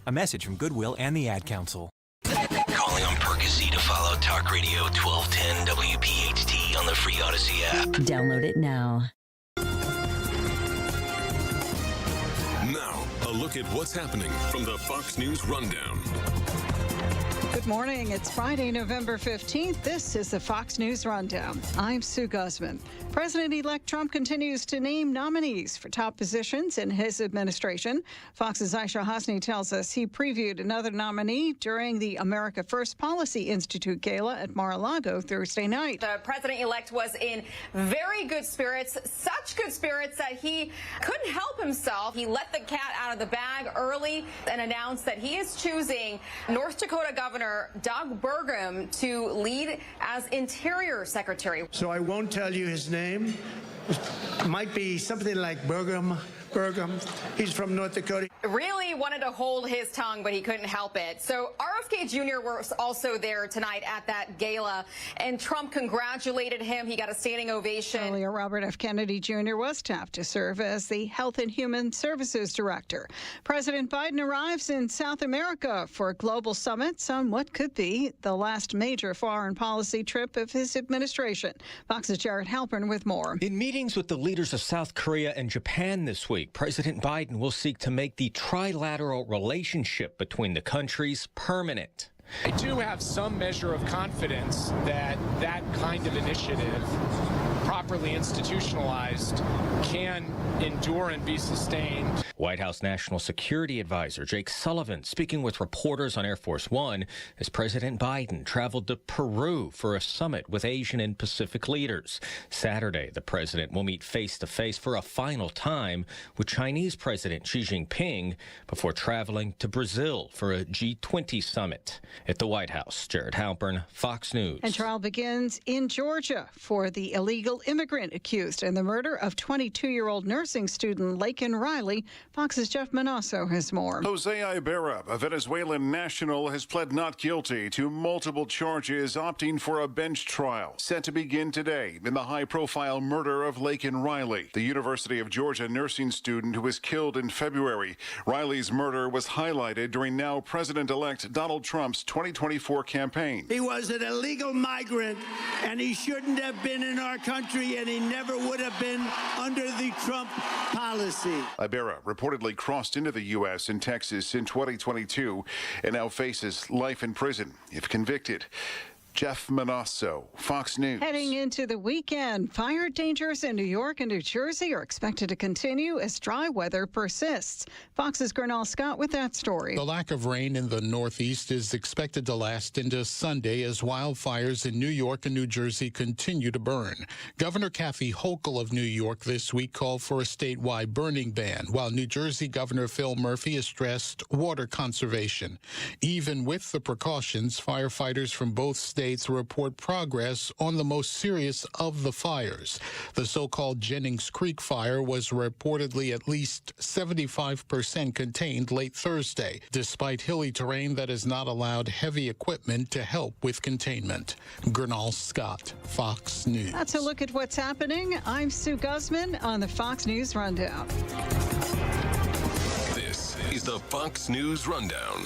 A message from Goodwill and the Ad Council. Calling on Percy to follow Talk Radio 1210 WPHT on the free Odyssey app. Download it now. Now, a look at what's happening from the Fox News Rundown. Good morning. It's Friday, November 15th. This is the Fox News Rundown. I'm Sue Guzman. President-elect Trump continues to name nominees for top positions in his administration. Fox's Aisha Hasni tells us he previewed another nominee during the America First Policy Institute Gala at Mar-a-Lago Thursday night. The president-elect was in very good spirits, such good spirits that he couldn't help himself. He let the cat out of the bag early and announced that he is choosing North Dakota Governor Doug Burgum to lead as Interior Secretary. So I won't tell you his name. It might be something like Burgum. He's from North Dakota. Really wanted to hold his tongue, but he couldn't help it. So RFK Jr. was also there tonight at that gala, and Trump congratulated him. He got a standing ovation. Earlier, Robert F. Kennedy Jr. was tapped to serve as the Health and Human Services Director. President Biden arrives in South America for global summits on what could be the last major foreign policy trip of his administration. Fox's Jared Halpern with more. In meetings with the leaders of South Korea and Japan this week, President Biden will seek to make the trilateral relationship between the countries permanent. I do have some measure of confidence that that kind of initiative, properly institutionalized, can endure and be sustained. White House National Security Advisor Jake Sullivan speaking with reporters on Air Force One as President Biden traveled to Peru for a summit with Asian and Pacific leaders. Saturday, the president will meet face-to-face for a final time with Chinese President Xi Jinping before traveling to Brazil for a G20 summit. At the White House, Jared Halpern, Fox News. And trial begins in Georgia for the illegal immigrant accused in the murder of 22-year-old nursing student Laken Riley. Fox's Jeff Manasso has more. Jose Ibarra, a Venezuelan national, has pled not guilty to multiple charges, opting for a bench trial set to begin today in the high-profile murder of Laken Riley, the University of Georgia nursing student who was killed in February. Riley's murder was highlighted during now President-elect Donald Trump's 2024 campaign. He was an illegal migrant, and he shouldn't have been in our country, and he never would have been under the Trump policy. Ibarra reportedly crossed into the U.S. and Texas in 2022 and now faces life in prison if convicted. Jeff Manasso, Fox News. Heading into the weekend, fire dangers in New York and New Jersey are expected to continue as dry weather persists. Fox's Gernal Scott with that story. The lack of rain in the Northeast is expected to last into Sunday as wildfires in New York and New Jersey continue to burn. Governor Kathy Hochul of New York this week called for a statewide burning ban, while New Jersey Governor Phil Murphy has stressed water conservation. Even with the precautions, firefighters from both states report progress on the most serious of the fires. The so-called Jennings Creek fire was reportedly at least 75% contained late Thursday, despite hilly terrain that has not allowed heavy equipment to help with containment. Gernal Scott, Fox News. That's a look at what's happening. I'm Sue Guzman on the Fox News Rundown. This is the Fox News Rundown.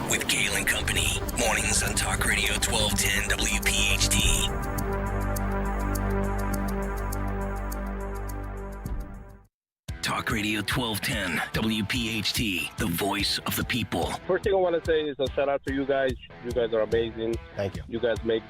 With Kayal and Company. Mornings on Talk Radio 1210 WPHT. Talk Radio 1210 WPHT, the voice of the people. First thing I want to say is a shout out to you guys. You guys are amazing. Thank you. You guys make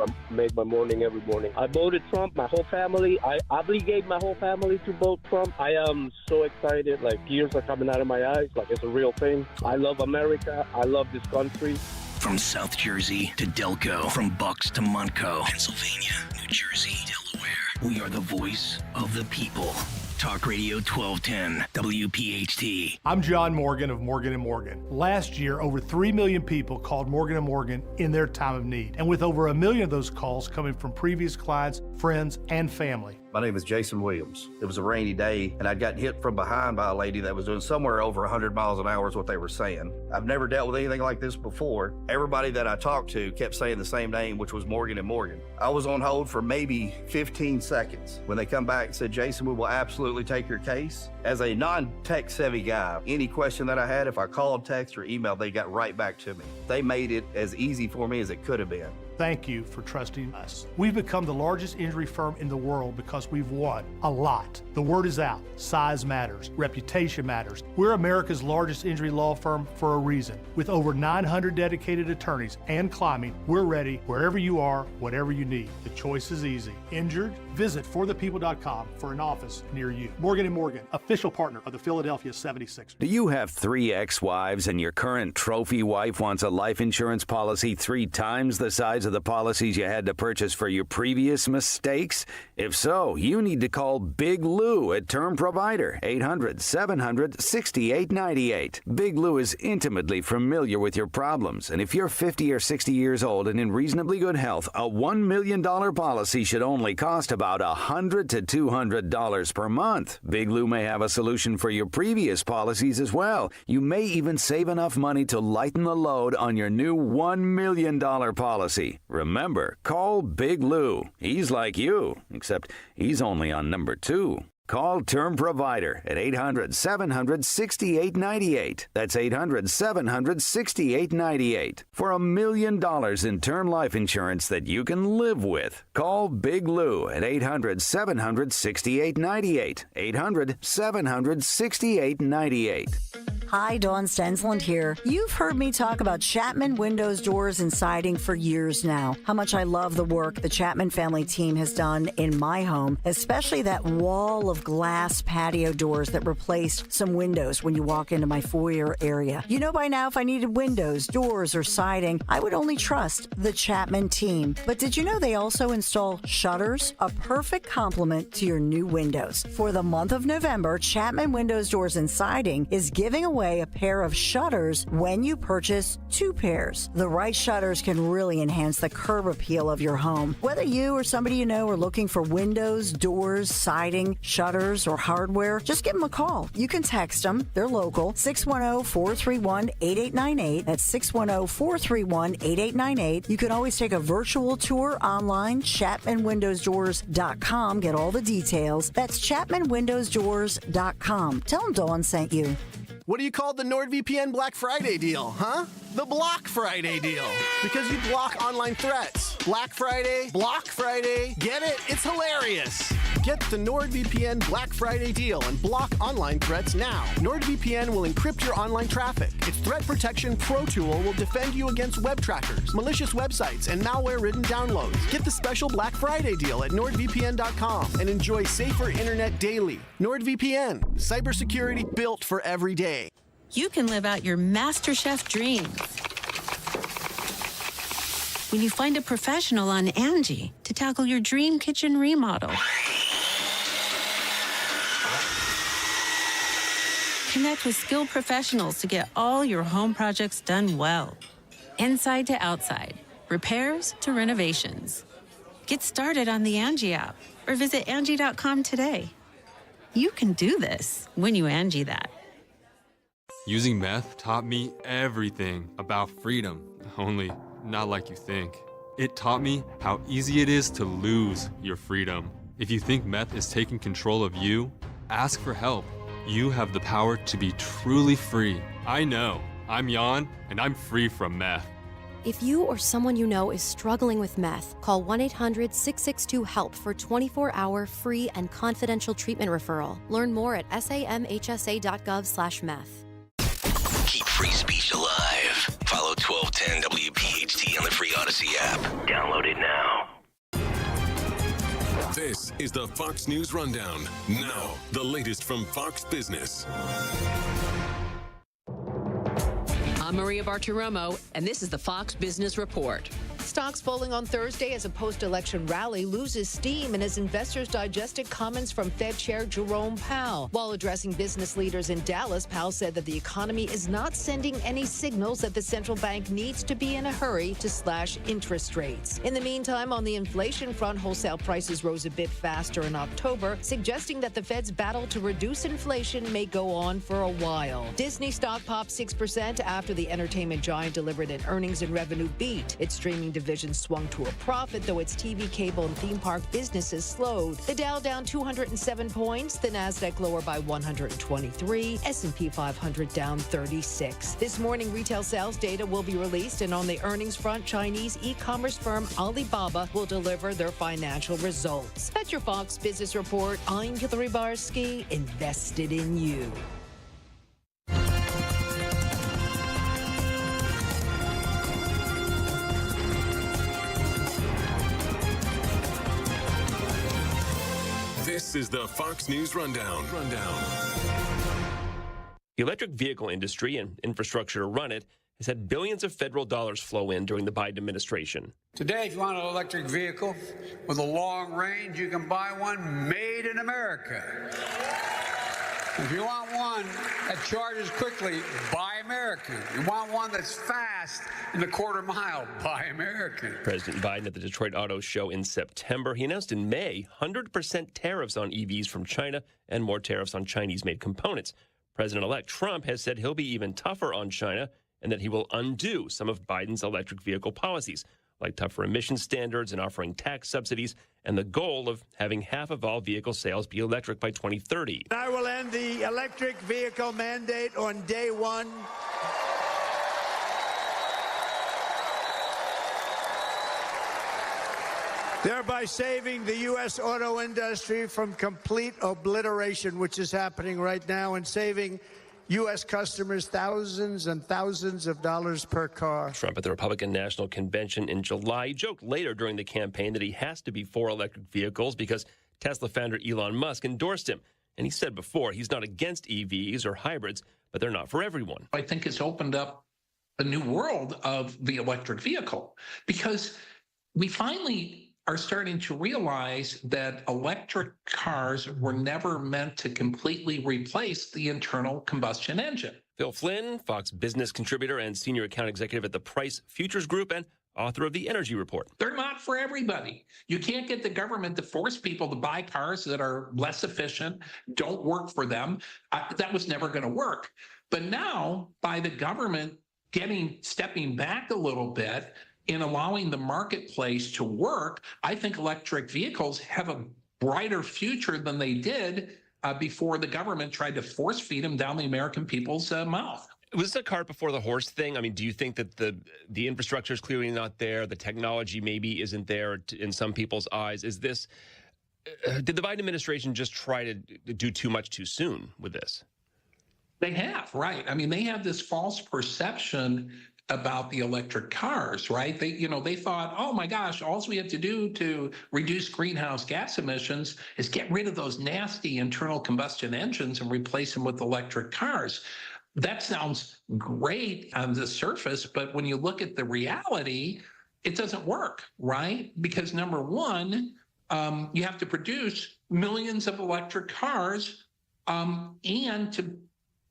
my morning every morning. I voted Trump, my whole family. I obligate my whole family to vote Trump. I am so excited. Like, tears are coming out of my eyes. Like, it's a real thing. I love America. I love this country. From South Jersey to Delco, from Bucks to Montco, Pennsylvania, New Jersey, Delaware. We are the voice of the people. Talk Radio 1210 WPHT. I'm John Morgan of Morgan & Morgan. Last year, over 3 million people called Morgan & Morgan in their time of need. And with over 1 million of those calls coming from previous clients, friends, and family, My name is Jason Williams. It was a rainy day, and I'd gotten hit from behind by a lady that was doing somewhere over 100 miles an hour is what they were saying. I've never dealt with anything like this before. Everybody that I talked to kept saying the same name, which was Morgan & Morgan. I was on hold for maybe 15 seconds. When they come back and said, Jason, we will absolutely take your case. As a non-tech savvy guy, any question that I had, if I called, text, or emailed, they got right back to me. They made it as easy for me as it could have been. Thank you for trusting us. We've become the largest injury firm in the world because we've won a lot. The word is out. Size matters. Reputation matters. We're America's largest injury law firm for a reason. With over 900 dedicated attorneys and climbing, we're ready wherever you are, whatever you need. The choice is easy. Injured? Visit forthepeople.com for an office near you. Morgan & Morgan, official partner of the Philadelphia 76ers. Do you have 3 ex-wives and your current trophy wife wants a life insurance policy 3 times the size of the policies you had to purchase for your previous mistakes? If so, you need to call Big Lou at Term Provider, 800-700-6898. Big Lou is intimately familiar with your problems, and if you're 50 or 60 years old and in reasonably good health, a $1 million policy should only cost about $100 to $200 per month. Big Lou may have a solution for your previous policies as well. You may even save enough money to lighten the load on your new $1 million policy. Remember, call Big Lou. He's like you, except he's only on number 2. Call Term Provider at 800-700-6898. That's 800-700-6898. For $1 million in term life insurance that you can live with. Call Big Lou at 800-700-6898. 800-700-6898. Hi, Dawn Stensland here. You've heard me talk about Chapman Windows, Doors, and Siding for years now. How much I love the work the Chapman family team has done in my home, especially that wall of glass patio doors that replaced some windows when you walk into my foyer area. You know by now if I needed windows, doors, or siding, I would only trust the Chapman team. But did you know they also install shutters? A perfect complement to your new windows. For the month of November, Chapman Windows, Doors, and Siding is giving away a pair of shutters when you purchase 2 pairs. The right shutters can really enhance the curb appeal of your home. Whether you or somebody you know are looking for windows, doors, siding, shutters, or hardware, just give them a call. You can text them. They're local. 610-431-8898. That's 610-431-8898. You can always take a virtual tour online, ChapmanWindowsDoors.com. Get all the details. That's ChapmanWindowsDoors.com. Tell them Dawn sent you. What do you call the NordVPN Black Friday deal, huh? The Block Friday deal. Because you block online threats. Black Friday, Block Friday. Get it? It's hilarious. Get the NordVPN Black Friday deal and block online threats now. NordVPN will encrypt your online traffic. Its Threat Protection Pro tool will defend you against web trackers, malicious websites, and malware-ridden downloads. Get the special Black Friday deal at NordVPN.com and enjoy safer internet daily. NordVPN, cybersecurity built for every day. You can live out your MasterChef dreams when you find a professional on Angie to tackle your dream kitchen remodel. Connect with skilled professionals to get all your home projects done well. Inside to outside, repairs to renovations. Get started on the Angie app or visit Angie.com today. You can do this when you Angie that. Using meth taught me everything about freedom, only not like you think. It taught me how easy it is to lose your freedom. If you think meth is taking control of you, ask for help. You have the power to be truly free. I know. I'm Jan, and I'm free from meth. If you or someone you know is struggling with meth, call 1-800-662-HELP for 24-hour free and confidential treatment referral. Learn more at samhsa.gov/meth. Keep free speech alive. Follow 1210 WPHT on the free Odyssey app. Download it now. This is the Fox News Rundown. Now, the latest from Fox Business. I'm Maria Bartiromo, and this is the Fox Business Report. Stocks falling on Thursday as a post-election rally loses steam and as investors digested comments from Fed Chair Jerome Powell. While addressing business leaders in Dallas, Powell said that the economy is not sending any signals that the central bank needs to be in a hurry to slash interest rates. In the meantime, on the inflation front, wholesale prices rose a bit faster in October, suggesting that the Fed's battle to reduce inflation may go on for a while. Disney stock popped 6% after the entertainment giant delivered an earnings and revenue beat. Its streaming division swung to a profit, though its TV, cable, and theme park businesses slowed. The Dow down 207 points, the Nasdaq lower by 123, S&P 500 down 36. This morning, retail sales data will be released, and on the earnings front, Chinese e-commerce firm Alibaba will deliver their financial results. That's your Fox Business Report. I'm Hillary Barsky, invested in you. This is the Fox News Rundown. The electric vehicle industry and infrastructure to run it has had billions of federal dollars flow in during the Biden administration. Today, if you want an electric vehicle with a long range, you can buy one made in America. If you want one that charges quickly, buy American. You want one that's fast in a quarter mile, buy American. President Biden at the Detroit Auto Show in September, he announced in May 100% tariffs on EVs from China and more tariffs on Chinese-made components. President-elect Trump has said he'll be even tougher on China and that he will undo some of Biden's electric vehicle policies, like tougher emission standards and offering tax subsidies, and the goal of having half of all vehicle sales be electric by 2030. I will end the electric vehicle mandate on day one. Thereby saving the U.S. auto industry from complete obliteration, which is happening right now, and saving U.S. customers thousands and thousands of dollars per car. Trump at the Republican National Convention in July joked later during the campaign that he has to be for electric vehicles because Tesla founder Elon Musk endorsed him. And he said before he's not against EVs or hybrids, but they're not for everyone. I think it's opened up a new world of the electric vehicle because we finally are starting to realize that electric cars were never meant to completely replace the internal combustion engine. Phil Flynn, Fox business contributor and senior account executive at the Price Futures Group and author of the Energy Report. They're not for everybody. You can't get the government to force people to buy cars that are less efficient, don't work for them. That was never going to work. But now, by the government stepping back a little bit, in allowing the marketplace to work, I think electric vehicles have a brighter future than they did before the government tried to force feed them down the American people's mouth. Was this a cart before the horse thing? I mean, do you think that the infrastructure is clearly not there? The technology maybe isn't there in some people's eyes. Is this, did the Biden administration just try to do too much too soon with this? They have, right. I mean, they have this false perception about the electric cars, right? They thought, oh my gosh, all we have to do to reduce greenhouse gas emissions is get rid of those nasty internal combustion engines and replace them with electric cars. That sounds great on the surface, but when you look at the reality, it doesn't work, right? Because number one, you have to produce millions of electric cars, and to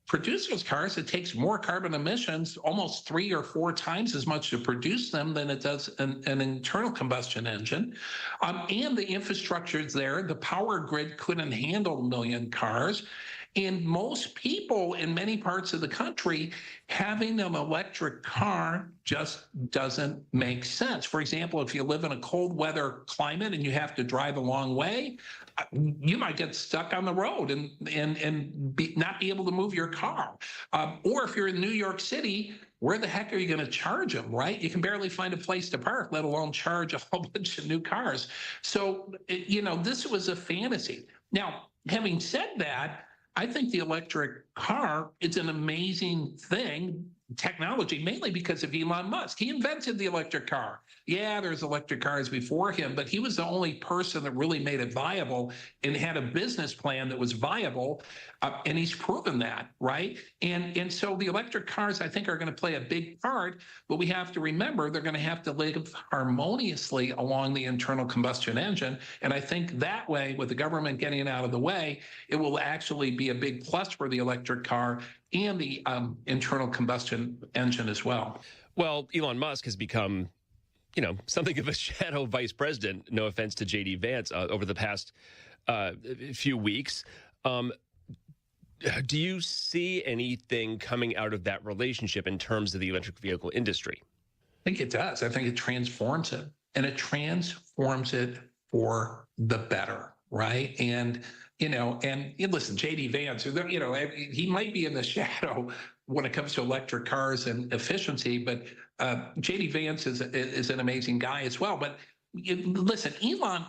produce those cars, it takes more carbon emissions, almost 3 or 4 times as much to produce them than it does an internal combustion engine. And the infrastructure is there. The power grid couldn't handle 1 million cars. And most people in many parts of the country, having an electric car just doesn't make sense. For example, if you live in a cold weather climate and you have to drive a long way, you might get stuck on the road and not be able to move your car. Or if you're in New York City, where the heck are you going to charge them, right? You can barely find a place to park, let alone charge a whole bunch of new cars. So, this was a fantasy. Now, having said that, I think the electric car is an amazing thing technology, mainly because of Elon Musk. He invented the electric car. Yeah, there's electric cars before him, but he was the only person that really made it viable and had a business plan that was viable, and he's proven that, right? And so the electric cars, I think, are going to play a big part, but we have to remember they're going to have to live harmoniously along the internal combustion engine, and I think that way, with the government getting out of the way, it will actually be a big plus for the electric car and the internal combustion engine as well. Well, Elon Musk has become, something of a shadow vice president, no offense to J.D. Vance, over the past few weeks. Do you see anything coming out of that relationship in terms of the electric vehicle industry? I think it does. I think it transforms it, and it transforms it for the better, right? And listen, J.D. Vance, he might be in the shadow when it comes to electric cars and efficiency, but J.D. Vance is an amazing guy as well. But listen, Elon,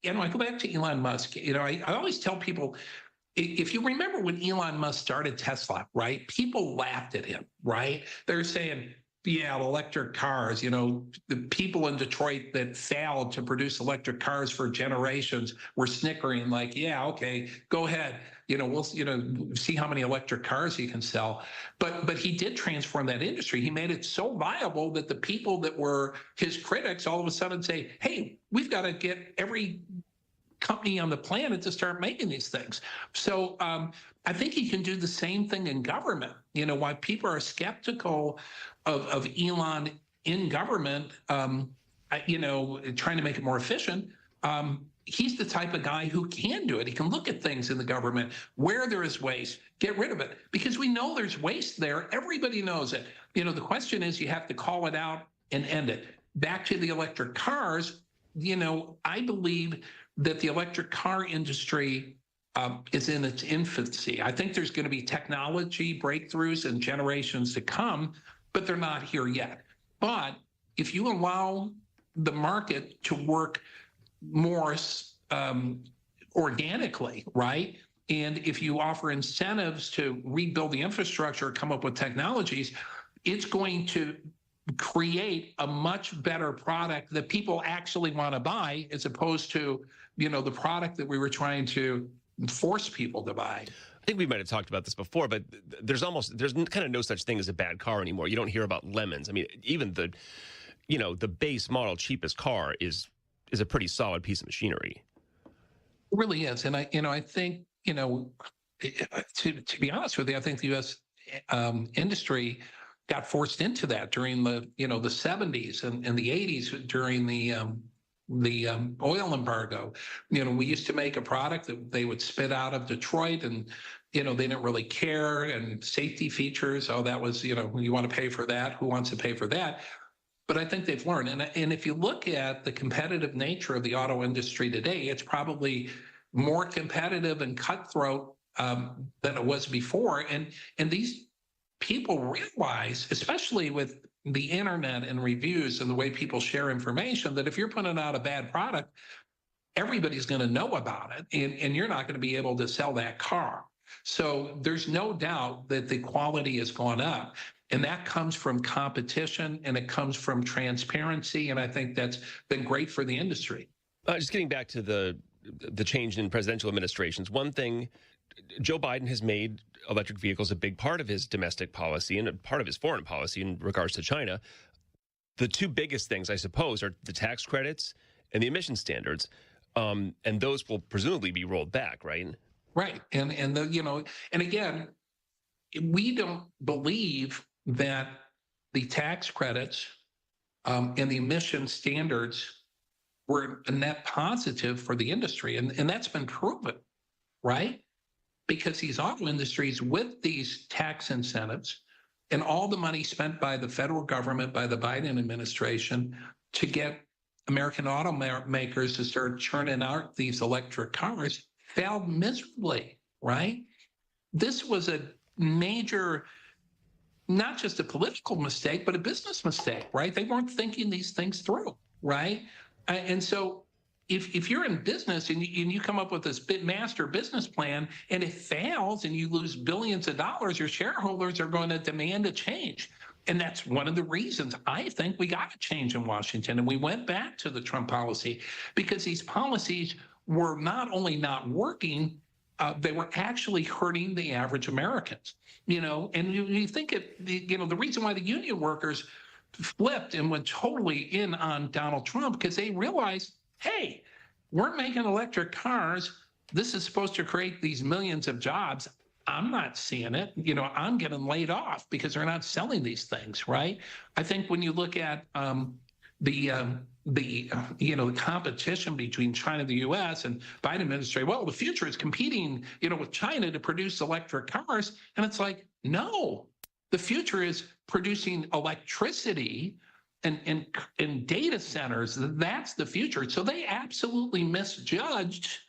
I go back to Elon Musk. I always tell people, if you remember when Elon Musk started Tesla, right? People laughed at him, right? They're saying, yeah, electric cars, the people in Detroit that failed to produce electric cars for generations were snickering like, yeah, okay, go ahead. We'll see how many electric cars he can sell. But he did transform that industry. He made it so viable that the people that were his critics all of a sudden say, hey, we've got to get every company on the planet to start making these things. So I think he can do the same thing in government. Why people are skeptical of Elon in government, trying to make it more efficient. He's the type of guy who can do it. He can look at things in the government where there is waste, get rid of it, because we know there's waste there. Everybody knows it. The question is, you have to call it out and end it. Back to the electric cars, I believe that the electric car industry is in its infancy. I think there's going to be technology breakthroughs in generations to come, but they're not here yet. But if you allow the market to work more organically, right? And if you offer incentives to rebuild the infrastructure, come up with technologies, it's going to create a much better product that people actually want to buy, as opposed to, the product that we were trying to force people to buy. I think we might have talked about this before, but there's kind of no such thing as a bad car anymore. You don't hear about lemons. I mean, even the base model cheapest car is a pretty solid piece of machinery. It really is. And I think, to be honest with you, I think the U.S. Industry got forced into that during the 70s and the 80s during the oil embargo. We used to make a product that they would spit out of Detroit, and they didn't really care, and safety features. Oh, that was, you want to pay for that. Who wants to pay for that? But I think they've learned. And if you look at the competitive nature of the auto industry today, it's probably more competitive and cutthroat than it was before. And these people realize, especially with the internet and reviews and the way people share information, that if you're putting out a bad product, everybody's going to know about it, and you're not going to be able to sell that car. So there's no doubt that the quality has gone up, and that comes from competition, and it comes from transparency, and I think that's been great for the industry. Just getting back to the change in presidential administrations, one thing, Joe Biden has made electric vehicles a big part of his domestic policy and a part of his foreign policy in regards to China. The two biggest things, I suppose, are the tax credits and the emission standards, and those will presumably be rolled back, right? Right, and again, we don't believe that the tax credits and the emission standards were a net positive for the industry, and that's been proven, right? Because these auto industries, with these tax incentives and all the money spent by the federal government, by the Biden administration, to get American automakers to start churning out these electric cars, failed miserably, right? This was a major, not just a political mistake, but a business mistake, right? They weren't thinking these things through, right? And so if you're in business and you come up with this master business plan and it fails and you lose billions of dollars, your shareholders are going to demand a change. And that's one of the reasons I think we got a change in Washington. And we went back to the Trump policy because these policies were not only not working, they were actually hurting the average Americans. And you think the reason why the union workers flipped and went totally in on Donald Trump, because they realized, hey, we're making electric cars. This is supposed to create these millions of jobs. I'm not seeing it. I'm getting laid off because they're not selling these things, right? I think when you look at the competition between China and the U.S. and Biden administration, well, the future is competing, with China to produce electric cars. And it's like, no, the future is producing electricity and data centers. That's the future. So they absolutely misjudged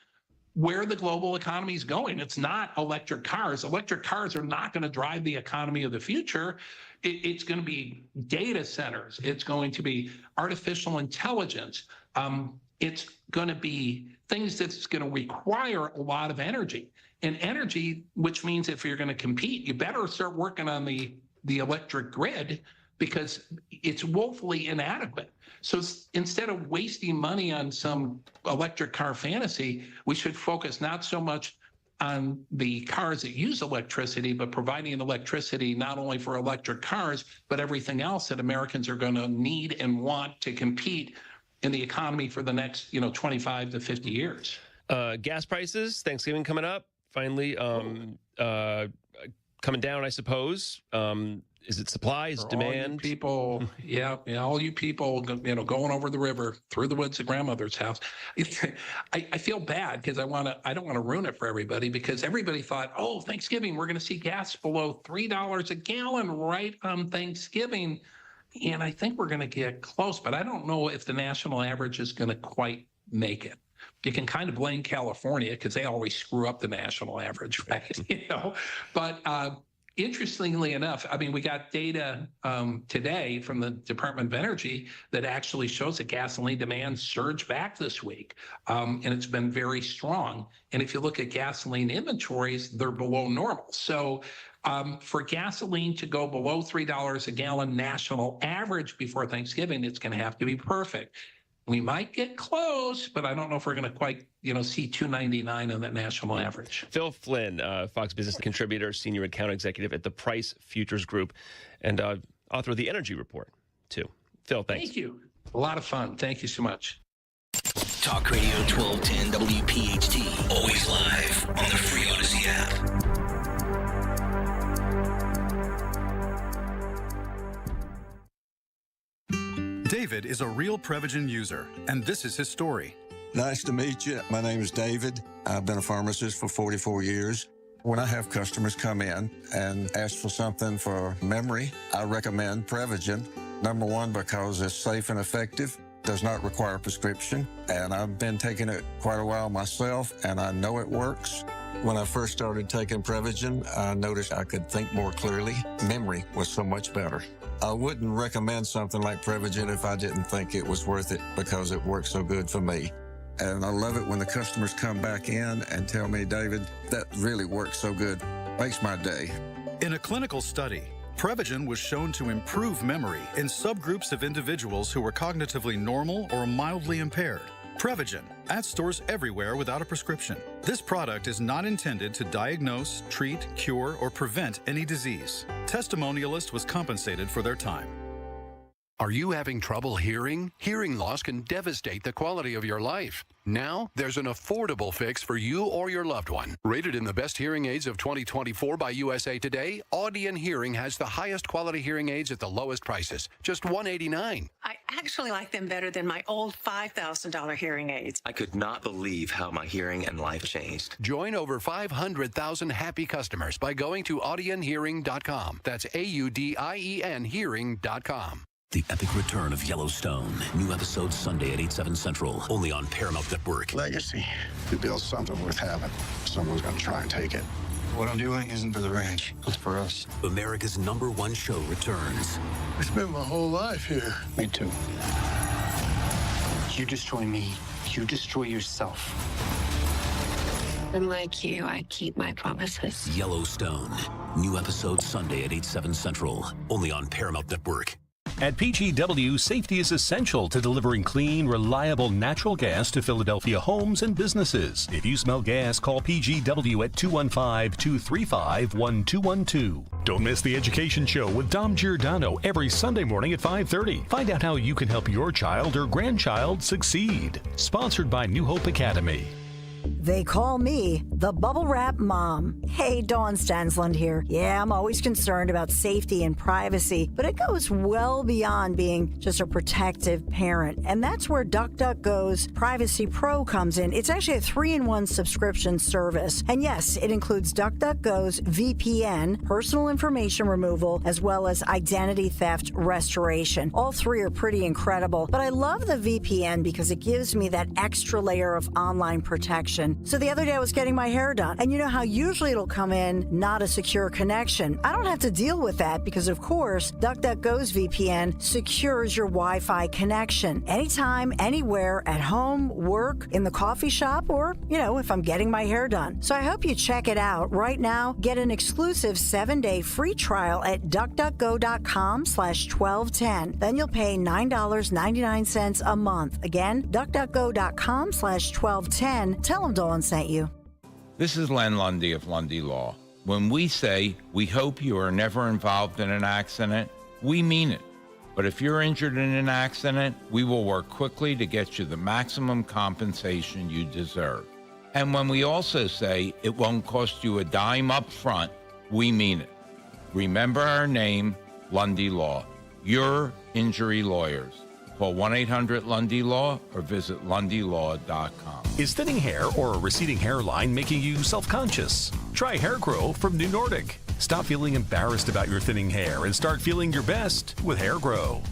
where the global economy is going. It's not electric cars. Electric cars are not going to drive the economy of the future. It's going to be data centers. It's going to be artificial intelligence. It's going to be things that's going to require a lot of energy. And energy, which means if you're going to compete, you better start working on the electric grid, because it's woefully inadequate. So instead of wasting money on some electric car fantasy, we should focus not so much on the cars that use electricity, but providing electricity not only for electric cars, but everything else that Americans are going to need and want to compete in the economy for the next 25 to 50 years. Gas prices, Thanksgiving coming up, finally coming down, I suppose. Is it supply? Is it demand? All you people, all you people, going over the river through the woods to grandmother's house. I feel bad because I don't want to ruin it for everybody, because everybody thought, oh, Thanksgiving, we're going to see gas below $3 a gallon right on Thanksgiving. And I think we're going to get close, but I don't know if the national average is going to quite make it. You can kind of blame California because they always screw up the national average, right? But interestingly enough, we got data today from the Department of Energy that actually shows that gasoline demand surged back this week, and it's been very strong. And if you look at gasoline inventories, they're below normal. So for gasoline to go below $3 a gallon national average before Thanksgiving, it's going to have to be perfect. We might get close, but I don't know if we're going to quite, see $2.99 on that national average. Phil Flynn, Fox Business contributor, senior account executive at the Price Futures Group, and author of the Energy Report, too. Phil, thanks. Thank you. A lot of fun. Thank you so much. Talk Radio 1210 WPHT. Always live on the free Odyssey app. David is a real Prevagen user, and this is his story. Nice to meet you. My name is David. I've been a pharmacist for 44 years. When I have customers come in and ask for something for memory, I recommend Prevagen. Number one, because it's safe and effective, does not require a prescription, and I've been taking it quite a while myself, and I know it works. When I first started taking Prevagen, I noticed I could think more clearly. Memory was so much better. I wouldn't recommend something like Prevagen if I didn't think it was worth it, because it works so good for me. And I love it when the customers come back in and tell me, David, that really works so good. Makes my day. In a clinical study, Prevagen was shown to improve memory in subgroups of individuals who were cognitively normal or mildly impaired. Prevagen, at stores everywhere without a prescription. This product is not intended to diagnose, treat, cure, or prevent any disease. Testimonialist was compensated for their time. Are you having trouble hearing? Hearing loss can devastate the quality of your life. Now, there's an affordable fix for you or your loved one. Rated in the best hearing aids of 2024 by USA Today, Audion Hearing has the highest quality hearing aids at the lowest prices, just $189. I actually like them better than my old $5,000 hearing aids. I could not believe how my hearing and life changed. Join over 500,000 happy customers by going to audionhearing.com. That's AUDIEN hearing.com. The epic return of Yellowstone. New episode Sunday at 8/7 Central. Only on Paramount Network. Legacy. You build something worth having. Someone's going to try and take it. What I'm doing isn't for the ranch. It's for us. America's #1 show returns. I spent my whole life here. Me too. You destroy me, you destroy yourself. And like you, I keep my promises. Yellowstone. New episode Sunday at 8/7 Central. Only on Paramount Network. At PGW, safety is essential to delivering clean, reliable natural gas to Philadelphia homes and businesses. If you smell gas, call PGW at 215-235-1212. Don't miss the Education Show with Dom Giordano every Sunday morning at 5:30. Find out how you can help your child or grandchild succeed. Sponsored by New Hope Academy. They call me the Bubble Wrap Mom. Hey, Dawn Stansland here. Yeah, I'm always concerned about safety and privacy, but it goes well beyond being just a protective parent. And that's where DuckDuckGo's Privacy Pro comes in. It's actually a 3-in-1 subscription service. And yes, it includes DuckDuckGo's VPN, personal information removal, as well as identity theft restoration. All three are pretty incredible, but I love the VPN because it gives me that extra layer of online protection. So the other day I was getting my hair done, and you know how usually it'll come in not a secure connection. I don't have to deal with that because, of course, DuckDuckGo's VPN secures your Wi-Fi connection. Anytime, anywhere, at home, work, in the coffee shop, or, if I'm getting my hair done. So I hope you check it out. Right now, get an exclusive 7-day free trial at DuckDuckGo.com/1210. Then you'll pay $9.99 a month. Again, DuckDuckGo.com/1210. Tell them Dawn sent you. This is Len Lundy of Lundy Law. When we say we hope you are never involved in an accident, we mean it. But if you're injured in an accident, we will work quickly to get you the maximum compensation you deserve. And when we also say it won't cost you a dime up front, we mean it. Remember our name, Lundy Law. Your injury lawyers. Call 1-800-LUNDY-LAW or visit LundyLaw.com. Is thinning hair or a receding hairline making you self-conscious? Try Hair Grow from New Nordic. Stop feeling embarrassed about your thinning hair and start feeling your best with Hair Grow.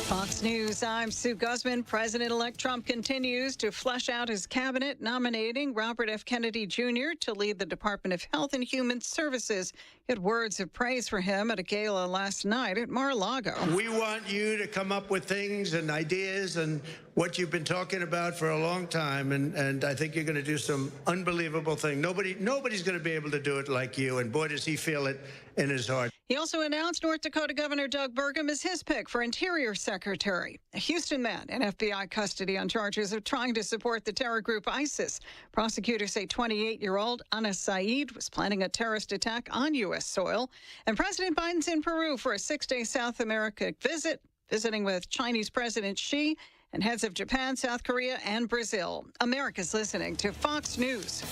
Fox News, I'm Sue Guzman. President-elect Trump continues to flesh out his cabinet, nominating Robert F. Kennedy Jr. to lead the Department of Health and Human Services. He had words of praise for him at a gala last night at Mar-a-Lago. We want you to come up with things and ideas and what you've been talking about for a long time, and I think you're going to do some unbelievable thing. Nobody's going to be able to do it like you, and boy, does he feel it in his heart. He also announced North Dakota Governor Doug Burgum as his pick for Interior Secretary. A Houston man in FBI custody on charges of trying to support the terror group ISIS. Prosecutors say 28-year-old Anas Saeed was planning a terrorist attack on U.S. soil. And President Biden's in Peru for a 6-day South America visit, visiting with Chinese President Xi and heads of Japan, South Korea, and Brazil. America's listening to Fox News.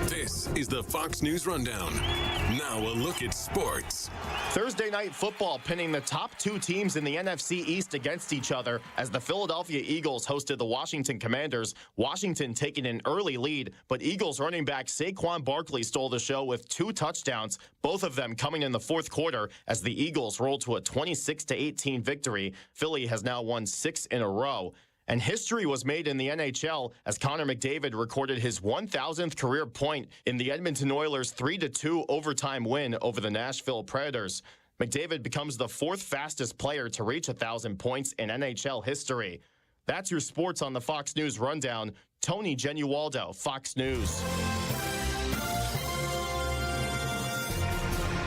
This is the Fox News Rundown. Now a look at sports. Thursday night football pinning the top two teams in the NFC East against each other as the Philadelphia Eagles hosted the Washington Commanders. Washington taking an early lead, but Eagles running back Saquon Barkley stole the show with 2 touchdowns, both of them coming in the fourth quarter as the Eagles rolled to a 26-18 victory. Philly has now won 6 in a row. And history was made in the NHL as Connor McDavid recorded his 1,000th career point in the Edmonton Oilers' 3-2 overtime win over the Nashville Predators. McDavid becomes the 4th fastest player to reach 1,000 points in NHL history. That's your sports on the Fox News Rundown. Tony Genualdo, Fox News.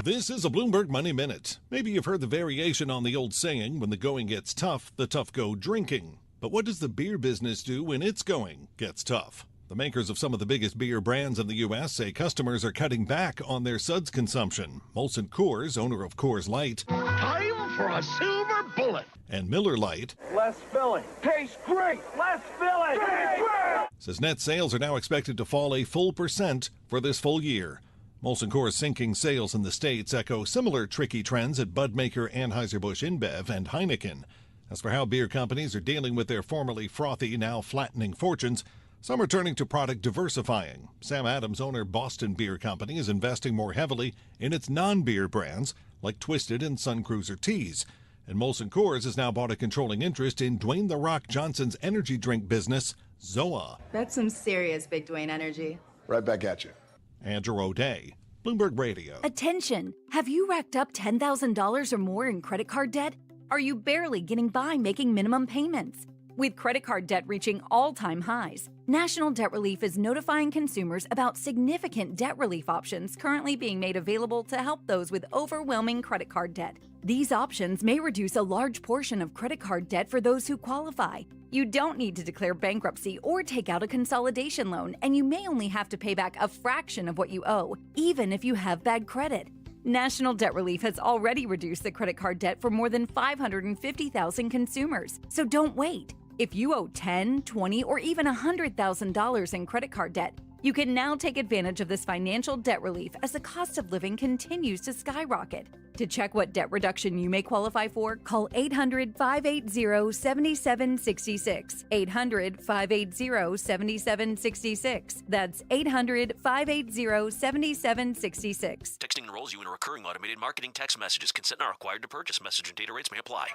This is a Bloomberg Money Minute. Maybe you've heard the variation on the old saying, when the going gets tough, the tough go drinking. But what does the beer business do when its going gets tough? The makers of some of the biggest beer brands in the U.S. say customers are cutting back on their suds consumption. Molson Coors, owner of Coors Light, Time for a silver bullet. And Miller Lite, Less filling. Tastes great. Less filling. says net sales are now expected to fall a full % for this full year. Molson Coors' sinking sales in the States echo similar tricky trends at Budmaker, Anheuser-Busch InBev, and Heineken. As for how beer companies are dealing with their formerly frothy, now flattening fortunes, some are turning to product diversifying. Sam Adams, owner Boston Beer Company, is investing more heavily in its non-beer brands like Twisted and Sun Cruiser teas. And Molson Coors has now bought a controlling interest in Dwayne "The Rock" Johnson's energy drink business, ZOA. That's some serious Big Dwayne energy. Right back at you. Andrew O'Day, Bloomberg Radio. Attention! Have you racked up $10,000 or more in credit card debt? Are you barely getting by making minimum payments? With credit card debt reaching all-time highs, National Debt Relief is notifying consumers about significant debt relief options currently being made available to help those with overwhelming credit card debt. These options may reduce a large portion of credit card debt for those who qualify. You don't need to declare bankruptcy or take out a consolidation loan, and you may only have to pay back a fraction of what you owe, even if you have bad credit. National Debt Relief has already reduced the credit card debt for more than 550,000 consumers, so don't wait. If you owe $10,000, $20,000, or even $100,000 in credit card debt, you can now take advantage of this financial debt relief as the cost of living continues to skyrocket. To check what debt reduction you may qualify for, call 800-580-7766. 800-580-7766. That's 800-580-7766. Texting enrolls you in a recurring automated marketing text messages. Consent not required to purchase. Message and data rates may apply.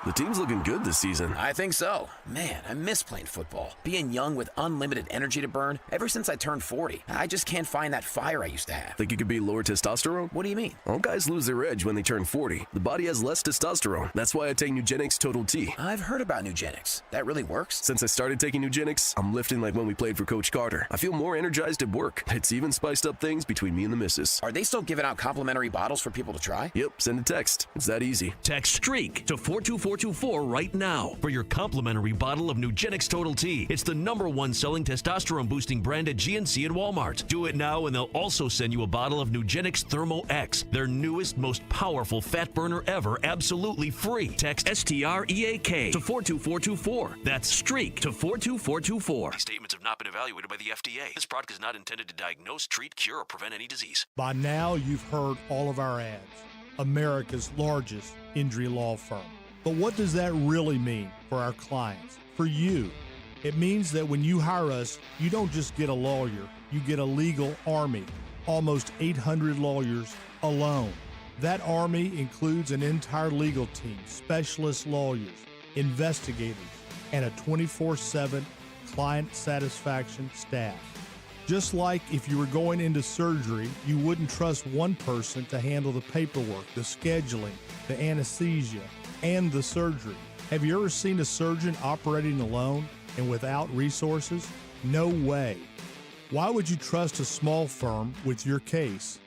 The team's looking good this season. I think so. Man, I miss playing football. Being young with unlimited energy to burn. Ever since I turned 40, I just can't find that fire I used to have. Think you could be lower testosterone? What do you mean? All guys lose their edge when they turn 40. The body has less testosterone. That's why I take Nugenix Total T. I've heard about Nugenix. That really works? Since I started taking Nugenix, I'm lifting like when we played for Coach Carter. I feel more energized at work. It's even spiced up things between me and the missus. Are they still giving out complimentary bottles for people to try? Yep, send a text. It's that easy. Text STREAK to 42424 right now for your complimentary bottle of Nugenix Total T. It's the #1 selling testosterone boosting brand at GNC and Walmart. Do it now and they'll also send you a bottle of Nugenix Thermo X, their newest, most powerful fat burner ever, absolutely free. Text STREAK to 42424. That's STREAK to 42424. These statements have not been evaluated by the FDA. This product is not intended to diagnose, treat, cure, or prevent any disease. By now, you've heard all of our ads. America's largest injury law firm. But what does that really mean for our clients, for you? It means that when you hire us, you don't just get a lawyer, you get a legal army, almost 800 lawyers alone. That army includes an entire legal team, specialist lawyers, investigators, and a 24/7 client satisfaction staff. Just like if you were going into surgery, you wouldn't trust one person to handle the paperwork, the scheduling, the anesthesia, and the surgery. Have you ever seen a surgeon operating alone and without resources? No way. Why would you trust a small firm with your case?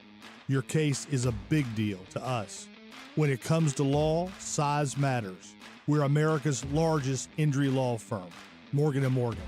Your case is a big deal to us. When it comes to law, size matters. We're America's largest injury law firm, Morgan & Morgan.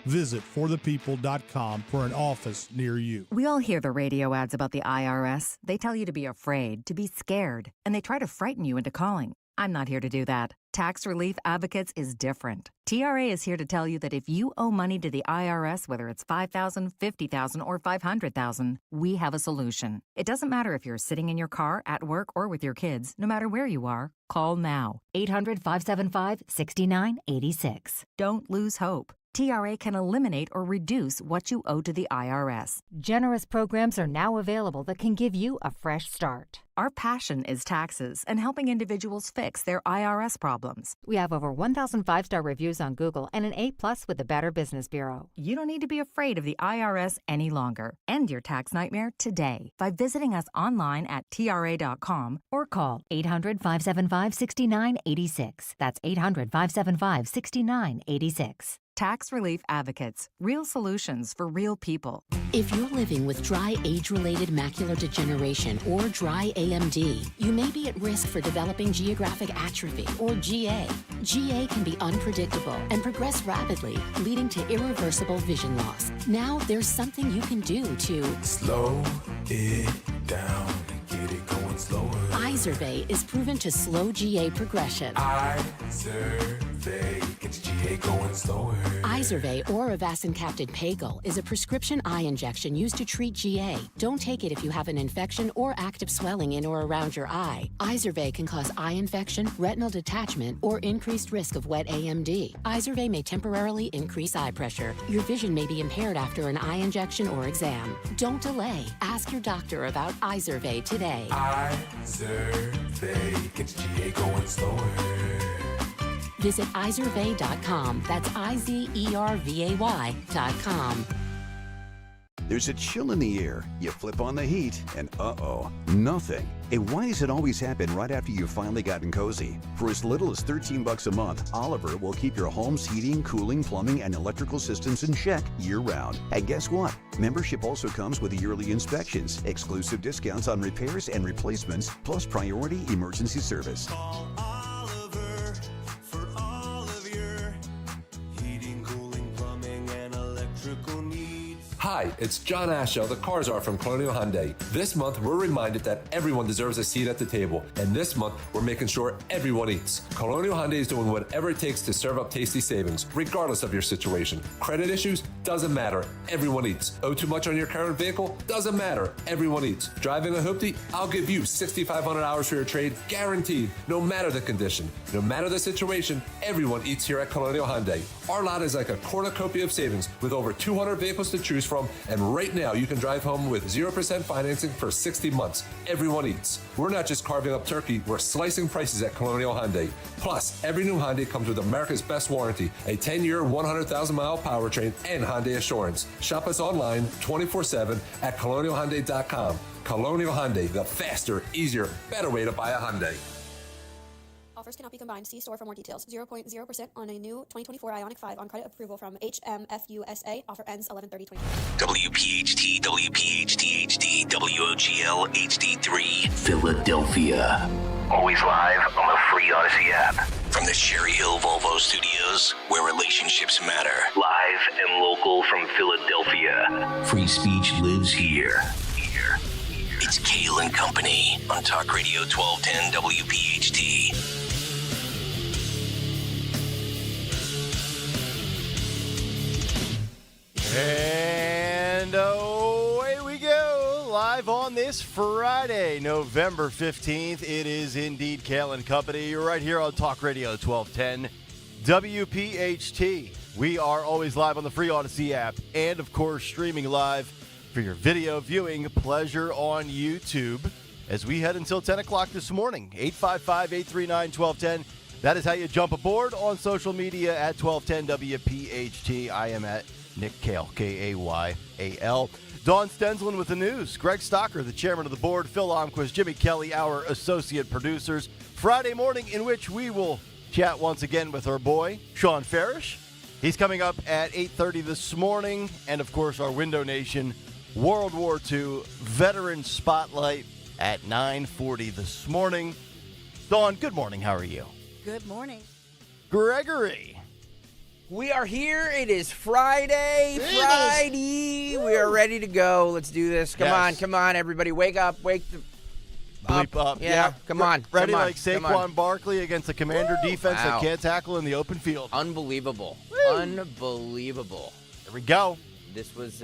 Visit forthepeople.com for an office near you. We all hear the radio ads about the IRS. They tell you to be afraid, to be scared, and they try to frighten you into calling. I'm not here to do that. Tax Relief Advocates is different. TRA is here to tell you that if you owe money to the IRS, whether it's $5,000, $50,000, or $500,000, we have a solution. It doesn't matter if you're sitting in your car, at work, or with your kids. No matter where you are, call now. 800-575-6986. Don't lose hope. TRA can eliminate or reduce what you owe to the IRS. Generous programs are now available that can give you a fresh start. Our passion is taxes and helping individuals fix their IRS problems. We have over 1,000 5-star reviews on Google and an A+ with the Better Business Bureau. You don't need to be afraid of the IRS any longer. End your tax nightmare today by visiting us online at TRA.com or call 800-575-6986. That's 800-575-6986. Tax Relief Advocates. Real solutions for real people. If you're living with dry age-related macular degeneration or dry AMD, you may be at risk for developing geographic atrophy or GA. GA can be unpredictable and progress rapidly, leading to irreversible vision loss. Now there's something you can do to slow it down and get it going slower. Izervay is proven to slow GA progression. Izervay gets GA going slower. Izervay or avacincaptad pagel is a prescription eye injection used to treat GA. Don't take it if you have an infection or active swelling in or around your eye. Izervay can cause eye infection, retinal detachment, or increased risk of wet AMD. Izervay may temporarily increase eye pressure. Your vision may be impaired after an eye injection or exam. Don't delay. Ask your doctor about Izervay today. Izervay gets GA going slower. Visit izervay.com. That's IZERVAY.com. There's a chill in the air. You flip on the heat, and nothing. And why does it always happen right after you've finally gotten cozy? For as little as $13 a month, Oliver will keep your home's heating, cooling, plumbing, and electrical systems in check year-round. And guess what? Membership also comes with yearly inspections, exclusive discounts on repairs and replacements, plus priority emergency service. Call Oliver for all of your heating, cooling, plumbing, and electrical needs. Hi, it's John Ashow, the Cars Are from Colonial Hyundai. This month, we're reminded that everyone deserves a seat at the table. And this month, we're making sure everyone eats. Colonial Hyundai is doing whatever it takes to serve up tasty savings, regardless of your situation. Credit issues? Doesn't matter. Everyone eats. Owe too much on your current vehicle? Doesn't matter. Everyone eats. Driving a hoopty? I'll give you 6,500 hours for your trade, guaranteed. No matter the condition, no matter the situation, everyone eats here at Colonial Hyundai. Our lot is like a cornucopia of savings with over 200 vehicles to choose from, and right now you can drive home with 0% financing for 60 months. Everyone eats. We're not just carving up turkey, we're slicing prices at Colonial Hyundai. Plus, every new Hyundai comes with America's best warranty, a 10-year, 100,000-mile powertrain, and Hyundai Assurance. Shop us online 24/7 at colonialhyundai.com. Colonial Hyundai, the faster, easier, better way to buy a Hyundai. Offers cannot be combined. See store for more details. 0.0% on a new 2024 Ioniq 5 on credit approval from HMFUSA. Offer ends 11/30/20. WPHT, WPHT HD, WOGL HD3, Philadelphia. Always live on the free Odyssey app. From the Cherry Hill Volvo Studios, where relationships matter. Live and local from Philadelphia. Free speech lives here. It's Kayal and Company on Talk Radio 1210 WPHT. And away we go, live on this Friday, November 15th. It is indeed Kayal and Company. You're right here on Talk Radio 1210 WPHT. We are always live on the free Odyssey app and, of course, streaming live for your video viewing pleasure on YouTube as we head until 10 o'clock this morning. 855-839-1210. That is how you jump aboard on social media at 1210 WPHT. I am at Nick Kayal, Kayal. Dawn Stensland with the news. Greg Stocker, the chairman of the board. Phil Almquist, Jimmy Kelly, our associate producers. Friday morning in which we will chat once again with our boy, Sean Farish. He's coming up at 8:30 this morning. And, of course, our Window Nation World War II Veteran Spotlight at 9:40 this morning. Dawn, good morning. How are you? Good morning. Gregory. We are here. It is Friday. We are ready to go. Let's do this. Come on, everybody. Wake up. Bleep up. Yeah, come on. Ready come on, like Saquon Barkley against the Commander defense that can't tackle in the open field. Unbelievable. Woo. Unbelievable. There we go. This was,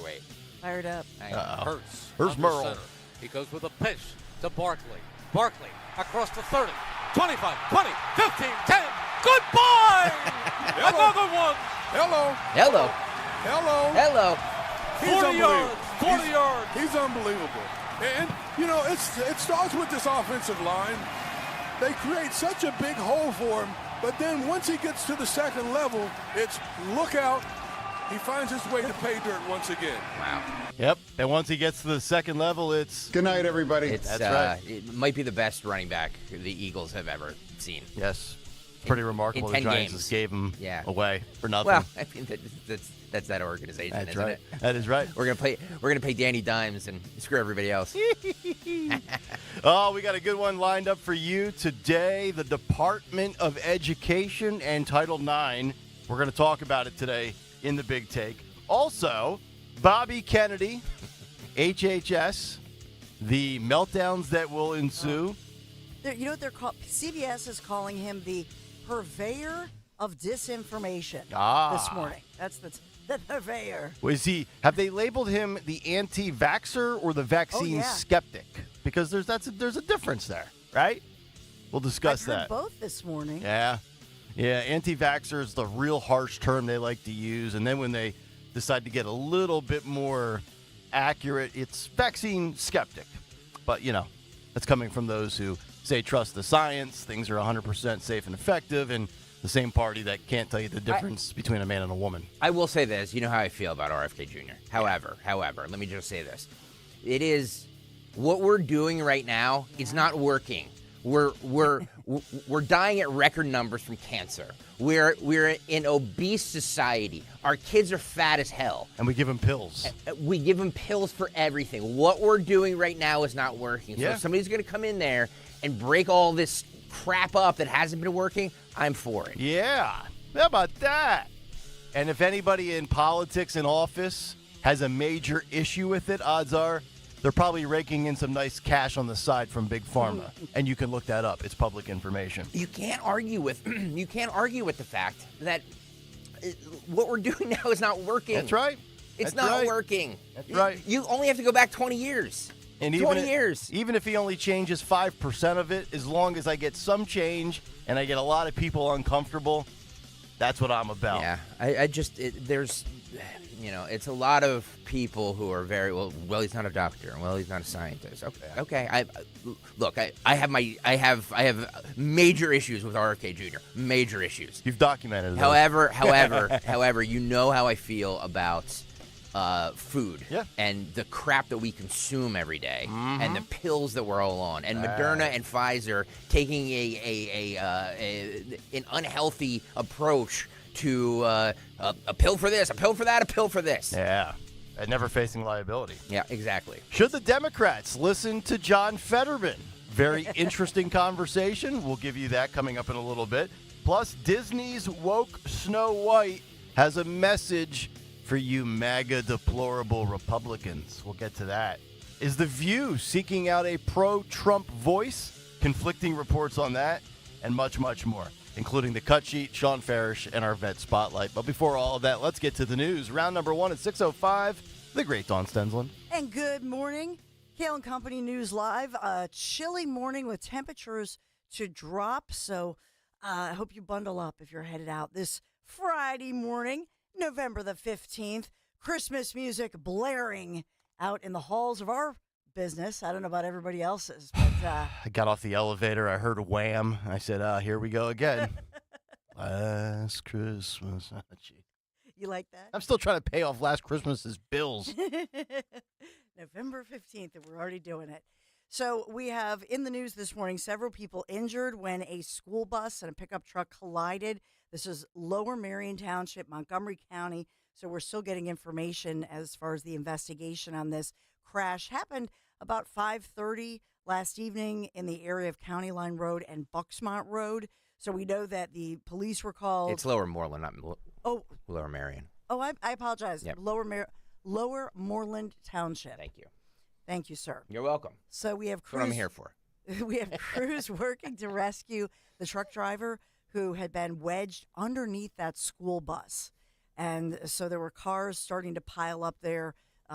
wait. Fired up. Hurts. Here's Merle. Center. He goes with a pitch to Barkley. Barkley across the 30, 25, 20, 15, 10. Goodbye! Another one. Hello. 40 yards. 40 yards. He's unbelievable. And, it starts with this offensive line. They create such a big hole for him, but then once he gets to the second level, it's look out. He finds his way to pay dirt once again. Wow. Yep. And once he gets to the second level, it's... Good night, everybody. That's right. It might be the best running back the Eagles have ever seen. Yes. Pretty remarkable. In the 10 Giants games. just gave him away for nothing. Well, I mean, that's that organization, That's isn't right. it? That is right. We're gonna pay Danny Dimes and screw everybody else. Oh, we got a good one lined up for you today. The Department of Education and Title IX. We're going to talk about it today in the Big Take. Also, Bobby Kennedy, HHS, the meltdowns that will ensue. You know what they're called? CBS is calling him the purveyor of disinformation this morning. That's the purveyor. Have they labeled him the anti-vaxxer or the vaccine skeptic? Because there's a difference there, right? We'll discuss I've heard that. both this morning. Yeah, anti-vaxxer is the real harsh term they like to use, and then when they decide to get a little bit more accurate, it's vaccine skeptic. But, that's coming from those who say trust the science, things are 100% safe and effective, and the same party that can't tell you the difference between a man and a woman. I will say this. You know how I feel about RFK Jr. However, let me just say this. It is what we're doing right now is not working. We're dying at record numbers from cancer. We're an obese society. Our kids are fat as hell. And we give them pills. We give them pills for everything. What we're doing right now is not working. So Yeah. if somebody's going to come in there and break all this crap up that hasn't been working, I'm for it. Yeah. How about that? And if anybody in politics in office has a major issue with it, odds are they're probably raking in some nice cash on the side from Big Pharma. And you can look that up. It's public information. You can't argue with the fact that what we're doing now is not working. That's right. It's That's not right. working. That's right. You only have to go back 20 years. And 20 years. Even if he only changes 5% of it, as long as I get some change and I get a lot of people uncomfortable, that's what I'm about. Yeah, there's, it's a lot of people who are very, well, he's not a doctor. Well, he's not a scientist. Okay. I have major issues with RFK Jr. Major issues. You've documented it. However, you know how I feel about food and the crap that we consume every day and the pills that we're all on, and Moderna and Pfizer taking an unhealthy approach to a pill for this, a pill for that, a pill for this. Yeah. And never facing liability. Yeah, exactly. Should the Democrats listen to John Fetterman? Very interesting conversation. We'll give you that coming up in a little bit. Plus, Disney's woke Snow White has a message for you MAGA deplorable Republicans. We'll get to that. Is The View seeking out a pro-Trump voice? Conflicting reports on that, and much, much more, including the cut sheet, Sean Farish, and our vet spotlight. But before all of that, let's get to the news. Round number one at 6:05, the great Dawn Stensland. And good morning. Kayal and Company News Live. A chilly morning with temperatures to drop, so I hope you bundle up if you're headed out this Friday morning, November the 15th. Christmas music blaring out in the halls of our business. I don't know about everybody else's, but I got off the elevator. I heard Wham. I said, here we go again. Last Christmas. Oh, gee. You like that? I'm still trying to pay off last Christmas's bills. November 15th, and we're already doing it. So we have in the news this morning several people injured when a school bus and a pickup truck collided. This is Lower Marion Township, Montgomery County. So we're still getting information as far as the investigation on this crash. Happened about 5:30 last evening in the area of County Line Road and Bucksmont Road. So we know that the police were called. It's Lower Moreland, not Lower Marion. Oh, I apologize. Yep. Lower Moreland Township. Thank you, sir. You're welcome. So we have That's what I'm here for. We have crews working to rescue the truck driver who had been wedged underneath that school bus. And so there were cars starting to pile up there.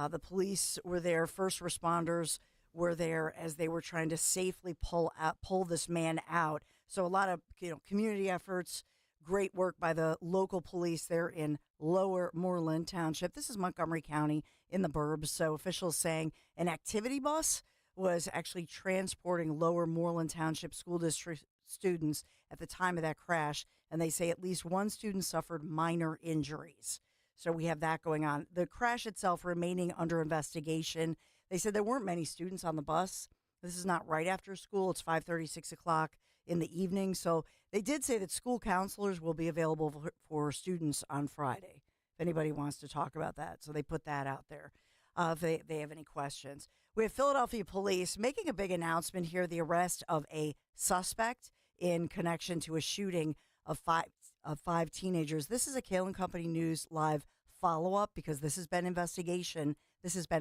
The police were there. First responders were there as they were trying to safely pull this man out. So a lot of community efforts, great work by the local police there in Lower Moreland Township. This is Montgomery County in the burbs. So officials saying an activity bus was actually transporting Lower Moreland Township School District students at the time of that crash. And they say at least one student suffered minor injuries. So we have that going on. The crash itself remaining under investigation. They said there weren't many students on the bus. This is not right after school. It's 5:30, 6 o'clock in the evening. So they did say that school counselors will be available for students on Friday if anybody wants to talk about that. So they put that out there if they have any questions. We have Philadelphia police making a big announcement here, the arrest of a suspect in connection to a shooting of five teenagers. This is a Kayal and Company News Live follow-up because this has been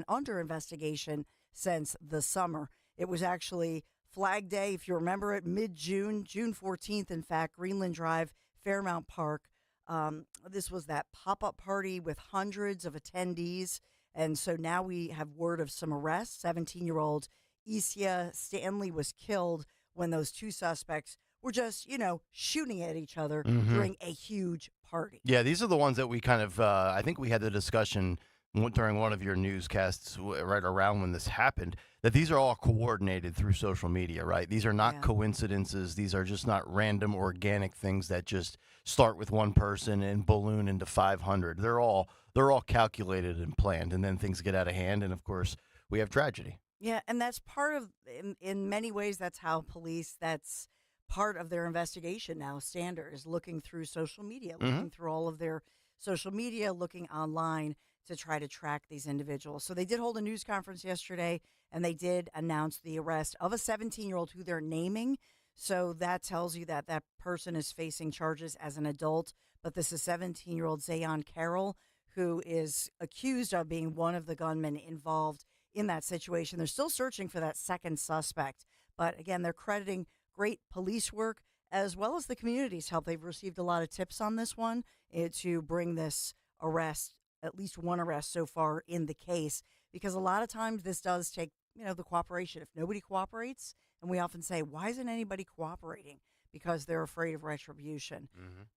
under investigation since the summer. It was actually Flag Day, if you remember it, mid-June, June 14th, in fact, Greenland Drive, Fairmount Park. This was that pop-up party with hundreds of attendees. And so now we have word of some arrests. 17-year-old Isia Stanley was killed when those two suspects were just, shooting at each other during a huge party. Yeah, these are the ones that we kind of, I think we had the discussion during one of your newscasts right around when this happened, that these are all coordinated through social media, right? These are not coincidences. These are just not random organic things that just start with one person and balloon into 500. They're all calculated and planned, and then things get out of hand, and of course we have tragedy. Yeah, and that's part of, in many ways, that's how police, that's part of their investigation now, standard, is looking through social media, looking through all of their social media, looking online to try to track these individuals. So they did hold a news conference yesterday, and they did announce the arrest of a 17-year-old who they're naming. So that tells you that that person is facing charges as an adult. But this is 17-year-old Zayon Carroll, who is accused of being one of the gunmen involved in that situation. They're still searching for that second suspect. But again, they're crediting great police work as well as the community's help. They've received a lot of tips on this one to bring this arrest, at least one arrest so far in the case, because a lot of times this does take, the cooperation. If nobody cooperates, and we often say, why isn't anybody cooperating? Because they're afraid of retribution.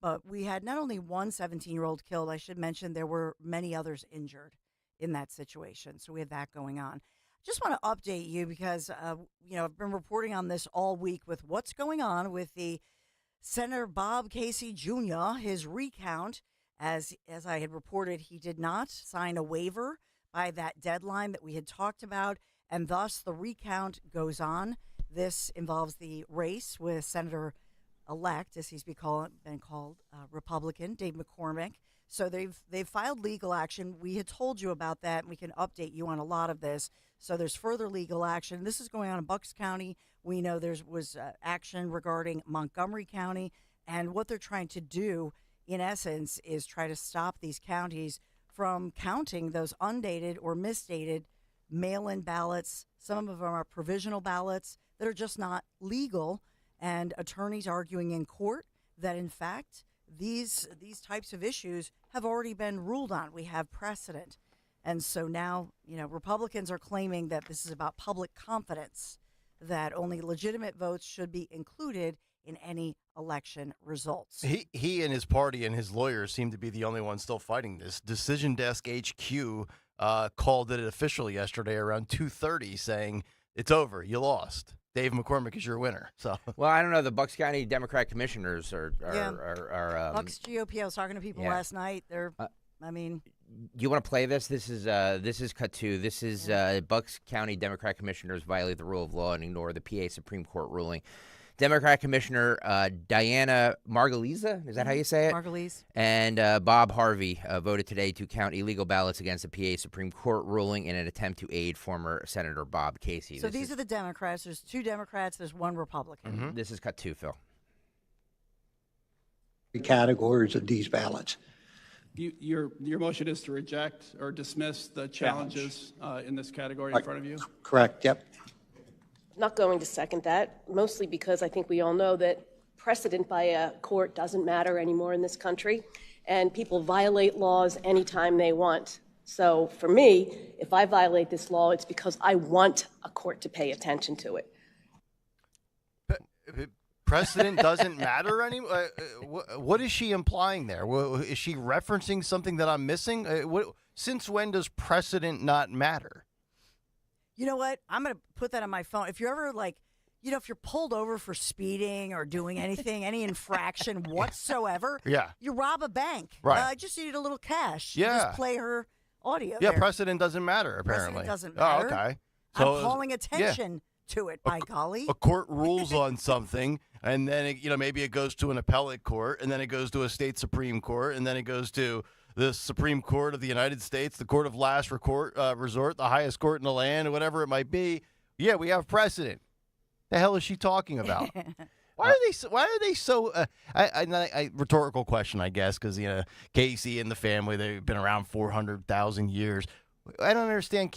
But we had not only one 17-year-old killed, I should mention there were many others injured in that situation. So we have that going on. Just want to update you because, I've been reporting on this all week with what's going on with the Senator Bob Casey Jr., his recount. As I had reported, he did not sign a waiver by that deadline that we had talked about, and thus the recount goes on. This involves the race with Senator-elect, as he's been called, Republican, Dave McCormick. So they've filed legal action. We had told you about that, and we can update you on a lot of this. So there's further legal action. This is going on in Bucks County. We know there was action regarding Montgomery County, and what they're trying to do, in essence, is try to stop these counties from counting those undated or misdated mail-in ballots. Some of them are provisional ballots that are just not legal, and attorneys arguing in court that, in fact, these types of issues have already been ruled on. We have precedent. And so now, Republicans are claiming that this is about public confidence, that only legitimate votes should be included in any election results. He and his party and his lawyers seem to be the only ones still fighting this. Decision Desk HQ called it official yesterday around 2:30, saying it's over. You lost. Dave McCormick is your winner. So, well, I don't know. The Bucks County Democrat commissioners are Bucks GOP. I was talking to people last night. They're, you want to play this? This is cut two. This is Bucks County Democrat commissioners violate the rule of law and ignore the PA Supreme Court ruling. Democrat Commissioner Diana Margolese, is that how you say it? Margolese. And Bob Harvey voted today to count illegal ballots against the PA Supreme Court ruling in an attempt to aid former Senator Bob Casey. So these are the Democrats. There's two Democrats. There's one Republican. This is cut two, Phil. The categories of these ballots. Your motion is to reject or dismiss the challenges in this category in front of you? Correct, yep. Not going to second that, mostly because I think we all know that precedent by a court doesn't matter anymore in this country, and people violate laws anytime they want. So for me, if I violate this law, it's because I want a court to pay attention to it. Precedent doesn't matter anymore? What is she implying there? Is she referencing something that I'm missing? Since when does precedent not matter? You know what? I'm going to put that on my phone. If you're ever if you're pulled over for speeding or doing anything, any infraction whatsoever, you rob a bank. Right. I just needed a little cash. Yeah. Just play her audio. Yeah, there. Precedent doesn't matter, apparently. Precedent doesn't matter. Oh, okay. So, I'm calling attention to it, by golly. A court rules on something, and then maybe it goes to an appellate court, and then it goes to a state Supreme Court, and then it goes to the Supreme Court of the United States, the court of last resort, the highest court in the land, whatever it might be. Yeah, we have precedent. The hell is she talking about? Why are they so? Rhetorical question, I guess, because Casey and the family, they've been around 400,000 years. I don't understand.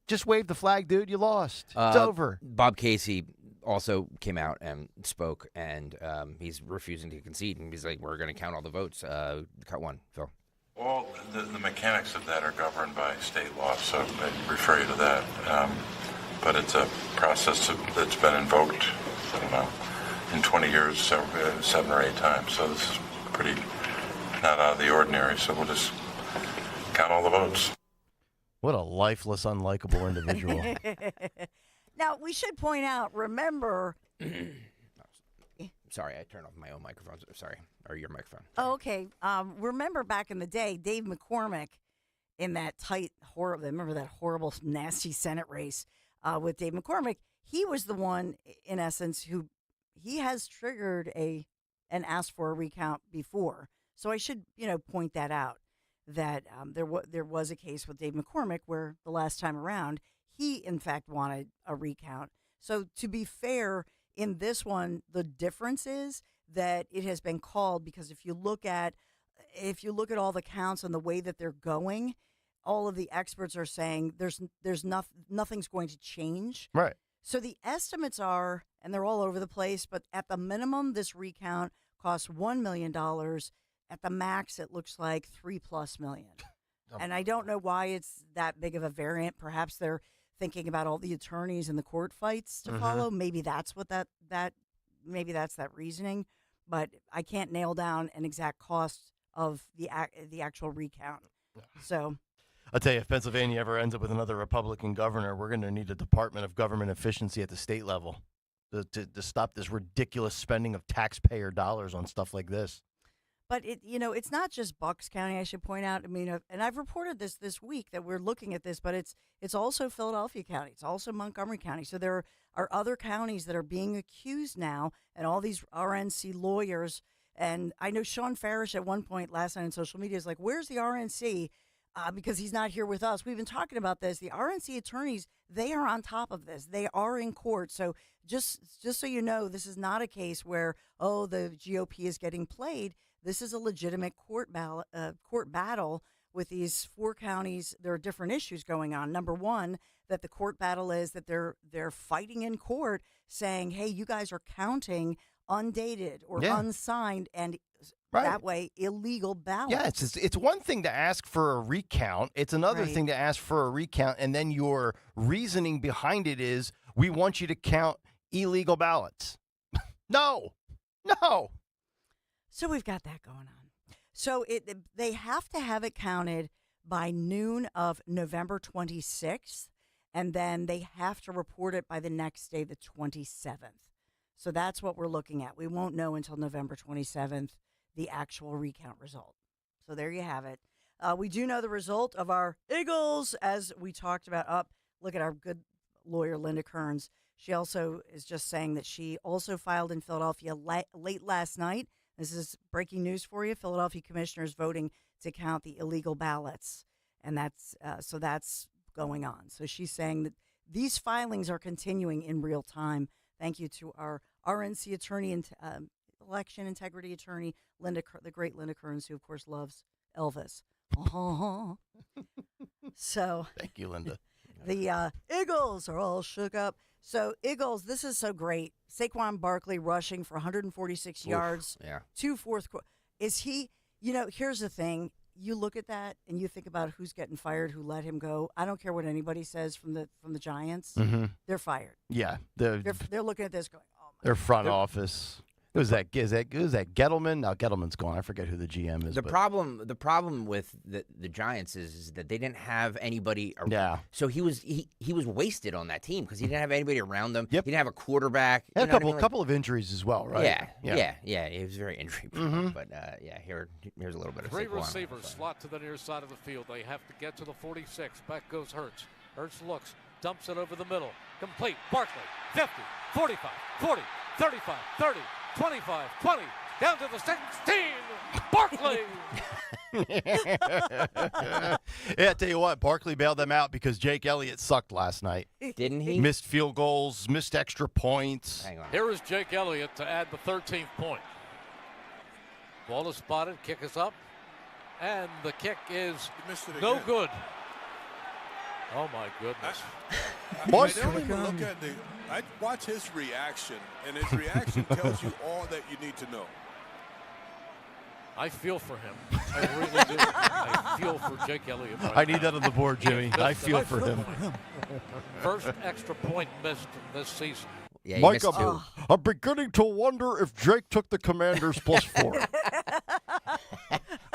Just wave the flag, dude. You lost. It's over. Bob Casey also came out and spoke, and he's refusing to concede, and he's like, "We're going to count all the votes." Cut one, Phil. All the mechanics of that are governed by state law, so I refer you to that. But it's a process that's been invoked, I don't know, in 20 years, 7 or 8 times. So this is pretty not out of the ordinary. So we'll just count all the votes. What a lifeless, unlikable individual. Now, we should point out, remember... Sorry, I turned off my own microphone. Sorry, or your microphone. Oh, okay. Remember back in the day, Dave McCormick in that remember that horrible, nasty Senate race with Dave McCormick? He was the one, in essence, he has triggered and asked for a recount before. So I should, point that out, that there was a case with Dave McCormick where the last time around, he, in fact, wanted a recount. So to be fair, in this one, the difference is that it has been called because if you look at all the counts and the way that they're going, all of the experts are saying nothing's going to change. Right. So the estimates are, and they're all over the place, but at the minimum, this recount costs $1 million. At the max, it looks like $3+ million. And I don't know why it's that big of a variant. Perhaps they're thinking about all the attorneys and the court fights to follow. Maybe that's what maybe that's that reasoning. But I can't nail down an exact cost of the actual recount. So I'll tell you, if Pennsylvania ever ends up with another Republican governor, we're going to need a Department of Government Efficiency at the state level to stop this ridiculous spending of taxpayer dollars on stuff like this. But it's not just Bucks County, I should point out. I mean, and I've reported this week that we're looking at this, but it's also Philadelphia County. It's also Montgomery County. So there are other counties that are being accused now, and all these RNC lawyers. And I know Sean Farish at one point last night on social media is like, "Where's the RNC?" Because he's not here with us. We've been talking about this. The RNC attorneys, they are on top of this. They are in court. So just so you know, this is not a case where, the GOP is getting played. This is a legitimate court battle with these 4 counties. There are different issues going on. Number one, that the court battle is that they're fighting in court saying, hey, you guys are counting undated or unsigned and that way illegal ballots. Yeah, it's one thing to ask for a recount. It's another thing to ask for a recount, and then your reasoning behind it is, we want you to count illegal ballots. No. So we've got that going on. So they have to have it counted by noon of November 26th, and then they have to report it by the next day, the 27th. So that's what we're looking at. We won't know until November 27th the actual recount result. So there you have it. We do know the result of our Eagles, as we talked about. Look at our good lawyer, Linda Kearns. She also is just saying that she also filed in Philadelphia late last night. This is breaking news for you. Philadelphia commissioners voting to count the illegal ballots. And that's going on. So she's saying that these filings are continuing in real time. Thank you to our RNC attorney and election integrity attorney, the great Linda Kearns, who, of course, loves Elvis. So thank you, Linda. The Eagles are all shook up. So, Eagles, this is so great. Saquon Barkley rushing for 146 yards. Yeah. 2 fourth quarter. Is he, here's the thing. You look at that and you think about who's getting fired, who let him go. I don't care what anybody says from the Giants. Mm-hmm. They're fired. Yeah. They're looking at this going, oh my Their front God. office. Who's that Gettleman? No, Gettleman's gone. I forget who the GM is. The problem with the Giants is that they didn't have anybody around. Yeah. So he was wasted on that team because he didn't have anybody around him. Yep. He didn't have a quarterback. He had a couple of injuries as well, right? Yeah. He was very injury prone. But here's a little bit of 3 Saquon. receivers slot to the near side of the field. They have to get to the 46. Back goes Hurts. Hurts looks, dumps it over the middle. Complete. Barkley. 50, 45, 40, 35, 30. 25, 20, down to the 16, Barkley. Yeah, I tell you what, Barkley bailed them out because Jake Elliott sucked last night. Didn't he? Missed field goals, missed extra points. Hang on. Here is Jake Elliott to add the 13th point. Ball is spotted, kick is up, and the kick is no good. Oh, my goodness. I don't even look at I watch his reaction, and his reaction tells you all that you need to know. I feel for him. I really do. I feel for Jake Elliott. I need that on the board, Jimmy. I feel for him. First extra point missed this season. Yeah, Mike, I'm beginning to wonder if Jake took the Commanders +4.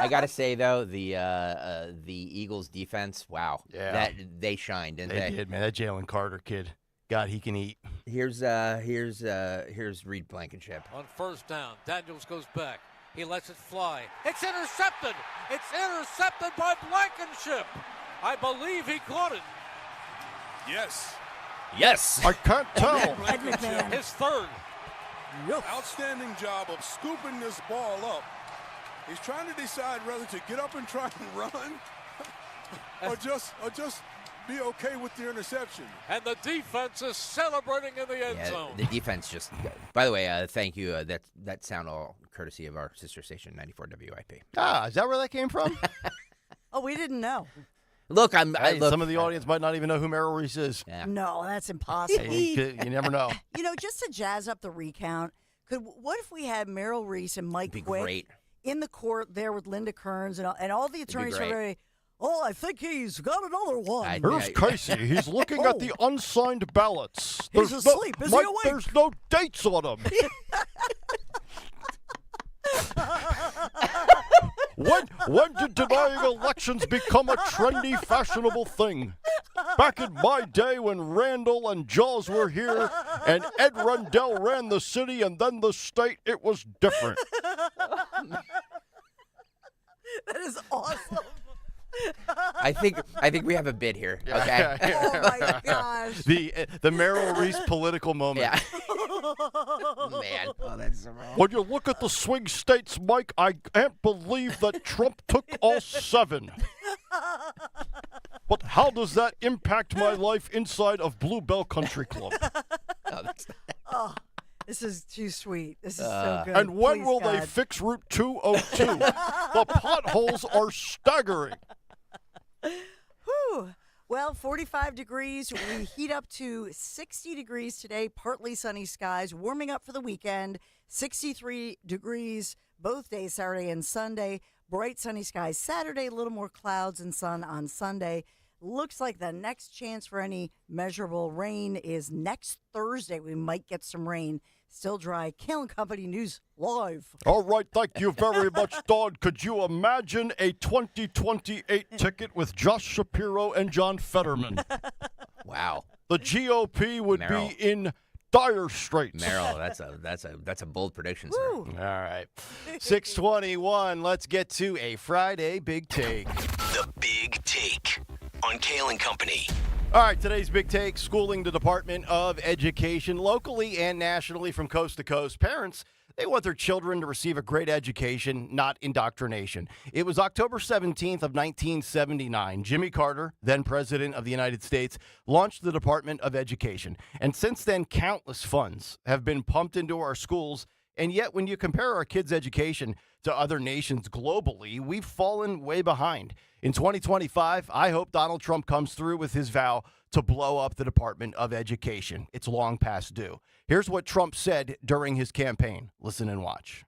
I gotta say though, the Eagles defense, wow, Yeah. that they shined, didn't They they? did, man. That Jalen Carter kid, God, he can eat. Here's Reed Blankenship. On first down, Daniels goes back. He lets it fly. It's intercepted. It's intercepted by Blankenship. I believe he caught it. Yes. Yes. I can't tell. His third. Outstanding job of scooping this ball up. He's trying to decide whether to get up and try and run or just be okay with the interception. And the defense is celebrating in the end zone. The defense just. By the way, thank you. That sound all courtesy of our sister station, 94 WIP. Ah, is that where that came from? Oh, we didn't know. Look, Hey, some of the audience might not even know who Merrill Reese is. Yeah. No, that's impossible. You never know. You know, just to jazz up the recount, what if we had Merrill Reese and Mike Be Quick great. in the court there with Linda Kearns and all the attorneys are great. very, I think he's got another one. Here's Casey. He's looking at the unsigned ballots. He's asleep. Is he Mike, awake? There's no dates on them. When did denying elections become a trendy, fashionable thing? Back in my day when Randall and Jaws were here and Ed Rundell ran the city and then the state, it was different. That is awesome. I think we have a bid here. Okay. Oh my gosh. The Merrill Reese political moment. Yeah. Man. Oh, that's so wrong. When you look at the swing states, Mike, I can't believe that Trump took all 7. But how does that impact my life inside of Bluebell Country Club? Oh, this is too sweet. This is so good. And when Please, will God. they fix Route 202? The potholes are staggering. Whew. Well, 45 degrees. We heat up to 60 degrees today. Partly sunny skies. Warming up for the weekend. 63 degrees both days, Saturday and Sunday. Bright sunny skies Saturday. A little more clouds and sun on Sunday. Looks like the next chance for any measurable rain is next Thursday. We might get some rain. Still dry. Kayal & Company News live. All right, thank you very much, Dawn. Could you imagine a 2028 ticket with Josh Shapiro and John Fetterman? Wow. The GOP would Merrill. be in dire straits. Merrill, that's a bold prediction, sir. Woo. All right. 6:21. Let's get to a Friday Big Take. The Big Take on Kayal & Company. All right, today's Big Take, schooling the Department of Education, locally and nationally from coast to coast. Parents, they want their children to receive a great education, not indoctrination. It was October 17th of 1979. Jimmy Carter, then President of the United States, launched the Department of Education. And since then, countless funds have been pumped into our schools. And yet, when you compare our kids' education to other nations globally, we've fallen way behind. In 2025, I hope Donald Trump comes through with his vow to blow up the Department of Education. It's long past due. Here's what Trump said during his campaign. Listen and watch.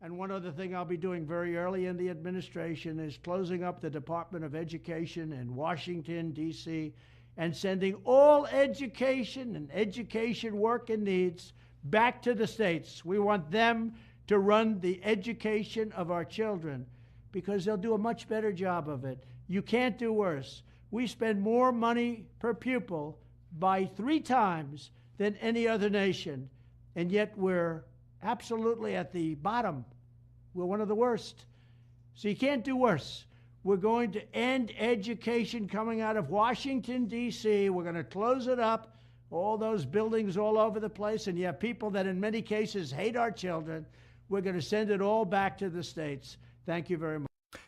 And one other thing I'll be doing very early in the administration is closing up the Department of Education in Washington, D.C., and sending all education and education work and needs back to the states. We want them to run the education of our children because they'll do a much better job of it. You can't do worse. We spend more money per pupil by 3 times than any other nation, and yet we're absolutely at the bottom. We're one of the worst. So you can't do worse. We're going to end education coming out of Washington, D.C. We're going to close it up, all those buildings all over the place, and you have people that in many cases hate our children. We're going to send it all back to the states. Thank you very much.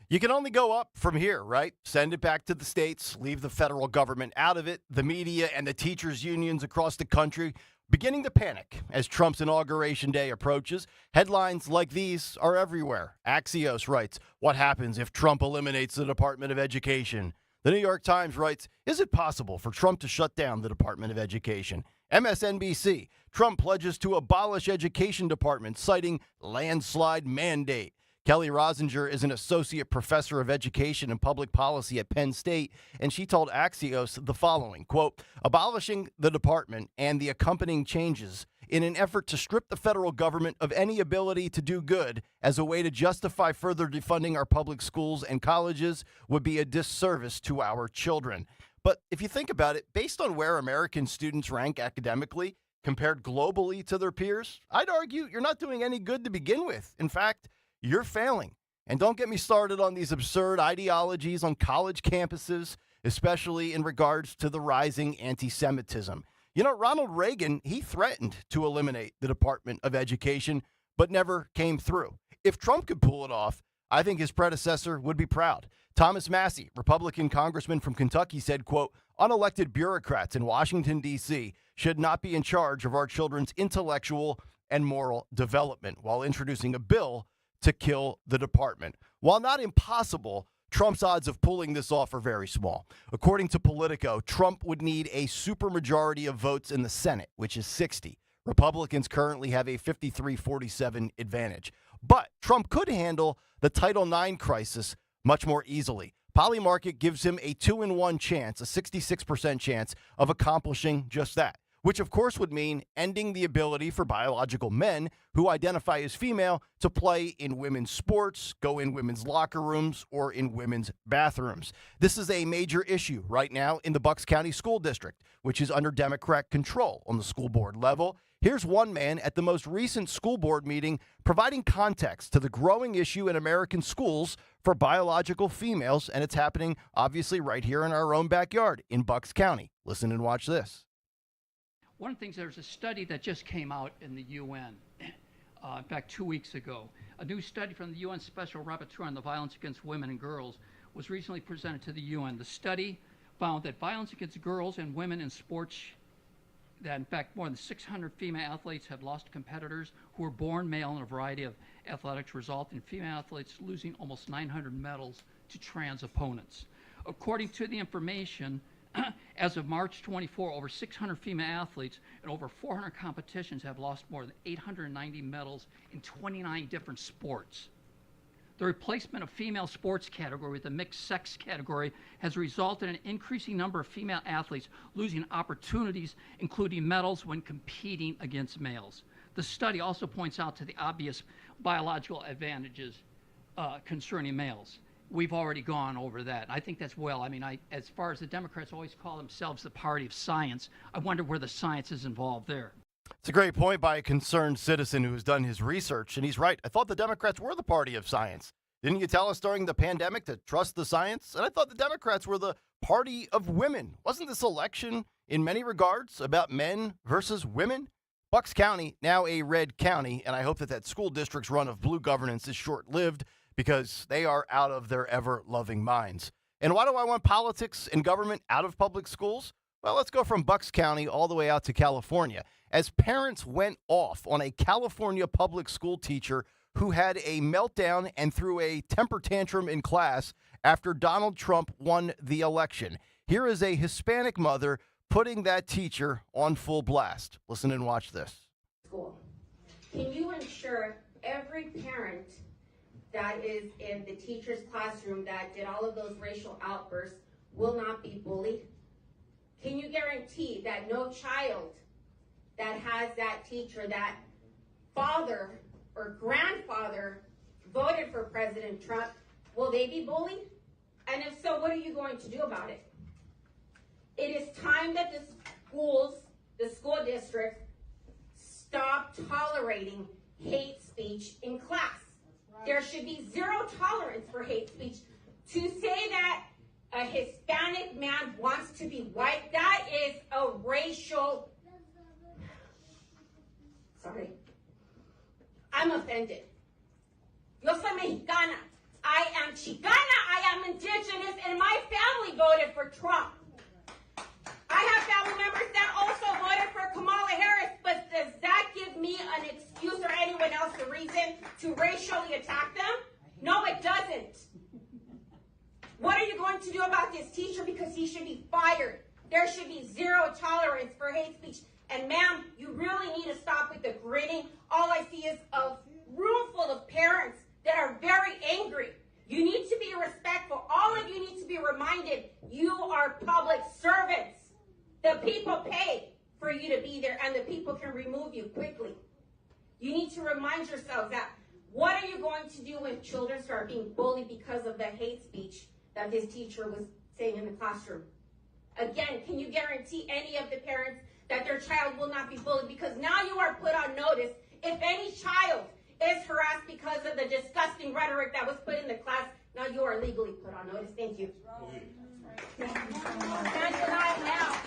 You can only go up from here, right? Send it back to the states, leave the federal government out of it. The media and the teachers' unions across the country beginning to panic as Trump's inauguration day approaches. Headlines like these are everywhere. Axios writes, what happens if Trump eliminates the Department of Education? The New York Times writes, is it possible for Trump to shut down the Department of Education? MSNBC, Trump pledges to abolish education departments, citing landslide mandate. Kelly Rosinger is an associate professor of education and public policy at Penn State, and she told Axios the following, quote, abolishing the department and the accompanying changes in an effort to strip the federal government of any ability to do good as a way to justify further defunding our public schools and colleges would be a disservice to our children. But if you think about it, based on where American students rank academically compared globally to their peers, I'd argue you're not doing any good to begin with. In fact, you're failing. And don't get me started on these absurd ideologies on college campuses, especially in regards to the rising anti-Semitism. You know, Ronald Reagan, he threatened to eliminate the Department of Education, but never came through. If Trump could pull it off, I think his predecessor would be proud. Thomas Massey, Republican congressman from Kentucky, said, quote, unelected bureaucrats in Washington, D.C. should not be in charge of our children's intellectual and moral development, while introducing a bill to kill the department. While not impossible, Trump's odds of pulling this off are very small. According to Politico, Trump would need a supermajority of votes in the Senate, which is 60. Republicans currently have a 53-47 advantage. But Trump could handle the Title IX crisis much more easily. Polymarket gives him a 2-in-1 chance, a 66% chance of accomplishing just that, which of course would mean ending the ability for biological men who identify as female to play in women's sports, go in women's locker rooms, or in women's bathrooms. This is a major issue right now in the Bucks County School District, which is under Democrat control on the school board level. Here's one man at the most recent school board meeting providing context to the growing issue in American schools for biological females, and it's happening obviously right here in our own backyard in Bucks County. Listen and watch this. One of the things, there's a study that just came out in the UN, in fact, 2 weeks ago. A new study from the UN Special Rapporteur on the Violence Against Women and Girls was recently presented to the UN. The study found that violence against girls and women in sports, that in fact more than 600 female athletes have lost competitors who were born male in a variety of athletics, result in female athletes losing almost 900 medals to trans opponents. According to the information, as of March 24, over 600 female athletes in over 400 competitions have lost more than 890 medals in 29 different sports. The replacement of female sports category with the mixed sex category has resulted in an increasing number of female athletes losing opportunities, including medals, when competing against males. The study also points out to the obvious biological advantages concerning males. We've already gone over that. I think that's well. I mean, as far as the Democrats always call themselves the party of science, I wonder where the science is involved there. It's a great point by a concerned citizen who's done his research, and he's right. I thought the Democrats were the party of science. Didn't you tell us during the pandemic to trust the science? And I thought the Democrats were the party of women. Wasn't this election, in many regards, about men versus women? Bucks County, now a red county, and I hope that that school district's run of blue governance is short-lived, because they are out of their ever-loving minds. And why do I want politics and government out of public schools? Well, let's go from Bucks County all the way out to California, as parents went off on a California public school teacher who had a meltdown and threw a temper tantrum in class after Donald Trump won the election. Here is a Hispanic mother putting that teacher on full blast. Listen and watch this. School. Can you ensure every parent that is in the teacher's classroom that did all of those racial outbursts will not be bullied? Can you guarantee that no child that has that teacher, that father or grandfather voted for President Trump, will they be bullied? And if so, what are you going to do about it? It is time that the schools, the school districts, stop tolerating hate speech in class. There should be zero tolerance for hate speech. To say that a Hispanic man wants to be white, that is a racial... Sorry. I'm offended. Yo soy mexicana. I am Chicana. I am indigenous, and my family voted for Trump. I have family members that also voted for Kamala Harris, but does that give me an excuse or anyone else a reason to racially attack them? No, it doesn't. What are you going to do about this teacher? Because he should be fired. There should be zero tolerance for hate speech. And ma'am, you really need to stop with the grinning. All I see is a room full of parents that are very angry. You need to be respectful. All of you need to be reminded you are public servants. The people pay for you to be there, and the people can remove you quickly. You need to remind yourselves that what are you going to do when children start being bullied because of the hate speech that this teacher was saying in the classroom? Again, can you guarantee any of the parents that their child will not be bullied? Because now you are put on notice. If any child is harassed because of the disgusting rhetoric that was put in the class, now you are legally put on notice. Thank you. Can't deny it now.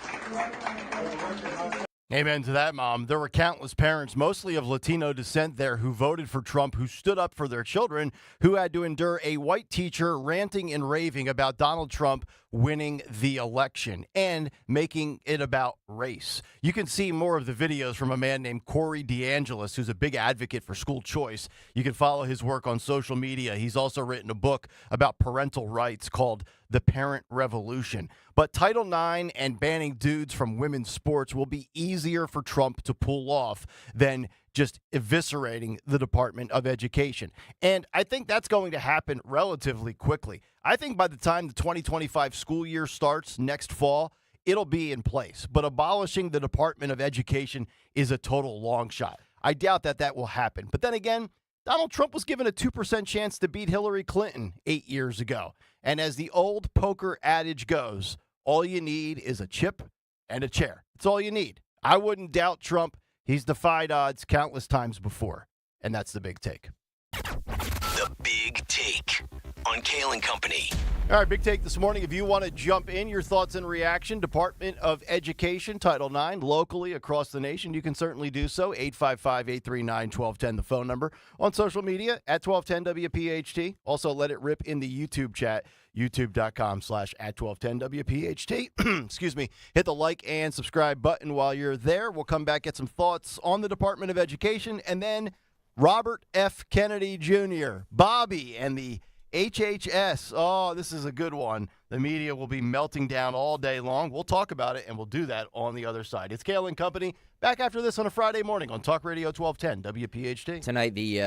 Amen to that, Mom. There were countless parents, mostly of Latino descent there, who voted for Trump, who stood up for their children, who had to endure a white teacher ranting and raving about Donald Trump winning the election and making it about race. You can see more of the videos from a man named Corey DeAngelis, who's a big advocate for school choice. You can follow his work on social media. He's also written a book about parental rights called The Parent Revolution. But Title IX and banning dudes from women's sports will be easier for Trump to pull off than just eviscerating the Department of Education. And I think that's going to happen relatively quickly. I think by the time the 2025 school year starts next fall, it'll be in place. But abolishing the Department of Education is a total long shot. I doubt that will happen. But then again, Donald Trump was given a 2% chance to beat Hillary Clinton 8 years ago. And as the old poker adage goes, all you need is a chip and a chair. That's all you need. I wouldn't doubt Trump. He's defied odds countless times before. And that's the big take. The Big Take on Kayal and Company. All right, big take this morning. If you want to jump in, your thoughts and reaction, Department of Education, Title IX, locally across the nation, you can certainly do so. 855-839-1210, the phone number. On social media, at 1210 WPHT. Also, let it rip in the YouTube chat, youtube.com/@1210 WPHT. Excuse me. Hit the like and subscribe button while you're there. We'll come back, get some thoughts on the Department of Education, and then Robert F. Kennedy Jr., Bobby, and the HHS. Oh, this is a good one. The media will be melting down all day long. We'll talk about it, and we'll do that on the other side. It's Kayal and Company. Back after this on a Friday morning on Talk Radio 1210 WPHT. Tonight, the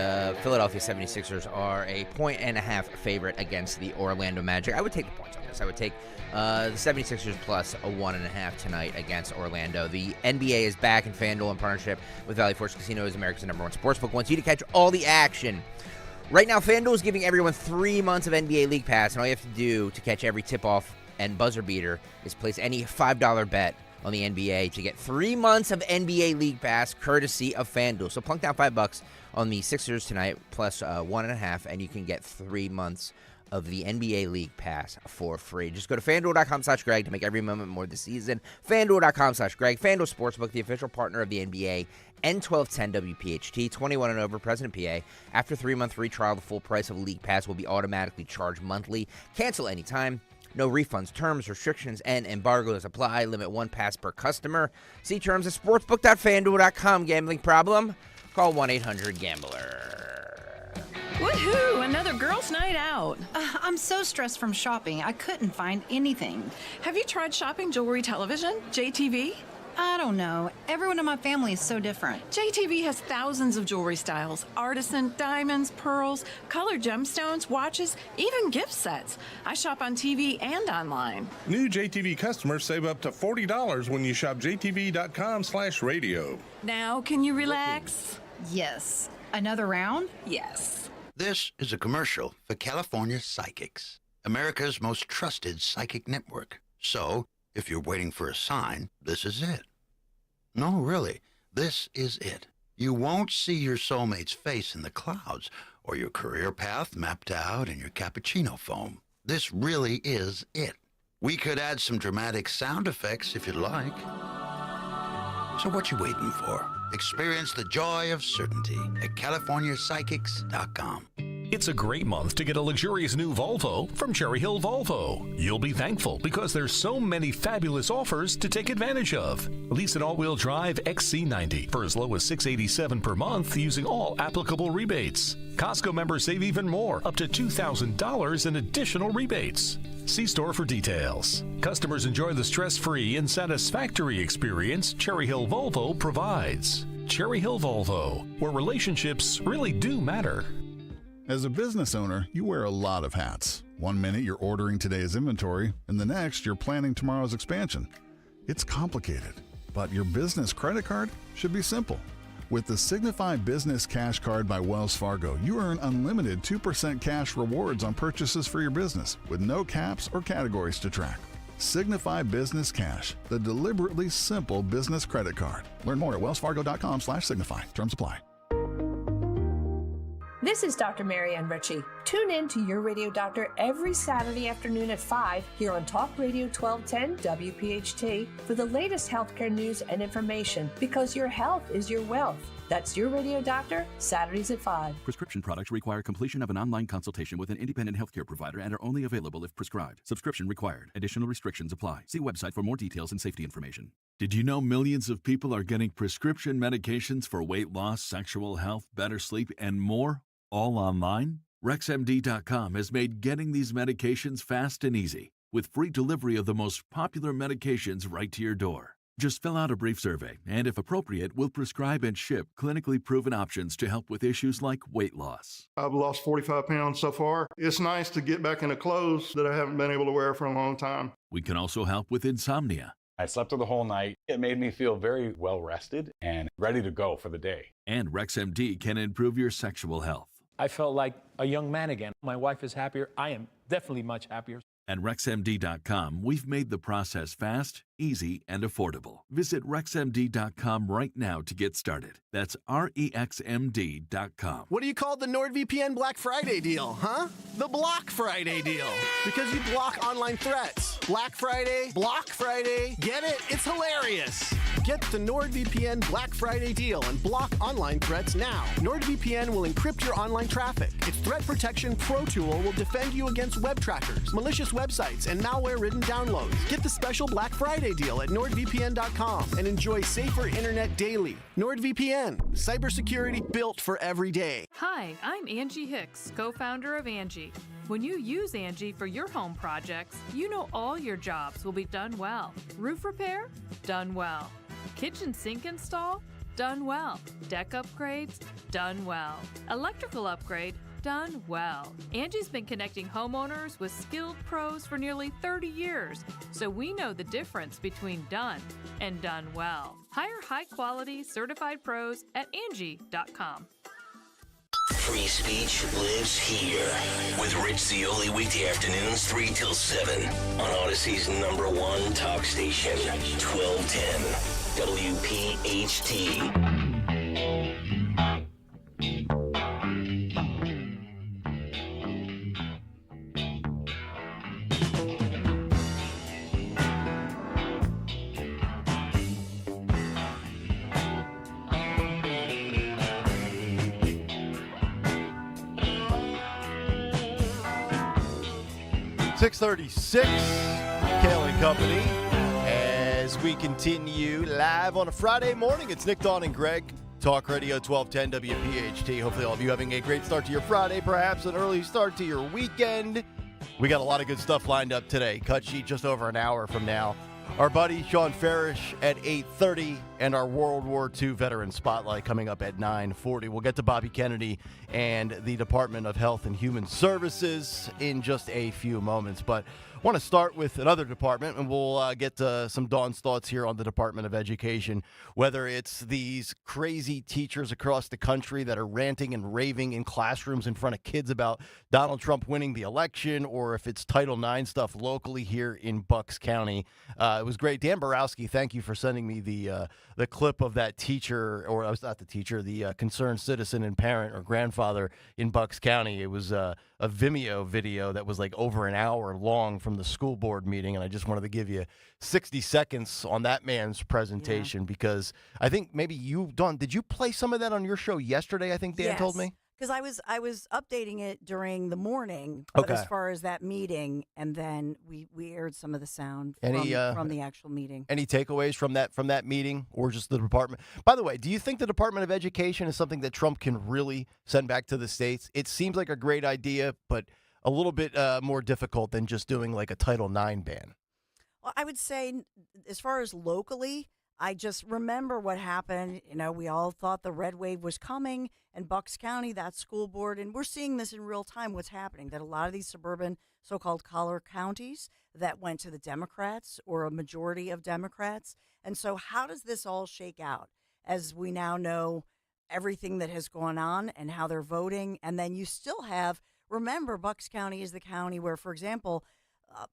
Philadelphia 76ers are a 1.5 favorite against the Orlando Magic. I would take the points on this. I would take the 76ers plus a 1.5 tonight against Orlando. The NBA is back in FanDuel in partnership with Valley Forge Casinos, America's #1 sportsbook. Wants you to catch all the action. Right now, FanDuel is giving everyone 3 months of NBA League Pass, and all you have to do to catch every tip-off and buzzer beater is place any $5 bet on the NBA to get 3 months of NBA League Pass courtesy of FanDuel. So plunk down $5 on the Sixers tonight plus 1.5, and you can get 3 months of the NBA League Pass for free. Just go to FanDuel.com/Greg to make every moment more this season. FanDuel.com/Greg. FanDuel Sportsbook, the official partner of the NBA and 1210 WPHT. 21 and over, present in PA. After 3-month free trial, the full price of League Pass will be automatically charged monthly. Cancel anytime. No refunds, terms, restrictions, and embargoes apply. Limit 1 pass per customer. See terms at sportsbook.fanduel.com. Gambling problem? Call 1-800-GAMBLER. Woohoo! Another girls' night out. I'm so stressed from shopping, I couldn't find anything. Have you tried shopping jewelry television? JTV? I don't know. Everyone in my family is so different. JTV has thousands of jewelry styles. Artisan, diamonds, pearls, colored gemstones, watches, even gift sets. I shop on TV and online. New JTV customers save up to $40 when you shop jtv.com/radio. Now, can you relax? Yes. Another round? Yes. This is a commercial for California Psychics, America's most trusted psychic network. So, if you're waiting for a sign, this is it. No, really, this is it. You won't see your soulmate's face in the clouds or your career path mapped out in your cappuccino foam. This really is it. We could add some dramatic sound effects if you'd like. So what you waiting for? Experience the joy of certainty at CaliforniaPsychics.com. It's a great month to get a luxurious new Volvo from Cherry Hill Volvo. You'll be thankful because there's so many fabulous offers to take advantage of. Lease an all-wheel drive XC90 for as low as $687 per month using all applicable rebates. Costco members save even more, up to $2,000 in additional rebates. See store for details. Customers enjoy the stress-free and satisfactory experience Cherry Hill Volvo provides. Cherry Hill Volvo, where relationships really do matter. As a business owner, you wear a lot of hats. One minute you're ordering today's inventory, and the next you're planning tomorrow's expansion. It's complicated, But your business credit card should be simple. With the Signify Business Cash Card by Wells Fargo, you earn unlimited 2% cash rewards on purchases for your business with no caps or categories to track. Signify Business Cash, the deliberately simple business credit card. Learn more at wellsfargo.com/signify. Terms apply. This is Dr. Marianne Ritchie. Tune in to Your Radio Doctor every Saturday afternoon at 5 here on Talk Radio 1210 WPHT for the latest healthcare news and information, because your health is your wealth. That's Your Radio Doctor, Saturdays at 5. Prescription products require completion of an online consultation with an independent healthcare provider and are only available if prescribed. Subscription required. Additional restrictions apply. See website for more details and safety information. Did you know millions of people are getting prescription medications for weight loss, sexual health, better sleep, and more, all online? RexMD.com has made getting these medications fast and easy, with free delivery of the most popular medications right to your door. Just fill out a brief survey, and if appropriate, we'll prescribe and ship clinically proven options to help with issues like weight loss. I've lost 45 pounds so far. It's nice to get back into clothes that I haven't been able to wear for a long time. We can also help with insomnia. I slept through the whole night. It made me feel very well rested and ready to go for the day. And RexMD can improve your sexual health. I felt like a young man again. My wife is happier. I am definitely much happier. At RexMD.com, we've made the process fast, easy, and affordable. Visit RexMD.com right now to get started. That's REXMD.com. What do you call the NordVPN Black Friday deal, huh? The Block Friday deal. Because you block online threats. Black Friday, Block Friday. Get it? It's hilarious. Get the NordVPN Black Friday deal and block online threats now. NordVPN will encrypt your online traffic. Its Threat Protection Pro tool will defend you against web trackers, malicious websites, and malware-ridden downloads. Get the special Black Friday deal at NordVPN.com and enjoy safer internet daily. NordVPN, cybersecurity built for every day. Hi, I'm Angie Hicks, co-founder of Angie. When you use Angie for your home projects, you know all your jobs will be done well. Roof repair? Done well. Kitchen sink install? Done well. Deck upgrades? Done well. Electrical upgrade? Done well. Angie's been connecting homeowners with skilled pros for nearly 30 years, so we know the difference between done and done well. Hire high-quality, certified pros at Angie.com. Free speech lives here with Rich Zioli weekday afternoons 3 till 7 on Odyssey's #1 talk station, 1210 WPHT. 6:36, Kayal and Company, as we continue live on a Friday morning. It's Nick, Dawn, and Greg. Talk Radio 1210 WPHT. Hopefully all of you having a great start to your Friday, perhaps an early start to your weekend. We got a lot of good stuff lined up today. Cut sheet just over an hour from now. Our buddy Sean Farish at 8:30, and our World War II veteran spotlight coming up at 9:40. We'll get to Bobby Kennedy and the Department of Health and Human Services in just a few moments. But I want to start with another department, and we'll get to some Dawn's thoughts here on the Department of Education, whether it's these crazy teachers across the country that are ranting and raving in classrooms in front of kids about Donald Trump winning the election, or if it's Title IX stuff locally here in Bucks County. It was great. Dan Borowski, thank you for sending me the clip of that teacher, or I was not the teacher, the concerned citizen and parent or grandfather in Bucks County. It was a Vimeo video that was like over an hour long from the school board meeting, and I just wanted to give you 60 seconds on that man's presentation because I think maybe you, Dawn, did you play some of that on your show yesterday? I think Dan told me. Because I was updating it during the morning, but as far as that meeting, and then we aired some of the sound from the actual meeting. Any takeaways from that meeting, or just the department? By the way, do you think the Department of Education is something that Trump can really send back to the states? It seems like a great idea, but a little bit more difficult than just doing like a Title IX ban. Well, I would say, as far as locally, I just remember what happened. You know, we all thought the red wave was coming, and Bucks County, that school board, and we're seeing this in real time, what's happening, that a lot of these suburban so-called collar counties that went to the Democrats or a majority of Democrats. And so how does this all shake out as we now know everything that has gone on and how they're voting? And then you still have, remember, Bucks County is the county where, for example,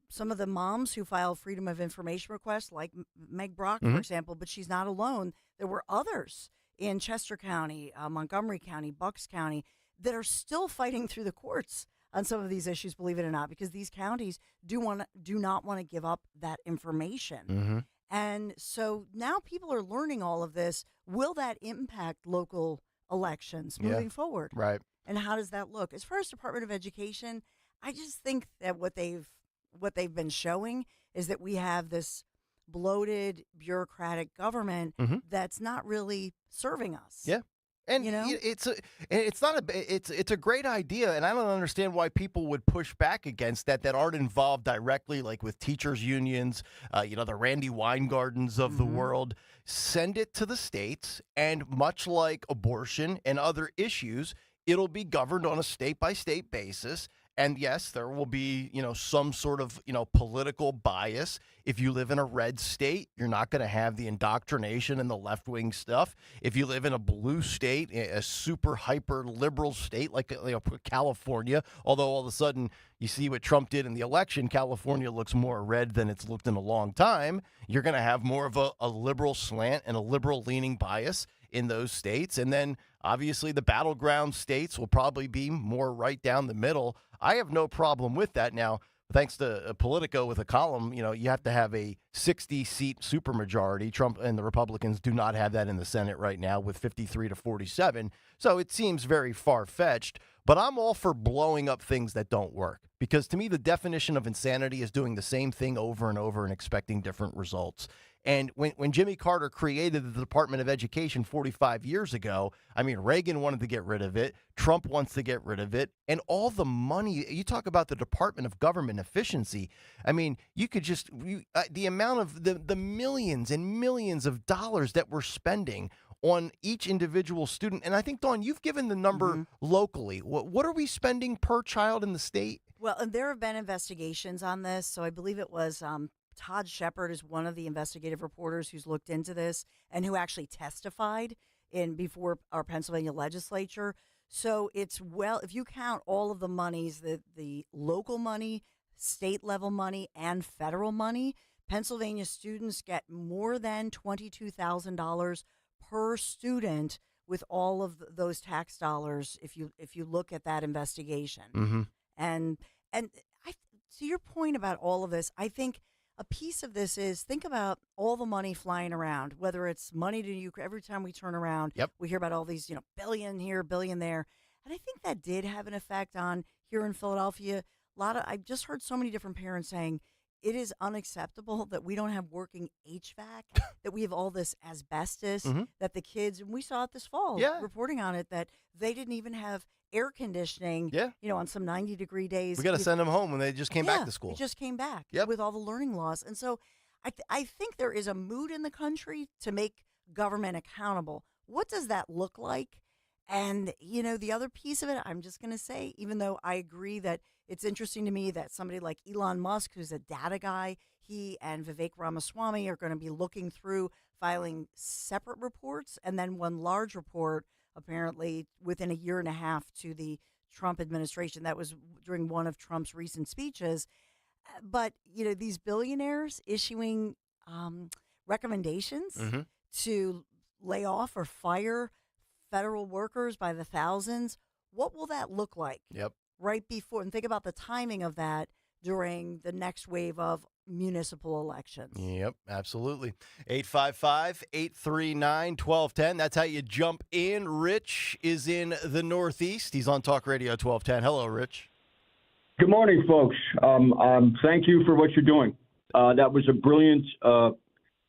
some of the moms who filed Freedom of Information requests, like Meg Brock, for example, but she's not alone. There were others in Chester County, Montgomery County, Bucks County, that are still fighting through the courts on some of these issues, believe it or not, because these counties do not want to give up that information. And so now people are learning all of this. Will that impact local elections moving forward? Right. And how does that look? As far as Department of Education, I just think that what they've been showing is that we have this bloated bureaucratic government that's not really serving us. Yeah. And it's a great idea, and I don't understand why people would push back against that aren't involved directly, like with teachers unions, the Randy Weingardens of the world. Send it to the states, and much like abortion and other issues, it'll be governed on a state-by-state basis. And yes, there will be, some sort of, political bias. If you live in a red state, you're not going to have the indoctrination and the left-wing stuff. If you live in a blue state, a super hyper liberal state like California, although all of a sudden you see what Trump did in the election, California looks more red than it's looked in a long time. You're going to have more of a liberal slant and a liberal leaning bias in those states. And then obviously the battleground states will probably be more right down the middle. I have no problem with that. Now, thanks to Politico with a column, you have to have a 60-seat supermajority. Trump and the Republicans do not have that in the Senate right now with 53 to 47. So it seems very far-fetched. But I'm all for blowing up things that don't work, because to me, the definition of insanity is doing the same thing over and over and expecting different results. And when Jimmy Carter created the Department of Education 45 years ago, I mean, Reagan wanted to get rid of it. Trump wants to get rid of it. And all the money, you talk about the Department of Government Efficiency. I mean, you could just, the amount of the millions and millions of dollars that we're spending on each individual student. And I think, Dawn, you've given the number locally. What are we spending per child in the state? Well, and there have been investigations on this. So I believe it was Todd Shepard is one of the investigative reporters who's looked into this and who actually testified before our Pennsylvania legislature. So it's, if you count all of the monies, the local money, state level money, and federal money, Pennsylvania students get more than $22,000 per student with all of those tax dollars. If you look at that investigation, and to your point about all of this, I think a piece of this is, think about all the money flying around, whether it's money to Ukraine. Every time we turn around, we hear about all these, billion here, billion there. And I think that did have an effect on here in Philadelphia. I've just heard so many different parents saying it is unacceptable that we don't have working HVAC, that we have all this asbestos, that the kids, and we saw it this fall, reporting on it, that they didn't even have air conditioning, on some 90-degree days. We got to send them home when they just came back to school. They just came back with all the learning loss. And so I think there is a mood in the country to make government accountable. What does that look like? And, the other piece of it, I'm just going to say, even though I agree that it's interesting to me that somebody like Elon Musk, who's a data guy, he and Vivek Ramaswamy are going to be looking through filing separate reports, and then one large report apparently within a year and a half to the Trump administration. That was during one of Trump's recent speeches. But, these billionaires issuing recommendations to lay off or fire federal workers by the thousands, what will that look like? Right before, and think about the timing of that during the next wave of municipal elections. Yep, absolutely. 855-839-1210. That's how you jump in. Rich is in the Northeast. He's on Talk Radio 1210. Hello, Rich. Good morning, folks. Thank you for what you're doing. That was a brilliant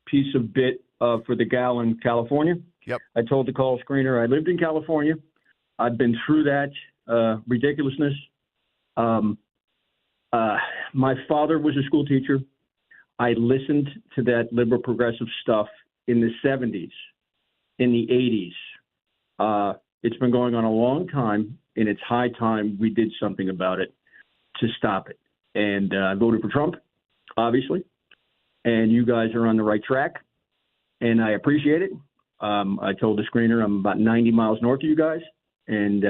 piece of bit for the gal in California. Yep. I told the call screener I lived in California. I've been through that ridiculousness. My father was a school teacher. I listened to that liberal progressive stuff in the 70s, in the 80s. It's been going on a long time, and it's high time we did something about it to stop it. And I voted for Trump, obviously, and you guys are on the right track, and I appreciate it. I told the screener I'm about 90 miles north of you guys, and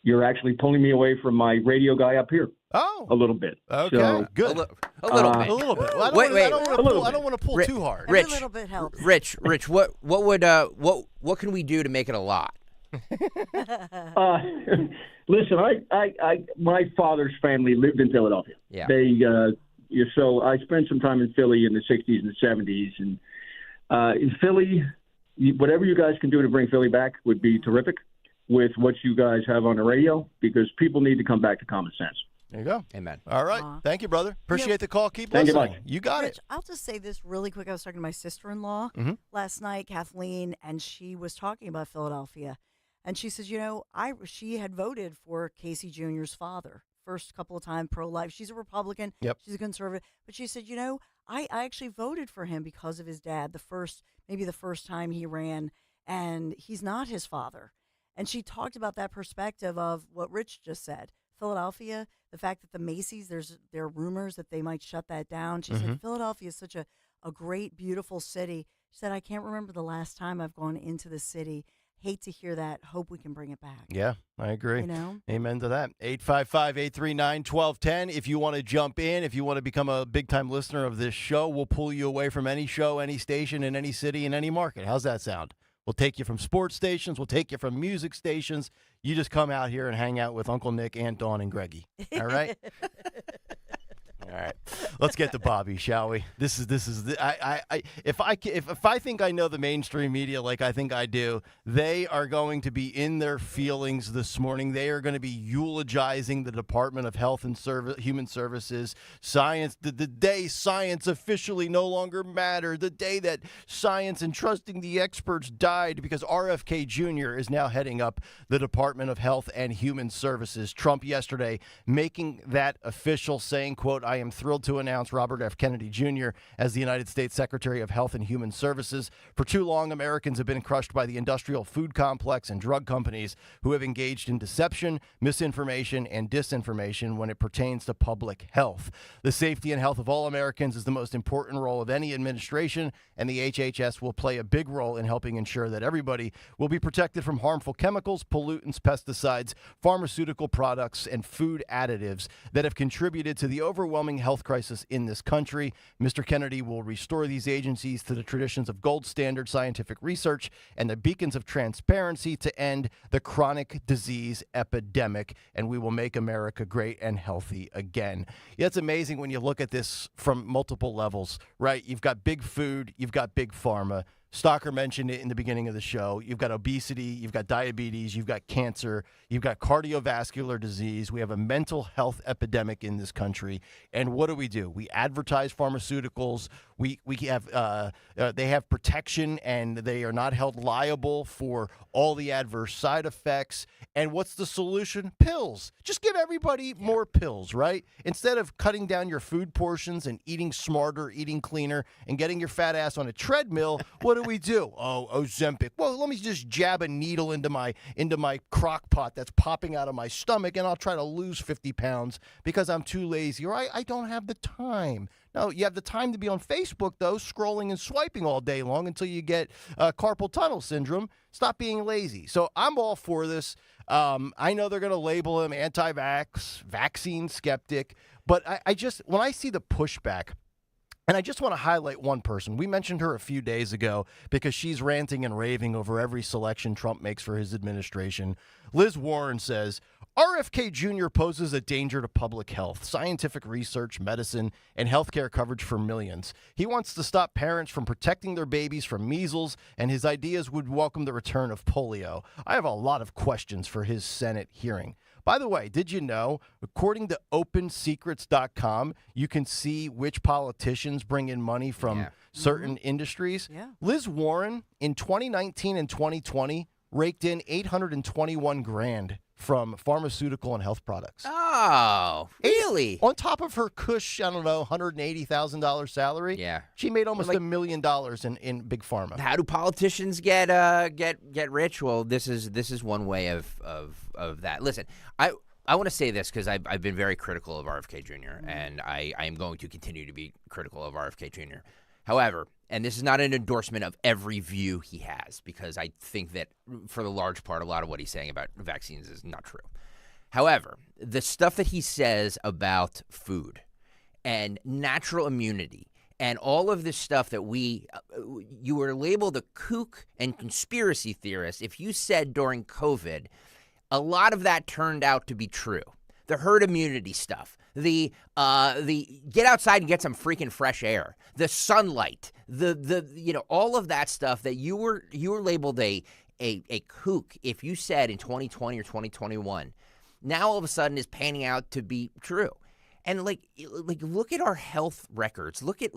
you're actually pulling me away from my radio guy up here. Oh, a little bit. Okay, so, good. A little bit. A little bit. Well, Wait. I don't want to pull too hard. Rich, a little bit helps. Rich, what what can we do to make it a lot? Listen, my father's family lived in Philadelphia. Yeah. So I spent some time in Philly in the 60s and the 70s, and in Philly, whatever you guys can do to bring Philly back would be terrific with what you guys have on the radio, because people need to come back to common sense. There you go. Amen. All right. Thank you, brother. Appreciate the call. Keep Thank you listening. much. You got Rich, it. I'll just say this really quick. I was talking to my sister-in-law last night, Kathleen, and she was talking about Philadelphia. And she says, she had voted for Casey Jr.'s father. First couple of times pro-life. She's a Republican. Yep. She's a conservative. But she said, I actually voted for him because of his dad, maybe the first time he ran, and he's not his father. And she talked about that perspective of what Rich just said. Philadelphia, the fact that the Macy's, there are rumors that they might shut that down. She said, Philadelphia is such a great, beautiful city. She said, I can't remember the last time I've gone into the city. Hate to hear that. Hope we can bring it back. Yeah, I agree. Amen to that. 855-839-1210. If you want to jump in, if you want to become a big-time listener of this show, we'll pull you away from any show, any station, in any city, in any market. How's that sound? We'll take you from sports stations. We'll take you from music stations. You just come out here and hang out with Uncle Nick, Aunt Dawn, and Greggy. All right? All right, let's get to Bobby, shall we? If I think I know the mainstream media like I think I do, they are going to be in their feelings this morning. They are going to be eulogizing the Department of Health and Human Services. Science, the day science officially no longer mattered, the day that science and trusting the experts died, because RFK Jr. is now heading up the Department of Health and Human Services. Trump yesterday making that official, saying, quote, I am thrilled to announce Robert F. Kennedy Jr. as the United States Secretary of Health and Human Services. For too long, Americans have been crushed by the industrial food complex and drug companies who have engaged in deception, misinformation, and disinformation when it pertains to public health. The safety and health of all Americans is the most important role of any administration, and the HHS will play a big role in helping ensure that everybody will be protected from harmful chemicals, pollutants, pesticides, pharmaceutical products, and food additives that have contributed to the overwhelming health crisis in this country. Mr. Kennedy will restore these agencies to the traditions of gold standard scientific research and the beacons of transparency to end the chronic disease epidemic, and we will make America great and healthy again. Yeah, it's amazing when you look at this from multiple levels, right? You've got big food, you've got big pharma. Stalker mentioned it in the beginning of the show. You've got obesity, you've got diabetes, you've got cancer, you've got cardiovascular disease. We have a mental health epidemic in this country. And what do? We advertise pharmaceuticals. We have they have protection, and they are not held liable for all the adverse side effects. And what's the solution? Pills. Just give everybody more pills, right? Instead of cutting down your food portions and eating smarter, eating cleaner, and getting your fat ass on a treadmill, what do? Oh, Ozempic. Well, let me just jab a needle into my crock pot that's popping out of my stomach, and I'll try to lose 50 pounds because I'm too lazy, or I don't have the time. No, you have the time to be on Facebook, though, scrolling and swiping all day long until you get carpal tunnel syndrome. Stop being lazy. So I'm all for this. I know they're going to label him anti-vax, vaccine skeptic, but I just, when I see the pushback, and I just want to highlight one person. We mentioned her a few days ago because she's ranting and raving over every selection Trump makes for his administration. Liz Warren says, RFK Jr. poses a danger to public health, scientific research, medicine, and healthcare coverage for millions. He wants to stop parents from protecting their babies from measles, and his ideas would welcome the return of polio. I have a lot of questions for his Senate hearing. By the way, did you know, according to OpenSecrets.com, you can see which politicians bring in money from certain industries? Yeah. Liz Warren, in 2019 and 2020, raked in $821,000 from pharmaceutical and health products. Oh, really? On top of her cush, I don't know, $180,000 salary. Yeah. She made almost $1 million in big pharma. How do politicians get rich? Well, this is one way of that. Listen, I want to say this because I've been very critical of RFK Jr. and I am going to continue to be critical of RFK Jr. However, and this is not an endorsement of every view he has, because I think that for the large part, a lot of what he's saying about vaccines is not true. However, the stuff that he says about food and natural immunity and all of this stuff that you were labeled a kook and conspiracy theorist if you said during COVID, a lot of that turned out to be true. The herd immunity stuff, the get outside and get some freaking fresh air, the sunlight, all of that stuff that you were labeled a kook if you said in 2020 or 2021, now all of a sudden is panning out to be true. And like look at our health records. Look at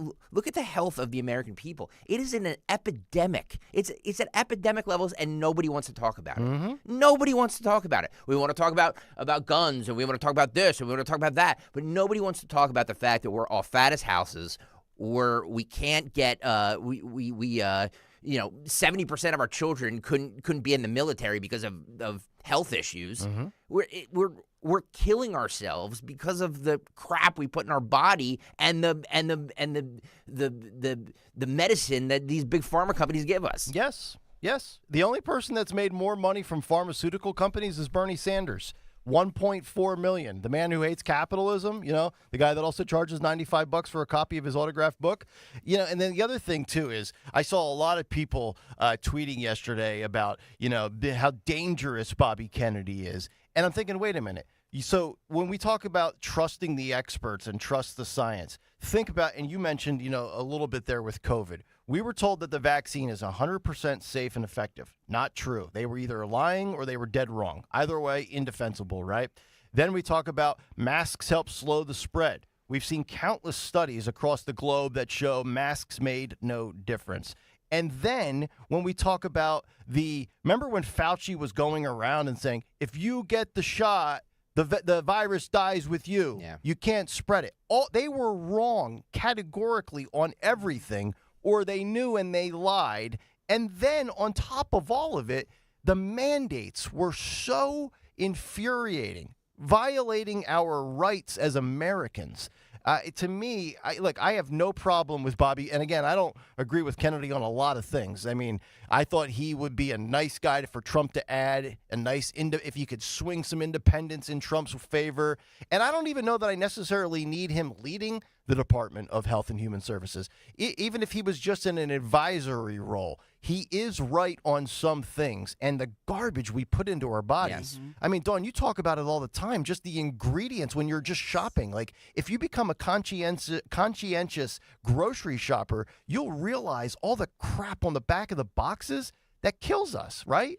the health of the American people. It is in an epidemic. It's at epidemic levels, and nobody wants to talk about it. Mm-hmm. Nobody wants to talk about it. We want to talk about guns, and we want to talk about this, and we want to talk about that, but nobody wants to talk about the fact that we're all fat as houses, where we can't get 70% of our children couldn't be in the military because of health issues. Mm-hmm. We're killing ourselves because of the crap we put in our body and the medicine that these big pharma companies give us. Yes. The only person that's made more money from pharmaceutical companies is Bernie Sanders. $1.4 million. The man who hates capitalism, the guy that also charges $95 for a copy of his autographed book. And then the other thing, too, is I saw a lot of people tweeting yesterday about, how dangerous Bobby Kennedy is. And I'm thinking, wait a minute. So when we talk about trusting the experts and trust the science, think about, and you mentioned, a little bit there with COVID. We were told that the vaccine is 100% safe and effective. Not true. They were either lying or they were dead wrong. Either way, indefensible, right? Then we talk about masks help slow the spread. We've seen countless studies across the globe that show masks made no difference. And then when we talk about remember when Fauci was going around and saying, if you get the shot, the virus dies with you. Yeah. You can't spread it. They were wrong categorically on everything, or they knew and they lied. And then on top of all of it, the mandates were so infuriating, violating our rights as Americans. To me, I have no problem with Bobby. And again, I don't agree with Kennedy on a lot of things. I mean, I thought he would be a nice guy for Trump to add, if you could swing some independents in Trump's favor. And I don't even know that I necessarily need him leading the Department of Health and Human Services. Even if he was just in an advisory role, he is right on some things. And the garbage we put into our bodies. Yes. I mean, Dawn, you talk about it all the time, just the ingredients when you're just shopping. Like, if you become a conscientious grocery shopper, you'll realize all the crap on the back of the boxes that kills us, right?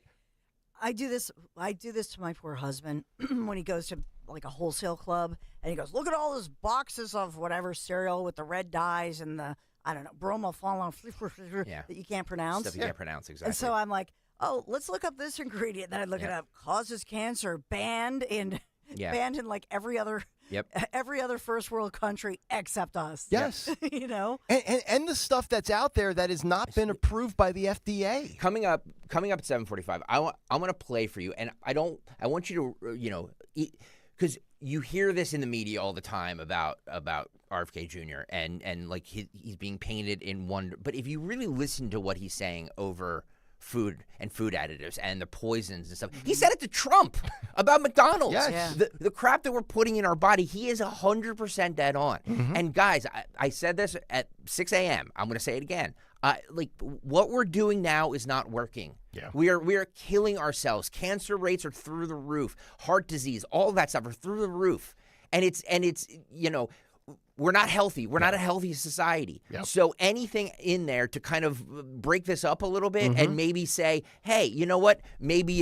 I do this to my poor husband when he goes to like a wholesale club and he goes, look at all those boxes of whatever cereal with the red dyes and the, I don't know, bromophenol that you can't pronounce. Stuff you can't pronounce, exactly. And so I'm like, oh, let's look up this ingredient. Then I look it up. Causes cancer, banned in like every other first world country except us. Yes. And the stuff that's out there that has not been approved by the FDA. Coming up at 7:45, I want to play for you, and I want you to, because you hear this in the media all the time about RFK Jr. and like he's being painted in one, but if you really listen to what he's saying over food and food additives and the poisons and stuff. He said it to Trump about McDonald's. Yes. Yeah. The crap that we're putting in our body, he is 100% dead on. Mm-hmm. And guys, I said this at 6 a.m. I'm going to say it again. Like what we're doing now is not working. Yeah. We are killing ourselves. Cancer rates are through the roof. Heart disease, all that stuff are through the roof. And it's we're not healthy. We're not a healthy society. Yep. So anything in there to kind of break this up a little bit and maybe say, hey, you know what? Maybe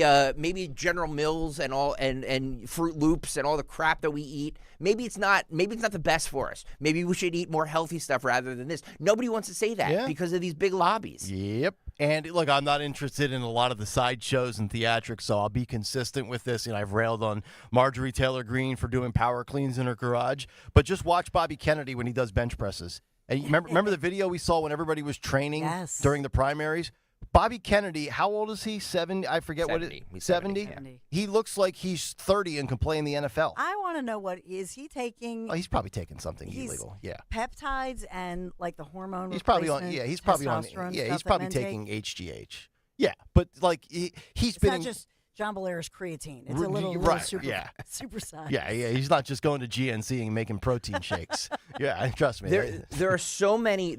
General Mills and all and Fruit Loops and all the crap that we eat, maybe it's not the best for us. Maybe we should eat more healthy stuff rather than this. Nobody wants to say that because of these big lobbies. Yep. And look, I'm not interested in a lot of the sideshows and theatrics, so I'll be consistent with this. And I've railed on Marjorie Taylor Greene for doing power cleans in her garage, but just watch Bobby Kennedy when he does bench presses. And you remember the video we saw when everybody was training during the primaries? Bobby Kennedy, how old is he? 70? I forget 70. what it He's 70? 70. He looks like he's 30 and can play in the NFL. I want to know what is he taking? Oh, he's probably taking something illegal. Yeah. Peptides and like the hormone. He's probably on. replacement, Yeah, he's probably on. testosterone Yeah, stuff he's that probably men taking take. HGH. Yeah, but like he's It's been not just John Bolera's creatine. It's a little right. super, Yeah. super size. Yeah, he's not just going to GNC and making protein shakes. Yeah, trust me. There are so many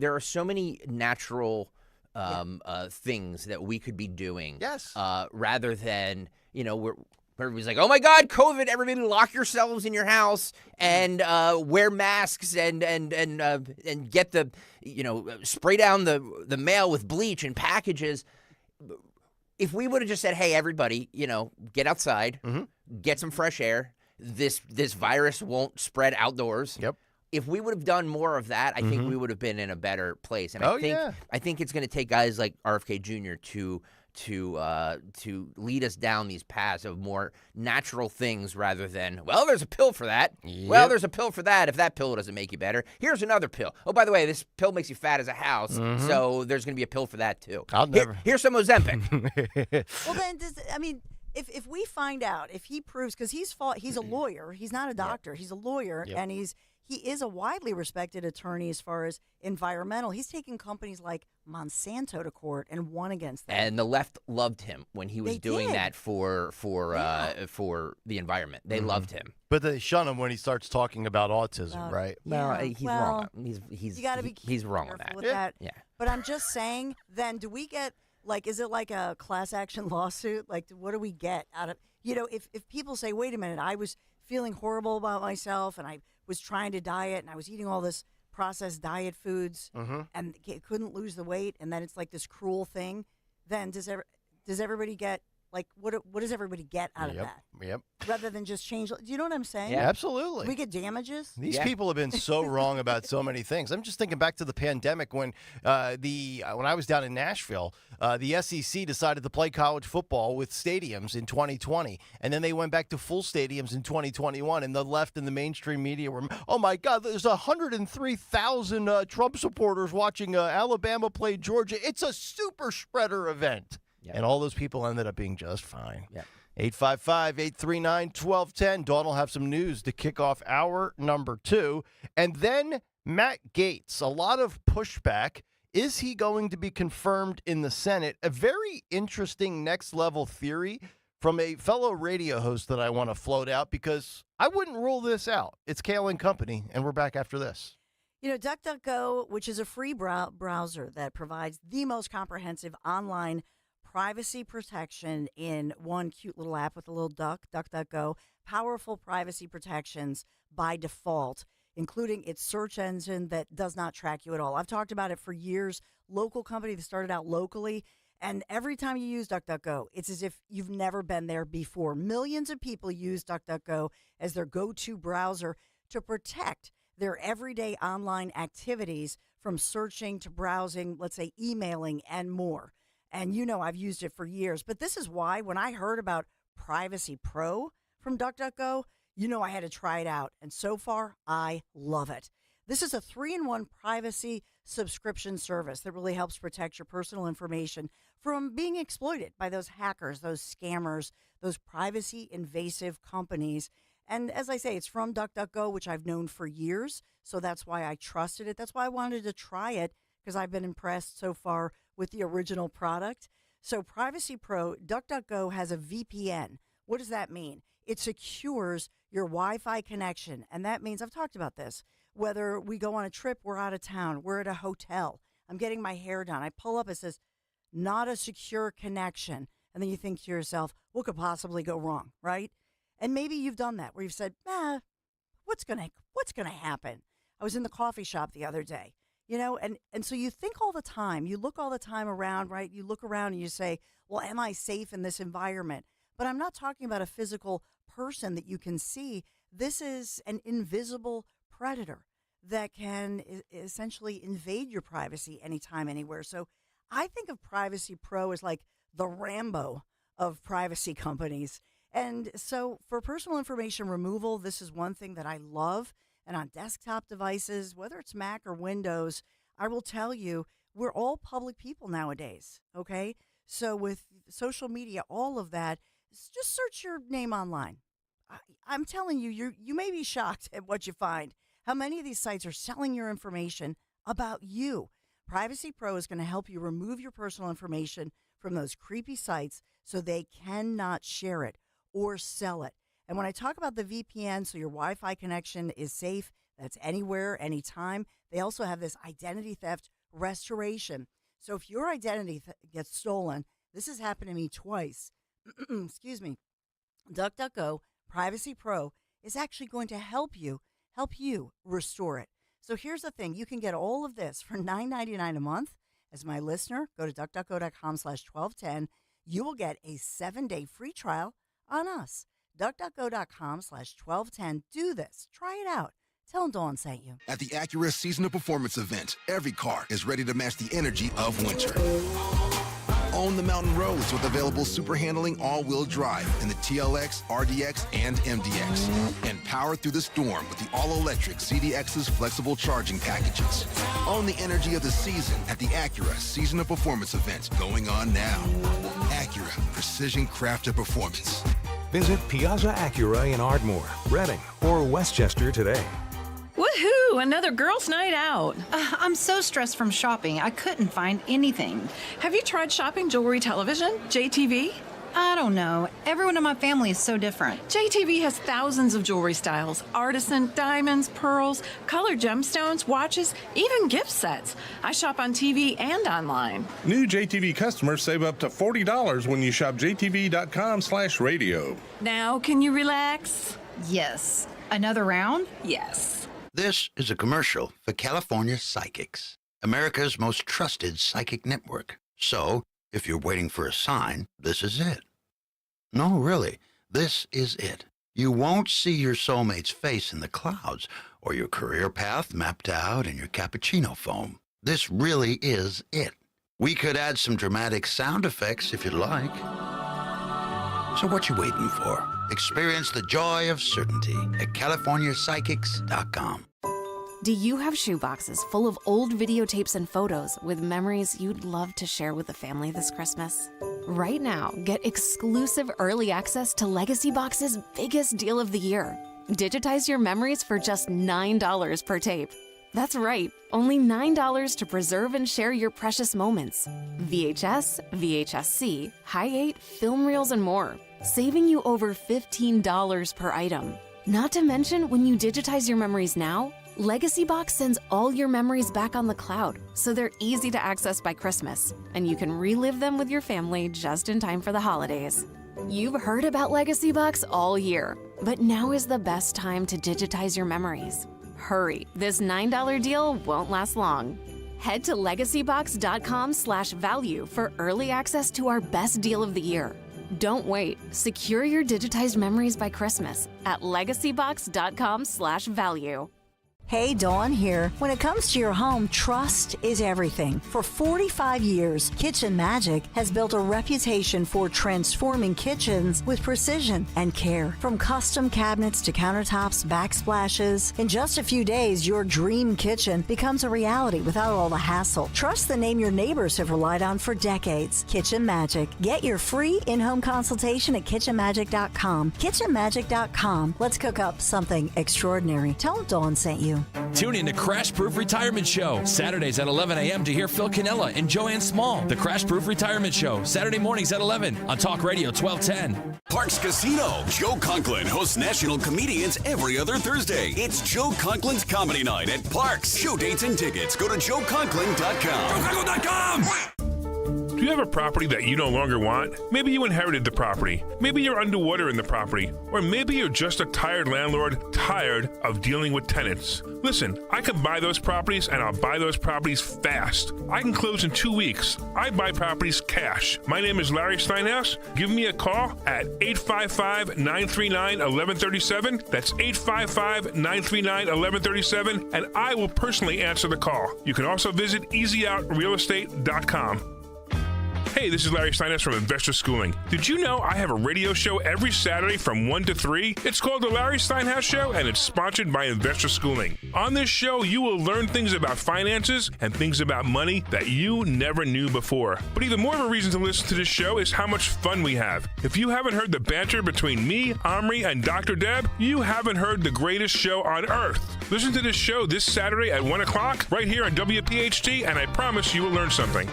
natural things that we could be doing. Yes. Rather than, everybody's like, oh my God, COVID, everybody lock yourselves in your house and wear masks and get the, spray down the mail with bleach and packages. If we would have just said, hey, everybody, get outside, get some fresh air. This virus won't spread outdoors. Yep. If we would have done more of that, I think we would have been in a better place. And I think it's going to take guys like RFK Jr. to lead us down these paths of more natural things rather than, well, there's a pill for that. Yep. Well, there's a pill for that. If that pill doesn't make you better, here's another pill. Oh, by the way, this pill makes you fat as a house, so there's going to be a pill for that too. Here's some Ozempic. Well, then, if we find out, if he proves, because he's a lawyer, he's not a doctor, he's a lawyer, and he is a widely respected attorney as far as environmental. He's taken companies like Monsanto to court and won against them. And the left loved him when he was doing that for the environment. They loved him. But they shun him when he starts talking about autism, right? No, he's wrong. He's you got to be he's wrong on careful that. with that. Yeah. But I'm just saying, then do we get, like, is it like a class action lawsuit? Like, what do we get out of, if people say, wait a minute, I was feeling horrible about myself and I was trying to diet and I was eating all this processed diet foods and couldn't lose the weight, and then it's like this cruel thing, then does everybody get, like, what does everybody get out of that? Yep. Rather than just change. Do you know what I'm saying? Yeah, absolutely. We get damages. These people have been so wrong about so many things. I'm just thinking back to the pandemic when when I was down in Nashville, the SEC decided to play college football with stadiums in 2020, and then they went back to full stadiums in 2021. And the left and the mainstream media were, oh my God, there's 103,000 Trump supporters watching Alabama play Georgia. It's a super spreader event. Yep. And all those people ended up being just fine. Yeah. 855-839-1210. Dawn will have some news to kick off hour number 2. And then Matt Gaetz, a lot of pushback. Is he going to be confirmed in the Senate? A very interesting next level theory from a fellow radio host that I want to float out because I wouldn't rule this out. It's Kayal and Company, and we're back after this. DuckDuckGo, which is a free browser that provides the most comprehensive online privacy protection in one cute little app with a little duck, DuckDuckGo, powerful privacy protections by default, including its search engine that does not track you at all. I've talked about it for years. Local company that started out locally, and every time you use DuckDuckGo, it's as if you've never been there before. Millions of people use DuckDuckGo as their go-to browser to protect their everyday online activities from searching to browsing, let's say emailing, and more. And I've used it for years. But this is why when I heard about Privacy Pro from DuckDuckGo, I had to try it out. And so far, I love it. This is a 3-in-1 privacy subscription service that really helps protect your personal information from being exploited by those hackers, those scammers, those privacy invasive companies. And as I say, it's from DuckDuckGo, which I've known for years. So that's why I trusted it. That's why I wanted to try it, because I've been impressed so far with the original product. So Privacy Pro, DuckDuckGo has a VPN. What does that mean? It secures your Wi-Fi connection. And that means, I've talked about this, whether we go on a trip, we're out of town, we're at a hotel, I'm getting my hair done, I pull up, it says, not a secure connection. And then you think to yourself, what could possibly go wrong, right? And maybe you've done that, where you've said, what's gonna happen? I was in the coffee shop the other day. And so you think all the time, you look all the time around, right? You look around and you say, well, am I safe in this environment? But I'm not talking about a physical person that you can see. This is an invisible predator that can essentially invade your privacy anytime, anywhere. So I think of Privacy Pro as like the Rambo of privacy companies. And so for personal information removal, this is one thing that I love. And on desktop devices, whether it's Mac or Windows, I will tell you, we're all public people nowadays, okay? So with social media, all of that, just search your name online. I'm telling you, you may be shocked at what you find. How many of these sites are selling your information about you? Privacy Pro is going to help you remove your personal information from those creepy sites so they cannot share it or sell it. And when I talk about the VPN, so your Wi-Fi connection is safe, that's anywhere, anytime, they also have this identity theft restoration. So if your identity gets stolen, this has happened to me twice. Excuse me. DuckDuckGo Privacy Pro is actually going to help you restore it. So here's the thing. You can get all of this for $9.99 a month. As my listener, go to duckduckgo.com/1210. You will get a 7-day free trial on us. duckduckgo.com/1210. Do this. Try it out. Tell them Dawn sent you. At the Acura Season of Performance event, every car is ready to match the energy of winter. Own the mountain roads with available super handling all-wheel drive in the TLX, RDX, and MDX. And power through the storm with the all-electric ZDX's flexible charging packages. Own the energy of the season at the Acura Season of Performance event going on now. Acura, precision crafted performance. Visit Piazza Acura in Ardmore, Reading, or Westchester today. Woohoo! Another girls' night out. I'm so stressed from shopping, I couldn't find anything. Have you tried shopping jewelry television? JTV? I don't know. Everyone in my family is so different. JTV has thousands of jewelry styles. Artisan, diamonds, pearls, colored gemstones, watches, even gift sets. I shop on TV and online. New JTV customers save up to $40 when you shop jtv.com/radio. Now, can you relax? Yes. Another round? Yes. This is a commercial for California Psychics, America's most trusted psychic network. So, if you're waiting for a sign, this is it. No, really, this is it. You won't see your soulmate's face in the clouds or your career path mapped out in your cappuccino foam. This really is it. We could add some dramatic sound effects if you'd like. So what you waiting for? Experience the joy of certainty at CaliforniaPsychics.com. Do you have shoeboxes full of old videotapes and photos with memories you'd love to share with the family this Christmas? Right now, get exclusive early access to Legacy Box's biggest deal of the year. Digitize your memories for just $9 per tape. That's right, only $9 to preserve and share your precious moments. VHS, VHS-C, Hi8, film reels, and more, saving you over $15 per item. Not to mention, when you digitize your memories now, Legacy Box sends all your memories back on the cloud, so they're easy to access by Christmas, and you can relive them with your family just in time for the holidays. You've heard about Legacy Box all year, but now is the best time to digitize your memories. Hurry, this $9 deal won't last long. Head to legacybox.com/value for early access to our best deal of the year. Don't wait. Secure your digitized memories by Christmas at legacybox.com/value. Hey, Dawn here. When it comes to your home, trust is everything. For 45 years, Kitchen Magic has built a reputation for transforming kitchens with precision and care. From custom cabinets to countertops, backsplashes, in just a few days, your dream kitchen becomes a reality without all the hassle. Trust the name your neighbors have relied on for decades. Kitchen Magic. Get your free in-home consultation at kitchenmagic.com. Kitchenmagic.com. Let's cook up something extraordinary. Tell them Dawn sent you. Tune in to Crash Proof Retirement Show, Saturdays at 11 a.m. to hear Phil Cannella and Joanne Small. The Crash Proof Retirement Show, Saturday mornings at 11 on Talk Radio 1210. Parks Casino. Joe Conklin hosts national comedians every other Thursday. It's Joe Conklin's Comedy Night at Parks. Show dates and tickets. Go to joeconklin.com. JoeConklin.com! Do you have a property that you no longer want? Maybe you inherited the property. Maybe you're underwater in the property. Or maybe you're just a tired landlord, tired of dealing with tenants. Listen, I can buy those properties, and I'll buy those properties fast. I can close in 2 weeks. I buy properties cash. My name is Larry Steinhaus. Give me a call at 855-939-1137. That's 855-939-1137, and I will personally answer the call. You can also visit easyoutrealestate.com. Hey, this is Larry Steiners from Investor Schooling. Did you know I have a radio show every Saturday from 1 to 3? It's called The Larry Steinhouse Show, and it's sponsored by Investor Schooling. On this show, you will learn things about finances and things about money that you never knew before. But even more of a reason to listen to this show is how much fun we have. If you haven't heard the banter between me, Omri, and Dr. Deb, you haven't heard the greatest show on earth. Listen to this show this Saturday at 1 o'clock right here on WPHT, and I promise you will learn something.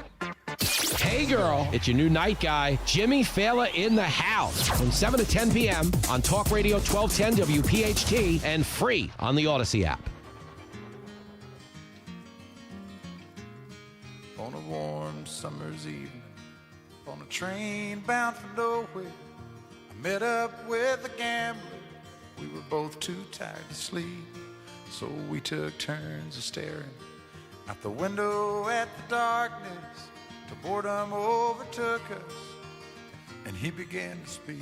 Hey girl, it's your new night guy, Jimmy Fallon in the house from 7 to 10 p.m. on Talk Radio 1210 WPHT and free on the Odyssey app. On a warm summer's evening, on a train bound for nowhere, I met up with a gambler. We were both too tired to sleep, so we took turns of staring out the window at the darkness. The boredom overtook us, and he began to speak.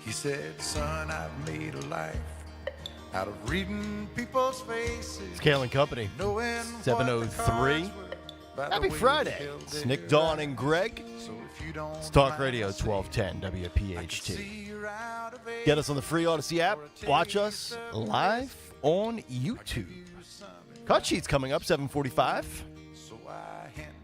He said, son, I've made a life out of reading people's faces. It's Kayal and Company, 7:03. Happy Friday. It's Nick, Dawn, and Greg. It's Talk Radio 1210 WPHT. Get us on the free Odyssey app. Watch us live on YouTube. Cut Sheet's coming up, 7:45.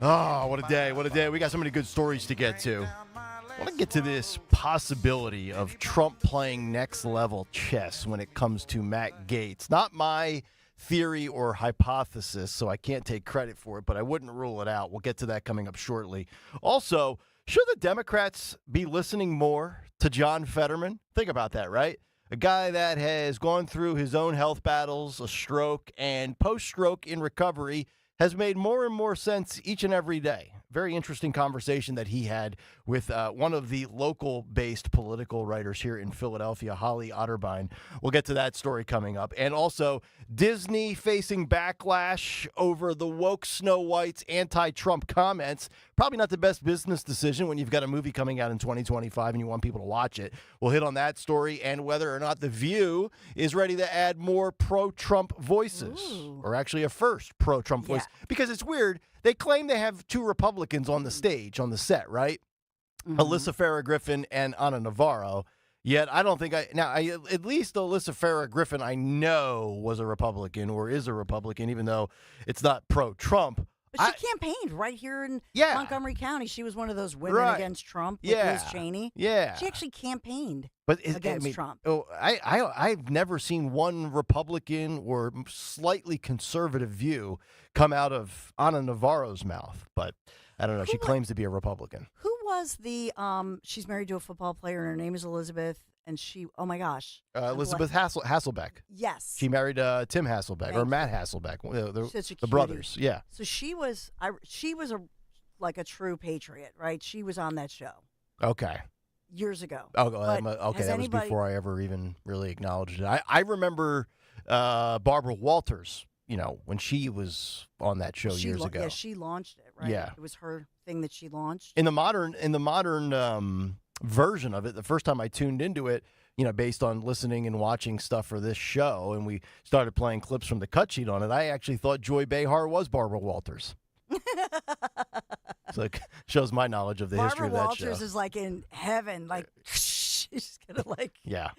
Oh, what a day, what a day. We got so many good stories to get to. I want to get to this possibility of Trump playing next-level chess when it comes to Matt Gaetz. Not my theory or hypothesis, so I can't take credit for it, but I wouldn't rule it out. We'll get to that coming up shortly. Also, should the Democrats be listening more to John Fetterman? Think about that, right? A guy that has gone through his own health battles, a stroke, and post-stroke in recovery has made more and more sense each and every day. Very interesting conversation that he had with one of the local-based political writers here in Philadelphia, Holly Otterbein. We'll get to that story coming up. And also, Disney facing backlash over the woke Snow White's anti-Trump comments. Probably not the best business decision when you've got a movie coming out in 2025 and you want people to watch it. We'll hit on that story and whether or not The View is ready to add more pro-Trump voices. Ooh. Or actually a first pro-Trump voice. Because it's weird. They claim they have two Republicans on the stage, on the set, right? Mm-hmm. Alyssa Farah Griffin and Ana Navarro. Yet I don't think at least Alyssa Farah Griffin I know was a Republican or is a Republican, even though it's not pro-Trump. But she campaigned right here in Montgomery County. She was one of those women against Trump with Liz Cheney. Yeah. She actually campaiged against Trump. Oh, I've never seen one Republican or slightly conservative view come out of Ana Navarro's mouth. But I don't know. She claims to be a Republican. Who was the, she's married to a football player and her name is Elizabeth. And she, oh my gosh. Elizabeth Hasselbeck. Yes. She married Tim Hasselbeck or Matt Hasselbeck, the brothers. Yeah. So she was like a true patriot, right? She was on that show. Okay. Years ago. Oh, okay. That was before I ever even really acknowledged it. I remember Barbara Walters, when she was on that show years ago. Yeah, she launched it, right? Yeah. It was her thing that she launched. In the modern version of it, the first time I tuned into it, based on listening and watching stuff for this show, and we started playing clips from the cut sheet on it, I actually thought Joy Behar was Barbara Walters. So it shows my knowledge of the history of that show. Barbara Walters is like in heaven, like she's gonna like. Yeah.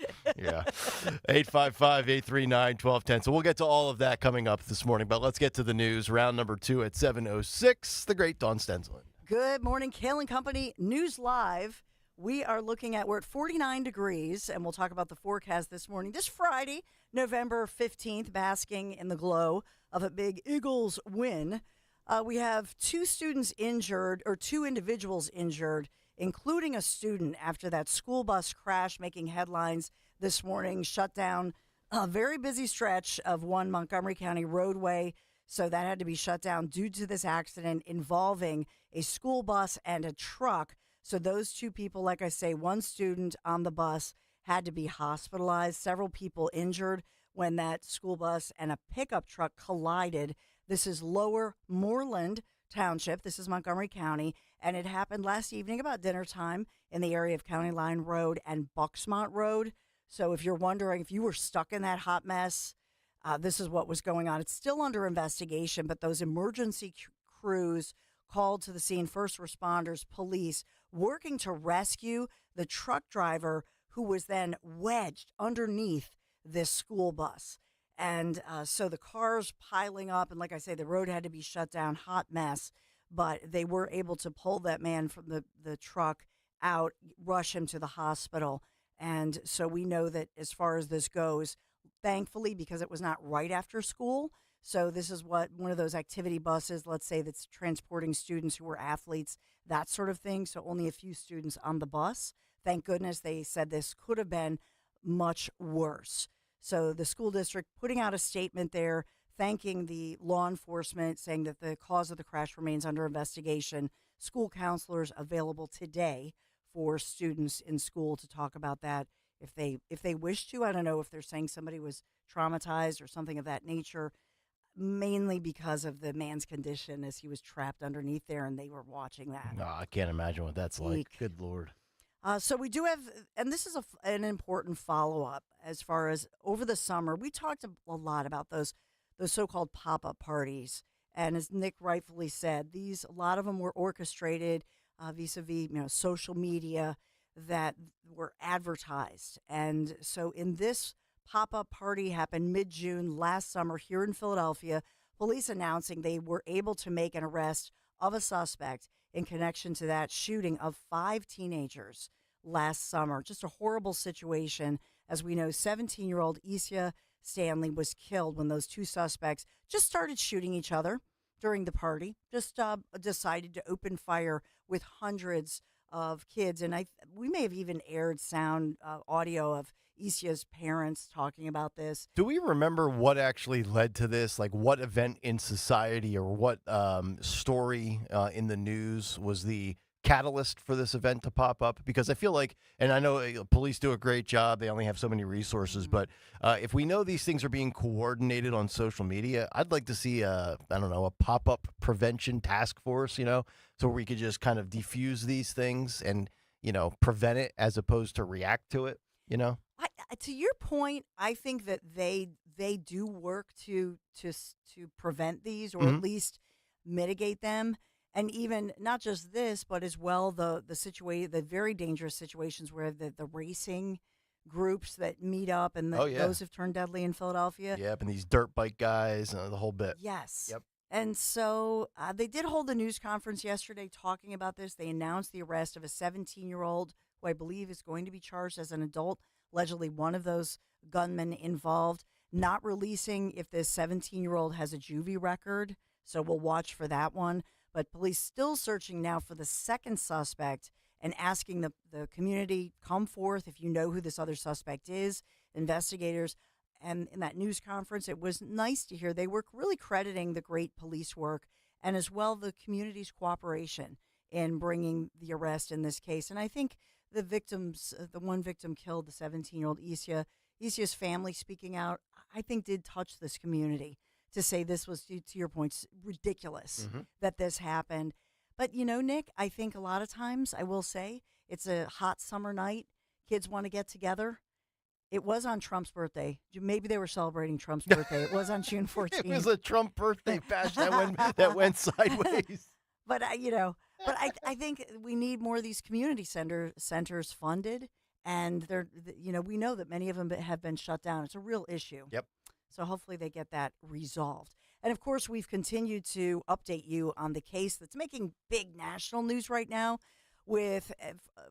855-839-1210. So we'll get to all of that coming up this morning, but let's get to the news. Round number 2 at 7:06. The great Dawn Stensland. Good morning, Kayal and Company News Live. We're at 49 degrees, and we'll talk about the forecast this morning. This Friday, November 15th, basking in the glow of a big Eagles win. We have two individuals injured, including a student after that school bus crash making headlines this morning, shut down a very busy stretch of one Montgomery County roadway. So that had to be shut down due to this accident involving a school bus and a truck. So those two people, like I say, one student on the bus had to be hospitalized. Several people injured when that school bus and a pickup truck collided. This is Lower Moreland Township. This is Montgomery County. And it happened last evening about dinner time in the area of County Line Road and Bucksmont Road. So if you're wondering if you were stuck in that hot mess, this is what was going on. It's still under investigation, but those emergency crews called to the scene, first responders, police, working to rescue the truck driver who was then wedged underneath this school bus. And so the cars piling up, and like I say, the road had to be shut down, hot mess, but they were able to pull that man from the truck out, rush him to the hospital. And so we know that as far as this goes, thankfully, because it was not right after school, so this is what one of those activity buses, let's say, that's transporting students who were athletes, that sort of thing. So only a few students on the bus. Thank goodness they said this could have been much worse. So the school district putting out a statement there, thanking the law enforcement, saying that the cause of the crash remains under investigation. School counselors available today for students in school to talk about that if they wish to. I don't know if they're saying somebody was traumatized or something of that nature, mainly because of the man's condition as he was trapped underneath there and they were watching that. No, I can't imagine what that's like. Good Lord. So we do have, and this is an important follow-up as far as over the summer, we talked a lot about those so-called pop-up parties. And as Nick rightfully said, a lot of them were orchestrated vis-a-vis, social media that were advertised. And so in this pop-up party happened mid-June last summer here in Philadelphia, police announcing they were able to make an arrest of a suspect in connection to that shooting of 5 teenagers last summer. Just a horrible situation. As we know, 17-year-old Isya Stanley was killed when those two suspects just started shooting each other during the party, just decided to open fire with hundreds of kids. And we may have even aired audio of Isya's parents talking about this. Do we remember what actually led to this? Like what event in society or what story in the news was the catalyst for this event to pop up? Because I feel like, and I know police do a great job, they only have so many resources, but if we know these things are being coordinated on social media, I'd like to see a pop-up prevention task force, so we could just kind of defuse these things and, prevent it as opposed to react to it, To your point, I think that they do work to prevent these or at least mitigate them. And even not just this, but as well the very dangerous situations where the racing groups that meet up and those have turned deadly in Philadelphia. Yep, and these dirt bike guys, the whole bit. Yes. Yep. And so they did hold a news conference yesterday talking about this. They announced the arrest of a 17-year-old who I believe is going to be charged as an adult, allegedly one of those gunmen involved, not releasing if this 17-year-old has a juvie record. So we'll watch for that one. But police still searching now for the second suspect and asking the community, come forth if you know who this other suspect is, investigators. And in that news conference, it was nice to hear they were really crediting the great police work and as well the community's cooperation in bringing the arrest in this case. And I think the victims, the one victim killed, the 17-year-old Isya's family speaking out, I think did touch this community to say this was, to your point, ridiculous that this happened. But, Nick, I think a lot of times, I will say, it's a hot summer night. Kids want to get together. It was on Trump's birthday. Maybe they were celebrating Trump's birthday. It was on June 14th. It was a Trump birthday bash that went sideways. But, I think we need more of these community centers funded. And we know that many of them have been shut down. It's a real issue. Yep. So hopefully they get that resolved. And, of course, we've continued to update you on the case that's making big national news right now with,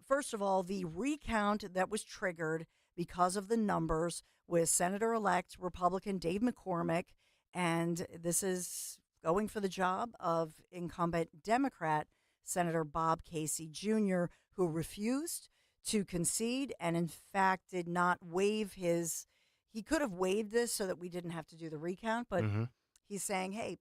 first of all, the recount that was triggered because of the numbers with Senator-elect Republican Dave McCormick. And this is going for the job of incumbent Democrat Senator Bob Casey Jr., who refused to concede and, in fact, did not waive his... He could have waived this so that we didn't have to do the recount, but he's saying, hey,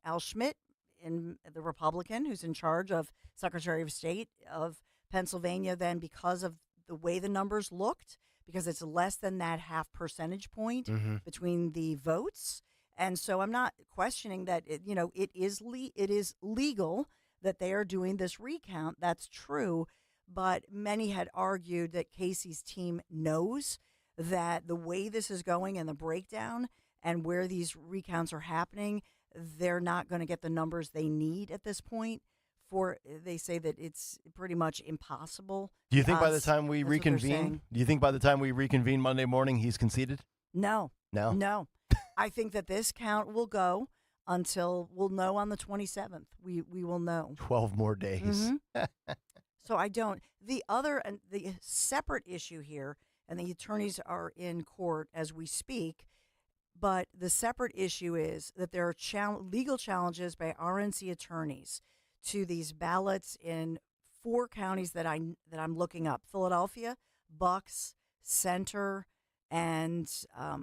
Al Schmidt, the Republican who's in charge of Secretary of State of Pennsylvania, then because of the way the numbers looked, because it's less than that half percentage point between the votes. And so I'm not questioning that, it is legal that they are doing this recount. That's true. But many had argued that Casey's team knows that the way this is going and the breakdown and where these recounts are happening, they're not going to get the numbers they need at this point. They say that it's pretty much impossible. Do you think by the time we reconvene? Do you think by the time we reconvene Monday morning, he's conceded? No. No. No. I think that this count will go until we'll know on the 27th. We will know. 12 more days. Mm-hmm. So I don't. The separate issue here, and the attorneys are in court as we speak, but the separate issue is that there are legal challenges by RNC attorneys to these ballots in 4 counties that I'm looking up: Philadelphia, Bucks, Center, and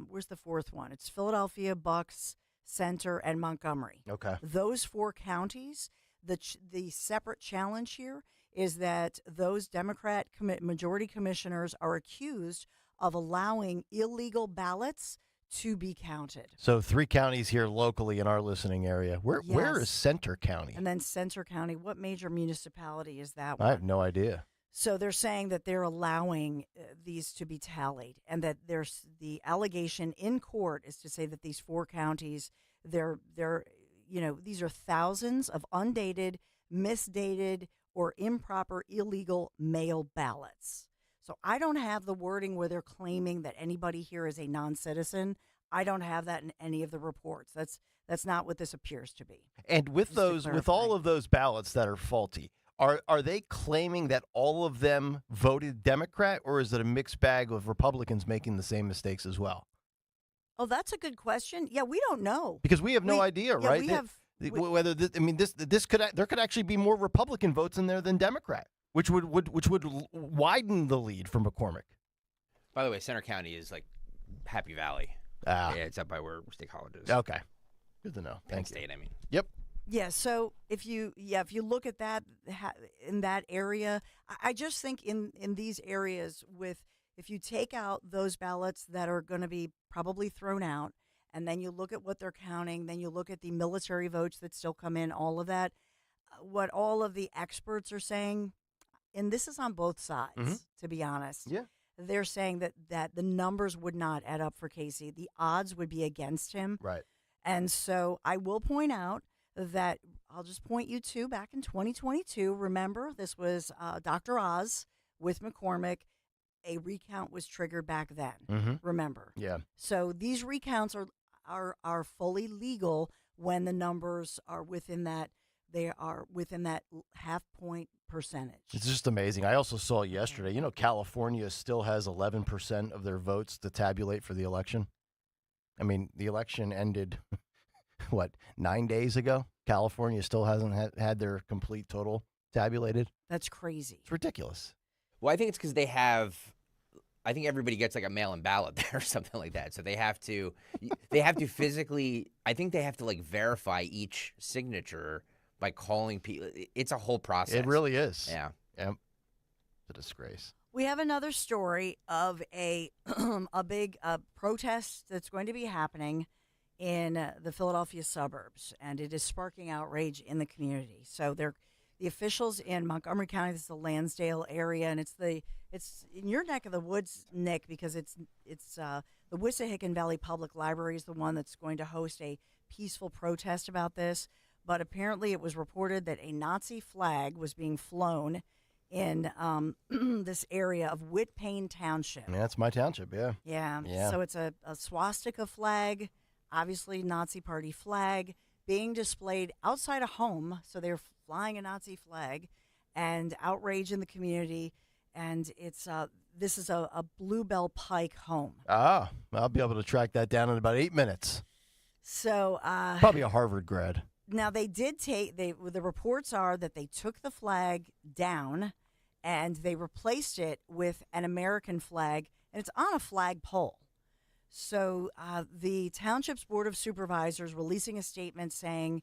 where's the 4th one? It's Philadelphia, Bucks, Center, and Montgomery. Okay. Those 4 counties. The separate challenge here is that those Democrat majority commissioners are accused of allowing illegal ballots to be counted. So 3 counties here locally in our listening area. Where is Center County? And then Center County, what major municipality is that one? I have no idea. So they're saying that they're allowing these to be tallied, and that there's the allegation in court is to say that these 4 counties, they're these are thousands of undated, misdated, or improper illegal mail ballots. So I don't have the wording where they're claiming that anybody here is a non-citizen. I don't have that in any of the reports. That's not what this appears to be. And with all of those ballots that are faulty, are they claiming that all of them voted Democrat, or is it a mixed bag of Republicans making the same mistakes as well? Oh, that's a good question. Yeah, we don't know Because we have no idea, right? Whether there could actually be more Republican votes in there than Democrat, which would widen the lead for McCormick. By the way, Center County is like Happy Valley. Yeah, it's up by where State College is. Okay, good to know. Penn State, I mean. Yep. Yeah. So if you look at that in that area, I just think in these areas if you take out those ballots that are going to be probably thrown out, and then you look at what they're counting, then you look at the military votes that still come in, all of that, what all of the experts are saying, and this is on both sides, to be honest. Yeah. They're saying that the numbers would not add up for Casey. The odds would be against him. Right. And so I will point out that I'll just point you to back in 2022. Remember, this was Dr. Oz with McCormick. A recount was triggered back then. Mm-hmm. Remember? Yeah. So these recounts are fully legal when the numbers are within that. They are within that half-point percentage. It's just amazing. I also saw yesterday, California still has 11% of their votes to tabulate for the election. I mean, the election ended, 9 days ago? California still hasn't had their complete total tabulated. That's crazy. It's ridiculous. Well, I think it's because I think everybody gets like a mail-in ballot there or something like that. So they have to physically, I think they have to like verify each signature by calling people. It's a whole process. It really is. Yeah. Yep. It's a disgrace. We have another story of a big protest that's going to be happening in the Philadelphia suburbs, and it is sparking outrage in the community. So the officials in Montgomery County, this is the Lansdale area, and it's in your neck of the woods, Nick, because it's the Wissahickon Valley Public Library is the one that's going to host a peaceful protest about this. But apparently it was reported that a Nazi flag was being flown in this area of Whitpain Township. Yeah, that's my township, yeah. Yeah. So it's a swastika flag, obviously Nazi party flag, being displayed outside a home. So they're flying a Nazi flag, and outrage in the community. And this is a Bluebell Pike home. Ah, I'll be able to track that down in about 8 minutes. So probably a Harvard grad. Now, they did the reports are that they took the flag down and they replaced it with an American flag, and it's on a flagpole. So the Township's Board of Supervisors releasing a statement saying,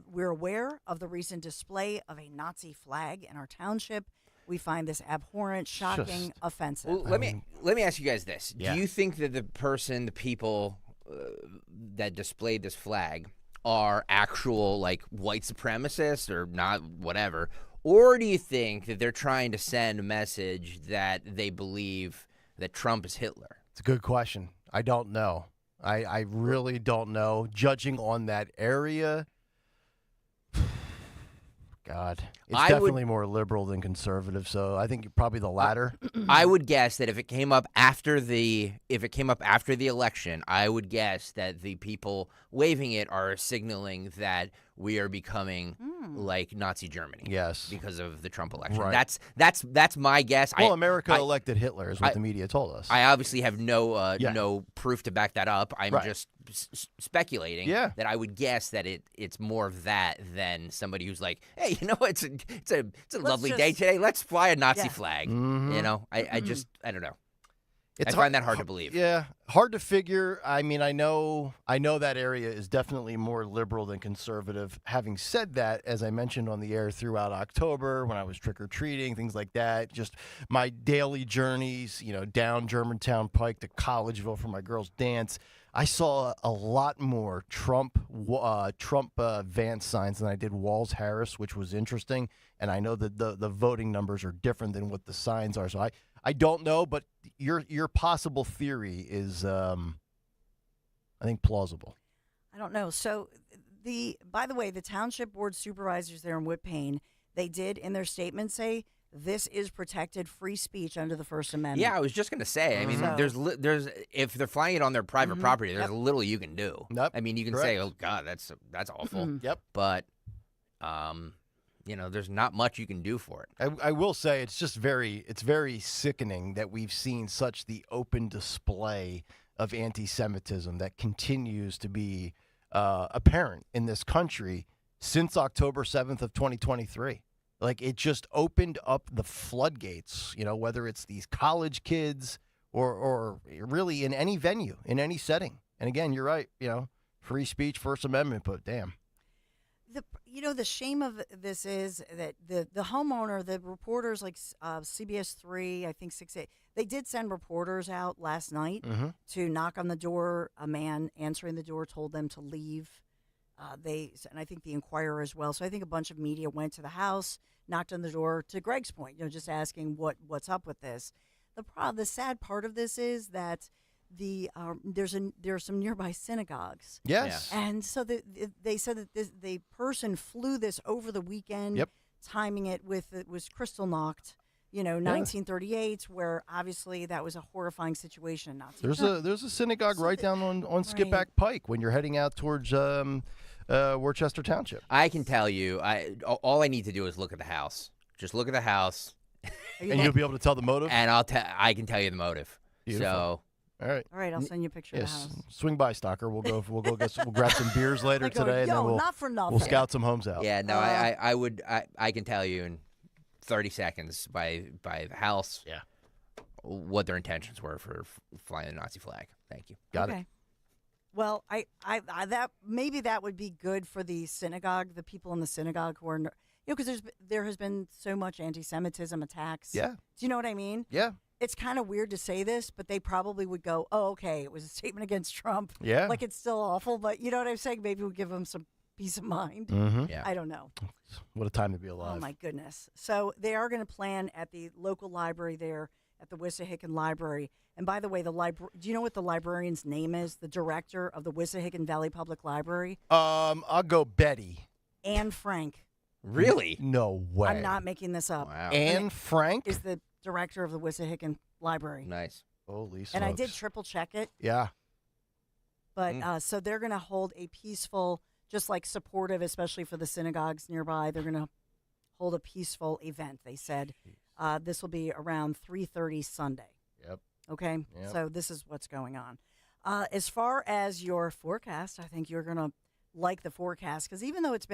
we're aware of the recent display of a Nazi flag in our township. We find this abhorrent, shocking, offensive. Well, let me ask you guys this. Yeah. Do you think that the people that displayed this flag are actual like white supremacists or not, whatever, or do you think that they're trying to send a message that they believe that Trump is Hitler? It's a good question. I don't know. I really don't know. Judging on that area, God, it's definitely more liberal than conservative. So I think probably the latter. I would guess that if it came up after the election, I would guess that the people waving it are signaling that we are becoming like Nazi Germany. Yes, because of the Trump election. Right. That's my guess. Well, America elected Hitler, is what the media told us. I obviously have no proof to back that up. I'm just speculating. Yeah. That I would guess that it's more of that than somebody who's like, hey, you know, it's a lovely day today. Let's fly a Nazi flag. Mhm. You know, I don't know. It's I find that hard to believe. Yeah, hard to figure. I mean, I know that area is definitely more liberal than conservative. Having said that, as I mentioned on the air throughout October, when I was trick-or-treating, things like that, just my daily journeys, down Germantown Pike to Collegeville for my girls' dance, I saw a lot more Trump Vance signs than I did Walls Harris, which was interesting. And I know that the voting numbers are different than what the signs are. So I don't know, but your possible theory is, I think, plausible. I don't know. So by the way, the township board supervisors there in Whitpain, they did in their statement say this is protected free speech under the First Amendment. Yeah, I was just going to say. I mean, there's if they're flying it on their private property, there's little you can do. Nope. I mean, you can say, "Oh God, that's awful." Yep. But, there's not much you can do for it. I will say it's very sickening that we've seen such the open display of anti-Semitism that continues to be apparent in this country since October 7th of 2023. Like, it just opened up the floodgates, whether it's these college kids or really in any venue, in any setting. And again, you're right, free speech, First Amendment, but damn. The shame of this is that the homeowner, the reporters like CBS 3, I think 6, 8, they did send reporters out last night to knock on the door. A man answering the door told them to leave. And I think the Inquirer as well. So I think a bunch of media went to the house, knocked on the door. To Greg's point, just asking what's up with this. The sad part of this is that there are some nearby synagogues. Yes, and so they said that the person flew this over the weekend. Yep. Timing it was crystal knocked. 1938, where obviously that was a horrifying situation. There's a synagogue right down on Skipback Pike when you're heading out towards Worcester Township. I can tell you, all I need to do is look at the house. Just look at the house, and you'll be able to tell the motive. And I can tell you the motive. Beautiful. So. All right. I'll send you a picture of the house. Swing by, Stalker. We'll grab some beers later today, and then we'll scout some homes out. Yeah, no, I can tell you in 30 seconds by the house. Yeah. What their intentions were for flying the Nazi flag. Thank you. Got it. Well, I that maybe that would be good for the synagogue, the people in the synagogue who are, because there has been so much anti-Semitism attacks. Yeah. Do you know what I mean? Yeah. It's kind of weird to say this, but they probably would go, "Oh, okay, it was a statement against Trump." Yeah. Like, it's still awful, but you know what I'm saying? Maybe we'll give them some peace of mind. Mm-hmm. Yeah. I don't know. What a time to be alive. Oh, my goodness. So they are going to plan at the local library there at the Wissahickon Library. And by the way, do you know what the librarian's name is? The director of the Wissahickon Valley Public Library? I'll go Betty. Anne Frank. Really? No way. I'm not making this up. Wow. Anne Frank is the director of the Wissahickon Library. Nice. Holy smokes. And I did triple check it. Yeah. But so they're going to hold a peaceful, just like supportive, especially for the synagogues nearby. They're going to hold a peaceful event, they said. This will be around 3:30 Sunday. Yep. Okay? Yep. So this is what's going on. As far as your forecast, I think you're going to like the forecast because even though it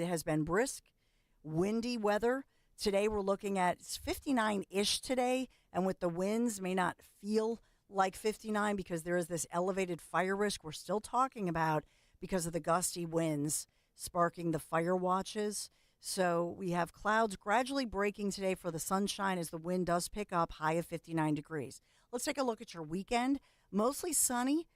has been brisk, windy weather, today we're looking at 59-ish today, and with the winds may not feel like 59 because there is this elevated fire risk we're still talking about because of the gusty winds sparking the fire watches. So we have clouds gradually breaking today for the sunshine as the wind does pick up, high of 59 degrees. Let's take a look at your weekend. Mostly sunny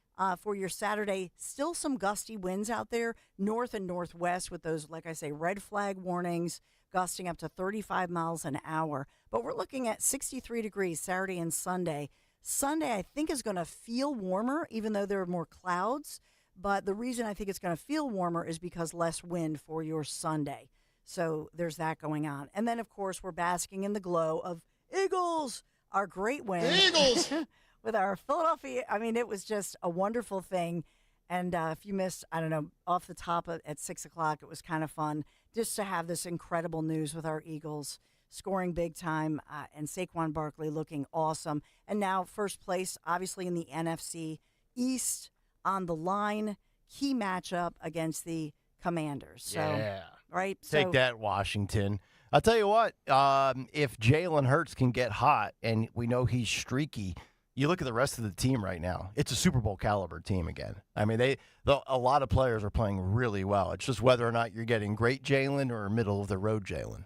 for your Saturday. Still some gusty winds out there, north and northwest with those, like I say, red flag warnings, gusting up to 35 miles an hour. But we're looking at 63 degrees Saturday and Sunday. Sunday, I think, is going to feel warmer, even though there are more clouds. But the reason I think it's going to feel warmer is because less wind for your Sunday. So there's that going on. And then, of course, we're basking in the glow of Eagles, our great win. Eagles! With our Philadelphia. I mean, it was just a wonderful thing. And if you missed, I don't know, off the top at 6 o'clock, it was kind of fun just to have this incredible news with our Eagles scoring big time and Saquon Barkley looking awesome. And now first place, obviously, in the NFC East on the line. Key matchup against the Commanders. So, yeah. Right? Take that, Washington. I'll tell you what, if Jalen Hurts can get hot, and we know he's streaky, you look at the rest of the team right now, it's a Super Bowl caliber team again. I mean, a lot of players are playing really well. It's just whether or not you're getting great Jalen or middle of the road Jalen.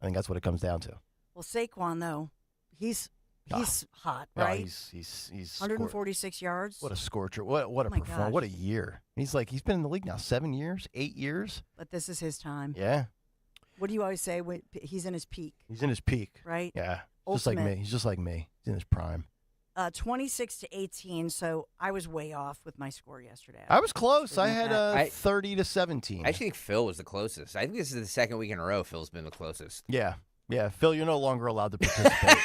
I think that's what it comes down to. Well, Saquon, though, he's hot, right? He's 146 yards. What a scorcher. What a performance. gosh. What a year. He's been in the league now 7 years, 8 years. But this is his time. Yeah. What do you always say? He's in his peak. He's in his peak. Right? Yeah. Ultimate. Just like me. He's just like me. He's in his prime. 26-18, so I was way off with my score yesterday. I was close. I had 30-17. I actually think Phil was the closest. I think this is the second week in a row Phil's been the closest. Yeah. Yeah. Phil, you're no longer allowed to participate.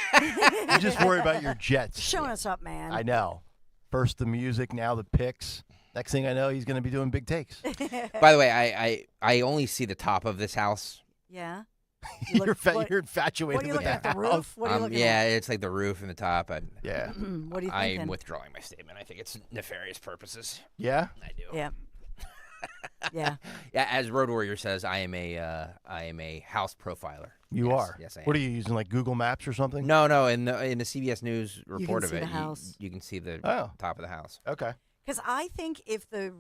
You just worry about your Jets. Showing us up, man. I know. First the music, now the picks. Next thing I know, he's going to be doing big takes. By the way, I only see the top of this house. Yeah. You're infatuated with at that the roof? What are you looking yeah, at? it's like the roof and the top. Yeah. What are you I'm thinking? withdrawing my statement. I think it's nefarious purposes. Yeah? I do. Yeah. Yeah. Yeah, as Road Warrior says, I am a house profiler. You are? Yes, I am. What are you using, like Google Maps or something? No, in the CBS News report of see it, the house. you can see the top of the house. Okay. Because I think if the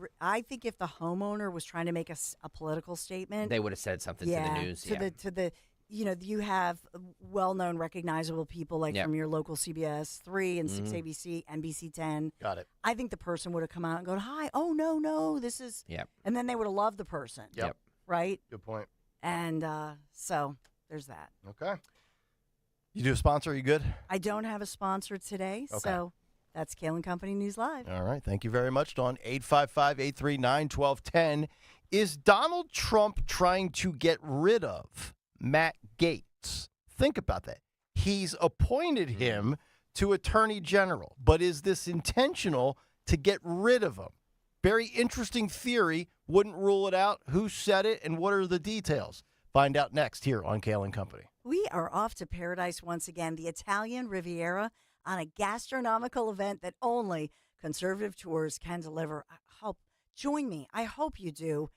homeowner was trying to make a political statement, They would have said something to the news. to the you have well-known, recognizable people like Yep. from your local CBS 3 and 6 ABC, NBC 10. Got it. I think the person would have come out and gone, "Hi, oh no, this is," Yep. and then they would have loved the person. Yep. Right. Good point. And so there's that. Okay. You do a sponsor? You good? I don't have a sponsor today, Okay. so that's Kayal and Company News Live. All right. Thank you very much, Dawn. 855-839-1210. Is Donald Trump trying to get rid of Matt Gaetz? Think about that. He's appointed him to Attorney General, but is this intentional to get rid of him? Very interesting theory. Wouldn't rule it out. Who said it and what are the details? Find out next here on Kayal and Company. We are off to paradise once again, the Italian Riviera, on a gastronomical event that only Conservative Tours can deliver. Join me. I hope you do.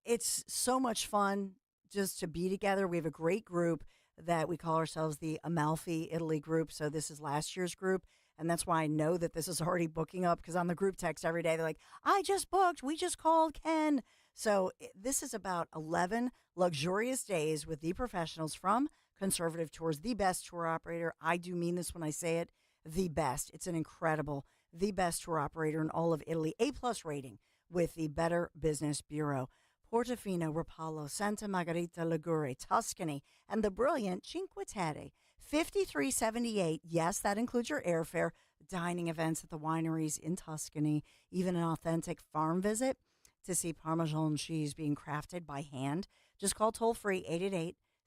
It's so much fun just to be together. We have a great group that we call ourselves the Amalfi Italy group. So this is last year's group. And that's why I know that this is already booking up, because on the group text every day, they're like, I just booked. We just called Ken. So this is about 11 luxurious days with the professionals from Conservative Tours, the best tour operator. I do mean this when I say it, the best. It's an incredible, the best tour operator in all of Italy. A+ rating with the Better Business Bureau. Portofino, Rapallo, Santa Margherita Ligure, Tuscany, and the brilliant Cinque Terre. $53.78. Yes, that includes your airfare, dining events at the wineries in Tuscany, even an authentic farm visit to see Parmesan cheese being crafted by hand. Just call toll-free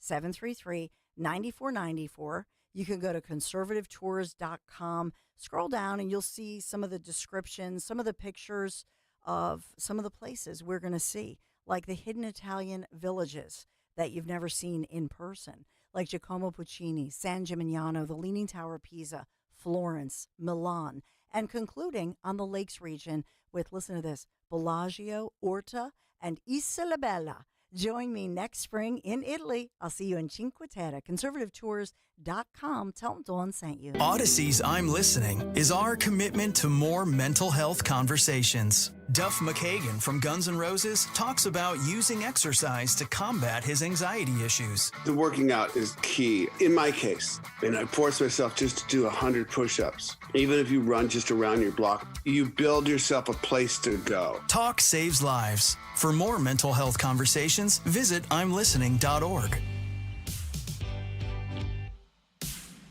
888-733-9494. You can go to conservativetours.com, scroll down, and you'll see some of the descriptions, some of the pictures of some of the places we're going to see, like the hidden Italian villages that you've never seen in person, like Giacomo Puccini, San Gimignano, the Leaning Tower of Pisa, Florence, Milan, and concluding on the Lakes region with, listen to this, Bellagio, Orta, and Isola Bella. Join me next spring in Italy. I'll see you in Cinque Terre. ConservativeTours.com. Tell them Dawn sent you. Odyssey's I'm Listening is our commitment to more mental health conversations. Duff McKagan from Guns N' Roses talks about using exercise to combat his anxiety issues. The working out is key in my case, and I force myself just to do 100 push-ups. Even if you run just around your block, you build yourself a place to go. Talk saves lives. For more mental health conversations, visit imlistening.org.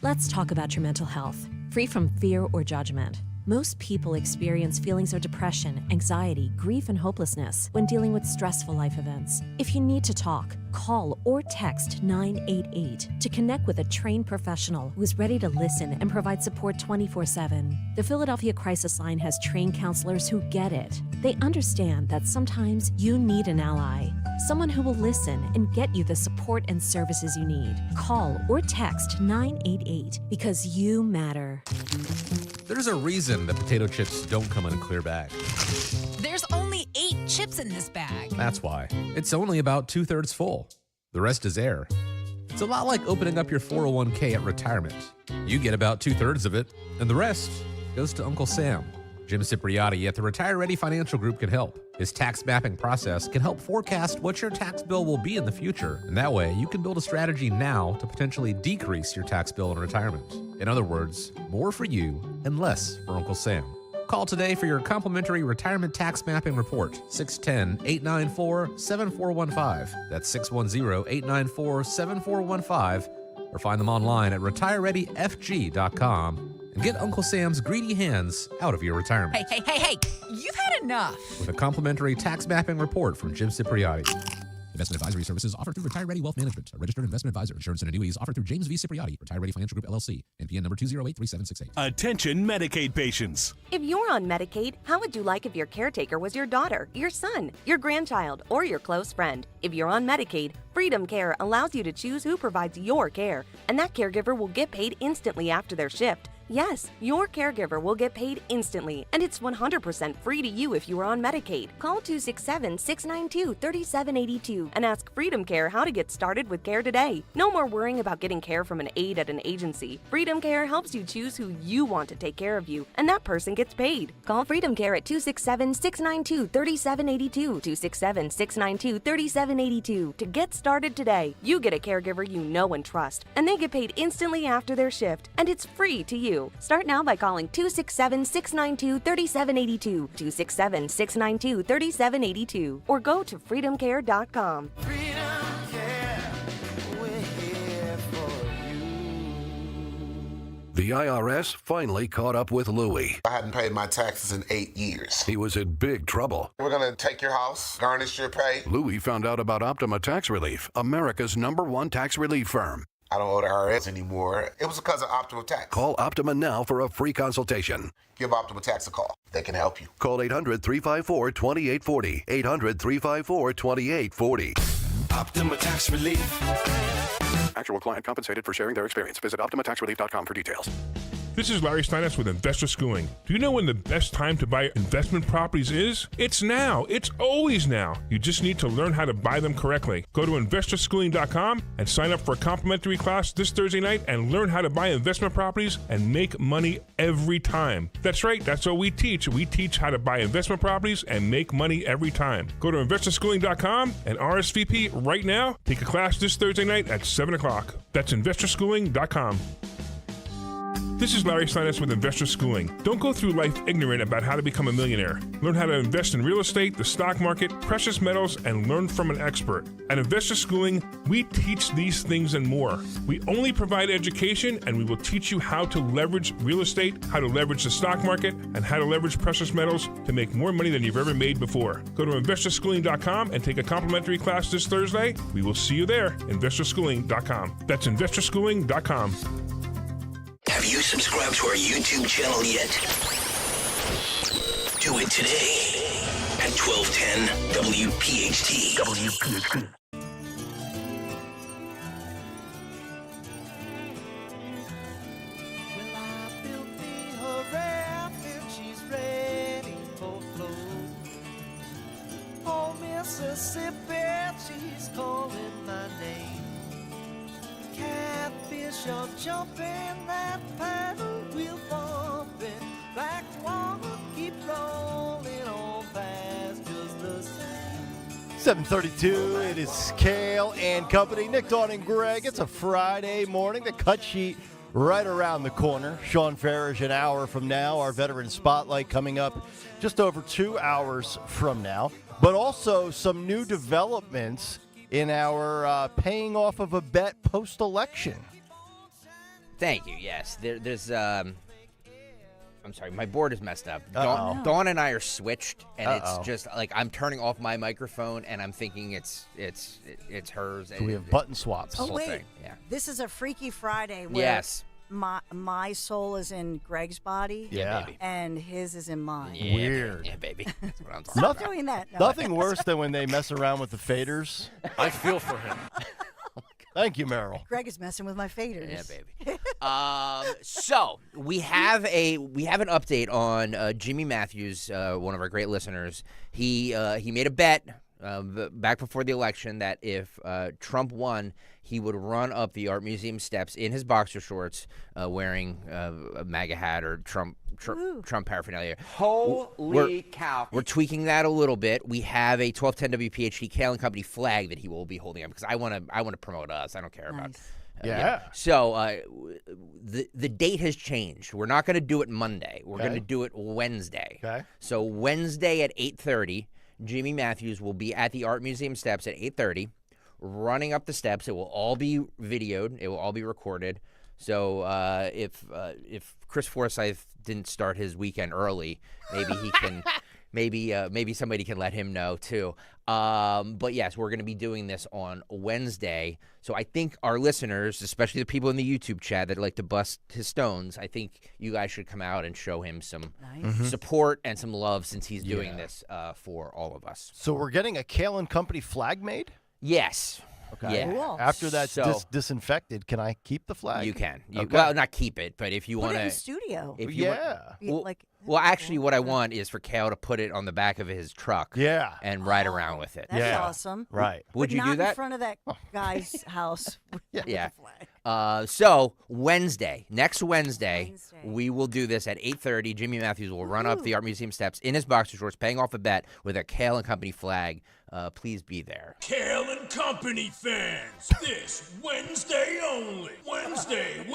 Let's talk about your mental health. free from fear or judgment. Most people experience feelings of depression, anxiety, grief, and hopelessness when dealing with stressful life events. If you need to talk, call or text 988 to connect with a trained professional who is ready to listen and provide support 24/7. The Philadelphia Crisis Line has trained counselors who get it. They understand that sometimes you need an ally, someone who will listen and get you the support and services you need. Call or text 988 because you matter. There's a reason that potato chips don't come in a clear bag. There's only 8 chips in this bag. That's why. It's only about 2/3 full. The rest is air. It's a lot like opening up your 401k at retirement. You get about 2/3 of it, and the rest goes to Uncle Sam. Jim Cipriotti at the Retire Ready Financial Group can help. His tax mapping process can help forecast what your tax bill will be in the future, and that way you can build a strategy now to potentially decrease your tax bill in retirement. In other words, more for you and less for Uncle Sam. Call today for your complimentary retirement tax mapping report, 610-894-7415. That's 610-894-7415, or find them online at retirereadyfg.com. And get Uncle Sam's greedy hands out of your retirement. Hey, you've had enough. With a complimentary tax mapping report from Jim Cipriotti. Investment advisory services offered through Retire Ready Wealth Management, a registered investment advisor. Insurance and annuities offered through James V. Cipriotti, Retire Ready Financial Group, LLC. NPN number 2083768. Attention Medicaid patients. If you're on Medicaid, how would you like if your caretaker was your daughter, your son, your grandchild, or your close friend? If you're on Medicaid, Freedom Care allows you to choose who provides your care, and that caregiver will get paid instantly after their shift. Yes, your caregiver will get paid instantly, and it's 100% free to you if you are on Medicaid. Call 267-692-3782 and ask Freedom Care how to get started with care today. No more worrying about getting care from an aide at an agency. Freedom Care helps you choose who you want to take care of you, and that person gets paid. Call Freedom Care at 267-692-3782, 267-692-3782 to get started today. You get a caregiver you know and trust, and they get paid instantly after their shift, and it's free to you. Start now by calling 267-692-3782, 267-692-3782, or go to freedomcare.com. The IRS finally caught up with Louie. I hadn't paid my taxes in 8 years. He was in big trouble. We're going to take your house, garnish your pay. Louie found out about Optima Tax Relief, America's #1 tax relief firm. I don't owe the IRS anymore. It was because of Optima Tax. Call Optima now for a free consultation. Give Optima Tax a call. They can help you. Call 800-354-2840. 800-354-2840. Optima Tax Relief. Actual client compensated for sharing their experience. Visit OptimaTaxRelief.com for details. This is Larry Steinitz with Investor Schooling. Do you know when the best time to buy investment properties is? It's now. It's always now. You just need to learn how to buy them correctly. Go to investorschooling.com and sign up for a complimentary class this Thursday night and learn how to buy investment properties and make money every time. That's right. That's what we teach. We teach how to buy investment properties and make money every time. Go to investorschooling.com and RSVP right now. Take a class this Thursday night at 7 o'clock. That's investorschooling.com. This is Larry Steinitz with Investor Schooling. Don't go through life ignorant about how to become a millionaire. Learn how to invest in real estate, the stock market, precious metals, and learn from an expert. At Investor Schooling, we teach these things and more. We only provide education, and we will teach you how to leverage real estate, how to leverage the stock market, and how to leverage precious metals to make more money than you've ever made before. Go to investorschooling.com and take a complimentary class this Thursday. We will see you there, investorschooling.com. That's investorschooling.com. Have you subscribed to our YouTube channel yet? Do it today at 1210 WPHT. WPHT. Mississippi, she's calling my name. Catfish are jumping, that paddle wheel bumping. Black water keep rolling on past just the same. 7:32, it is Kayal and company. Nick, Dawn, and Greg. It's a Friday morning. The cut sheet right around the corner. Sean Farish an hour from now. Our Veteran Spotlight coming up just over 2 hours from now. But also some new developments in our paying off of a bet post-election. Thank you. Yes, there's I'm sorry, my board is messed up. Uh-oh. Dawn and I are switched, and Uh-oh. it's just like I'm turning off my microphone, and I'm thinking it's hers. So we have button swaps. Oh, wait. Thing. Yeah. This is a Freaky Friday where Yes. my soul is in Greg's body. Yeah. baby. And his is in mine. Yeah, Weird. Yeah, baby. That's what I'm talking Stop about. doing that. No. Nothing worse than when they mess around with the faders. I feel for him. Thank you, Meryl. Greg is messing with my faders. Yeah, baby. So we have an update on Jimmy Matthews, one of our great listeners. He made a bet back before the election that if Trump won, he would run up the Art Museum steps in his boxer shorts, wearing a MAGA hat or Trump paraphernalia. Holy cow. We're tweaking that a little bit. We have a 1210 WPHT Kayal and Company flag that he will be holding up because I want to promote us. I don't care about. Yeah. So the date has changed. We're not going to do it Monday. We're Okay. going to do it Wednesday. Okay. So Wednesday at 8:30, Jimmy Matthews will be at the Art Museum steps at 8:30, running up the steps. It will all be videoed. It will all be recorded. So if Chris Forsyth didn't start his weekend early, maybe he can. Maybe somebody can let him know too. But yes, we're going to be doing this on Wednesday. So I think our listeners, especially the people in the YouTube chat that like to bust his stones, I think you guys should come out and show him some support and some love since he's doing this for all of us. So we're getting a Kayal and Company flag made? Yes. Okay. Yeah. Cool. After that's So- disinfected, can I keep the flag? You can. Okay. Well, not keep it, but if you Put want it in to. the studio. If you Yeah. Well, actually, what I want is for Kayal to put it on the back of his truck. Yeah. And ride around with it. That's Yeah. awesome. Right. Would But you not do in that? front of that guy's house. Yeah. So next Wednesday, we will do this at 8:30. Jimmy Matthews will run up the Art Museum steps in his boxer shorts, paying off a bet with a Kayal and Company flag. Please be there. Kayal and Company fans, this Wednesday only. Wednesday,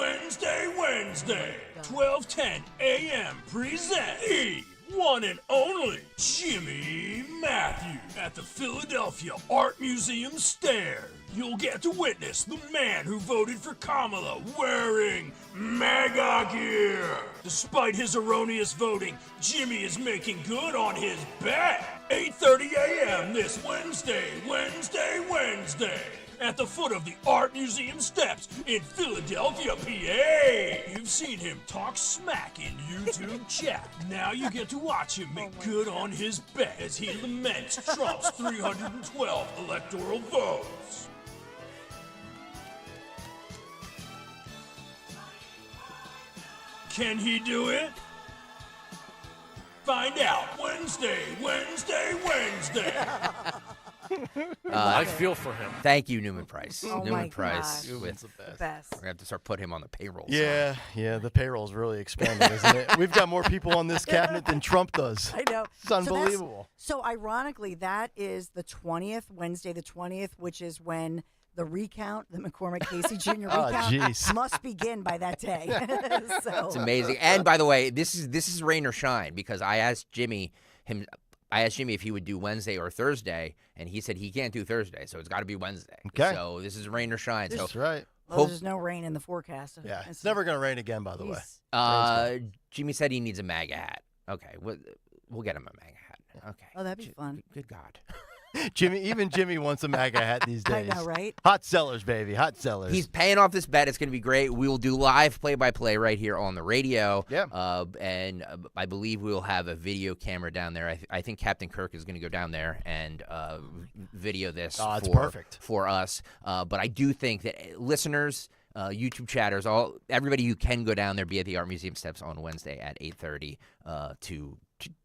12:10 a.m. present the one and only Jimmy Matthews at the Philadelphia Art Museum stairs. You'll get to witness the man who voted for Kamala wearing MAGA gear. Despite his erroneous voting, Jimmy is making good on his bet. 8:30 a.m. this Wednesday, at the foot of the Art Museum steps in Philadelphia, PA. You've seen him talk smack in YouTube chat. Now you get to watch him make good on his bet as he laments Trump's 312 electoral votes. Can he do it? Find out Wednesday. I feel for him. Thank you, Newman Price. Oh Newman my Price. gosh. With The best. We're going to have to start putting him on the payroll. Yeah, the payroll's really expanding, isn't it? We've got more people on this cabinet than Trump does. I know. It's unbelievable. So ironically, that is the 20th, Wednesday the 20th, which is when the recount, the McCormick Casey Jr. Oh, recount, geez. must begin by that day. So, It's amazing. And by the way, this is rain or shine because I asked Jimmy if he would do Wednesday or Thursday, and he said he can't do Thursday, so it's got to be Wednesday. Okay. So this is rain or shine. That's so right. Well, there's no rain in the forecast. Yeah, it's never going to rain again, by the way. Jimmy said he needs a MAGA hat. Okay, we'll get him a MAGA hat. Okay. Oh, that'd be fun. Good God. Jimmy wants a MAGA hat these I days. know, right? Hot sellers, baby. Hot sellers. He's paying off this bet. It's going to be great. We will do live play-by-play right here on the radio. Yeah. And I believe we will have a video camera down there. I think Captain Kirk is going to go down there and video this it's perfect. for us. But I do think that listeners, YouTube chatters, everybody who can go down there, be at the Art Museum steps on Wednesday at 8:30 to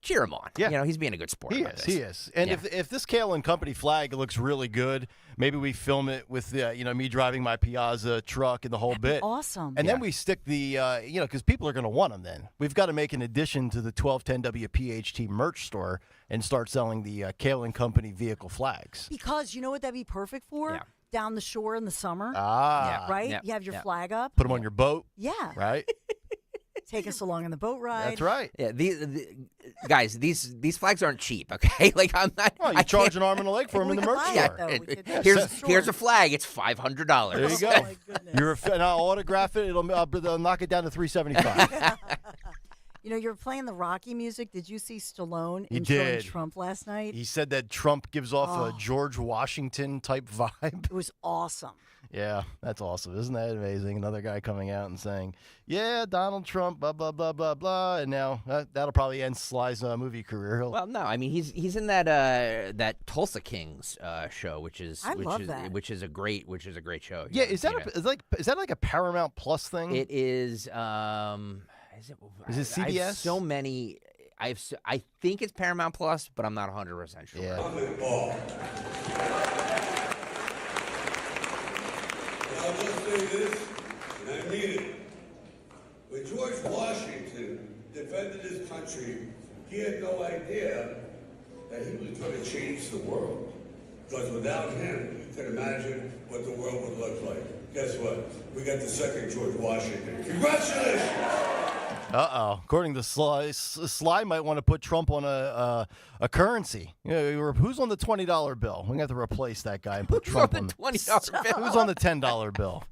cheer him on. Yeah. He's being a good sport. He about is. this. He is. And Yeah. if this Kayal and Company flag looks really good, maybe we film it with me driving my Piazza truck and the whole bit. Awesome. And then we stick the because people are going to want them. Then we've got to make an addition to the 1210 WPHT merch store and start selling the Kayal and Company vehicle flags. Because you know what that'd be perfect for? Yeah. Down the shore in the summer. Right? Yeah. You have your Yeah. flag up. Put them on your boat. Yeah. Right. Take us along on the boat ride. That's right. Yeah, guys, these flags aren't cheap. Okay, like I'm not. Well, you charge an arm and a leg for them in the merch store. Here's a flag. It's $500. There you go. I'll autograph it. I'll knock it down to $375. You know, you're playing the Rocky music. Did you see Stallone He introing did. Trump last night? He said that Trump gives off a George Washington type vibe. It was awesome. Yeah, that's awesome. Isn't that amazing? Another guy coming out and saying, yeah, Donald Trump, blah, blah, blah, blah, blah. And now that'll probably end Sly's movie career. Well, no, I mean he's in that Tulsa Kings show, which is I love that. which is a great show. Yeah, is that like a Paramount Plus thing? It is. Is it CBS? I have so many. I think it's Paramount Plus, but I'm not 100% sure. Yeah. I'll just say this, and I mean it. When George Washington defended his country, he had no idea that he was going to change the world. Because without him, you can imagine what the world would look like. Guess what? We got the second George Washington. Congratulations! According to Sly might want to put Trump on a currency. You know, who's on the $20 bill? We're going to have to replace that guy and put Trump on the $20 bill. Who's on the $10 bill?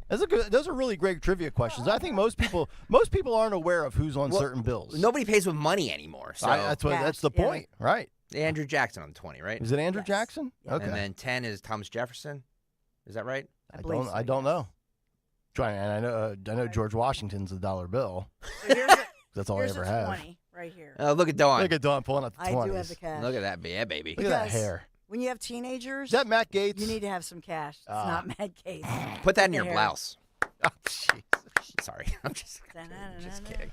Those are really great trivia questions. I think most people aren't aware of who's on certain bills. Nobody pays with money anymore. So that's the point, right? Andrew Jackson on 20, right? Is it Andrew Jackson? Okay. And then 10 is Thomas Jefferson. Is that right? I don't know. And I know George Washington's the dollar bill. That's all I ever have. 20 right here. Look at Dawn. Look at Dawn pulling out the 20s. I do have the cash. Look at that, baby. Look at that hair. When you have teenagers, Is that Matt Gaetz? you need to have some cash. It's not Matt Gaetz. Put that in your Hair. blouse. Oh, jeez. Sorry, I'm just kidding.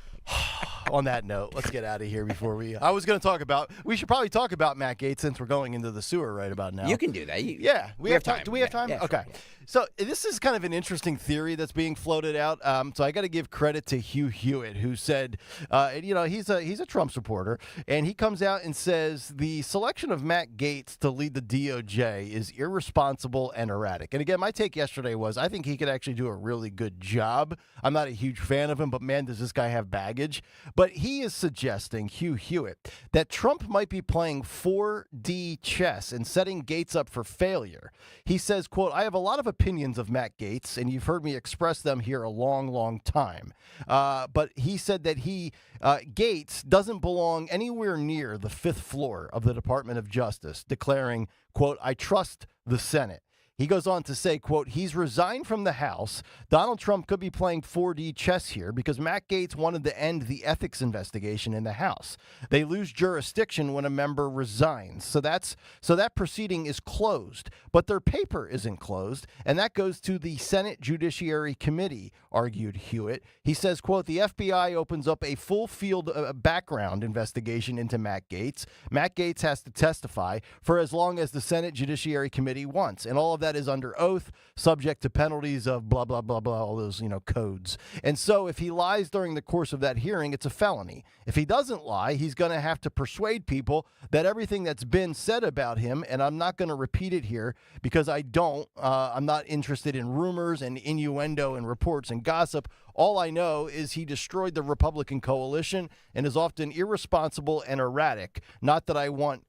On that note, let's get out of here before we. I was going to talk about. We should probably talk about Matt Gaetz since we're going into the sewer right about now. You can do that. Yeah, we have time. Do we have time? Yeah, okay. Sure. So this is kind of an interesting theory that's being floated out. So I got to give credit to Hugh Hewitt, who said, he's a Trump supporter, and he comes out and says the selection of Matt Gaetz to lead the DOJ is irresponsible and erratic. And again, my take yesterday was I think he could actually do a really good job. I'm not a huge fan of him, but man, does this guy have baggage. But he is suggesting, Hugh Hewitt, that Trump might be playing 4D chess and setting Gaetz up for failure. He says, quote, I have a lot of opinions of Matt Gaetz, and you've heard me express them here a long, long time. But he said that Gaetz doesn't belong anywhere near the fifth floor of the Department of Justice, declaring, quote, I trust the Senate. He goes on to say, quote, he's resigned from the House. Donald Trump could be playing 4D chess here because Matt Gaetz wanted to end the ethics investigation in the House. They lose jurisdiction when a member resigns. So that proceeding is closed, but their paper isn't closed, and that goes to the Senate Judiciary Committee, argued Hewitt. He says, quote, the FBI opens up a full field background investigation into Matt Gaetz. Matt Gaetz has to testify for as long as the Senate Judiciary Committee wants, and all of that is under oath, subject to penalties of blah, blah, blah, blah, all those, codes. And so if he lies during the course of that hearing, it's a felony. If he doesn't lie, he's going to have to persuade people that everything that's been said about him, and I'm not going to repeat it here because I'm not interested in rumors and innuendo and reports and gossip. All I know is he destroyed the Republican coalition and is often irresponsible and erratic. Not that I want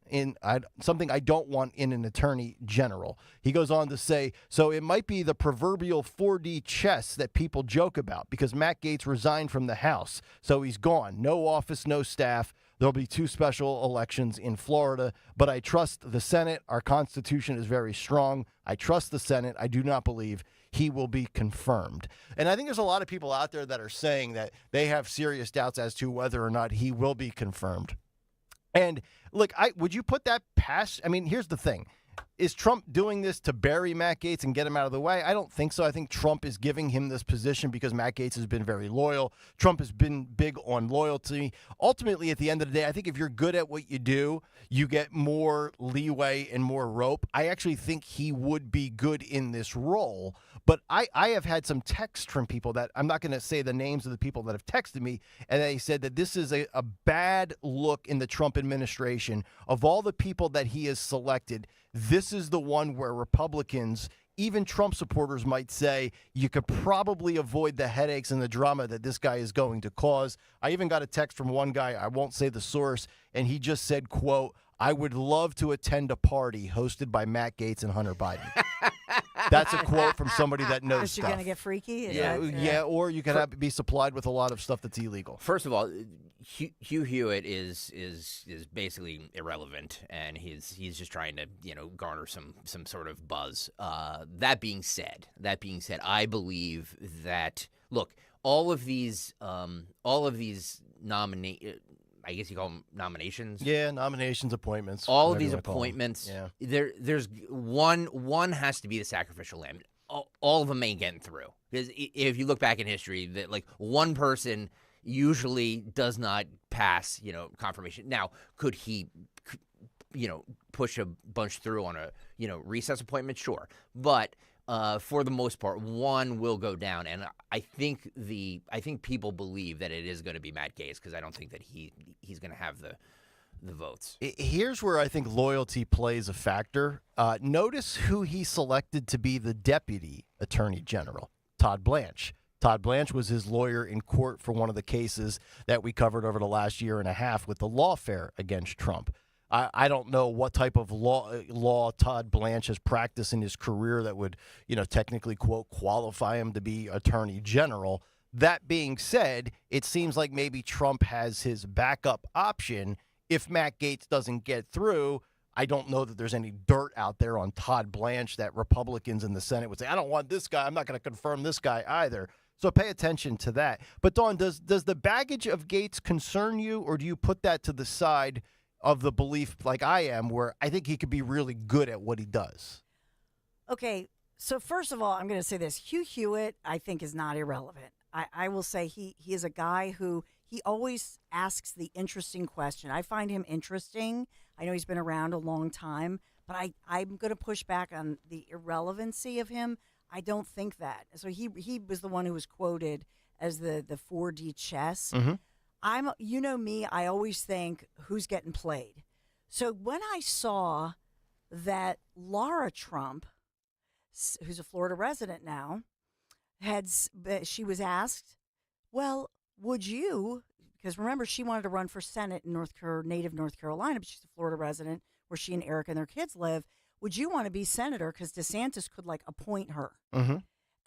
something I don't want in an attorney general. He goes on to say, so it might be the proverbial 4D chess that people joke about because Matt Gaetz resigned from the House. So he's gone. No office, no staff. There'll be 2 special elections in Florida, but I trust the Senate. Our Constitution is very strong. I trust the Senate. I do not believe he will be confirmed. And I think there's a lot of people out there that are saying that they have serious doubts as to whether or not he will be confirmed. And look, would you put that past? I mean, here's the thing. Is Trump doing this to bury Matt Gaetz and get him out of the way? I don't think so. I think Trump is giving him this position because Matt Gaetz has been very loyal. Trump has been big on loyalty. Ultimately, at the end of the day, I think if you're good at what you do, you get more leeway and more rope. I actually think he would be good in this role. But I have had some text from people that I'm not going to say the names of the people that have texted me, and they said that this is a bad look in the Trump administration. Of all the people that he has selected, this is the one where Republicans, even Trump supporters, might say you could probably avoid the headaches and the drama that this guy is going to cause. I even got a text from one guy, I won't say the source, and he just said, quote, I would love to attend a party hosted by Matt Gaetz and Hunter Biden. That's a quote from somebody that knows Because you're stuff. going to get freaky? Is Yeah, that- yeah, or you can be supplied with a lot of stuff that's illegal. First of all, Hugh Hewitt is basically irrelevant, and he's just trying to garner some sort of buzz. That being said, I believe that all of these I guess you call them nominations. Yeah, nominations, appointments. All of whatever these you wanna call 'em. appointments. Yeah. There's one has to be the sacrificial lamb. All of them ain't getting through, because if you look back in history, that one person usually does not pass, confirmation. Now, could he, push a bunch through on a, recess appointment? Sure. But for the most part, one will go down. And I think people believe that it is going to be Matt Gaetz, because I don't think that he's going to have the votes. Here's where I think loyalty plays a factor. Notice who he selected to be the deputy attorney general, Todd Blanche. Todd Blanche was his lawyer in court for one of the cases that we covered over the last year and a half with the lawfare against Trump. I don't know what type of law Todd Blanche has practiced in his career that would, technically, quote, qualify him to be attorney general. That being said, it seems like maybe Trump has his backup option. If Matt Gaetz doesn't get through, I don't know that there's any dirt out there on Todd Blanche that Republicans in the Senate would say, I don't want this guy. I'm not going to confirm this guy either. So pay attention to that. But, Dawn, does the baggage of Gaetz concern you, or do you put that to the side of the belief, like I am, where I think he could be really good at what he does? Okay, so first of all, I'm going to say this. Hugh Hewitt, I think, is not irrelevant. I will say he is a guy who he always asks the interesting question. I find him interesting. I know he's been around a long time, but I'm going to push back on the irrelevancy of him. I don't think that. So he was the one who was quoted as the 4D chess. Mm-hmm. You know me, I always think who's getting played. So when I saw that Laura Trump, who's a Florida resident now, she was asked, well, would you, because remember she wanted to run for Senate in her native North Carolina, but she's a Florida resident where she and Eric and their kids live. Would you want to be senator? Because DeSantis could appoint her. Mm-hmm.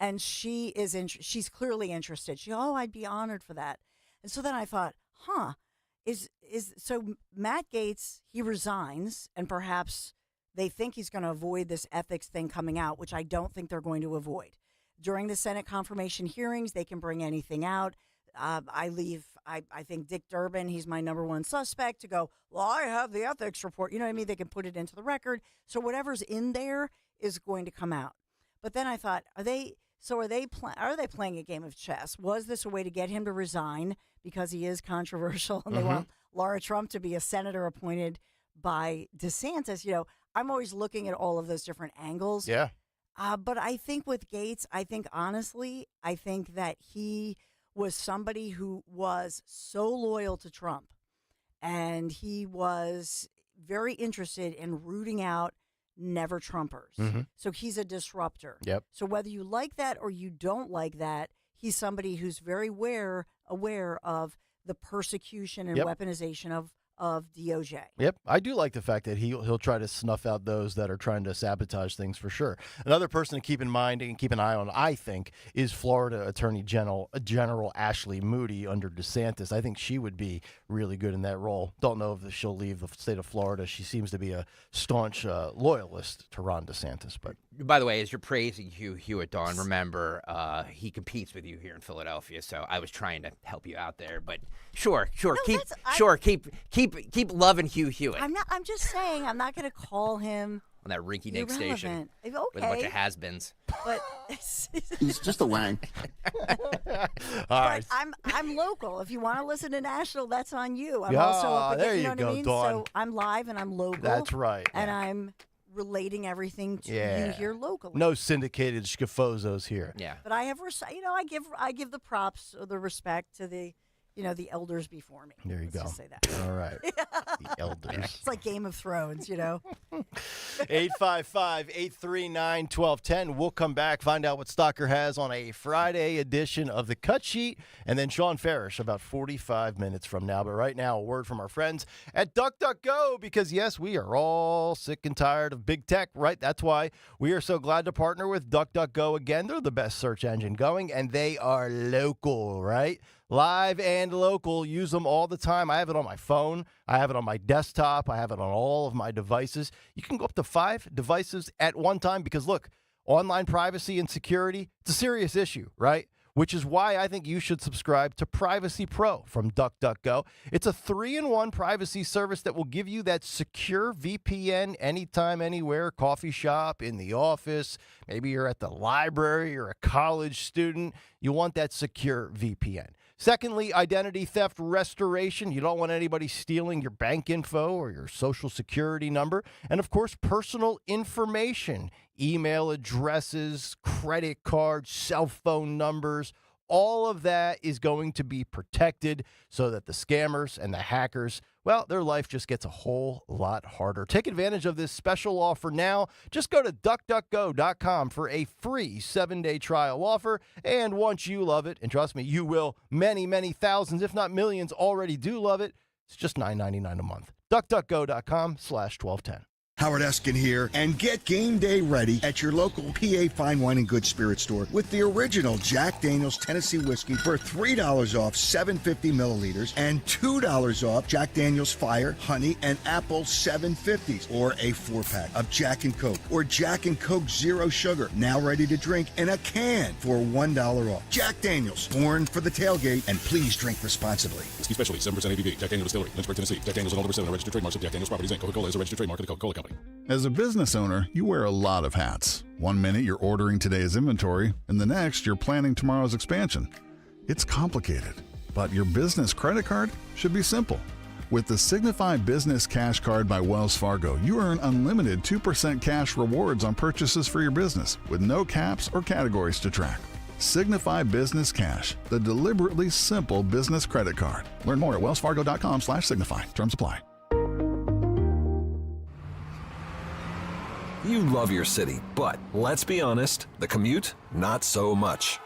And she's clearly interested. I'd be honored for that. And so then I thought, so Matt Gaetz, he resigns, and perhaps they think he's going to avoid this ethics thing coming out, which I don't think they're going to avoid. During the Senate confirmation hearings, they can bring anything out. I think Dick Durbin, he's my number one suspect, to go, well, I have the ethics report. You know what I mean? They can put it into the record. So whatever's in there is going to come out. But then I thought, are they playing a game of chess? Was this a way to get him to resign because he is controversial and they want Laura Trump to be a senator appointed by DeSantis? I'm always looking at all of those different angles. Yeah. But I think with Gaetz, I think that he was somebody who was so loyal to Trump, and he was very interested in rooting out never Trumpers. Mm-hmm. So he's a disruptor. Yep. So whether you like that or you don't like that, he's somebody who's very aware of the persecution and weaponization of DOJ. Yep, I do like the fact that he'll try to snuff out those that are trying to sabotage things for sure. Another person to keep in mind and keep an eye on, I think, is Florida Attorney General Ashley Moody under DeSantis. I think she would be really good in that role. Don't know if she'll leave the state of Florida. She seems to be a staunch loyalist to Ron DeSantis. But by the way, as you're praising Hugh Hewitt, Dawn, remember he competes with you here in Philadelphia. So I was trying to help you out there, but sure, keep loving Hugh Hewitt. I'm just saying, I'm not going to call him on that rinky-dink station okay. with a bunch of has-beens. But he's just a wank. All right. I'm local. If you want to listen to national, that's on you. I'm Yeah, also up against, there you you know go, what I mean? Dawn. So I'm live and I'm local. That's right. And I'm relating everything to you here locally. No syndicated schifozos here. Yeah. But I have, I give the props, the respect to the, the elders before me. There you Let's go. Just say that. All right. The elders. It's like Game of Thrones, 855-839-1210. We'll come back, find out what Stalker has on a Friday edition of the Cut Sheet, and then Sean Farish about 45 minutes from now. But right now, a word from our friends at DuckDuckGo, because yes, we are all sick and tired of big tech, right? That's why we are so glad to partner with DuckDuckGo again. They're the best search engine going, and they are local, right? Live and local. Use them all the time. I have it on my phone. I have it on my desktop. I have it on all of my devices. You can go up to 5 devices at one time because, look, online privacy and security, it's a serious issue, right? Which is why I think you should subscribe to Privacy Pro from DuckDuckGo. It's a 3-in-1 privacy service that will give you that secure VPN anytime, anywhere, coffee shop, in the office. Maybe you're at the library, you're a college student. You want that secure VPN. Secondly, identity theft restoration. You don't want anybody stealing your bank info or your social security number. And of course, personal information, email addresses, credit cards, cell phone numbers. All of that is going to be protected so that the scammers and the hackers, well, their life just gets a whole lot harder. Take advantage of this special offer now. Just go to duckduckgo.com for a free 7-day trial offer. And once you love it, and trust me, you will, many, many thousands, if not millions, already do love it. It's just $9.99 a month. duckduckgo.com/1210. Howard Eskin here, and get game day ready at your local PA Fine Wine and Good Spirit store with the original Jack Daniel's Tennessee Whiskey for $3 off 750 milliliters and $2 off Jack Daniel's Fire, Honey, and Apple 750s, or a 4-pack of Jack and Coke or Jack and Coke Zero Sugar, now ready to drink in a can for $1 off. Jack Daniel's, born for the tailgate, and please drink responsibly. Whiskey Specialty, 7% ABV, Jack Daniel's Distillery, Lynchburg, Tennessee. Jack Daniel's and Older 7 are registered trademarks of Jack Daniel's Properties, Inc. Coca-Cola is a registered trademark of the Coca-Cola Company. As a business owner, you wear a lot of hats. One minute you're ordering today's inventory, and the next you're planning tomorrow's expansion. It's complicated, but your business credit card should be simple. With the Signify Business Cash Card by Wells Fargo, you earn unlimited 2% cash rewards on purchases for your business, with no caps or categories to track. Signify Business Cash, the deliberately simple business credit card. Learn more at wellsfargo.com/signify. Terms apply. You love your city, but let's be honest, the commute, not so much.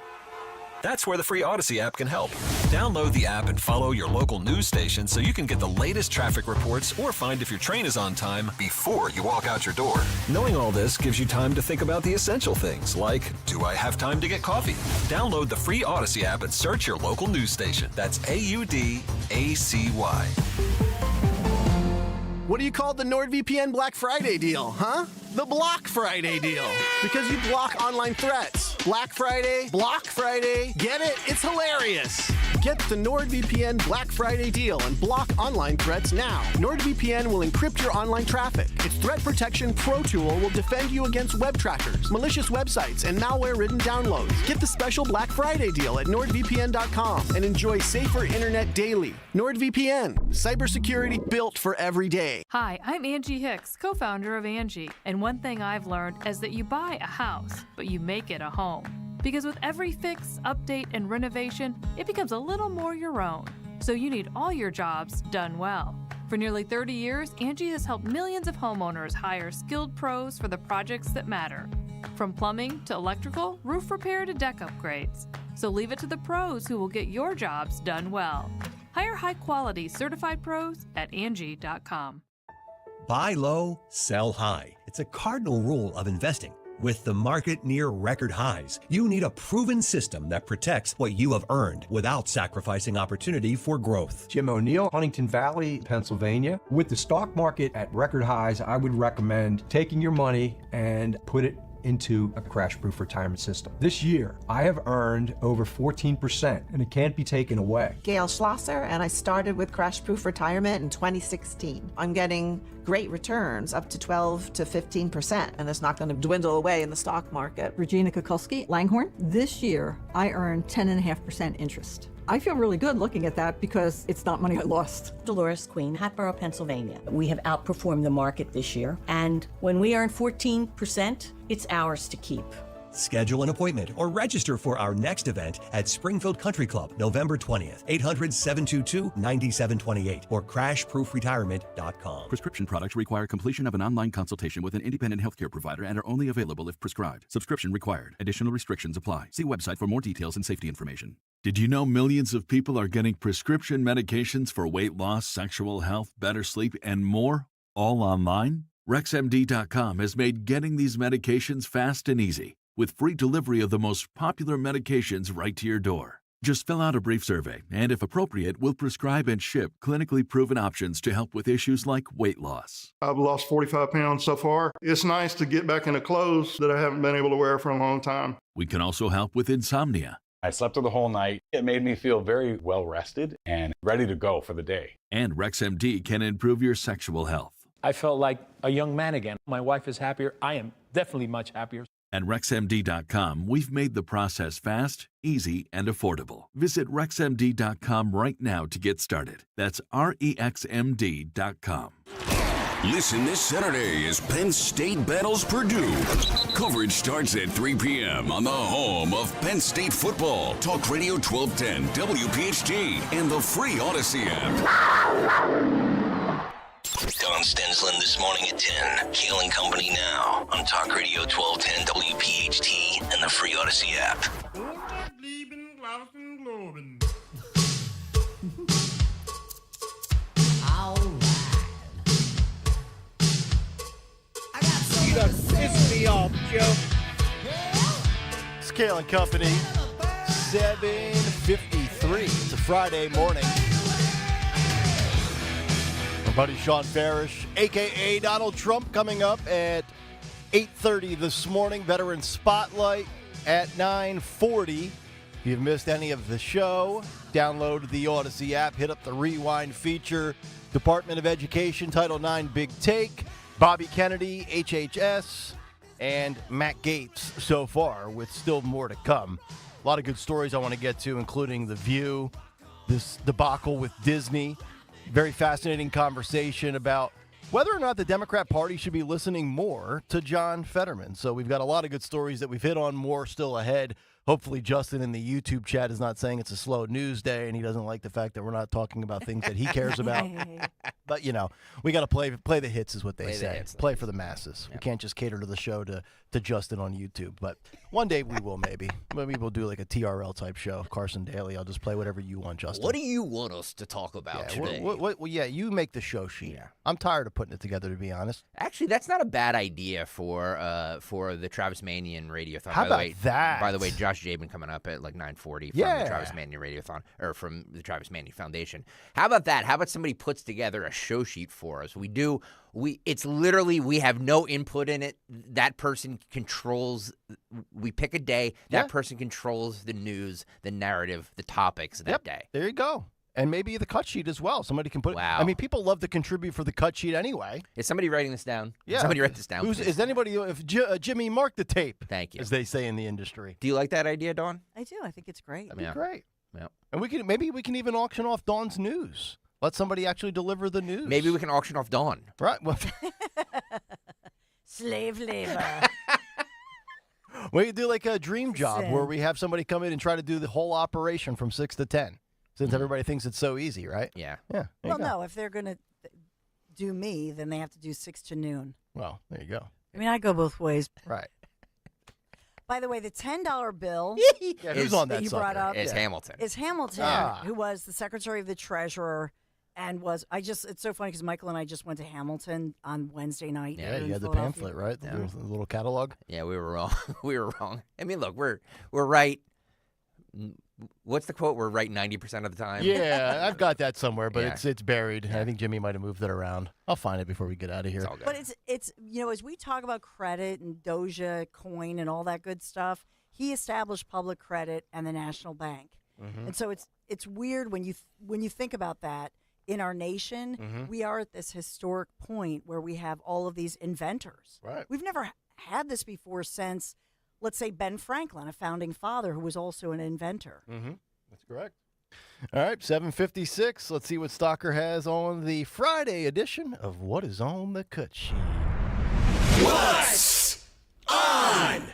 That's where the free Odyssey app can help. Download the app and follow your local news station so you can get the latest traffic reports or find if your train is on time before you walk out your door. Knowing all this gives you time to think about the essential things, like, do I have time to get coffee? Download the free Odyssey app and search your local news station. That's AUDACY. What do you call the NordVPN Black Friday deal, huh? The Block Friday deal. Because you block online threats. Black Friday, Block Friday. Get it? It's hilarious. Get the NordVPN Black Friday deal and block online threats now. NordVPN will encrypt your online traffic. Its Threat Protection Pro tool will defend you against web trackers, malicious websites, and malware-ridden downloads. Get the special Black Friday deal at NordVPN.com and enjoy safer internet daily. NordVPN, cybersecurity built for every day. Hi, I'm Angie Hicks, co-founder of Angie, and one thing I've learned is that you buy a house, but you make it a home. Because with every fix, update, and renovation, it becomes a little more your own. So you need all your jobs done well. For nearly 30 years, Angie has helped millions of homeowners hire skilled pros for the projects that matter. From plumbing to electrical, roof repair to deck upgrades. So leave it to the pros who will get your jobs done well. Hire high-quality certified pros at Angie.com. Buy low, sell high. It's a cardinal rule of investing. With the market near record highs, you need a proven system that protects what you have earned without sacrificing opportunity for growth. Jim O'Neill, Huntington Valley, Pennsylvania. With the stock market at record highs, I would recommend taking your money and put it into a crash-proof retirement system. This year, I have earned over 14%, and it can't be taken away. Gail Schlosser, and I started with Crash-Proof Retirement in 2016. I'm getting great returns, up to 12 to 15%, and it's not going to dwindle away in the stock market. Regina Kukulski, Langhorne. This year, I earned 10.5% interest. I feel really good looking at that because it's not money I lost. Dolores Queen, Hatboro, Pennsylvania. We have outperformed the market this year, and when we earn 14%, it's ours to keep. Schedule an appointment or register for our next event at Springfield Country Club, November 20th, 800-722-9728 or crashproofretirement.com. Prescription products require completion of an online consultation with an independent healthcare provider and are only available if prescribed. Subscription required. Additional restrictions apply. See website for more details and safety information. Did you know millions of people are getting prescription medications for weight loss, sexual health, better sleep, and more, all online? RexMD.com has made getting these medications fast and easy, with free delivery of the most popular medications right to your door. Just fill out a brief survey, and if appropriate, we'll prescribe and ship clinically proven options to help with issues like weight loss. I've lost 45 pounds so far. It's nice to get back into clothes that I haven't been able to wear for a long time. We can also help with insomnia. I slept through the whole night. It made me feel very well rested and ready to go for the day. And RexMD can improve your sexual health. I felt like a young man again. My wife is happier. I am definitely much happier. At RexMD.com, we've made the process fast, easy, and affordable. Visit RexMD.com right now to get started. That's REXMD.com. Listen this Saturday as Penn State battles Purdue. Coverage starts at 3 p.m. on the home of Penn State football. Talk Radio 1210, WPHT, and the free Odyssey app. Don Stensland this morning at 10. Kayal and Company now on Talk Radio 1210 WPHT and the free Odyssey app. You done pissed me off, Joe. It's Kayal and Company, 7:53. It's a Friday morning. Our buddy Sean Farish, a.k.a. Donald Trump, coming up at 8:30 this morning. Veteran Spotlight at 9:40. If you've missed any of the show, download the Odyssey app, hit up the rewind feature. Department of Education, Title IX Big Take, Bobby Kennedy, HHS, and Matt Gaetz so far, with still more to come. A lot of good stories I want to get to, including The View, this debacle with Disney. Very fascinating conversation about whether or not the Democrat Party should be listening more to John Fetterman. So we've got a lot of good stories that we've hit on, more still ahead. Hopefully Justin in the YouTube chat is not saying it's a slow news day and he doesn't like the fact that we're not talking about things that he cares about. But, you know, we got to play the hits is what they say. Play for the masses. Yep. We can't just cater to the show to Justin on YouTube. But one day we will maybe. Maybe we'll do like a TRL type show, Carson Daly. I'll just play whatever you want, Justin. What do you want us to talk about today? Well, you make the show sheet. Yeah. I'm tired of putting it together, to be honest. Actually, that's not a bad idea for the Travis Manion Radiothon. How about that? By the way, Josh Jabin coming up at like 9:40 from the Travis Manion Radiothon, or from the Travis Manion Foundation. How about that? How about somebody puts together a show sheet for us? It's literally, we have no input in it. That person controls, we pick a day, that person controls the news, the narrative, the topics of that day. There you go. And maybe the cut sheet as well. Somebody can put. Wow. I mean, people love to contribute for the cut sheet anyway. Is somebody writing this down? Yeah. Somebody write this down. Is anybody? If Jimmy, mark the tape. Thank you. As they say in the industry. Do you like that idea, Dawn? I do. I think it's great. That'd be great. Yeah. And maybe we can even auction off Dawn's news. Let somebody actually deliver the news. Maybe we can auction off Dawn. Right. Well, slave labor. We could do like a dream job where we have somebody come in and try to do the whole operation from 6 to 10. Since everybody thinks it's so easy, right? Yeah. Yeah. Well, no, if they're going to do me, then they have to do 6 to noon. Well, there you go. I mean, I go both ways. Right. By the way, the $10 bill who's on that you sucker? brought up is Hamilton. Is Hamilton, who was the Secretary of the Treasurer and it's so funny because Michael and I just went to Hamilton on Wednesday night. Yeah, you had the pamphlet, right? The little catalog. Yeah, we were wrong. We were wrong. I mean, look, we're right. What's the quote? We're right 90% of the time. Yeah, I've got that somewhere, but it's buried. I think Jimmy might have moved it around. I'll find it before we get out of here. But it's as we talk about credit and Doja coin and all that good stuff, he established public credit and the National Bank, and so it's weird when you think about that. In our nation, we are at this historic point where we have all of these inventors. Right. We've never had this before since, let's say, Ben Franklin, a founding father who was also an inventor. That's correct. All right, 7:56. Let's see what Stalker has on the Friday edition of What Is on the Cut Sheet. What's on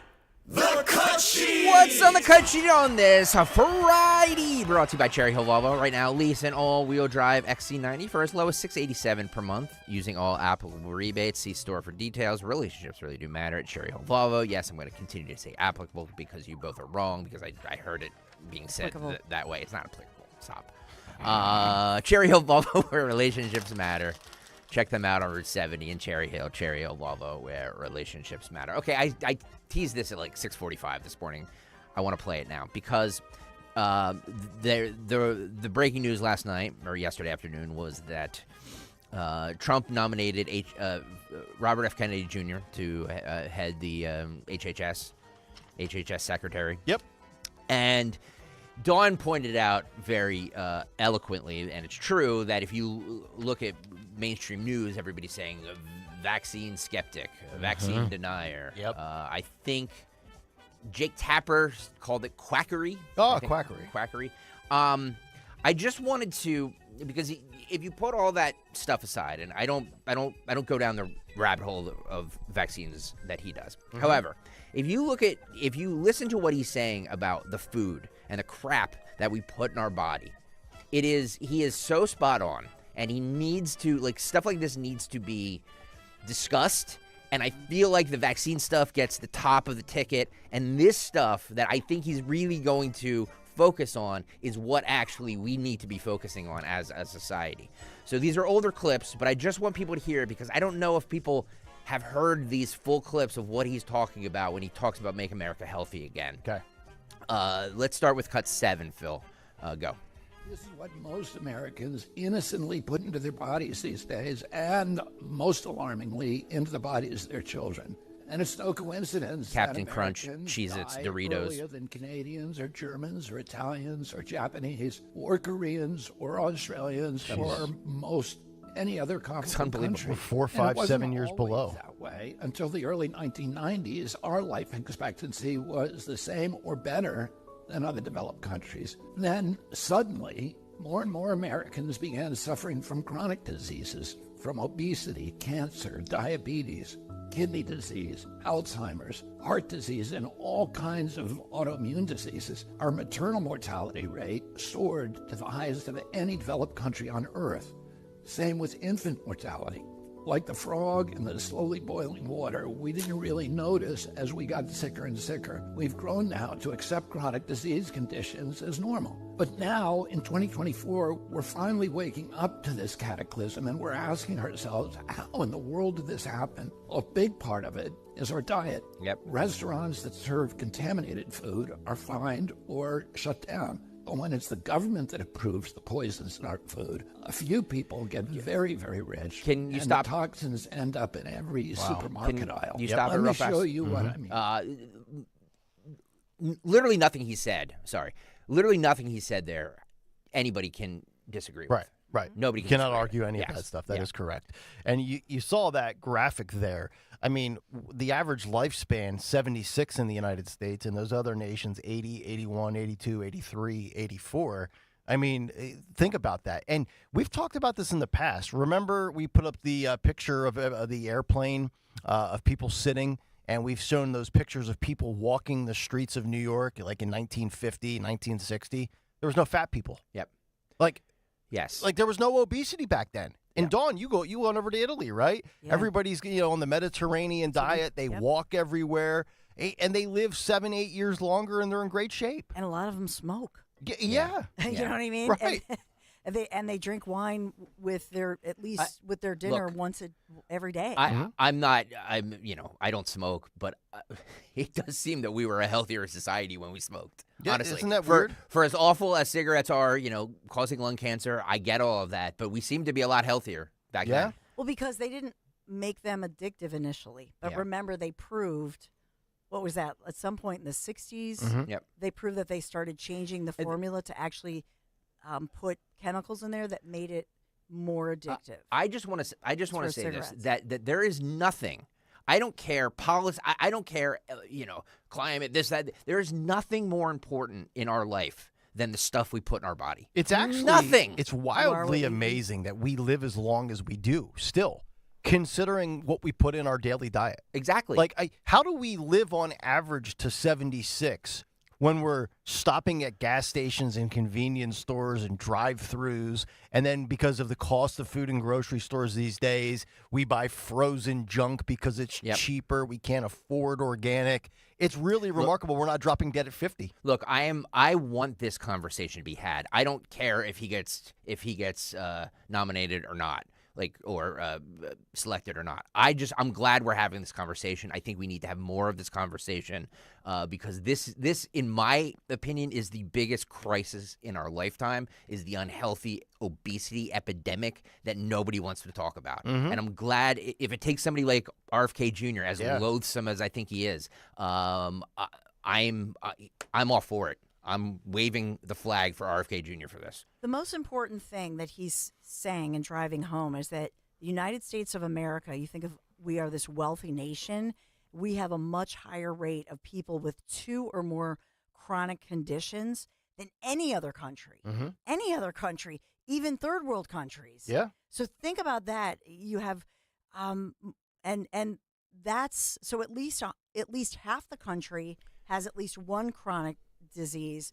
the cut sheet. What's on the cut sheet on this Friday? Brought to you by Cherry Hill Volvo. Right now, lease an all-wheel drive XC90 for as low as $687 per month using all applicable rebates. See store for details. Relationships really do matter at Cherry Hill Volvo. Yes, I'm going to continue to say applicable because you both are wrong because I heard it being said that way. It's not applicable. Stop. Cherry Hill Volvo, where relationships matter. Check them out on Route 70 in Cherry Hill Volvo, where relationships matter. Okay, I teased this at like 6:45 this morning. I want to play it now because the breaking news last night or yesterday afternoon was that Trump nominated Robert F. Kennedy Jr. to head the HHS secretary. Yep. And Dawn pointed out very eloquently, and it's true, that if you look at mainstream news, everybody's saying a vaccine skeptic, a vaccine denier. Yep. I think Jake Tapper called it quackery. Oh, quackery. Quackery. I just wanted to, because if you put all that stuff aside, and I don't go down the rabbit hole of vaccines that he does. Mm-hmm. However, if you listen to what he's saying about the food and the crap that we put in our body, he is so spot on, and he needs to, like, stuff like this needs to be discussed. And I feel like the vaccine stuff gets the top of the ticket, and this stuff that I think he's really going to focus on is what actually we need to be focusing on as a society. So these are older clips, but I just want people to hear it because I don't know if people have heard these full clips of what he's talking about when he talks about Make America Healthy Again. Okay. Let's start with cut 7, Phil. Go. This is what most Americans innocently put into their bodies these days, and most alarmingly, into the bodies of their children. And it's no coincidence Captain that Crunch, Americans Cheez-Its, die Doritos. earlier than Canadians or Germans or Italians or Japanese or Koreans or Australians or most any other comparable country. 4, 5, 7 years always below. That way until the early 1990s, our life expectancy was the same or better than other developed countries. Then suddenly, more and more Americans began suffering from chronic diseases, from obesity, cancer, diabetes, kidney disease, Alzheimer's, heart disease, and all kinds of autoimmune diseases. Our maternal mortality rate soared to the highest of any developed country on earth. Same with infant mortality. Like the frog in the slowly boiling water, we didn't really notice as we got sicker and sicker. We've grown now to accept chronic disease conditions as normal. But now, in 2024, we're finally waking up to this cataclysm, and we're asking ourselves, how in the world did this happen? A big part of it is our diet. Yep. Restaurants that serve contaminated food are fined or shut down. But when it's the government that approves the poisons in our food, a few people get very, very rich. Can you and stop? The toxins end up in every supermarket aisle. You stop Let it me real fast? show you what I mean. Literally nothing he said. Sorry. Literally nothing he said there, anybody can disagree with. Right. Nobody You can cannot disagree argue with. any of Yes. that stuff. That Yeah. is correct. And you saw that graphic there. I mean, the average lifespan, 76 in the United States, and those other nations, 80, 81, 82, 83, 84. I mean, think about that. And we've talked about this in the past. Remember, we put up the picture of the airplane of people sitting, and we've shown those pictures of people walking the streets of New York, like in 1950, 1960. There was no fat people. Yep. Like, yes. Like there was no obesity back then. And Dawn, you went over to Italy, right? Yeah. Everybody's on the Mediterranean diet. They walk everywhere, and they live 7, 8 years longer, and they're in great shape. And a lot of them smoke. Yeah. You know what I mean? Right. And they drink wine with their with their dinner once every day. I don't smoke, but it does seem that we were a healthier society when we smoked. Yeah, honestly, isn't that weird? For as awful as cigarettes are, causing lung cancer, I get all of that, but we seem to be a lot healthier back then. Well, because they didn't make them addictive initially, but remember they proved. What was that? At some point in the 60s, Yep. they proved that they started changing the formula to actually put chemicals in there that made it more addictive. I just want to say cigarettes. this: that there is nothing. I don't care policy. I don't care. Climate. This that. There is nothing more important in our life than the stuff we put in our body. It's actually nothing. It's wildly amazing that we live as long as we do still. considering what we put in our daily diet. Exactly. Like, how do we live on average to 76 when we're stopping at gas stations and convenience stores and drive-thrus, and then because of the cost of food in grocery stores these days, we buy frozen junk because it's cheaper. We can't afford organic. It's really remarkable. We're not dropping dead at 50. Look, I want this conversation to be had. I don't care if he gets nominated or not. Or selected or not. I'm glad we're having this conversation. I think we need to have more of this conversation because this, in my opinion, is the biggest crisis in our lifetime, is the unhealthy obesity epidemic that nobody wants to talk about. Mm-hmm. And I'm glad if it takes somebody like RFK Jr., as loathsome as I think he is, I'm all for it. I'm waving the flag for RFK Jr. for this. The most important thing that he's saying and driving home is that the United States of America, you think of, we are this wealthy nation, we have a much higher rate of people with 2 or more chronic conditions than any other country. Mm-hmm. Any other country, even third world countries. Yeah. So think about that. You have, and that's, so at least half the country has at least one chronic disease.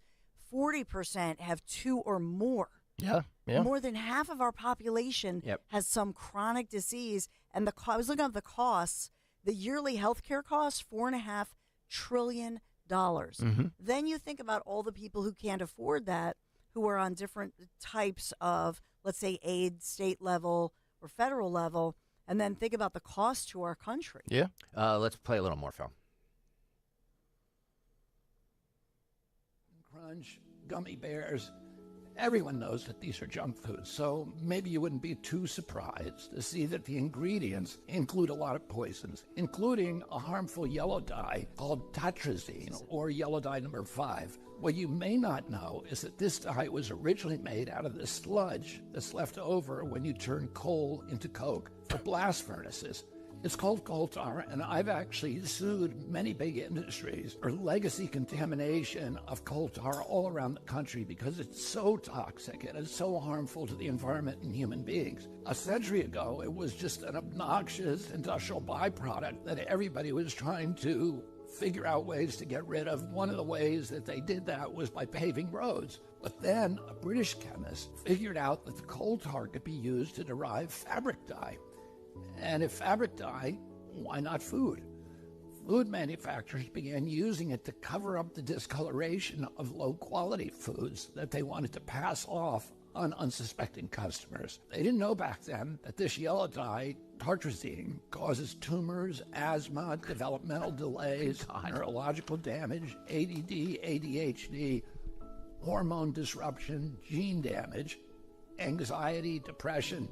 40% have 2 or more. Yeah. More than half of our population has some chronic disease. And I was looking at the costs. The yearly healthcare costs $4.5 trillion. Mm-hmm. Then you think about all the people who can't afford that, who are on different types of, let's say, aid, state level or federal level, and then think about the cost to our country. Yeah. Let's play a little more, Phil. Crunch, gummy bears. Everyone knows that these are junk foods, so maybe you wouldn't be too surprised to see that the ingredients include a lot of poisons, including a harmful yellow dye called tartrazine, or yellow dye number 5. What you may not know is that this dye was originally made out of the sludge that's left over when you turn coal into coke for blast furnaces. It's called coal tar, and I've actually sued many big industries for legacy contamination of coal tar all around the country because it's so toxic and it's so harmful to the environment and human beings. A century ago, it was just an obnoxious industrial byproduct that everybody was trying to figure out ways to get rid of. One of the ways that they did that was by paving roads. But then a British chemist figured out that the coal tar could be used to derive fabric dye. And if fabric dye, why not food? Food manufacturers began using it to cover up the discoloration of low-quality foods that they wanted to pass off on unsuspecting customers. They didn't know back then that this yellow dye, tartrazine, causes tumors, asthma, developmental delays, neurological damage, ADD, ADHD, hormone disruption, gene damage, anxiety, depression,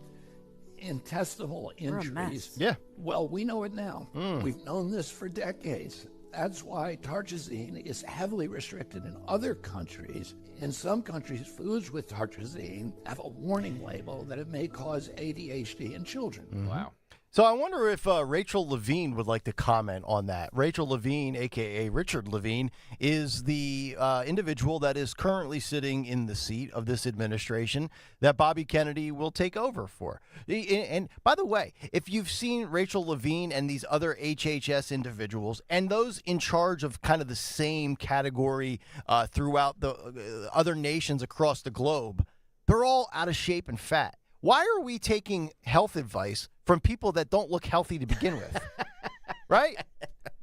intestinal injuries. Yeah. Well, we know it now. We've known this for decades. That's why tartrazine is heavily restricted in other countries. In some countries, foods with tartrazine have a warning label that it may cause ADHD in children. Mm-hmm. Wow. So I wonder if Rachel Levine would like to comment on that. Rachel Levine, a.k.a. Richard Levine, is the individual that is currently sitting in the seat of this administration that Bobby Kennedy will take over for. And by the way, if you've seen Rachel Levine and these other HHS individuals and those in charge of kind of the same category throughout the other nations across the globe, they're all out of shape and fat. Why are we taking health advice from people that don't look healthy to begin with? Right?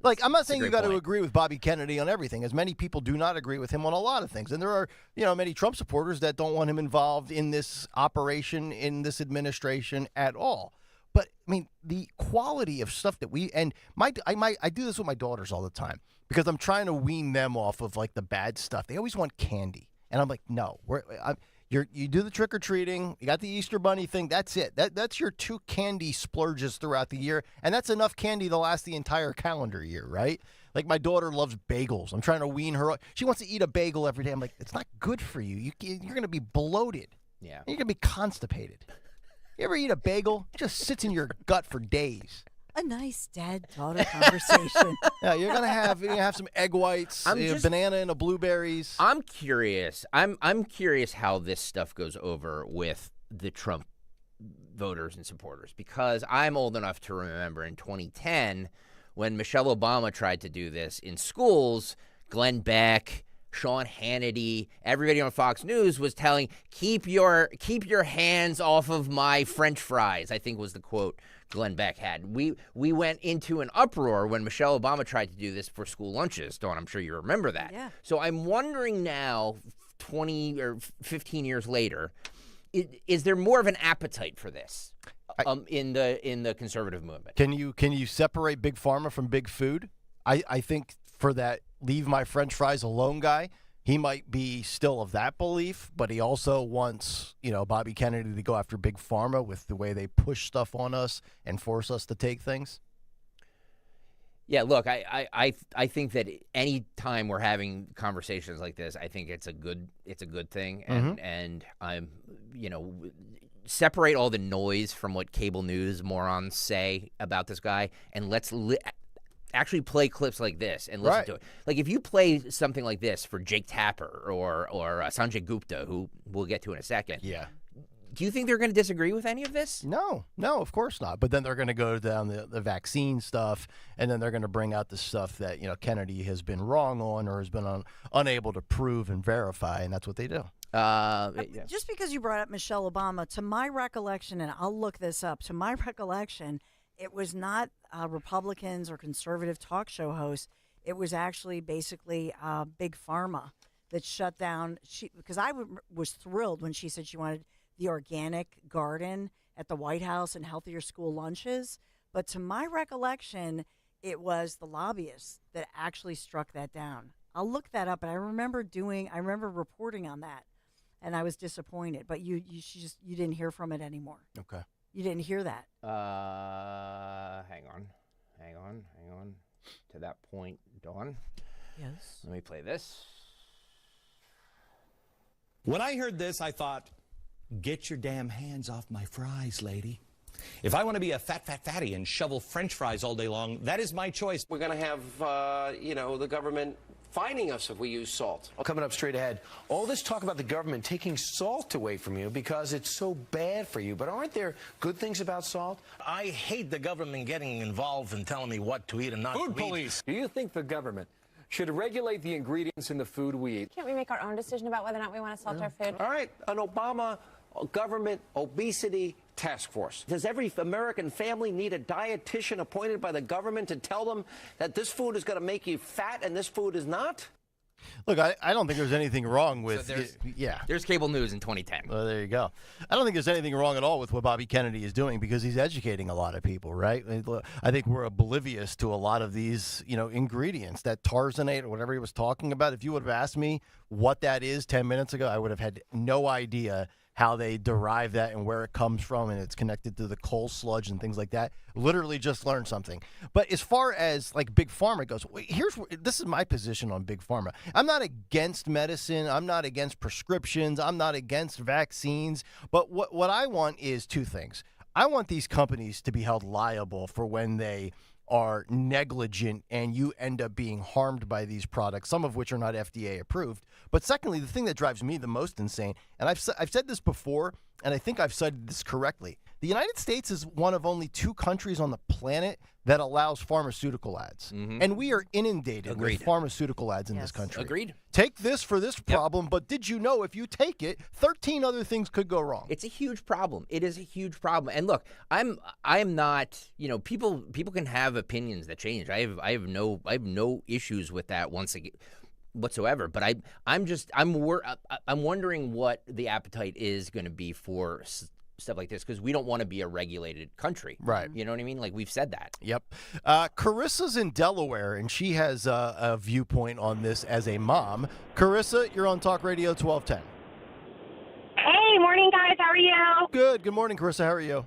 Like, I'm not saying you got to agree with Bobby Kennedy on everything, as many people do not agree with him on a lot of things. And there are, many Trump supporters that don't want him involved in this operation, in this administration at all. But, I mean, the quality of stuff that I do this with my daughters all the time because I'm trying to wean them off of, like, the bad stuff. They always want candy. And I'm like, no, you do the trick-or-treating, you got the Easter Bunny thing, that's it. That's your 2 candy splurges throughout the year, and that's enough candy to last the entire calendar year, right? Like, my daughter loves bagels. I'm trying to wean her. She wants to eat a bagel every day. I'm like, it's not good for you. You're going to be bloated. Yeah. You're going to be constipated. You ever eat a bagel? It just sits in your gut for days. A nice dad-daughter conversation. Yeah, you're gonna have some egg whites, banana and blueberries. I'm curious. I'm curious how this stuff goes over with the Trump voters and supporters, because I'm old enough to remember in 2010 when Michelle Obama tried to do this in schools. Glenn Beck, Sean Hannity, everybody on Fox News was telling, keep your hands off of my French fries, I think was the quote Glenn Beck had. We went into an uproar when Michelle Obama tried to do this for school lunches. Dawn, I'm sure you remember that. Yeah. So I'm wondering now, 20 or 15 years later, is there more of an appetite for this in the conservative movement? Can you separate Big Pharma from Big Food? I think for that leave my French fries alone guy, he might be still of that belief, but he also wants, Bobby Kennedy to go after Big Pharma with the way they push stuff on us and force us to take things. Yeah, look, I think that any time we're having conversations like this, I think it's a good thing, and I'm separate all the noise from what cable news morons say about this guy, and let's actually play clips like this and listen to it. Like if you play something like this for Jake Tapper or Sanjay Gupta, who we'll get to in a second. Yeah. Do you think they're going to disagree with any of this? No, of course not. But then they're going to go down the vaccine stuff, and then they're going to bring out the stuff that Kennedy has been wrong on or has been unable to prove and verify, and that's what they do. Just because you brought up Michelle Obama, to my recollection, and I'll look this up, to my recollection, it was not Republicans or conservative talk show hosts. It was actually basically Big Pharma that shut down. Because I was thrilled when she said she wanted the organic garden at the White House and healthier school lunches. But to my recollection, it was the lobbyists that actually struck that down. I'll look that up, but I remember reporting on that, and I was disappointed. But you didn't hear from it anymore. Okay. You didn't hear that. Hang on. To that point, Dawn. Yes. Let me play this. When I heard this, I thought, get your damn hands off my fries, lady. If I want to be a fatty and shovel French fries all day long, that is my choice. We're going to have, the government fining us if we use salt. Coming up straight ahead, all this talk about the government taking salt away from you because it's so bad for you. But aren't there good things about salt? I hate the government getting involved and telling me what to eat and not to eat. Food police. Do you think the government should regulate the ingredients in the food we eat? Can't we make our own decision about whether or not we want to salt our food? All right, an Obama government obesity task force. Does every American family need a dietitian appointed by the government to tell them that this food is going to make you fat and this food is not? Look, I don't think there's anything wrong with There's cable news in 2010. Well, there you go. I don't think there's anything wrong at all with what Bobby Kennedy is doing because he's educating a lot of people, right? I think we're oblivious to a lot of these, ingredients, that Tarzanate or whatever he was talking about. If you would have asked me what that is 10 minutes ago, I would have had no idea how they derive that and where it comes from, and it's connected to the coal sludge and things like that. Literally just learned something. But as far as like Big Pharma goes, this is my position on Big Pharma. I'm not against medicine. I'm not against prescriptions. I'm not against vaccines. But what I want is two things. I want these companies to be held liable for when they are negligent and you end up being harmed by these products, some of which are not FDA approved. But secondly, the thing that drives me the most insane, and I've said this before, and I think I've said this correctly, the United States is one of only 2 countries on the planet that allows pharmaceutical ads. And we are inundated with pharmaceutical ads in this country. Agreed. Take this for this problem, but did you know if you take it, 13 other things could go wrong? It's a huge problem. It is a huge problem. And look, I'm not, people can have opinions that change. I have no issues with that whatsoever. But I'm wondering what the appetite is going to be for stuff like this, because we don't want to be a regulated country. Right. You know what I mean? Like, we've said that. Yep. Carissa's in Delaware, and she has a viewpoint on this as a mom. Carissa, you're on Talk Radio 1210. Hey, morning, guys. How are you? Good. Good morning, Carissa. How are you?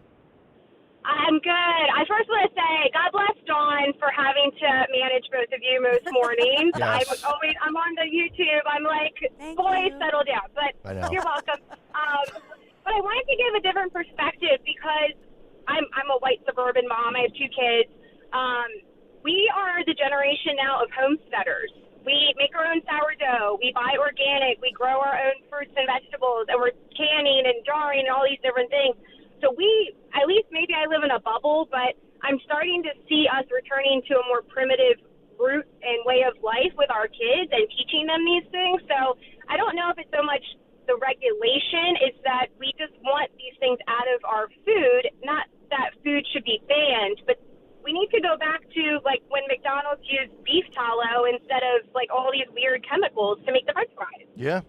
I'm good. I first want to say, God bless Dawn for having to manage both of you most mornings. Yes. I'm on the YouTube. I'm like, boys, settle down. But I know. You're welcome. But I wanted to give a different perspective because I'm a white suburban mom. I have 2 kids. We are the generation now of homesteaders. We make our own sourdough. We buy organic. We grow our own fruits and vegetables, and we're canning and jarring and all these different things. So at least maybe I live in a bubble, but I'm starting to see us returning to a more primitive route and way of life with our kids and teaching them these things. So I don't know if it's so much the regulation, it's that we just want these things out of our food, not that food should be banned, but we need to go back to like when McDonald's used beef tallow instead of like all these weird chemicals to make the french fries. Yeah.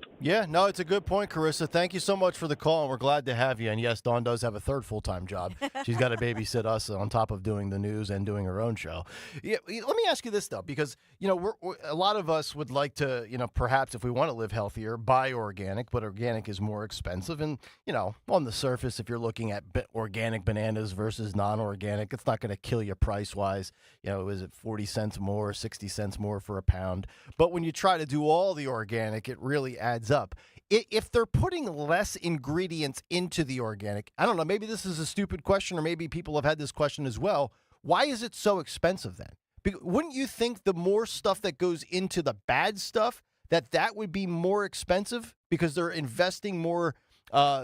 No, it's a good point, Carissa. Thank you so much for the call, and we're glad to have you. And yes, Dawn does have a third full-time job. She's got to babysit us on top of doing the news and doing her own show. Yeah, let me ask you this, though, because, we're a lot of us would like to, perhaps if we want to live healthier, buy organic, but organic is more expensive. And, on the surface, if you're looking at organic bananas versus non-organic, it's not going to kill you price-wise. Is it 40 cents more, 60 cents more for a pound? But when you try to do all the organic, it really adds up. If they're putting less ingredients into the organic, I don't know, maybe this is a stupid question, or maybe people have had this question as well. Why is it so expensive then? Wouldn't you think the more stuff that goes into the bad stuff, that would be more expensive because they're investing more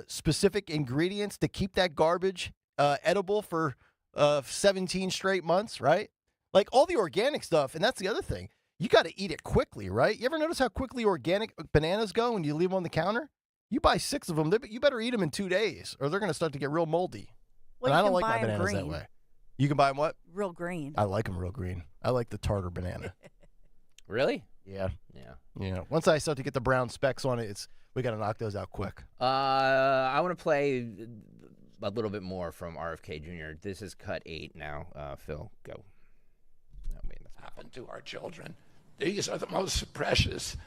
specific ingredients to keep that garbage edible for 17 straight months, right? Like all the organic stuff, and that's the other thing. You got to eat it quickly, right? You ever notice how quickly organic bananas go when you leave them on the counter? You buy 6 of them, you better eat them in 2 days, or they're going to start to get real moldy. Well, and I don't like my bananas green. that way. You can buy them what? Real green. I like them real green. I like the tartar banana. Really? Yeah. Yeah. Once I start to get the brown specks on it, we got to knock those out quick. I want to play a little bit more from RFK Jr. This is cut 8 now. Phil, go. Happened to our children. These are the most precious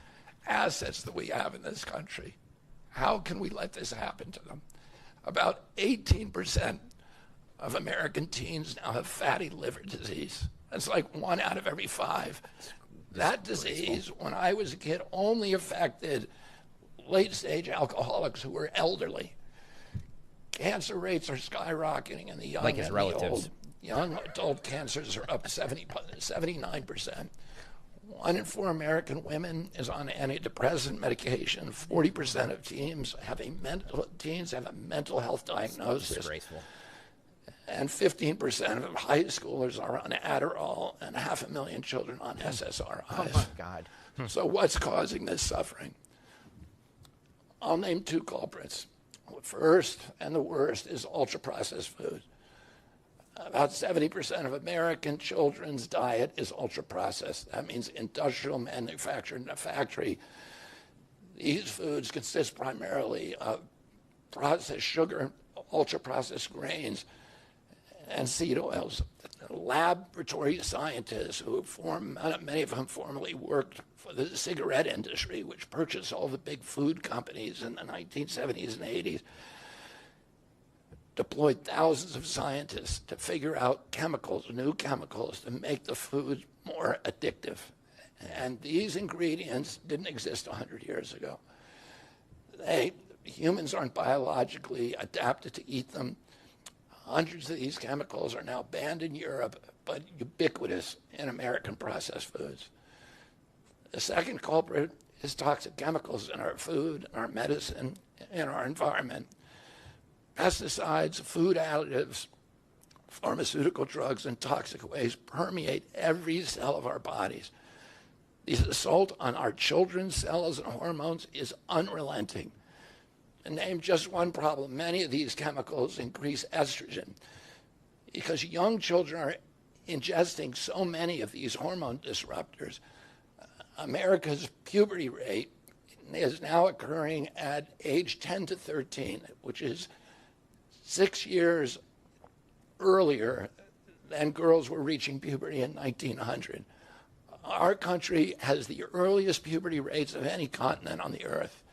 assets that we have in this country. How can we let this happen to them? About 18% of American teens now have fatty liver disease. That's like 1 out of every 5. That disease, when I was a kid, only affected late-stage alcoholics who were elderly. Cancer rates are skyrocketing in the young like his and relatives. the old. Young adult cancers are up 79%. 1 in 4 American women is on antidepressant medication. 40% of teens have a mental health diagnosis. Disgraceful. And 15% of high schoolers are on Adderall, and 500,000 children on SSRIs. Oh my God. So what's causing this suffering? I'll name 2 culprits. First and the worst is ultra-processed food. About 70% of American children's diet is ultra-processed. That means industrial manufactured in a factory. These foods consist primarily of processed sugar, ultra-processed grains, and seed oils. Laboratory scientists many of whom formerly worked for the cigarette industry, which purchased all the big food companies in the 1970s and 80s, deployed thousands of scientists to figure out new chemicals to make the food more addictive. And these ingredients didn't exist 100 years ago. Humans aren't biologically adapted to eat them. Hundreds of these chemicals are now banned in Europe, but ubiquitous in American processed foods. The second culprit is toxic chemicals in our food, our medicine, in our environment. Pesticides, food additives, pharmaceutical drugs, and toxic waste permeate every cell of our bodies. The assault on our children's cells and hormones is unrelenting. To name just one problem, many of these chemicals increase estrogen because young children are ingesting so many of these hormone disruptors. America's puberty rate is now occurring at age 10 to 13, which is 6 years earlier than girls were reaching puberty in 1900. Our country has the earliest puberty rates of any continent on the earth.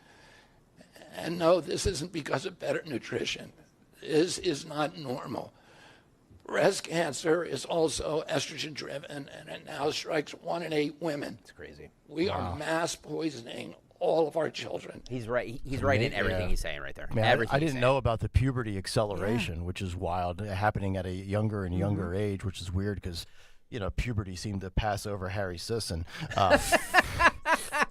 And no, this isn't because of better nutrition. This is not normal. Breast cancer is also estrogen-driven, and it now strikes 1 in 8 women. It's crazy. We are mass poisoning all of our children. He's right. He's right in everything he's saying right there. Man, I didn't know about the puberty acceleration, which is wild, happening at a younger and younger age, which is weird because, puberty seemed to pass over Harry Sisson.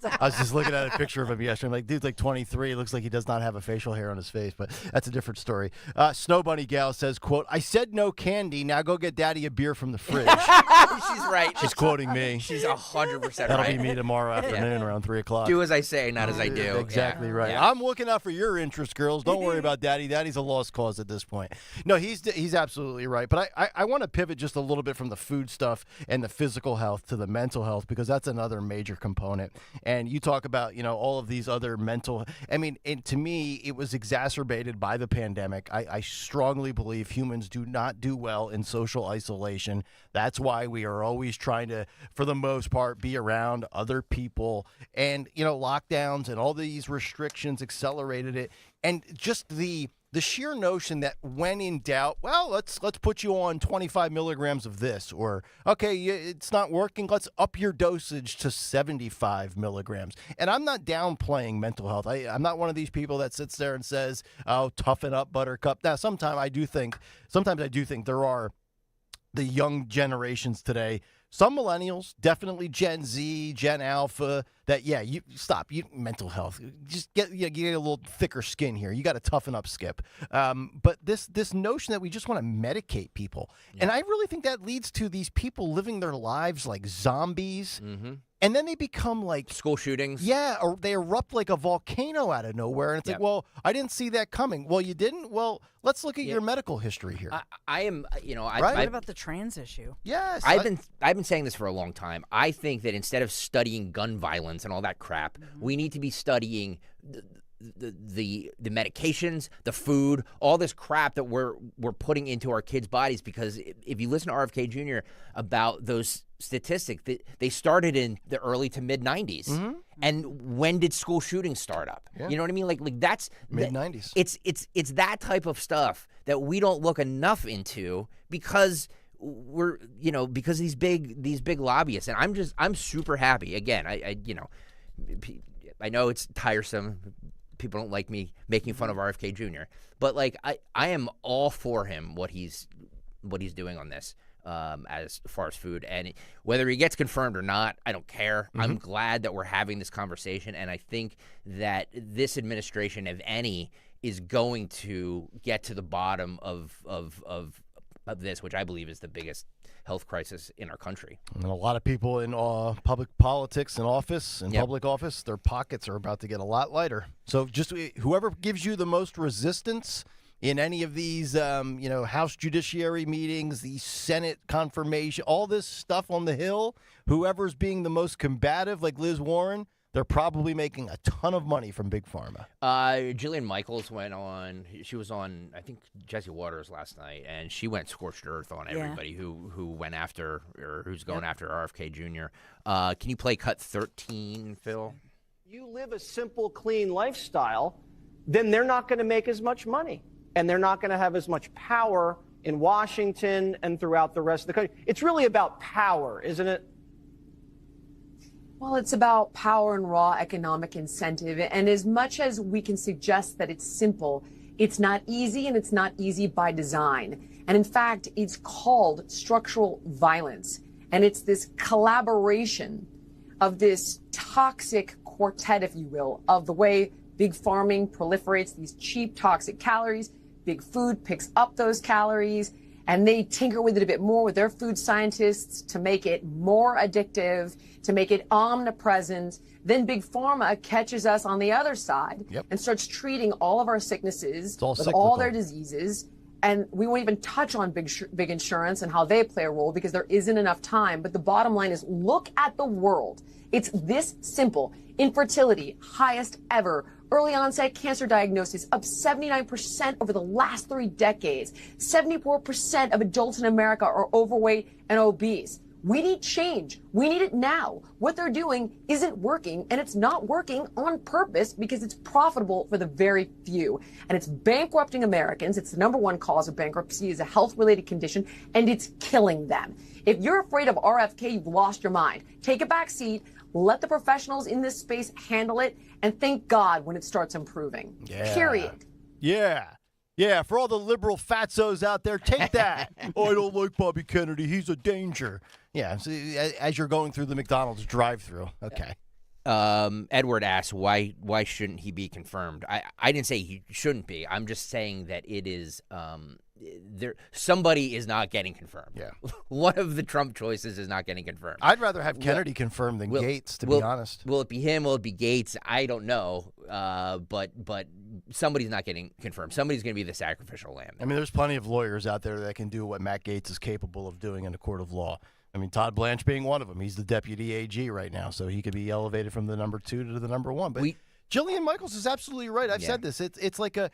I was just looking at a picture of him yesterday. I'm like, dude's like 23. Looks like he does not have a facial hair on his face, but that's a different story. Snow Bunny Gal says, quote, I said no candy. Now go get daddy a beer from the fridge. She's right. She's quoting me. She's 100% right. That'll be me tomorrow afternoon around 3 o'clock. Do as I say, not as I do. Exactly right. Yeah. I'm looking out for your interest, girls. Don't worry about daddy. Daddy's a lost cause at this point. No, he's absolutely right. But I want to pivot just a little bit from the food stuff and the physical health to the mental health, because that's another major component. And you talk about, all of these other mental, and to me, it was exacerbated by the pandemic. I strongly believe humans do not do well in social isolation. That's why we are always trying to, for the most part, be around other people. And, lockdowns and all these restrictions accelerated it. And just the sheer notion that when in doubt, well, let's put you on 25 milligrams of this, or, okay, it's not working, let's up your dosage to 75 milligrams. And I'm not downplaying mental health. I'm not one of these people that sits there and says, oh, toughen up, buttercup. Now, sometimes I do think there are the young generations today, some millennials, definitely Gen Z, Gen Alpha, that, you stop. Mental health. Just get a little thicker skin here. You got to toughen up, Skip. But this notion that we just want to medicate people. Yeah. And I really think that leads to these people living their lives like zombies. Mm-hmm. And then they become like school shootings. Yeah, or they erupt like a volcano out of nowhere. And it's like, well, I didn't see that coming. Well, you didn't? Well, let's look at your medical history here. I am, right? What about the trans issue? Yes. I've been saying this for a long time. I think that instead of studying gun violence and all that crap, we need to be studying the medications, the food, all this crap that we're putting into our kids' bodies. Because if you listen to RFK Jr. about those statistics, they started in the early to mid 90s. Mm-hmm. And when did school shootings start up? Yeah. You know what I mean? Like that's mid 90s. It's that type of stuff that we don't look enough into because because these big lobbyists. And I'm super happy. Again, I know it's tiresome. People don't like me making fun of RFK Jr. But I am all for him, what he's doing on this as far as food. And whether he gets confirmed or not, I don't care. Mm-hmm. I'm glad that we're having this conversation. And I think that this administration, if any, is going to get to the bottom of this, which I believe is the biggest health crisis in our country. And a lot of people in public politics and office and public office, their pockets are about to get a lot lighter. So just whoever gives you the most resistance in any of these, House Judiciary meetings, the Senate confirmation, all this stuff on the Hill, whoever's being the most combative, like Liz Warren, they're probably making a ton of money from Big Pharma. Jillian Michaels she was on, I think, Jesse Waters last night, and she went scorched earth on everybody who went after, or who's going after RFK Jr. Can you play cut 13, Phil? You live a simple, clean lifestyle, then they're not going to make as much money, and they're not going to have as much power in Washington and throughout the rest of the country. It's really about power, isn't it? Well, it's about power and raw economic incentive. And as much as we can suggest that it's simple, it's not easy, and it's not easy by design. And in fact, it's called structural violence. And it's this collaboration of this toxic quartet, if you will, of the way big farming proliferates these cheap toxic calories. Big food picks up those calories, and they tinker with it a bit more with their food scientists to make it more addictive, to make it omnipresent. Then Big Pharma catches us on the other side and starts treating all of our sicknesses with all their diseases. And we won't even touch on big insurance and how they play a role because there isn't enough time. But the bottom line is, look at the world. It's this simple. Infertility, highest ever. Early onset cancer diagnosis up 79% over the last 3 decades. 74% of adults in America are overweight and obese. We need change. We need it now. What they're doing isn't working, and it's not working on purpose because it's profitable for the very few. And it's bankrupting Americans. It's the #1 cause of bankruptcy is a health-related condition, and it's killing them. If you're afraid of RFK, you've lost your mind. Take a back seat. Let the professionals in this space handle it, and thank God when it starts improving. Yeah. Period. Yeah, for all the liberal fatzos out there, take that. Oh, I don't like Bobby Kennedy. He's a danger. Yeah, so as you're going through the McDonald's drive-thru. Okay. Edward asks why shouldn't he be confirmed? I didn't say he shouldn't be. I'm just saying that it is somebody is not getting confirmed. Yeah. One of the Trump choices is not getting confirmed. I'd rather have Kennedy confirmed than Gates, to be honest. Will it be him? Will it be Gates? I don't know. But somebody's not getting confirmed. Somebody's going to be the sacrificial lamb. I mean, there's plenty of lawyers out there that can do what Matt Gaetz is capable of doing in a court of law. I mean, Todd Blanche being one of them. He's the deputy AG right now, so he could be elevated from the number 2 to the number 1. But Jillian Michaels is absolutely right. I've said this. It's like a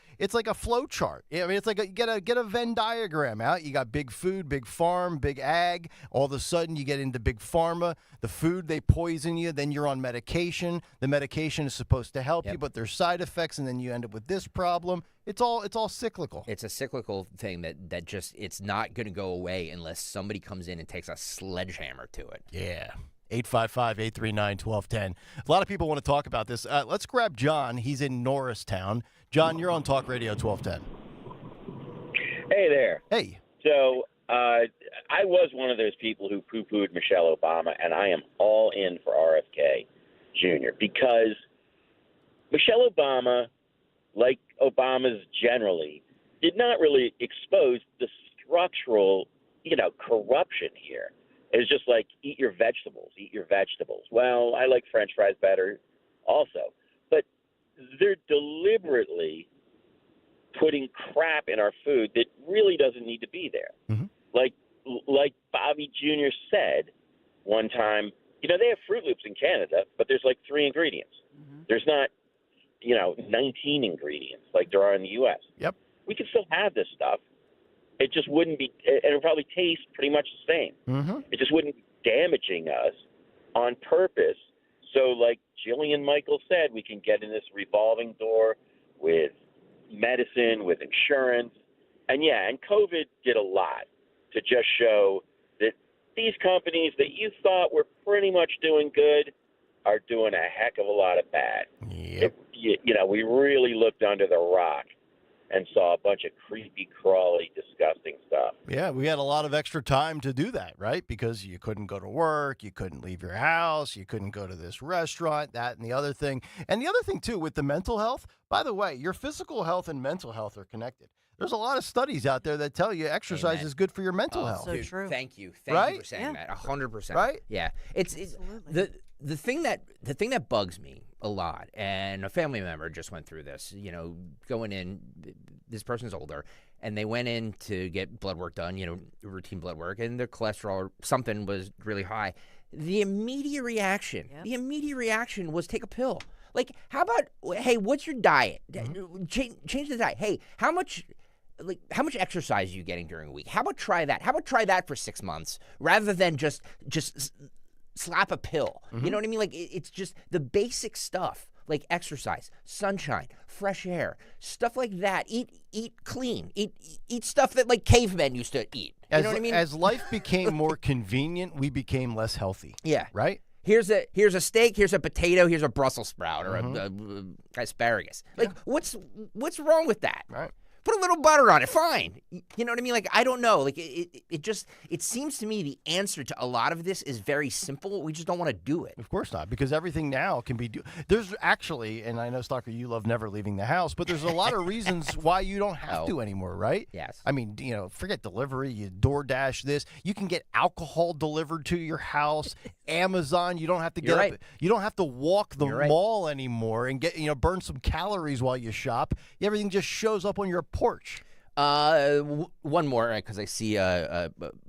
flow chart. I mean, it's like get a Venn diagram out. You got big food, big farm, big ag. All of a sudden, you get into big pharma. The food, they poison you. Then you're on medication. The medication is supposed to help you, but there's side effects, and then you end up with this problem. It's all cyclical. It's a cyclical thing that just it's not going to go away unless somebody comes in and takes a sledgehammer to it. Yeah. 855-839-1210. A lot of people want to talk about this. Let's grab John. He's in Norristown. John, you're on Talk Radio 1210. Hey there. Hey. So I was one of those people who poo-pooed Michelle Obama, and I am all in for RFK Jr. because Michelle Obama, like Obamas generally, did not really expose the structural, corruption here. It's just like, eat your vegetables. Well, I like French fries better also. But they're deliberately putting crap in our food that really doesn't need to be there. Mm-hmm. Like Bobby Jr. said one time, they have Fruit Loops in Canada, but there's like 3 ingredients. Mm-hmm. There's not, 19 ingredients like there are in the U.S. Yep. We can still have this stuff. It just wouldn't be, and it would probably taste pretty much the same. Mm-hmm. It just wouldn't be damaging us on purpose. So like Jillian Michaels said, we can get in this revolving door with medicine, with insurance. And COVID did a lot to just show that these companies that you thought were pretty much doing good are doing a heck of a lot of bad. Yep. We really looked under the rock and saw a bunch of creepy, crawly, disgusting stuff. Yeah, we had a lot of extra time to do that, right? Because you couldn't go to work, you couldn't leave your house, you couldn't go to this restaurant, that and the other thing. And the other thing, too, with the mental health, by the way, your physical health and mental health are connected. There's a lot of studies out there that tell you exercise is good for your mental health. So true. Thank you for saying that. 100%. Right? Yeah. It's the thing that bugs me a lot, and a family member just went through this. Going in, this person's older, and they went in to get blood work done. Routine blood work, and their cholesterol or something was really high. The immediate reaction was take a pill. Like, how about, hey, what's your diet? Mm-hmm. Change the diet. Hey, how much exercise are you getting during a week? How about try that? How about try that for 6 months rather than just slap a pill? Mm-hmm. You know what I mean? Like, it's just the basic stuff, like exercise, sunshine, fresh air, stuff like that. Eat clean. Eat stuff that like cavemen used to eat. You know what I mean? As life became more convenient, we became less healthy. Yeah. Right? Here's a steak, here's a potato, here's a Brussels sprout or a asparagus. Like, what's wrong with that? Right. Put a little butter on it, fine. You know what I mean? Like, I don't know. Like, it seems to me the answer to a lot of this is very simple. We just don't want to do it. Of course not, because everything now can be there's actually, and I know, Stalker, you love never leaving the house, but there's a lot of reasons why you don't have to anymore, right? Yes. I mean, forget delivery, you DoorDash this. You can get alcohol delivered to your house, Amazon. You don't have to get up, you don't have to walk the mall anymore and get, burn some calories while you shop. Everything just shows up on your porch. One more, because I see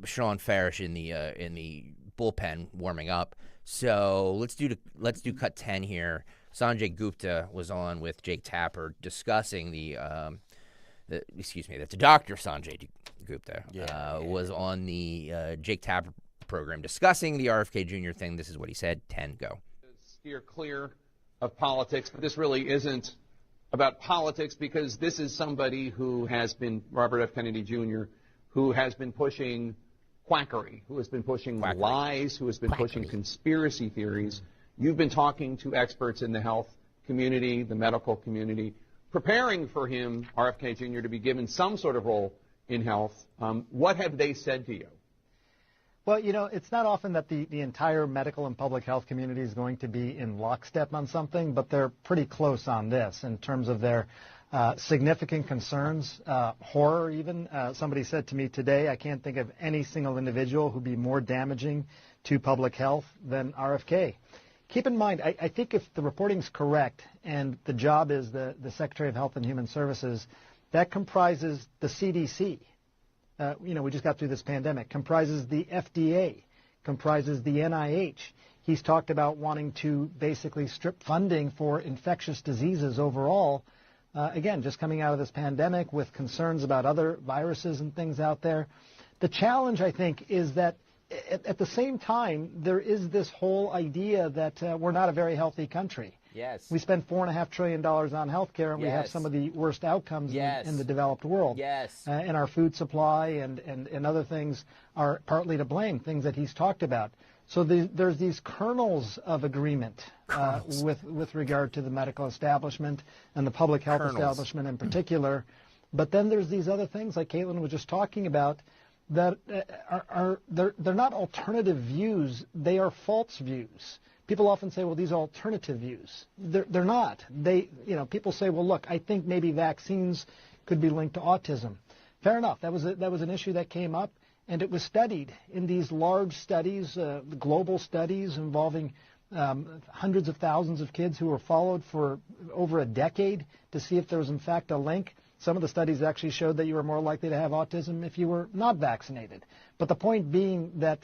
Sean Farish in the bullpen warming up. So let's do cut 10 here. Sanjay Gupta was on with Jake Tapper discussing that's Dr. Sanjay Gupta was on the Jake Tapper program discussing the RFK Jr. thing. This is what he said. 10, go. Steer clear of politics, but this really isn't about politics, because this is somebody who has been, Robert F. Kennedy Jr., who has been pushing quackery, who has been pushing lies, who has been pushing conspiracy theories. You've been talking to experts in the health community, the medical community, preparing for him, RFK Jr., to be given some sort of role in health. What have they said to you? Well, it's not often that the entire medical and public health community is going to be in lockstep on something, but they're pretty close on this in terms of their significant concerns, horror even. Somebody said to me today, I can't think of any single individual who'd be more damaging to public health than RFK. Keep in mind, I think if the reporting's correct and the job is the Secretary of Health and Human Services, that comprises the CDC. We just got through this pandemic, comprises the FDA, comprises the NIH. He's talked about wanting to basically strip funding for infectious diseases overall. Again, just coming out of this pandemic with concerns about other viruses and things out there. The challenge, I think, is that at the same time, there is this whole idea that we're not a very healthy country. Yes. We spend $4.5 trillion on health care, and we have some of the worst outcomes in the developed world. Yes. And our food supply and other things are partly to blame, things that he's talked about. So there's these kernels of agreement with regard to the medical establishment and the public health establishment in particular. But then there's these other things, like Caitlin was just talking about, that they're not alternative views, they are false views. People often say, well, these are alternative views. They're not. People say, well, look, I think maybe vaccines could be linked to autism. Fair enough. That was an issue that came up, and it was studied in these large studies, global studies involving hundreds of thousands of kids who were followed for over a decade to see if there was in fact a link. Some of the studies actually showed that you were more likely to have autism if you were not vaccinated. But the point being that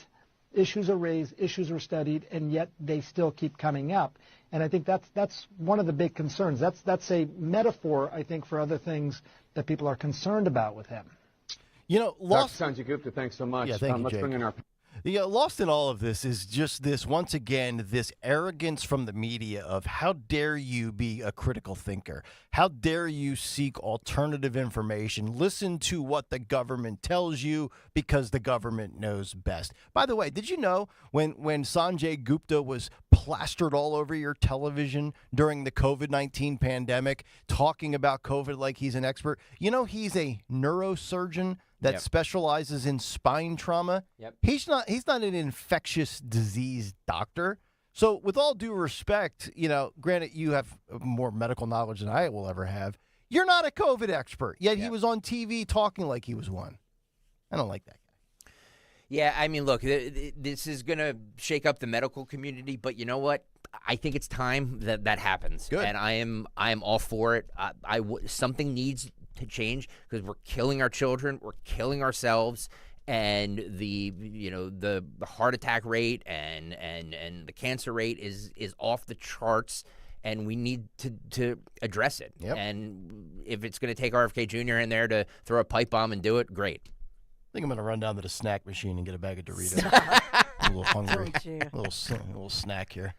issues are raised, issues are studied, and yet they still keep coming up. And I think that's one of the big concerns. That's a metaphor, I think, for other things that people are concerned about with him. Dr. Sanjay Gupta, thanks so much. Yeah, thank you, let's Jake. bring in our... Lost in all of this is just this, once again, this arrogance from the media of how dare you be a critical thinker? How dare you seek alternative information? Listen to what the government tells you because the government knows best. By the way, did you know when Sanjay Gupta was plastered all over your television during the COVID-19 pandemic, talking about COVID like he's an expert? He's a neurosurgeon that specializes in spine trauma. Yep. He's not an infectious disease doctor. So with all due respect, granted you have more medical knowledge than I will ever have. You're not a COVID expert, yet he was on TV talking like he was one. I don't like that guy. Yeah, I mean, look, this is going to shake up the medical community, but you know what? I think it's time that happens. Good. And I am all for it. Something needs to change because we're killing our children, we're killing ourselves, and the heart attack rate and the cancer rate is off the charts, and we need to address it. Yep. And if it's going to take RFK Jr. in there to throw a pipe bomb and do it, great. I think I'm going to run down to the snack machine and get a bag of Doritos. I'm a little hungry. A little snack here.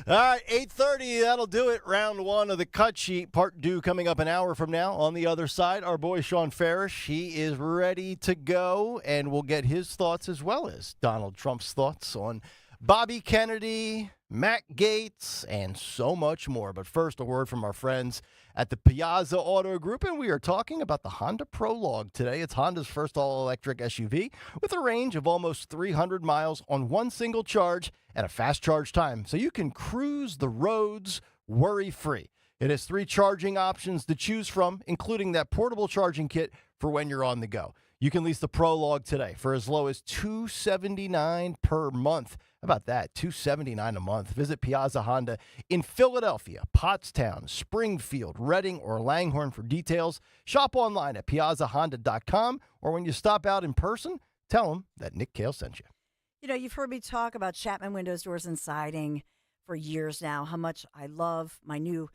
All right, 8:30, that'll do it. Round one of the cut sheet. Part two coming up an hour from now. On the other side, our boy Sean Farish. He is ready to go, and we'll get his thoughts as well as Donald Trump's thoughts on Bobby Kennedy, Matt Gaetz, and so much more. But first, a word from our friends at the Piazza Auto Group, and we are talking about the Honda Prologue today. It's Honda's first all-electric SUV with a range of almost 300 miles on one single charge and a fast charge time, so you can cruise the roads worry-free. It has 3 charging options to choose from, including that portable charging kit for when you're on the go. You can lease the Prologue today for as low as $279 per month. How about that? $279 a month. Visit Piazza Honda in Philadelphia, Pottstown, Springfield, Reading, or Langhorne for details. Shop online at piazzahonda.com, or when you stop out in person, tell them that Nick Kayal sent you. You've heard me talk about Chapman Windows, Doors, and Siding for years now, how much I love my new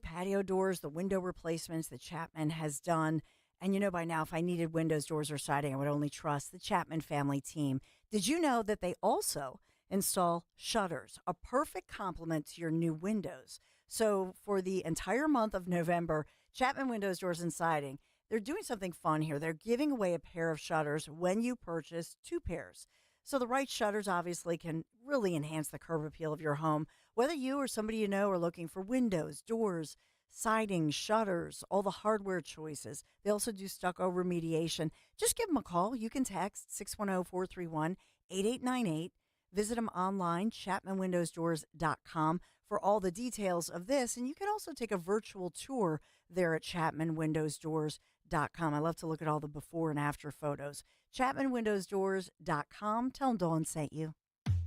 patio doors, the window replacements that Chapman has done. And by now, if I needed windows, doors, or siding, I would only trust the Chapman family team. Did you know that they also install shutters, a perfect complement to your new windows? So for the entire month of November, Chapman Windows, Doors, and Siding, they're doing something fun here. They're giving away a pair of shutters when you purchase 2 pairs. So the right shutters obviously can really enhance the curb appeal of your home. Whether you or somebody you know are looking for windows, doors, siding, shutters, all the hardware choices. They also do stucco remediation. Just give them a call. You can text 610-431-8898. Visit them online, ChapmanWindowsDoors.com, for all the details of this. And you can also take a virtual tour there at ChapmanWindowsDoors.com. I love to look at all the before and after photos. ChapmanWindowsDoors.com. Tell them Dawn sent you.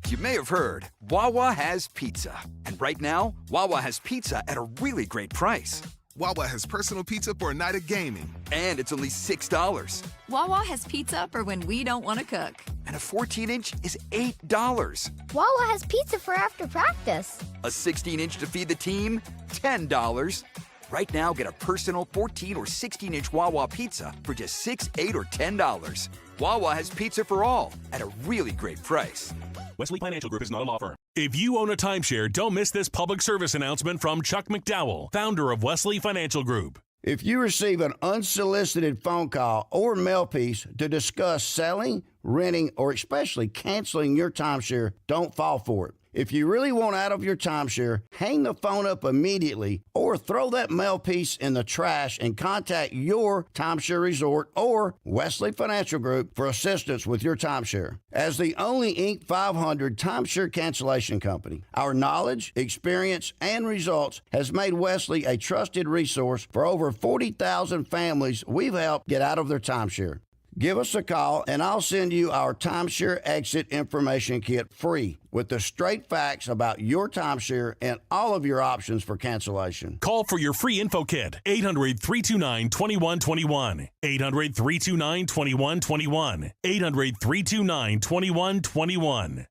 You may have heard, Wawa has pizza. And right now, Wawa has pizza at a really great price. Wawa has personal pizza for a night of gaming. And it's only $6. Wawa has pizza for when we don't want to cook. And a 14-inch is $8. Wawa has pizza for after practice. A 16-inch to feed the team, $10. Right now, get a personal 14 or 16-inch Wawa pizza for just $6, $8, or $10. Wawa has pizza for all at a really great price. Wesley Financial Group is not a law firm. If you own a timeshare, don't miss this public service announcement from Chuck McDowell, founder of Wesley Financial Group. If you receive an unsolicited phone call or mail piece to discuss selling, renting, or especially canceling your timeshare, don't fall for it. If you really want out of your timeshare, hang the phone up immediately or throw that mail piece in the trash and contact your timeshare resort or Wesley Financial Group for assistance with your timeshare. As the only Inc. 500 timeshare cancellation company, our knowledge, experience, and results has made Wesley a trusted resource for over 40,000 families we've helped get out of their timeshare. Give us a call, and I'll send you our timeshare exit information kit free with the straight facts about your timeshare and all of your options for cancellation. Call for your free info kit, 800-329-2121. 800-329-2121. 800-329-2121.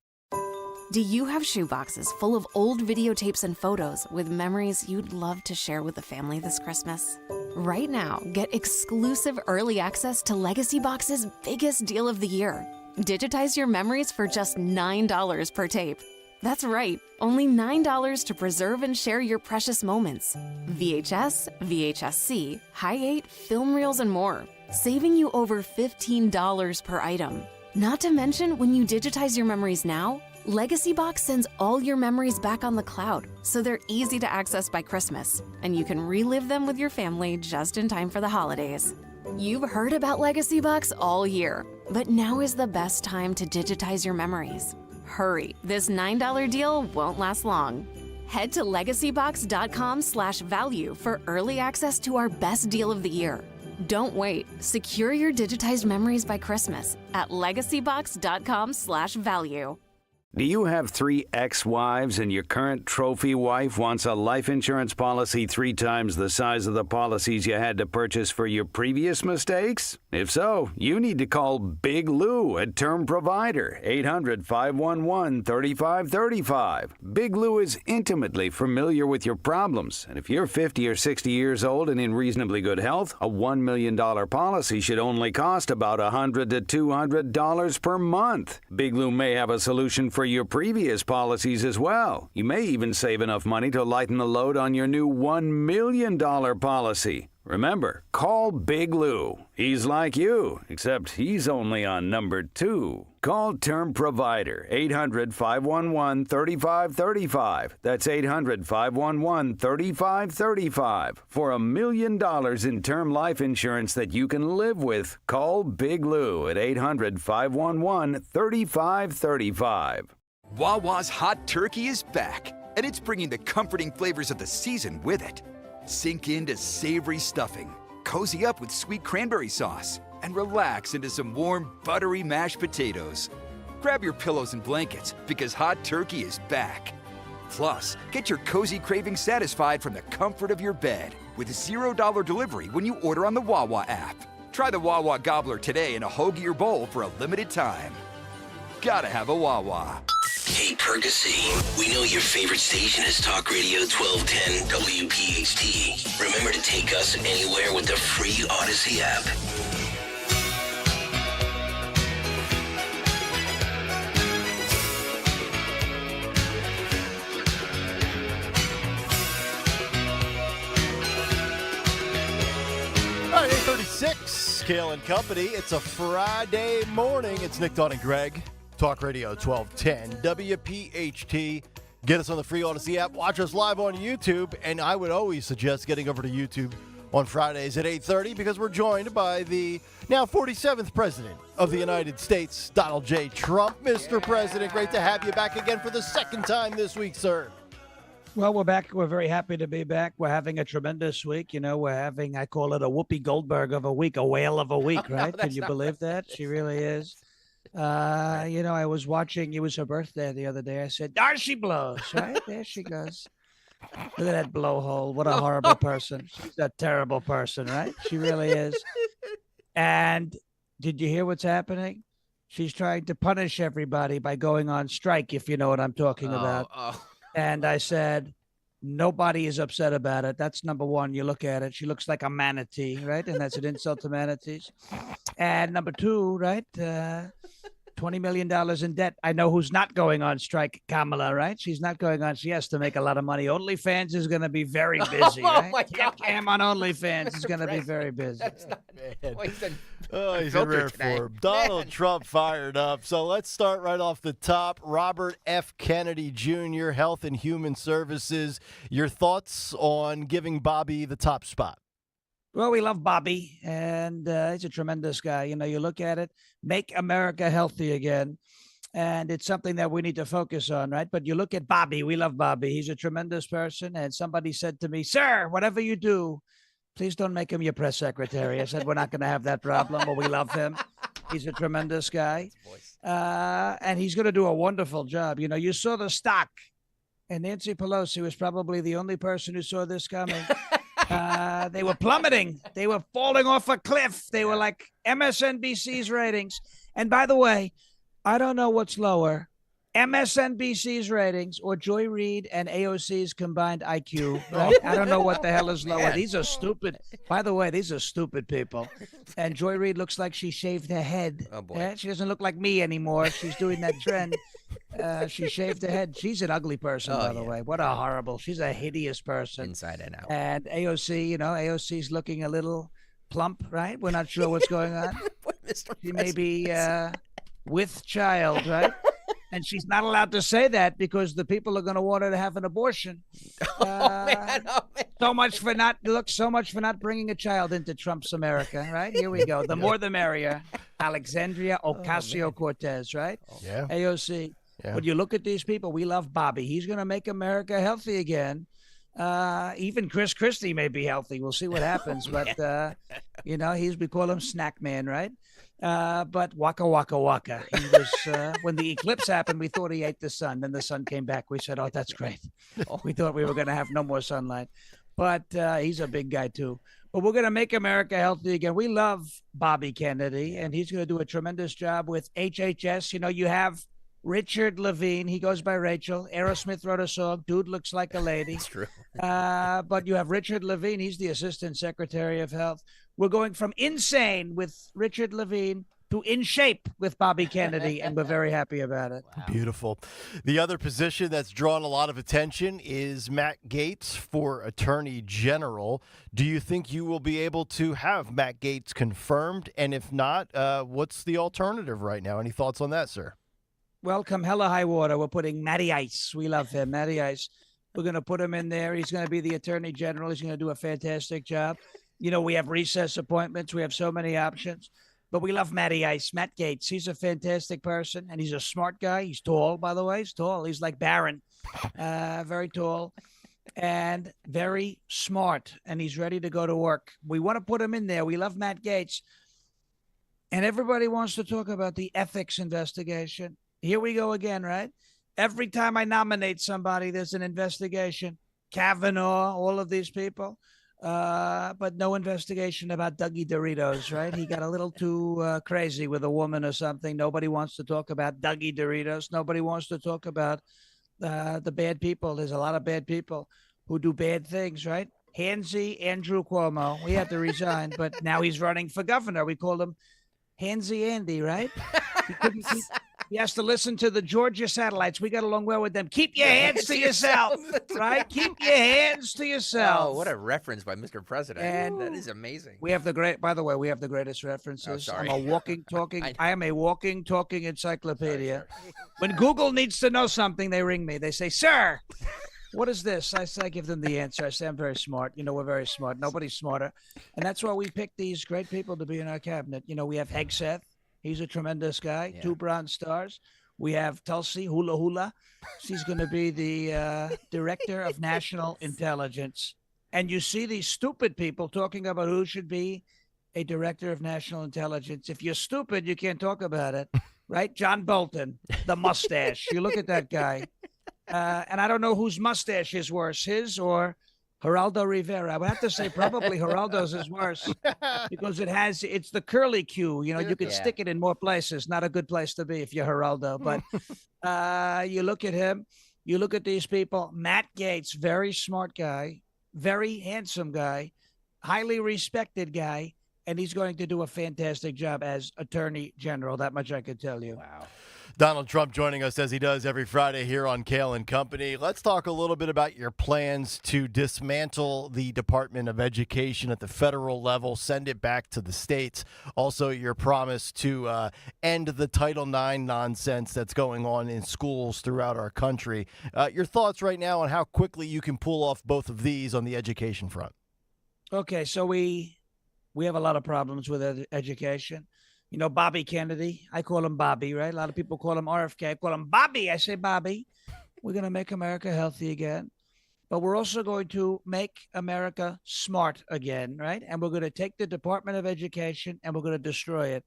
Do you have shoeboxes full of old videotapes and photos with memories you'd love to share with the family this Christmas? Right now, get exclusive early access to Legacy Box's biggest deal of the year. Digitize your memories for just $9 per tape. That's right, only $9 to preserve and share your precious moments. VHS, VHS-C, Hi-8, film reels, and more, saving you over $15 per item. Not to mention, when you digitize your memories now, Legacy Box sends all your memories back on the cloud, so they're easy to access by Christmas, and you can relive them with your family just in time for the holidays. You've heard about Legacy Box all year, but now is the best time to digitize your memories. Hurry, this $9 deal won't last long. Head to legacybox.com/value for early access to our best deal of the year. Don't wait. Secure your digitized memories by Christmas at legacybox.com/value. Do you have 3 ex-wives and your current trophy wife wants a life insurance policy 3 times the size of the policies you had to purchase for your previous mistakes? If so, you need to call Big Lou at Term Provider, 800-511-3535. Big Lou is intimately familiar with your problems, and if you're 50 or 60 years old and in reasonably good health, a $1 million policy should only cost about $100 to $200 per month. Big Lou may have a solution for your previous policies as well. You may even save enough money to lighten the load on your new $1 million policy. Remember, call Big Lou. He's like you, except he's only on number 2. Call Term Provider, 800-511-3535. That's 800-511-3535. For $1 million in term life insurance that you can live with, call Big Lou at 800-511-3535. Wawa's Hot Turkey is back, and it's bringing the comforting flavors of the season with it. Sink into savory stuffing, cozy up with sweet cranberry sauce, and relax into some warm, buttery mashed potatoes. Grab your pillows and blankets, because Hot Turkey is back. Plus, get your cozy cravings satisfied from the comfort of your bed with $0 delivery when you order on the Wawa app. Try the Wawa Gobbler today in a hoagie or bowl for a limited time. Gotta have a Wawa. Hey, Percy, we know your favorite station is Talk Radio 1210 WPHT. Remember to take us anywhere with the free Odyssey app. All right, 8:36, Kayal and Company. It's a Friday morning. It's Nick, Dawn, and Greg. Talk Radio 1210, WPHT. Get us on the free Odyssey app. Watch us live on YouTube. And I would always suggest getting over to YouTube on Fridays at 8:30 because we're joined by the now 47th President of the United States, Donald J. Trump. Mr. President, great to have you back again for the second time this week, sir. Well, we're back. We're very happy to be back. We're having a tremendous week. You know, we're having, I call it a Whoopi Goldberg of a week, a whale of a week, right? Can you believe that? She really is. You know, I was watching, it was her birthday the other day. I said, there she blows, right? There she goes. Look at that blowhole. What a horrible person. She's a terrible person, right? She really is. And did you hear what's happening? She's trying to punish everybody by going on strike, if you know what I'm talking about. And I said, nobody is upset about it. That's number one. You look at it. She looks like a manatee, right? And that's an insult to manatees. And number two, right? $20 million in debt. I know who's not going on strike, Kamala, right? She's not going on. She has to make a lot of money. OnlyFans is going to be very busy, right? My God. Cam on OnlyFans is going to be very busy. That's not bad. He's in rare form. Donald Trump fired up. So let's start right off the top. Robert F. Kennedy Jr., Health and Human Services. Your thoughts on giving Bobby the top spot? Well, we love Bobby, and he's a tremendous guy. You know, you look at it, make America healthy again, and it's something that we need to focus on, right? But you look at Bobby, we love Bobby. He's a tremendous person, and somebody said to me, sir, whatever you do, please don't make him your press secretary. I said, we're not going to have that problem, but we love him. He's a tremendous guy, and he's going to do a wonderful job. You know, you saw the stock, and Nancy Pelosi was probably the only person who saw this coming. They were plummeting. They were falling off a cliff. They were like MSNBC's ratings. And by the way, I don't know what's lower, MSNBC's ratings or Joy Reid and AOC's combined IQ, right? I don't know what the hell is lower. These are stupid. By the way, these are stupid people. And Joy Reid looks like she shaved her head. Oh, boy. She doesn't look like me anymore. She's doing that trend. She shaved her head. She's an ugly person, by the way. What a horrible. She's a hideous person. Inside and out. And AOC, you know, AOC's looking a little plump, right? We're not sure what's going on. She may be with child, right? And she's not allowed to say that because the people are going to want her to have an abortion. So much for not bringing a child into Trump's America, right? Here we go. The more the merrier. Alexandria Ocasio-Cortez, right? Yeah. AOC. Yeah. But you look at these people. We love Bobby. He's going to make America healthy again. Even Chris Christie may be healthy. We'll see what happens. But, you know, we call him Snack Man, right? But waka, waka, waka. He was, when the eclipse happened, we thought he ate the sun. Then the sun came back. We said, oh, that's great. We thought we were going to have no more sunlight. But he's a big guy, too. But we're going to make America healthy again. We love Bobby Kennedy, and he's going to do a tremendous job with HHS. You know, you have Richard Levine. He goes by Rachel. Aerosmith wrote a song, Dude Looks Like a Lady. That's true. But you have Richard Levine. He's the Assistant Secretary of Health. We're going from insane with Richard Levine to in shape with Bobby Kennedy, and we're very happy about it. Wow. Beautiful. The other position that's drawn a lot of attention is Matt Gaetz for Attorney General. Do you think you will be able to have Matt Gaetz confirmed? And if not, what's the alternative right now? Any thoughts on that, sir? Well, come hella high water, we're putting Matty Ice. We love him, Matty Ice. We're going to put him in there. He's going to be the Attorney General. He's going to do a fantastic job. You know, we have recess appointments. We have so many options. But we love Matty Ice, Matt Gaetz. He's a fantastic person, and he's a smart guy. He's tall, by the way. He's tall. He's like Barron, very tall and very smart, and he's ready to go to work. We want to put him in there. We love Matt Gaetz. And everybody wants to talk about the ethics investigation. Here we go again, right? Every time I nominate somebody, there's an investigation. Kavanaugh, all of these people. But no investigation about Dougie Doritos, right? He got a little too crazy with a woman or something. Nobody wants to talk about Dougie Doritos. Nobody wants to talk about the bad people. There's a lot of bad people who do bad things, right? Handsy Andrew Cuomo. He had to resign, but now he's running for governor. We called him Handsy Andy, right? He has to listen to the Georgia satellites. We got along well with them. Keep your hands to yourself, right? Keep your hands to yourself. Oh, what a reference by Mr. President. And that is amazing. We have by the way, we have the greatest references. Oh, sorry. I am a walking, talking encyclopedia. When Google needs to know something, they ring me. They say, sir, what is this? I give them the answer. I say, I'm very smart. We're very smart. Nobody's smarter. And that's why we pick these great people to be in our cabinet. We have Hegseth. He's a tremendous guy. Yeah. 2 Bronze Stars. We have Tulsi Hula Hula. She's going to be the Director of National Intelligence. And you see these stupid people talking about who should be a Director of National Intelligence. If you're stupid, you can't talk about it, right? John Bolton, the mustache. You look at that guy. And I don't know whose mustache is worse, his or Geraldo Rivera. I would have to say probably Geraldo's is worse because it's the curly Q. You could stick it in more places. Not a good place to be if you're Geraldo. But you look at him, you look at these people. Matt Gaetz, very smart guy, very handsome guy, highly respected guy, and he's going to do a fantastic job as Attorney General. That much I could tell you. Wow. Donald Trump joining us as he does every Friday here on Kayal and Company. Let's talk a little bit about your plans to dismantle the Department of Education at the federal level, send it back to the states. Also, your promise to end the Title IX nonsense that's going on in schools throughout our country. Your thoughts right now on how quickly you can pull off both of these on the education front. Okay, so we have a lot of problems with education. Bobby Kennedy, I call him Bobby, right? A lot of people call him RFK. I call him Bobby. I say, Bobby, we're going to make America healthy again. But we're also going to make America smart again, right? And we're going to take the Department of Education and we're going to destroy it.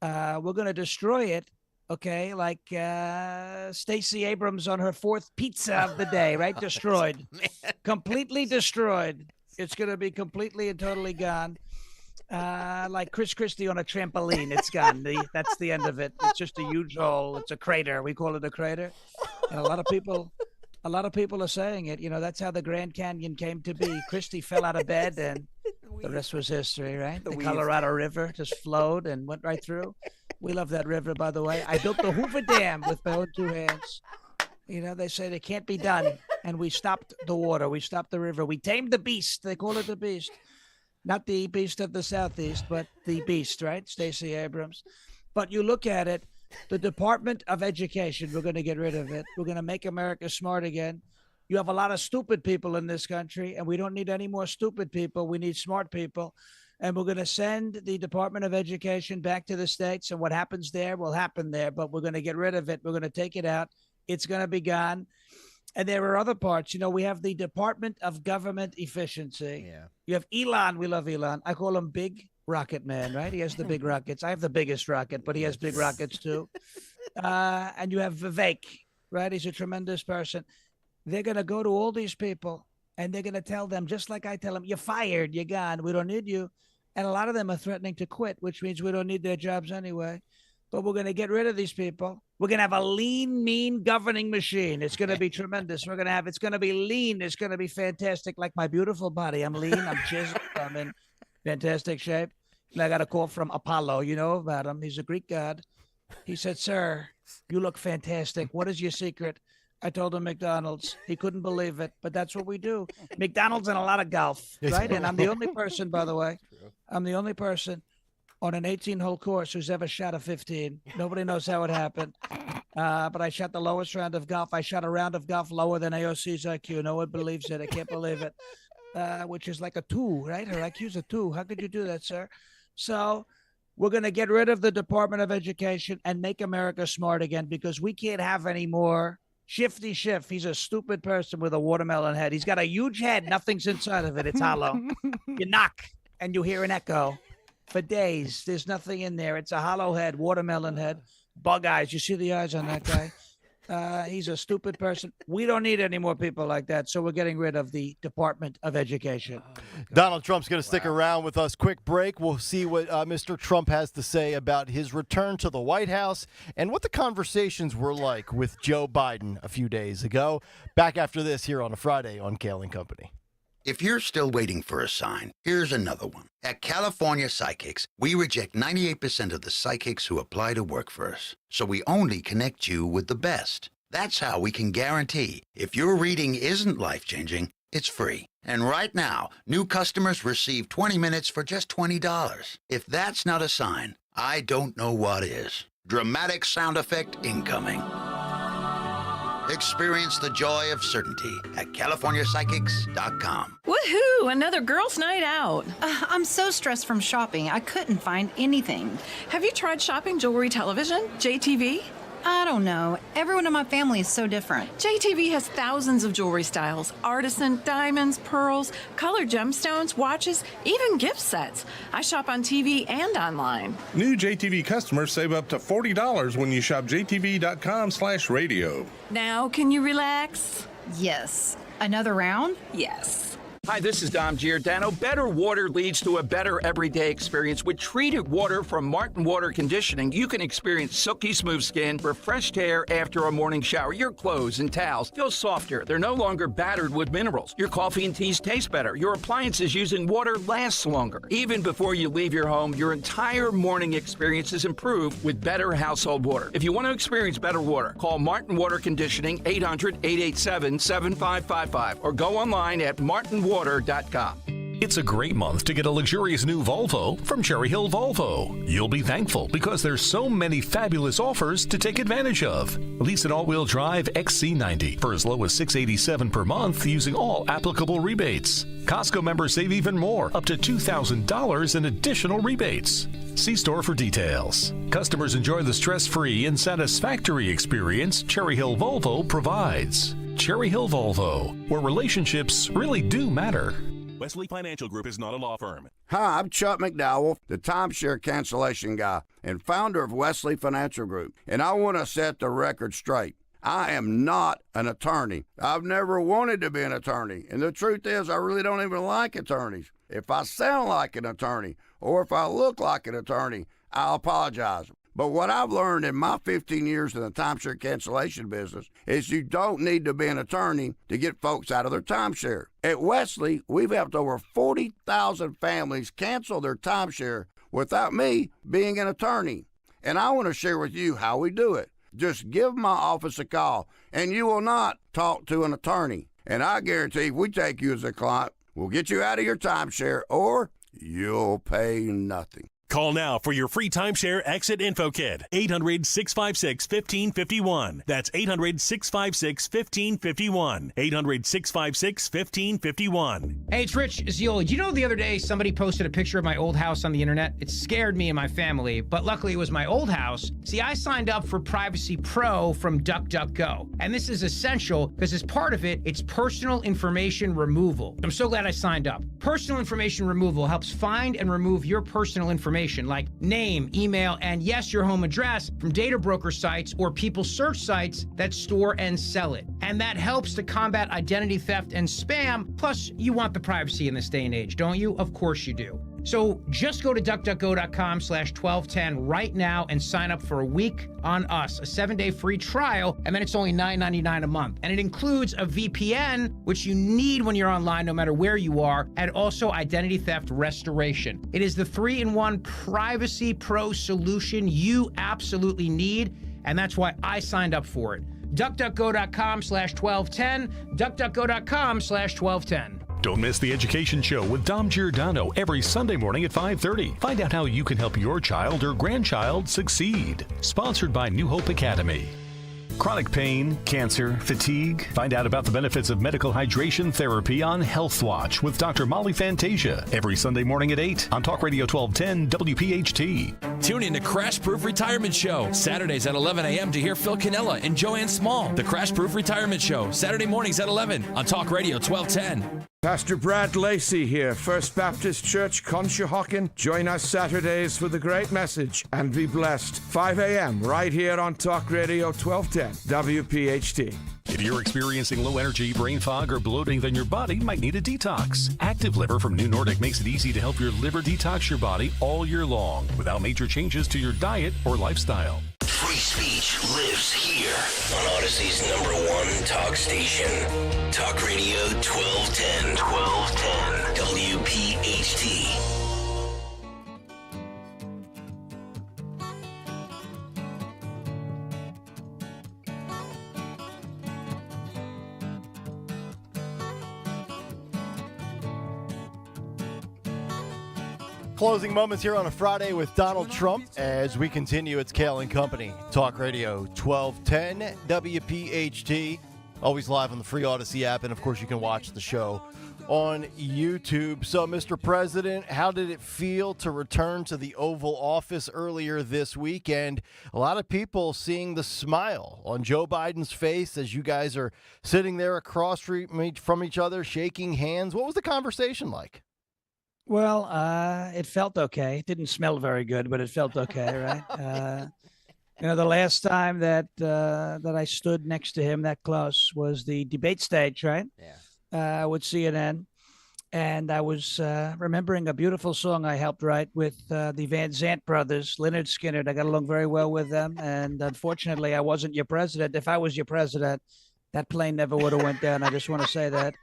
We're going to destroy it, okay, like Stacey Abrams on her 4th pizza of the day, right? Destroyed. Completely destroyed. It's going to be completely and totally gone. Like Chris Christie on a trampoline, it's gone. That's the end of it. It's just a huge hole. It's a crater. We call it a crater. And a lot of people are saying it. That's how the Grand Canyon came to be. Christie fell out of bed, and the rest was history, right? The Colorado River just flowed and went right through. We love that river, by the way. I built the Hoover Dam with my own 2 hands. They said it can't be done, and we stopped the water. We stopped the river. We tamed the beast. They call it the beast. Not the beast of the Southeast, but the beast, right? Stacey Abrams. But you look at it, the Department of Education, we're going to get rid of it. We're going to make America smart again. You have a lot of stupid people in this country, and we don't need any more stupid people. We need smart people. And we're going to send the Department of Education back to the states, and what happens there will happen there. But we're going to get rid of it. We're going to take it out. It's going to be gone. And there are other parts. We have the Department of Government Efficiency. Yeah. You have Elon. We love Elon. I call him Big Rocket Man, right? He has the big rockets. I have the biggest rocket, but he has big rockets too. And you have Vivek, right? He's a tremendous person. They're going to go to all these people, and they're going to tell them, just like I tell them, you're fired, you're gone, we don't need you. And a lot of them are threatening to quit, which means we don't need their jobs anyway. But we're going to get rid of these people. We're going to have a lean, mean governing machine. It's going to be tremendous. It's going to be lean. It's going to be fantastic. Like my beautiful body. I'm lean. I'm chiseled. I'm in fantastic shape. And I got a call from Apollo. You know about him. He's a Greek god. He said, sir, you look fantastic. What is your secret? I told him McDonald's. He couldn't believe it, but that's what we do. McDonald's and a lot of golf, right? And I'm the only person, by the way, I'm the only person on an 18-hole course who's ever shot a 15. Nobody knows how it happened. But I shot the lowest round of golf. I shot a round of golf lower than AOC's IQ. No one believes it. I can't believe it. Which is like a 2, right? Her IQ's a 2. How could you do that, sir? So we're going to get rid of the Department of Education and make America smart again, because we can't have any more Shifty Schiff. He's a stupid person with a watermelon head. He's got a huge head. Nothing's inside of it. It's hollow. You knock and you hear an echo. For days, there's nothing in there. It's a hollow head, watermelon head, bug eyes. You see the eyes on that guy? He's a stupid person. We don't need any more people like that, so we're getting rid of the Department of Education. Donald Trump's going to stick around with us. Quick break. We'll see what Mr. Trump has to say about his return to the White House and what the conversations were like with Joe Biden a few days ago. Back after this here on a Friday on Kayal and Company. If you're still waiting for a sign, here's another one. At California Psychics, we reject 98% of the psychics who apply to work for us. So we only connect you with the best. That's how we can guarantee if your reading isn't life-changing, it's free. And right now, new customers receive 20 minutes for just $20. If that's not a sign, I don't know what is. Dramatic sound effect incoming. Experience the joy of certainty at CaliforniaPsychics.com. Woohoo! Another girls' night out. I'm so stressed from shopping, I couldn't find anything. Have you tried shopping jewelry television? JTV? I don't know. Everyone in my family is so different. JTV has thousands of jewelry styles. Artisan, diamonds, pearls, colored gemstones, watches, even gift sets. I shop on TV and online. New JTV customers save up to $40 when you shop jtv.com/radio. Now, can you relax? Yes. Another round? Yes. Hi, this is Dom Giordano. Better water leads to a better everyday experience. With treated water from Martin Water Conditioning, you can experience silky smooth skin, refreshed hair after a morning shower. Your clothes and towels feel softer. They're no longer battered with minerals. Your coffee and teas taste better. Your appliances using water lasts longer. Even before you leave your home, your entire morning experience is improved with better household water. If you want to experience better water, call Martin Water Conditioning 800-887-7555 or go online at martinwater.com. It's a great month to get a luxurious new Volvo from Cherry Hill Volvo. You'll be thankful because there's so many fabulous offers to take advantage of. Lease an all-wheel drive XC90 for as low as $687 per month using all applicable rebates. Costco members save even more, up to $2,000 in additional rebates. See store for details. Customers enjoy the stress-free and satisfactory experience Cherry Hill Volvo provides. Cherry Hill Volvo, where relationships really do matter. Wesley Financial Group is not a law firm. Hi, I'm Chuck McDowell, the timeshare cancellation guy and founder of Wesley Financial Group, and I want to set the record straight. I am not an attorney. I've never wanted to be an attorney, and the truth is I really don't even like attorneys. If I sound like an attorney or if I look like an attorney, I'll apologize. But what I've learned in my 15 years in the timeshare cancellation business is you don't need to be an attorney to get folks out of their timeshare. At Wesley, we've helped over 40,000 families cancel their timeshare without me being an attorney. And I want to share with you how we do it. Just give my office a call, and you will not talk to an attorney. And I guarantee if we take you as a client, we'll get you out of your timeshare, or you'll pay nothing. Call now for your free timeshare exit info kit. 800-656-1551. That's 800-656-1551. 800-656-1551. Hey, it's Rich Ziola. You know, the other day somebody posted a picture of my old house on the internet. It scared me and my family, but luckily it was my old house. See, I signed up for Privacy Pro from DuckDuckGo, and this is essential because as part of it, it's personal information removal. I'm so glad I signed up. Personal information removal helps find and remove your personal information like name, email, and yes, your home address from data broker sites or people search sites that store and sell it. And that helps to combat identity theft and spam. Plus, you want the privacy in this day and age, don't you? Of course you do. So just go to duckduckgo.com/1210 right now and sign up for a week on us, a 7-day free trial, and then it's only $9.99 a month. And it includes a VPN, which you need when you're online no matter where you are, and also identity theft restoration. It is the 3-in-1 Privacy Pro solution you absolutely need, and that's why I signed up for it. duckduckgo.com/1210, duckduckgo.com/1210. Don't miss the Education Show with Dom Giordano every Sunday morning at 5:30. Find out how you can help your child or grandchild succeed. Sponsored by New Hope Academy. Chronic pain, cancer, fatigue. Find out about the benefits of medical hydration therapy on Health Watch with Dr. Molly Fantasia every Sunday morning at 8 on Talk Radio 1210 WPHT. Tune in to Crash Proof Retirement Show, Saturdays at 11 a.m. to hear Phil Cannella and Joanne Small. The Crash Proof Retirement Show, Saturday mornings at 11 on Talk Radio 1210. Pastor Brad Lacey here, First Baptist Church, Conshohocken. Join us Saturdays for the great message and be blessed. 5 a.m. right here on Talk Radio 1210 WPHT. If you're experiencing low energy, brain fog, or bloating, then your body might need a detox. Active Liver from New Nordic makes it easy to help your liver detox your body all year long without major changes to your diet or lifestyle. Freeze speech lives here on Odyssey's #1 talk station. Talk Radio 1210. 1210 WPHT. Closing moments here on a Friday with Donald Trump as we continue. It's Kayal and Company, Talk Radio 1210 WPHT. Always live on the free Odyssey app, and of course you can watch the show on YouTube. So, Mr. President, how did it feel to return to the Oval Office earlier this weekend? A lot of people seeing the smile on Joe Biden's face as you guys are sitting there across from each other, shaking hands. What was the conversation like? Well, it felt okay. It didn't smell very good, but it felt okay, right? The last time that I stood next to him that close was the debate stage, right? Yeah. With CNN. And I was remembering a beautiful song I helped write with the Van Zant brothers, Leonard Skinner. I got along very well with them. And unfortunately, I wasn't your president. If I was your president, that plane never would have went down. I just want to say that.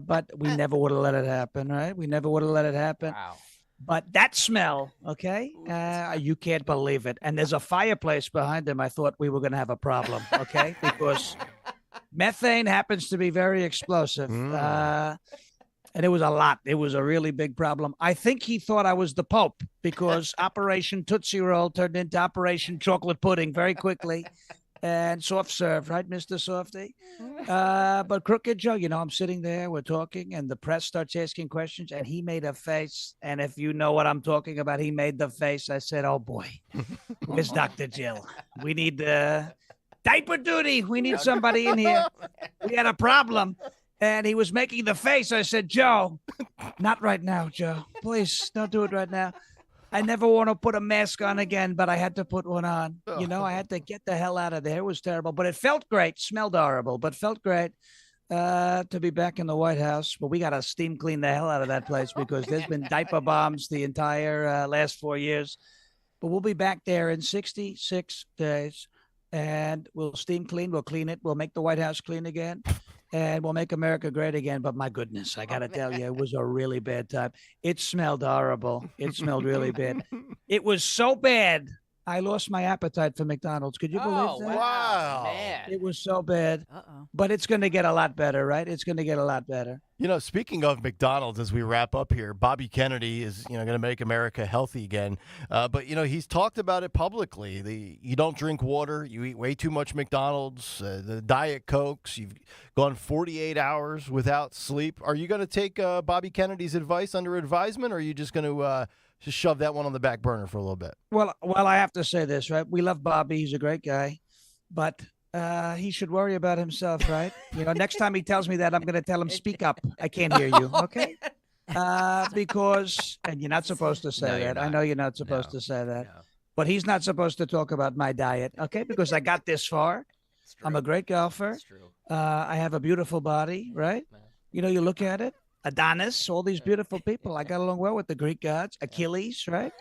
But we never would have let it happen, right? We never would have let it happen. Wow. But that smell, okay, you can't believe it. And there's a fireplace behind him. I thought we were going to have a problem, okay, because methane happens to be very explosive. And it was a lot. It was a really big problem. I think he thought I was the Pope because Operation Tootsie Roll turned into Operation Chocolate Pudding very quickly. And soft serve, right, Mr. Softy? But Crooked Joe, I'm sitting there, we're talking, and the press starts asking questions, and he made a face. And if you know what I'm talking about, he made the face. I said, oh, boy, where's Dr. Jill? We need diaper duty. We need somebody in here. We had a problem. And he was making the face. I said, Joe, not right now, Joe. Please, don't do it right now. I never want to put a mask on again, but I had to put one on. I had to get the hell out of there. It was terrible, but it felt great. Smelled horrible, but felt great to be back in the White House. But we got to steam clean the hell out of that place because there's been diaper bombs the entire last 4 years. But we'll be back there in 66 days, and we'll steam clean. We'll clean it. We'll make the White House clean again. And we'll make America great again. But my goodness, I got to tell you, it was a really bad time. It smelled horrible. It smelled really bad. It was so bad, I lost my appetite for McDonald's. Could you believe that? Wow. Man. It was so bad. But it's going to get a lot better, right? It's going to get a lot better. Speaking of McDonald's, as we wrap up here, Bobby Kennedy is, going to make America healthy again. But he's talked about it publicly. You don't drink water. You eat way too much McDonald's. The Diet Cokes. You've gone 48 hours without sleep. Are you going to take Bobby Kennedy's advice under advisement, or are you just going to just shove that one on the back burner for a little bit? Well, I have to say this, right? We love Bobby. He's a great guy. But he should worry about himself, right? Next time he tells me that, I'm going to tell him, speak up. I can't hear you, okay? Because, and you're not supposed to say that. I know you're not supposed to say that. No. But he's not supposed to talk about my diet, okay? Because I got this far. I'm a great golfer. I have a beautiful body, right? You look at it. Adonis, all these beautiful people. I got along well with the Greek gods. Achilles, right?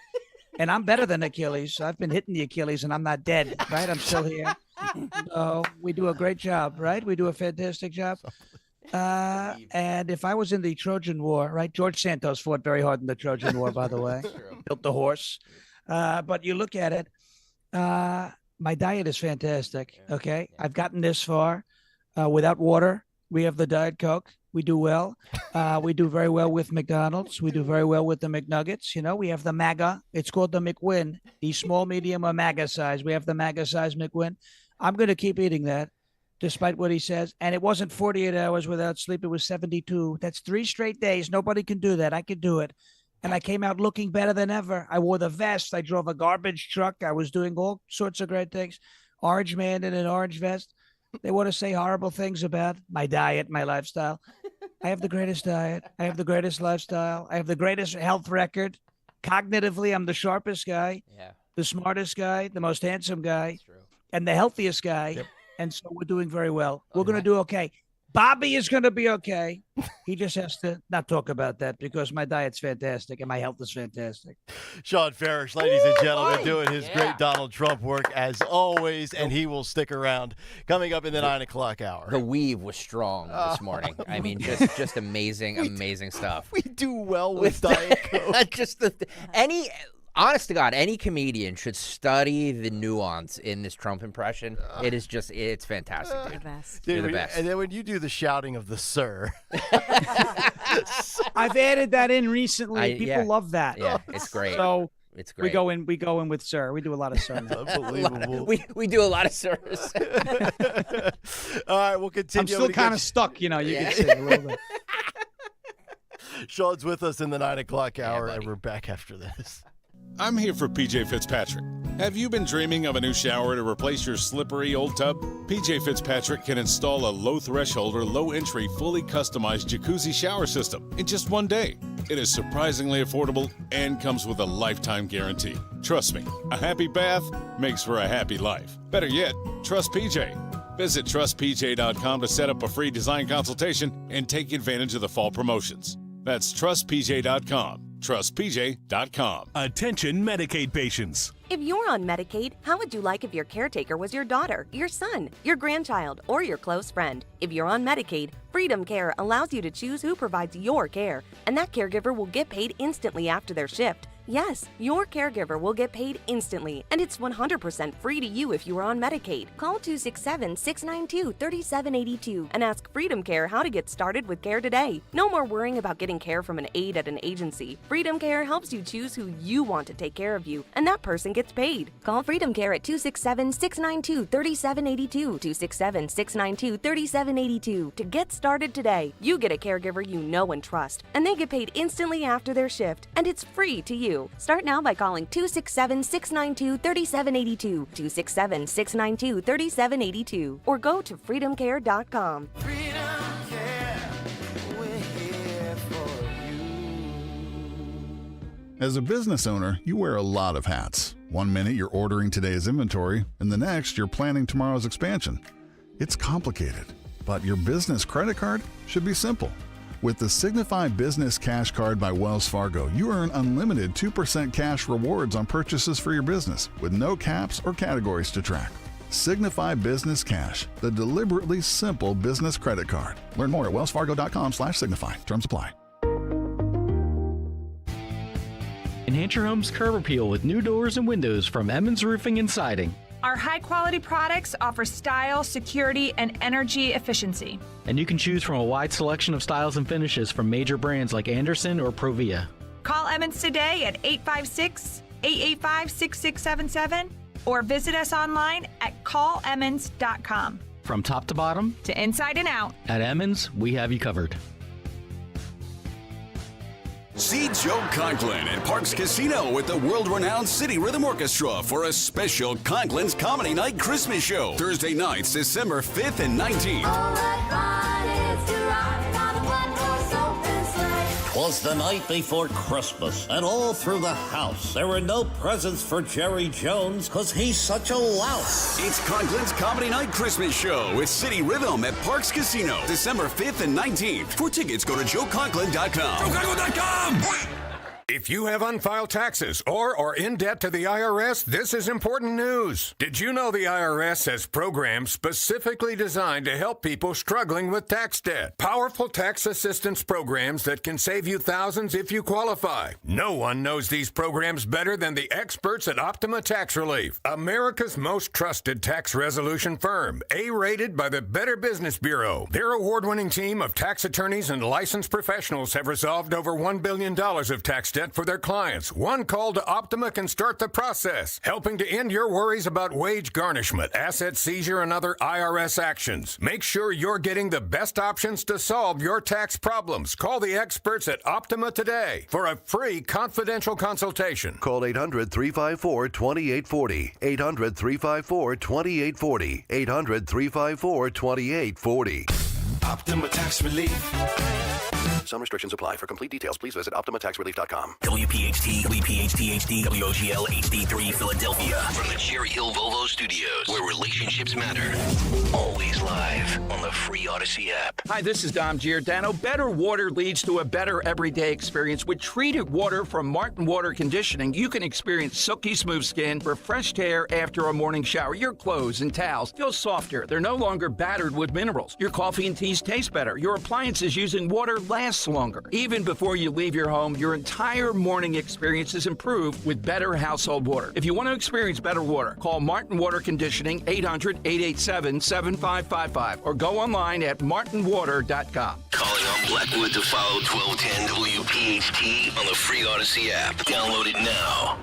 And I'm better than Achilles. I've been hitting the Achilles, and I'm not dead, right? I'm still here. So we do a great job, right? We do a fantastic job. And if I was in the Trojan War, right? George Santos fought very hard in the Trojan War, by the way. Built the horse. But you look at it, my diet is fantastic, okay? I've gotten this far without water. We have the Diet Coke. We do well. We do very well with McDonald's. We do very well with the McNuggets. We have the MAGA. It's called the McWin, the small, medium, or MAGA size. We have the MAGA size McWin. I'm going to keep eating that, despite what he says. And it wasn't 48 hours without sleep. It was 72. That's 3 straight days. Nobody can do that. I can do it. And I came out looking better than ever. I wore the vest. I drove a garbage truck. I was doing all sorts of great things. Orange man in an orange vest. They want to say horrible things about my diet, my lifestyle. I have the greatest diet. I have the greatest lifestyle. I have the greatest health record. Cognitively, I'm the sharpest guy, the smartest guy, the most handsome guy, and the healthiest guy. Yep. And so we're doing very well. We're going to do okay. Bobby is going to be okay. He just has to not talk about that because my diet's fantastic and my health is fantastic. Sean Farish, ladies and gentlemen, doing his great Donald Trump work as always, and he will stick around. Coming up in the 9 o'clock hour. The weave was strong this morning. I mean, just amazing, amazing stuff. We do well with Diet Coke. Honest to God, any comedian should study the nuance in this Trump impression. It's fantastic, dude. The best. You're the best. And then when you do the shouting of the sir. I've added that in recently. People love that. Yeah, it's great. So it's great. We go in with sir. We do a lot of sir. Unbelievable. We do a lot of sirs. All right, we'll continue. I'm still kind of stuck, you can see a little bit. Sean's with us in the 9 o'clock hour, and we're back after this. I'm here for PJ Fitzpatrick. Have you been dreaming of a new shower to replace your slippery old tub? PJ Fitzpatrick can install a low-threshold or low-entry, fully customized jacuzzi shower system in just one day. It is surprisingly affordable and comes with a lifetime guarantee. Trust me, a happy bath makes for a happy life. Better yet, trust PJ. Visit trustpj.com to set up a free design consultation and take advantage of the fall promotions. That's trustpj.com. TrustPJ.com. Attention Medicaid patients. If you're on Medicaid, how would you like if your caretaker was your daughter, your son, your grandchild, or your close friend? If you're on Medicaid, Freedom Care allows you to choose who provides your care, and that caregiver will get paid instantly after their shift. Yes, your caregiver will get paid instantly, and it's 100% free to you if you are on Medicaid. Call 267-692-3782 and ask Freedom Care how to get started with care today. No more worrying about getting care from an aide at an agency. Freedom Care helps you choose who you want to take care of you, and that person gets paid. Call Freedom Care at 267-692-3782, 267-692-3782 to get started today. You get a caregiver you know and trust, and they get paid instantly after their shift, and it's free to you. Start now by calling 267-692-3782, 267-692-3782, or go to freedomcare.com. As a business owner, you wear a lot of hats. One minute you're ordering today's inventory, and the next you're planning tomorrow's expansion. It's complicated, but your business credit card should be simple. With the Signify Business Cash Card by Wells Fargo, you earn unlimited 2% cash rewards on purchases for your business with no caps or categories to track. Signify Business Cash, the deliberately simple business credit card. Learn more at wellsfargo.com/signify. Terms apply. Enhance your home's curb appeal with new doors and windows from Emmons Roofing and Siding. Our high-quality products offer style, security, and energy efficiency. And you can choose from a wide selection of styles and finishes from major brands like Anderson or Provia. Call Emmons today at 856-885-6677 or visit us online at callemmons.com. From top to bottom, to inside and out, at Emmons, we have you covered. See Joe Conklin at Parks Casino with the world-renowned City Rhythm Orchestra for a special Conklin's Comedy Night Christmas show. Thursday nights, December 5th and 19th. 'Twas the night before Christmas, and all through the house there were no presents for Jerry Jones, 'cause he's such a louse. It's Conklin's Comedy Night Christmas show with City Rhythm at Parks Casino, December 5th and 19th. For tickets, go to joeconklin.com. JoeConklin.com! If you have unfiled taxes or are in debt to the IRS, this is important news. Did you know the IRS has programs specifically designed to help people struggling with tax debt? Powerful tax assistance programs that can save you thousands if you qualify. No one knows these programs better than the experts at Optima Tax Relief, America's most trusted tax resolution firm, A-rated by the Better Business Bureau. Their award-winning team of tax attorneys and licensed professionals have resolved over $1 billion of tax debt for their clients. One call to Optima can start the process, helping to end your worries about wage garnishment, asset seizure, and other IRS actions. Make sure you're getting the best options to solve your tax problems. Call the experts at Optima today for a free confidential consultation. Call 800-354-2840. 800-354-2840. 800-354-2840. Optima Tax Relief. Some restrictions apply. For complete details, please visit OptimaTaxRelief.com. WPHT, WPHT HD, WOGL HD3 Philadelphia. From the Cherry Hill Volvo Studios, where relationships matter. Always live on the free Odyssey app. Hi, this is Dom Giordano. Better water leads to a better everyday experience. With treated water from Martin Water Conditioning, you can experience silky smooth skin, refreshed hair after a morning shower. Your clothes and towels feel softer. They're no longer battered with minerals. Your coffee and teas taste better. Your appliances using water last longer. Even before you leave your home, your entire morning experience is improved with better household water. If you want to experience better water, call Martin Water Conditioning 800-887-7555 or go online at martinwater.com. Calling on Blackwood to follow 1210 WPHT on the free Odyssey app. Download it now.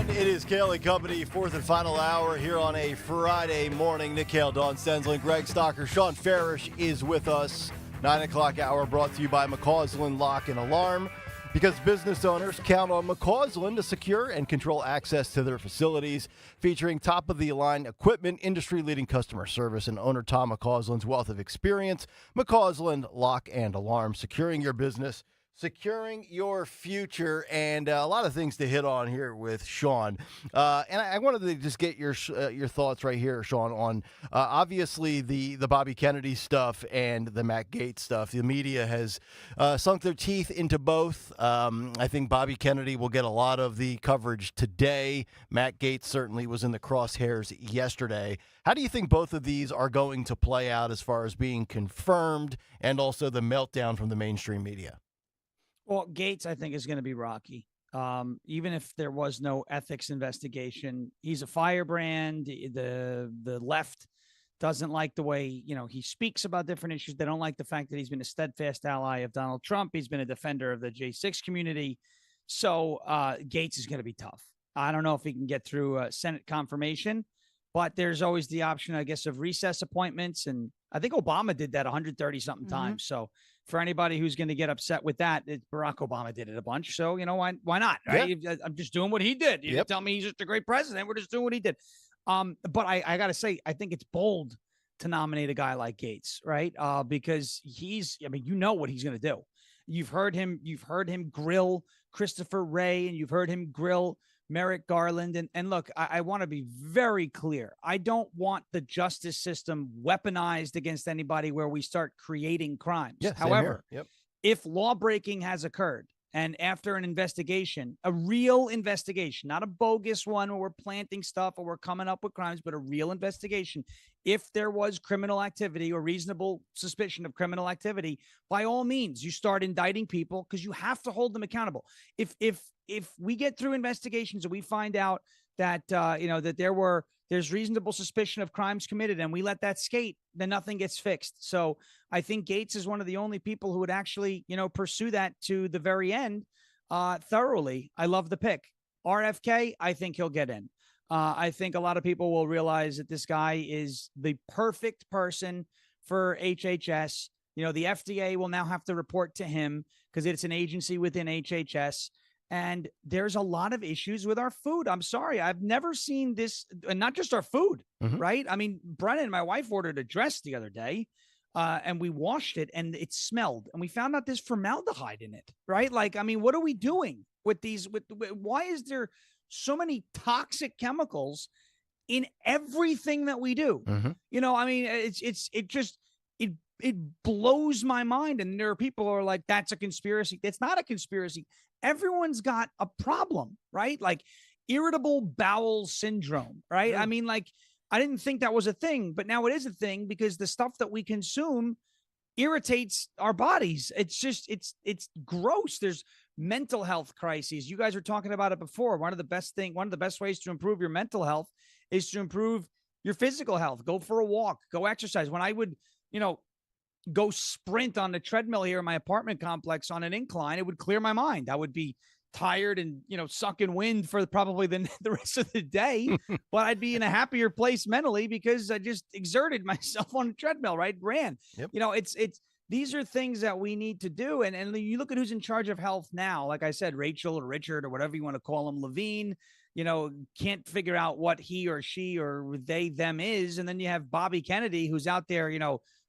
It is Kayal and Company, fourth and final hour here on a Friday morning. Nick Kayal, Dawn Stensland, Greg Stocker, Sean Farish is with us. 9 o'clock hour brought to you by McCausland Lock and Alarm. Because business owners count on McCausland to secure and control access to their facilities, featuring top-of-the-line equipment, industry-leading customer service, and owner Tom McCausland's wealth of experience. McCausland Lock and Alarm, securing your business, securing your future, and a lot of things to hit on here with Sean. And I wanted to just get your thoughts right here, Sean, on obviously the Bobby Kennedy stuff and the Matt Gaetz stuff. The media has sunk their teeth into both. I think Bobby Kennedy will get a lot of the coverage today. Matt Gaetz certainly was in the crosshairs yesterday. How do you think both of these are going to play out as far as being confirmed and also the meltdown from the mainstream media? Well, Gaetz, I think, is going to be rocky. Even if there was no ethics investigation, he's a firebrand. The left doesn't like the way, he speaks about different issues. They don't like the fact that he's been a steadfast ally of Donald Trump. He's been a defender of the J6 community. So Gaetz is going to be tough. I don't know if he can get through Senate confirmation, but there's always the option, I guess, of recess appointments. And I think Obama did that 130-something times. So for anybody who's going to get upset with that, Barack Obama did it a bunch. So, why not? Right? Yeah. I'm just doing what he did. You tell me he's just a great president. We're just doing what he did. But I got to say, I think it's bold to nominate a guy like Gaetz, right? Because you know what he's going to do. You've heard him grill Christopher Wray, and you've heard him grill Merrick Garland. And look, I want to be very clear. I don't want the justice system weaponized against anybody where we start creating crimes. Yeah, however, if law breaking has occurred, and after an investigation, a real investigation, not a bogus one where we're planting stuff or we're coming up with crimes, but a real investigation, if there was criminal activity or reasonable suspicion of criminal activity, by all means, you start indicting people because you have to hold them accountable. If we get through investigations and we find out that that there's reasonable suspicion of crimes committed and we let that skate, then nothing gets fixed. So I think Gaetz is one of the only people who would actually, pursue that to the very end thoroughly. I love the pick. RFK, I think he'll get in. I think a lot of people will realize that this guy is the perfect person for HHS. The FDA will now have to report to him because it's an agency within HHS. And there's a lot of issues with our food. I'm sorry. I've never seen this, and not just our food, right? I mean, Brennan, my wife, ordered a dress the other day, and we washed it, and it smelled. And we found out there's formaldehyde in it, right? What are we doing with these? Why is there so many toxic chemicals in everything that we do? It blows my mind. And there are people who are like, that's a conspiracy. It's not a conspiracy. Everyone's got a problem, right? Like irritable bowel syndrome, right? Yeah. I didn't think that was a thing, but now it is a thing because the stuff that we consume irritates our bodies. It's gross. There's mental health crises. You guys were talking about it before. One of the best ways to improve your mental health is to improve your physical health. Go for a walk, go exercise. When I would, go sprint on the treadmill here in my apartment complex on an incline, it would clear my mind. I would be tired and, sucking wind for probably the rest of the day, but I'd be in a happier place mentally because I just exerted myself on a treadmill, right? Ran. Yep. These are things that we need to do. And you look at who's in charge of health now, like I said, Rachel or Richard or whatever you want to call him, Levine, can't figure out what he or she or they, them is. And then you have Bobby Kennedy, who's out there,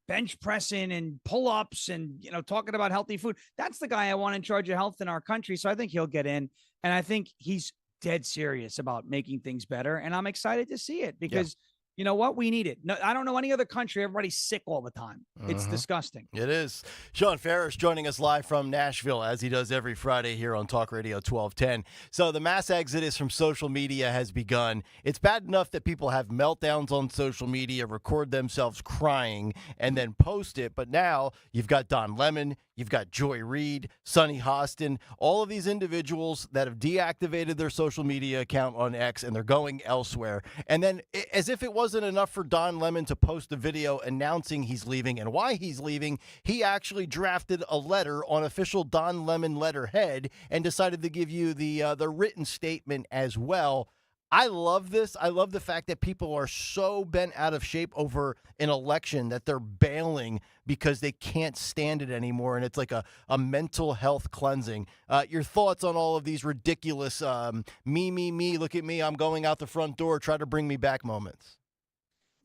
bench pressing and pull-ups and, talking about healthy food. That's the guy I want in charge of health in our country. So I think he'll get in. And I think he's dead serious about making things better. And I'm excited to see it because you know what? We need it. No, I don't know any other country. Everybody's sick all the time. It's disgusting. It is. Sean Ferris joining us live from Nashville, as he does every Friday here on Talk Radio 1210. So the mass exodus from social media has begun. It's bad enough that people have meltdowns on social media, record themselves crying, and then post it. But now you've got Don Lemon, you've got Joy Reid, Sonny Hostin, all of these individuals that have deactivated their social media account on X, and they're going elsewhere. And then, as if it wasn't enough for Don Lemon to post a video announcing he's leaving and why he's leaving, he actually drafted a letter on official Don Lemon letterhead and decided to give you the written statement as well. I love this. I love the fact that people are so bent out of shape over an election that they're bailing because they can't stand it anymore, and it's like a mental health cleansing. Your thoughts on all of these ridiculous me, look at me, I'm going out the front door, try to bring me back moments?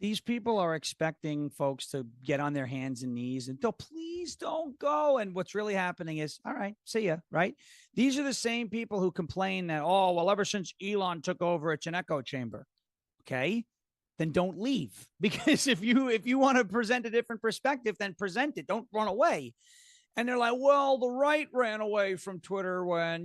These people are expecting folks to get on their hands and knees and please don't go. And what's really happening is, all right, see ya, right? These are the same people who complain that, ever since Elon took over, it's an echo chamber. Okay, then don't leave. Because if you want to present a different perspective, then present it. Don't run away. And they're like, well, the right ran away from Twitter when,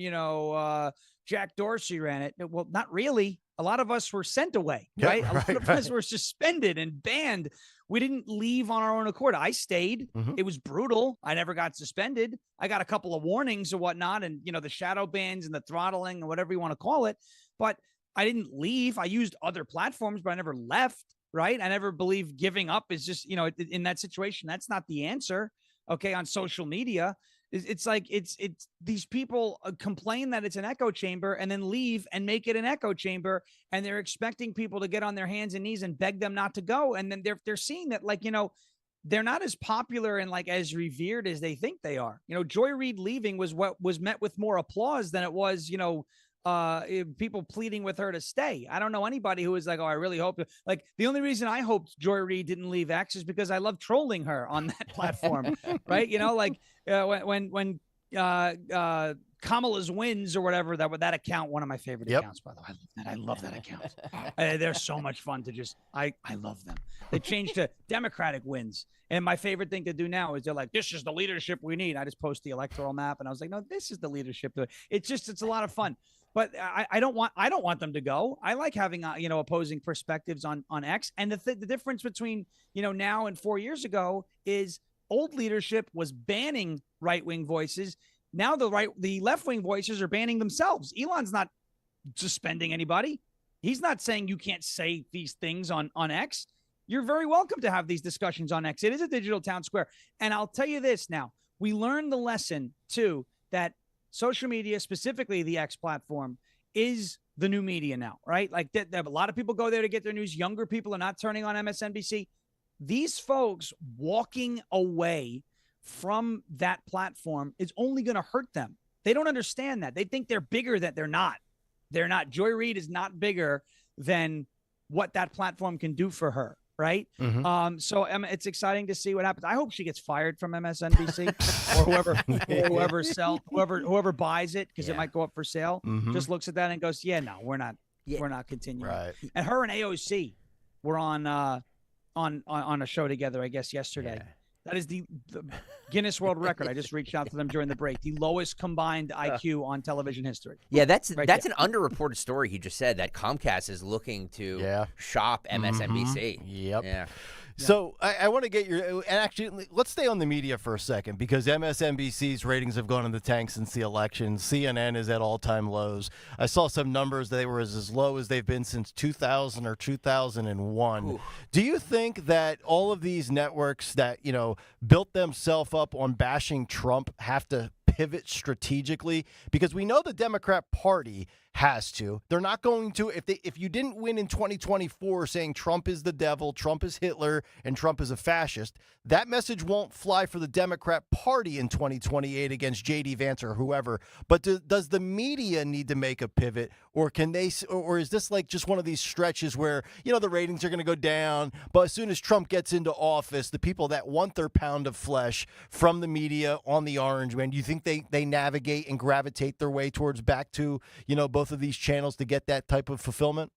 Jack Dorsey ran it. Well, not really. A lot of us were sent away, right? A lot of us were suspended and banned. We didn't leave on our own accord. I stayed. It was brutal. I never got suspended. I got a couple of warnings or whatnot, and, the shadow bans and the throttling and whatever you want to call it. But I didn't leave. I used other platforms, but I never left, right? I never believed giving up is just, in that situation, that's not the answer. Okay, on social media. It's like it's these people complain that it's an echo chamber and then leave and make it an echo chamber, and they're expecting people to get on their hands and knees and beg them not to go, and then they're seeing that, like, they're not as popular and like as revered as they think they are. Joy Reid leaving was what was met with more applause than it was people pleading with her to stay. I don't know anybody who was like, I really hope. Like, the only reason I hoped Joy Reid didn't leave X is because I love trolling her on that platform, right? When Kamala's wins or whatever, that account, one of my favorite accounts, by the way. I love that account. They're so much fun to I love them. They changed to Democratic wins. And my favorite thing to do now is they're like, this is the leadership we need. I just post the electoral map, and I was like, no, this is the leadership. It's a lot of fun. But I don't want them to go. I like having opposing perspectives on X. And the difference between now and 4 years ago is old leadership was banning right-wing voices. Now the left-wing voices are banning themselves. Elon's not suspending anybody. He's not saying you can't say these things on X. You're very welcome to have these discussions on X. It is a digital town square. And I'll tell you this now. We learned the lesson, too, that social media, specifically the X platform, is the new media now, right? Like, a lot of people go there to get their news. Younger people are not turning on MSNBC. These folks walking away from that platform is only going to hurt them. They don't understand that. They think they're bigger than they're not. They're not. Joy Reid is not bigger than what that platform can do for her. Right. So it's exciting to see what happens. I hope she gets fired from MSNBC or whoever buys it, because it might go up for sale. Just looks at that and goes, no, we're not continuing. Right. And her and AOC were on a show together, I guess, yesterday. Yeah. That is the Guinness World Record. I just reached out to them during the break. The lowest combined IQ on television history. Yeah, that's an underreported story he just said, that Comcast is looking to shop MSNBC. Yep. Yeah. So I want to get and actually, let's stay on the media for a second, because MSNBC's ratings have gone in the tank since the election. CNN is at all-time lows. I saw some numbers that they were as low as they've been since 2000 or 2001. Ooh. Do you think that all of these networks that, built themselves up on bashing Trump have to pivot strategically? Because we know the Democrat Party has to. They're not going to, if you didn't win in 2024 saying Trump is the devil, Trump is Hitler, and Trump is a fascist, that message won't fly for the Democrat Party in 2028 against J.D. Vance or whoever. But does the media need to make a pivot, or can they, or is this like just one of these stretches where, the ratings are going to go down, but as soon as Trump gets into office, the people that want their pound of flesh from the media on the orange man, do you think they navigate and gravitate their way towards back to, both of these channels to get that type of fulfillment?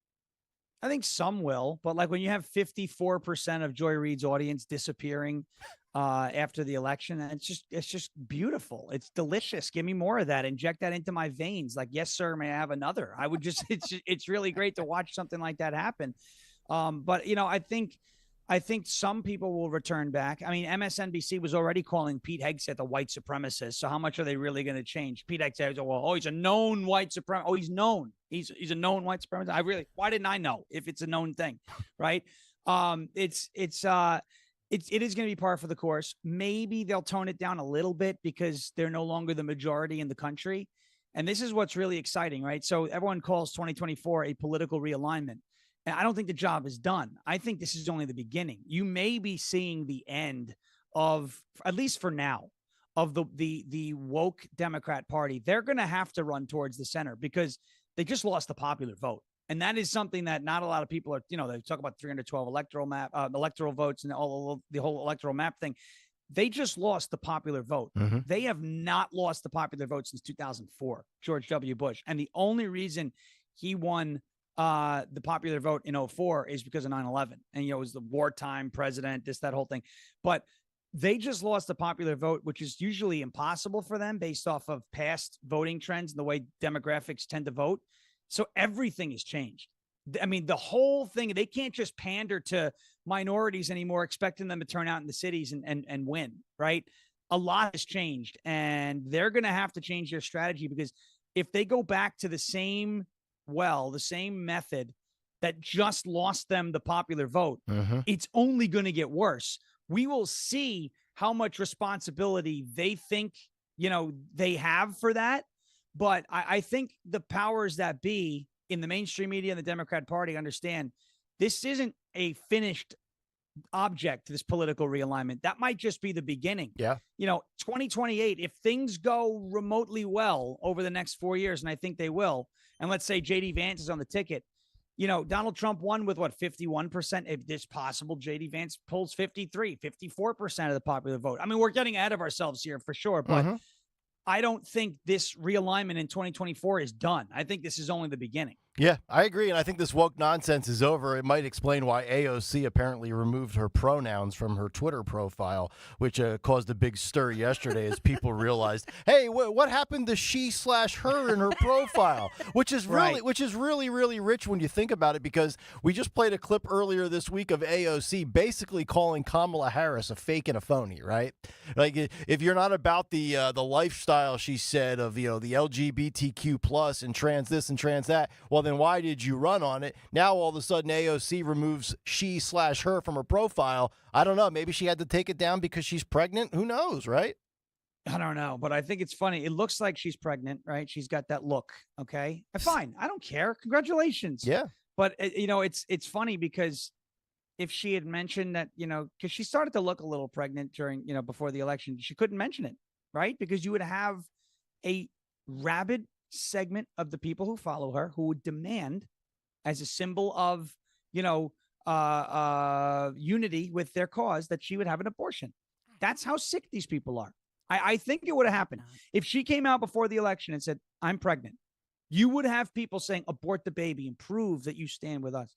I think some will, but like when you have 54% of Joy Reid's audience disappearing after the election, it's just beautiful. It's delicious. Give me more of that. Inject that into my veins. Like, yes, sir, may I have another? I would just, it's really great to watch something like that happen. But I think some people will return back. I mean, MSNBC was already calling Pete Hegseth a white supremacist. So how much are they really going to change? Pete Hegseth, he's a known white supremacist. Oh, he's known. He's a known white supremacist. Why didn't I know if it's a known thing, right? It is going to be par for the course. Maybe they'll tone it down a little bit because they're no longer the majority in the country. And this is what's really exciting, right? So everyone calls 2024 a political realignment. And I don't think the job is done. I think this is only the beginning. You may be seeing the end of, at least for now, of the woke Democrat Party. They're going to have to run towards the center because they just lost the popular vote. And that is something that not a lot of people are, they talk about 312 electoral votes and the whole electoral map thing. They just lost the popular vote. Mm-hmm. They have not lost the popular vote since 2004, George W. Bush. And the only reason he won the popular vote in 2004 is because of 9/11. And, it was the wartime president, that whole thing. But they just lost the popular vote, which is usually impossible for them based off of past voting trends and the way demographics tend to vote. So everything has changed. I mean, the whole thing, they can't just pander to minorities anymore, expecting them to turn out in the cities and win, right? A lot has changed, and they're going to have to change their strategy because if they go back to the same method that just lost them the popular vote, it's only going to get worse. We will see how much responsibility they think, they have for that. But I think the powers that be in the mainstream media and the Democrat Party understand this isn't a finished object to this political realignment. That might just be the beginning. Yeah. 2028, if things go remotely well over the next 4 years, and I think they will, and let's say J.D. Vance is on the ticket, Donald Trump won with 51%. If it's possible, J.D. Vance pulls 54% of the popular vote. I mean, we're getting ahead of ourselves here for sure, but I don't think this realignment in 2024 is done. I think this is only the beginning. Yeah, I agree, and I think this woke nonsense is over. It might explain why AOC apparently removed her pronouns from her Twitter profile, which caused a big stir yesterday as people realized, hey, what happened to she/her in her profile? Which is really, really rich when you think about it, because we just played a clip earlier this week of AOC basically calling Kamala Harris a fake and a phony, right? Like, if you're not about the lifestyle, she said, of the LGBTQ plus and trans this and trans that, well, then why did you run on it? Now all of a sudden AOC removes she/her from her profile. I don't know. Maybe she had to take it down because she's pregnant. Who knows, right? I don't know, but I think it's funny. It looks like she's pregnant, right? She's got that look. Okay, fine. I don't care. Congratulations. Yeah. But it's funny because if she had mentioned that, because she started to look a little pregnant during, before the election, she couldn't mention it, right? Because you would have a rabid segment of the people who follow her who would demand, as a symbol of unity with their cause, that she would have an abortion. That's how sick these people are. I think it would have happened if she came out before the election and said, I'm pregnant. You would have people saying, abort the baby and prove that you stand with us.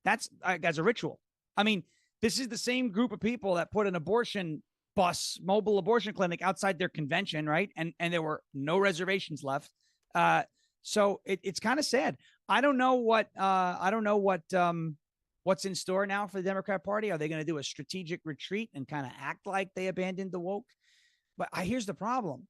That's a ritual. I mean, this is the same group of people that put an abortion bus, mobile abortion clinic, outside their convention, right? And there were no reservations left. So it's kind of sad. I don't know what's in store now for the Democrat Party. Are they going to do a strategic retreat and kind of act like they abandoned the woke? But here's the problem.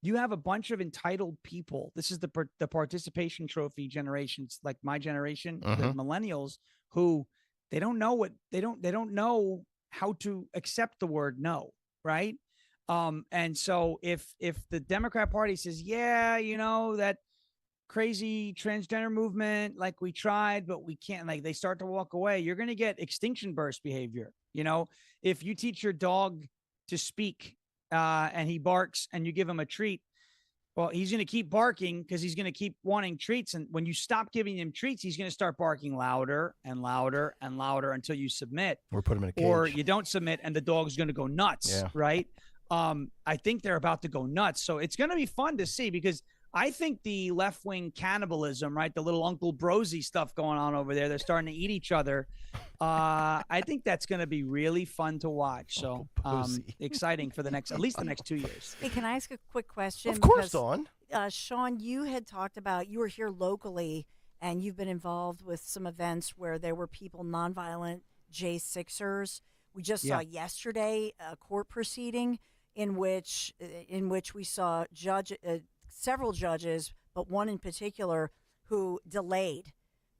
You have a bunch of entitled people. This is the participation trophy generations, like my generation, the millennials, who they don't know how to accept the word no, right? And so if the Democrat Party says, yeah, that crazy transgender movement, like we tried, but we can't, like they start to walk away, you're going to get extinction burst behavior. If you teach your dog to speak and he barks and you give him a treat, well, he's going to keep barking because he's going to keep wanting treats. And when you stop giving him treats, he's going to start barking louder and louder and louder until you submit. Or put him in a cage. Or you don't submit and the dog's going to go nuts, right? I think they're about to go nuts. So it's going to be fun to see because I think the left-wing cannibalism, right, the little Uncle Brosy stuff going on over there, they're starting to eat each other. I think that's going to be really fun to watch. So exciting for at least the next 2 years. Hey, can I ask a quick question? Of course, Dawn. Sean, you had talked about, you were here locally, and you've been involved with some events where there were people, nonviolent J6ers. We just saw yesterday a court proceeding in which we saw several judges, but one in particular who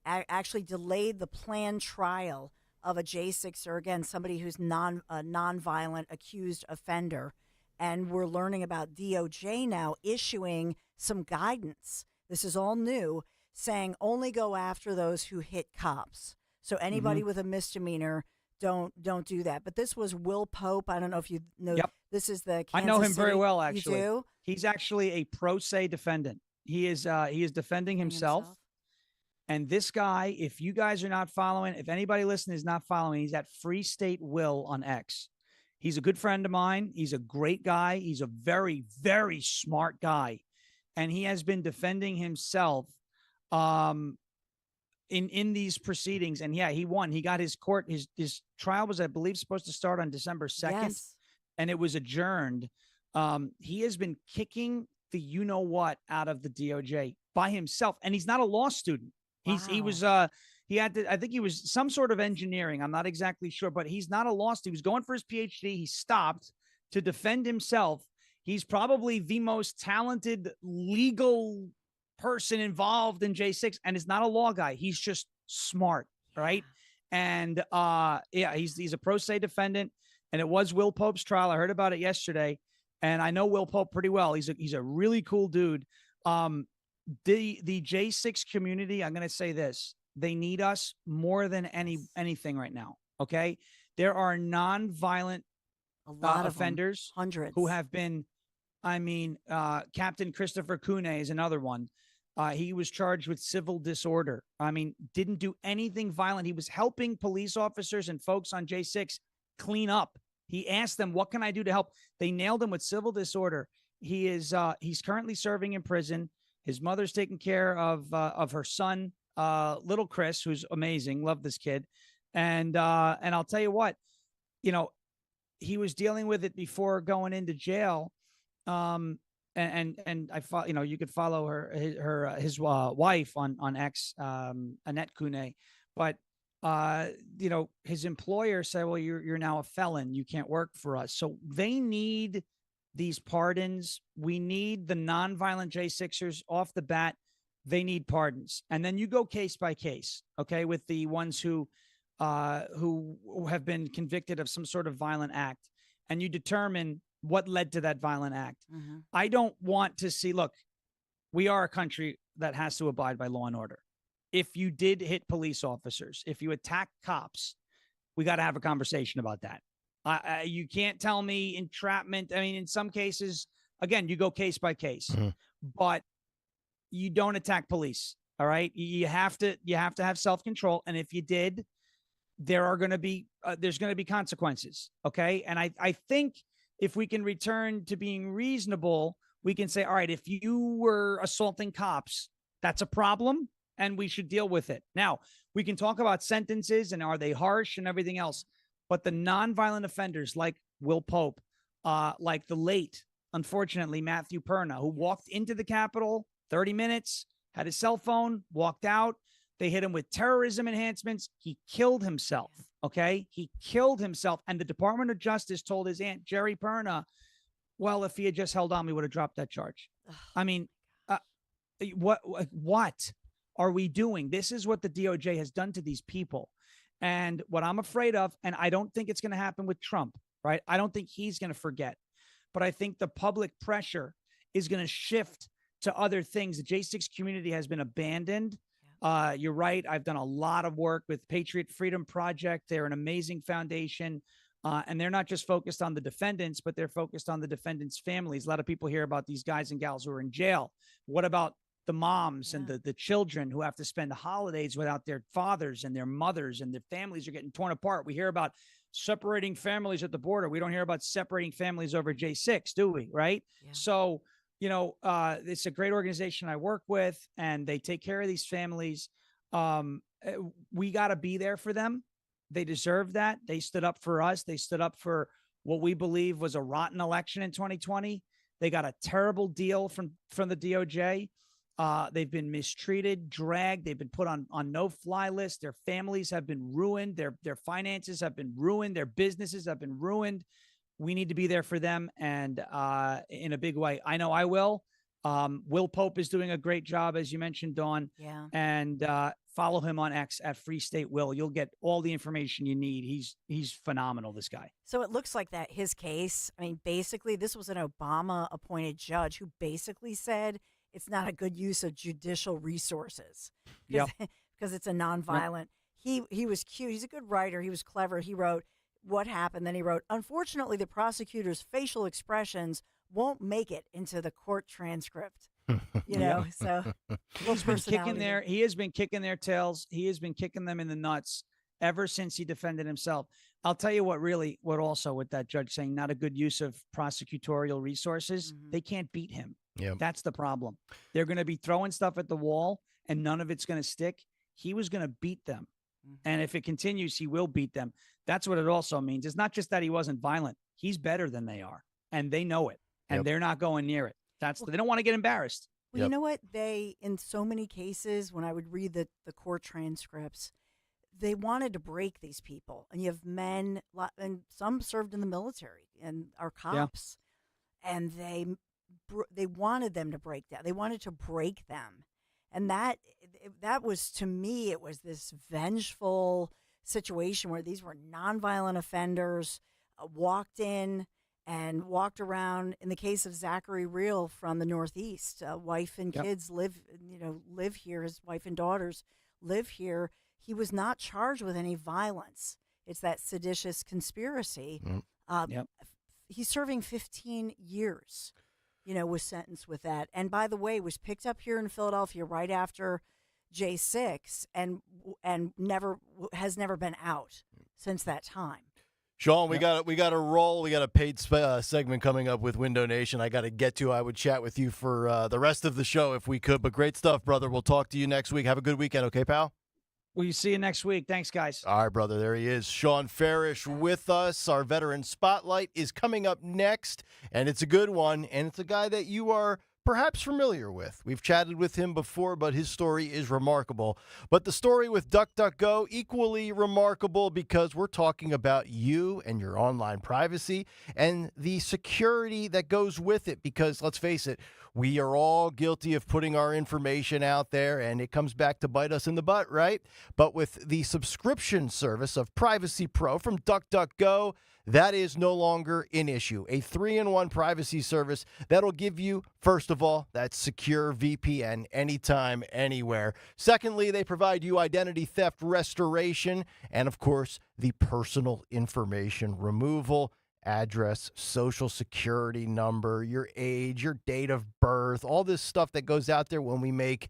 actually delayed the planned trial of a J6er, again, somebody who's a nonviolent accused offender. And we're learning about DOJ now issuing some guidance. This is all new, saying only go after those who hit cops. So anybody with a misdemeanor, don't do that. But this was Will Pope. I don't know if you know. Yep. This is the Kansas I know him very City- well, actually. You do? He's actually a pro se defendant. He is defending himself. And this guy, if you guys are not following, if anybody listening is not following, he's at Free State Will on X. He's a good friend of mine. He's a great guy. He's a very, very smart guy. And he has been defending himself in these proceedings. And he won. He got his trial was, I believe, supposed to start on December 2nd. And it was adjourned. He has been kicking the you-know-what out of the DOJ by himself. And he's not a law student. I think he was some sort of engineering. I'm not exactly sure, but he's not a law student. He was going for his PhD. He stopped to defend himself. He's probably the most talented legal person involved in J6, and is not a law guy. He's just smart, right? And he's a pro se defendant, and it was Will Pope's trial. I heard about it yesterday, and I know Will Pope pretty well. He's a really cool dude. The J6 community, I'm going to say this. They need us more than anything right now. Okay. There are non-violent offenders, hundreds, who have been, Captain Christopher Kune is another one. He was charged with civil disorder. Didn't do anything violent. He was helping police officers and folks on J6 clean up. He asked them, what can I do to help? They nailed him with civil disorder. He's currently serving in prison. His mother's taking care of her son, little Chris, who's amazing. Love this kid. And I'll tell you what, he was dealing with it before going into jail. And you could follow his wife on X, Annette Kune. But, his employer said, well, you're now a felon. You can't work for us. So they need these pardons. We need the nonviolent J6ers off the bat. They need pardons. And then you go case by case, okay, with the ones who have been convicted of some sort of violent act, and you determine what led to that violent act. I don't want to see, look, we are a country that has to abide by law and order. If you did hit police officers, if you attack cops, we got to have a conversation about that. You can't tell me entrapment. In some cases, again, you go case by case, but you don't attack police. All right. You have to have self-control. And if you did, there's going to be consequences. Okay. And I think if we can return to being reasonable, we can say, all right, if you were assaulting cops, that's a problem and we should deal with it. Now, we can talk about sentences and are they harsh and everything else. But the nonviolent offenders like Will Pope, like the late, unfortunately, Matthew Perna, who walked into the Capitol 30 minutes, had his cell phone, walked out. They hit him with terrorism enhancements. He killed himself. Okay. He killed himself. And the Department of Justice told his aunt, Jerry Perna, well, if he had just held on, we would have dropped that charge. What are we doing? This is what the DOJ has done to these people. And what I'm afraid of, and I don't think it's going to happen with Trump, right? I don't think he's going to forget. but I think the public pressure is going to shift to other things. The J6 community has been abandoned. You're right. I've done a lot of work with Patriot Freedom Project. They're an amazing foundation. And they're not just focused on the defendants, but they're focused on the defendants' families. A lot of people hear about these guys and gals who are in jail. What about the moms and the children who have to spend the holidays without their fathers and their mothers, and their families are getting torn apart? We hear about separating families at the border. We don't hear about separating families over J6, do we? Right? Yeah. So, it's a great organization I work with, and they take care of these families. We got to be there for them. They deserve that. They stood up for us. They stood up for what we believe was a rotten election in 2020. They got a terrible deal from the DOJ. They've been mistreated, dragged. They've been put on no-fly lists. Their families have been ruined. Their finances have been ruined. Their businesses have been ruined. We need to be there for them, and in a big way. I know I will. Will Pope is doing a great job, as you mentioned, Dawn. Yeah. And follow him on X at Free State Will. You'll get all the information you need. He's phenomenal, this guy. So it looks like that his case, I mean, basically, this was an Obama-appointed judge who basically said it's not a good use of judicial resources. Yep. Because it's a nonviolent. Yep. He was cute. He's a good writer. He was clever. He wrote what happened. Then he wrote, unfortunately, the prosecutor's facial expressions won't make it into the court transcript. So he's been kicking he has been kicking their tails. He has been kicking them in the nuts ever since he defended himself. I'll tell you what also with that judge saying not a good use of prosecutorial resources, they can't beat him. Yep. That's the problem. They're going to be throwing stuff at the wall and none of it's going to stick. He was going to beat them. And if it continues, he will beat them. That's what it also means. It's not just that he wasn't violent. He's better than they are. And they know it. And they're not going near it. They don't want to get embarrassed. Well, you know what? In so many cases, when I would read the court transcripts, they wanted to break these people. And you have men, and some served in the military and are cops. Yeah. And they wanted them to break that. They wanted to break them. And that was, to me, it was this vengeful situation where these were nonviolent offenders, walked in and walked around. In the case of Zachary Reel from the Northeast, wife and kids live here. His wife and daughters live here. He was not charged with any violence. It's that seditious conspiracy. He's serving 15 years, was sentenced with that. And by the way, was picked up here in Philadelphia right after J6 and has never been out since that time. Sean, we got to roll. We got a paid segment coming up with Window Nation. I got to get to. I would chat with you for the rest of the show if we could. But great stuff, brother. We'll talk to you next week. Have a good weekend, okay, pal? We'll see you next week. Thanks, guys. All right, brother. There he is. Sean Farish with us. Our Veteran Spotlight is coming up next, and it's a good one. And it's a guy that you are perhaps familiar with. We've chatted with him before, but his story is remarkable. But the story with DuckDuckGo, equally remarkable because we're talking about you and your online privacy and the security that goes with it. Because let's face it, we are all guilty of putting our information out there, and it comes back to bite us in the butt, right? But with the subscription service of Privacy Pro from DuckDuckGo, that is no longer an issue. A 3-in-1 privacy service that'll give you, first of all, that secure VPN anytime, anywhere. Secondly, they provide you identity theft restoration and, of course, the personal information removal. Address, social security number, your age, your date of birth, all this stuff that goes out there when we make,